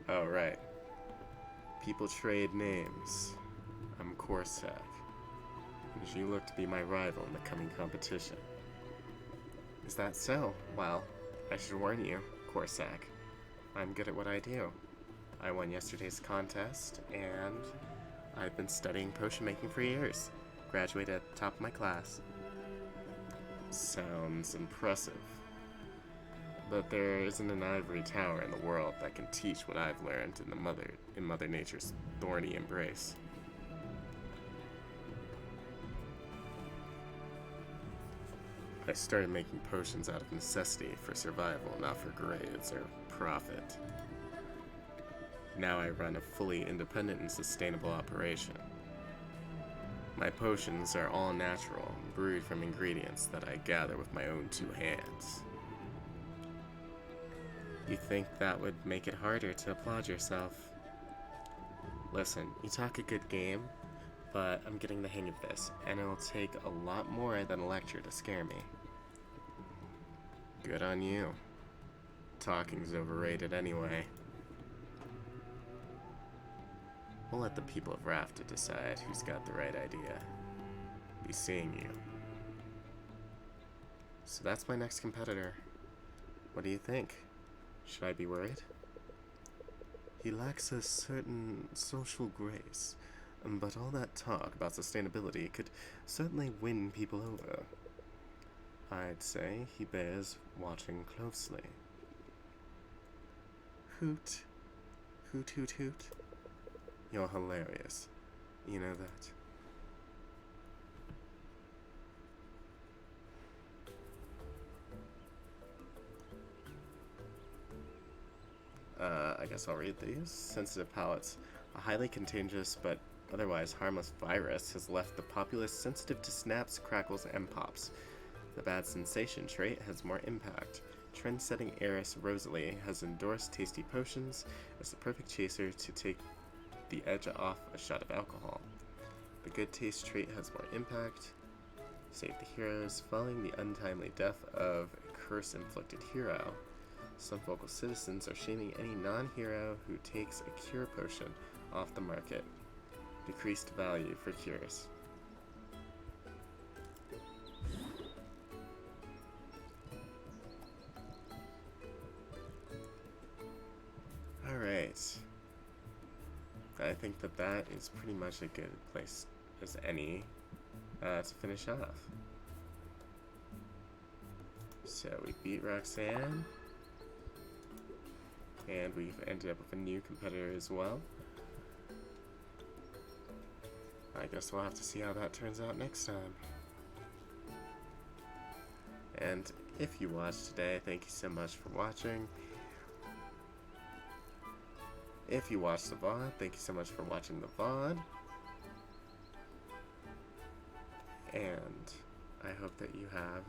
Oh, right. People trade names. I'm Corsac. And you look to be my rival in the coming competition. Is that so? Well, I should warn you, Corsac. I'm good at what I do. I won yesterday's contest, and I've been studying potion making for years. Graduated at the top of my class. Sounds impressive. But there isn't an ivory tower in the world that can teach what I've learned in Mother Nature's thorny embrace. I started making potions out of necessity for survival, not for grades or profit. Now I run a fully independent and sustainable operation. My potions are all natural, brewed from ingredients that I gather with my own two hands. You think that would make it harder to applaud yourself? Listen, you talk a good game, but I'm getting the hang of this, and it'll take a lot more than a lecture to scare me. Good on you. talking's overrated anyway. We'll let the people of Rafta decide who's got the right idea. Be seeing you. So that's my next competitor. What do you think? Should I be worried? He lacks a certain social grace, but all that talk about sustainability could certainly win people over. I'd say he bears watching closely. Hoot. Hoot, hoot, hoot. You're hilarious. You know that. I guess I'll read these. Sensitive palates. A highly contagious but otherwise harmless virus has left the populace sensitive to snaps, crackles, and pops. The bad sensation trait has more impact. Trend-setting heiress Rosalie has endorsed tasty potions as the perfect chaser to take the edge off a shot of alcohol. The good taste trait has more impact. Save the heroes. Following the untimely death of a curse-inflicted hero, some vocal citizens are shaming any non-hero who takes a cure potion off the market. Decreased value for cures. Alright. I think that is pretty much a good place as any to finish off. So we beat Roxanne. And we've ended up with a new competitor as well. I guess we'll have to see how that turns out next time. And if you watched today, thank you so much for watching. If you watched the VOD, thank you so much for watching the VOD. And I hope that you have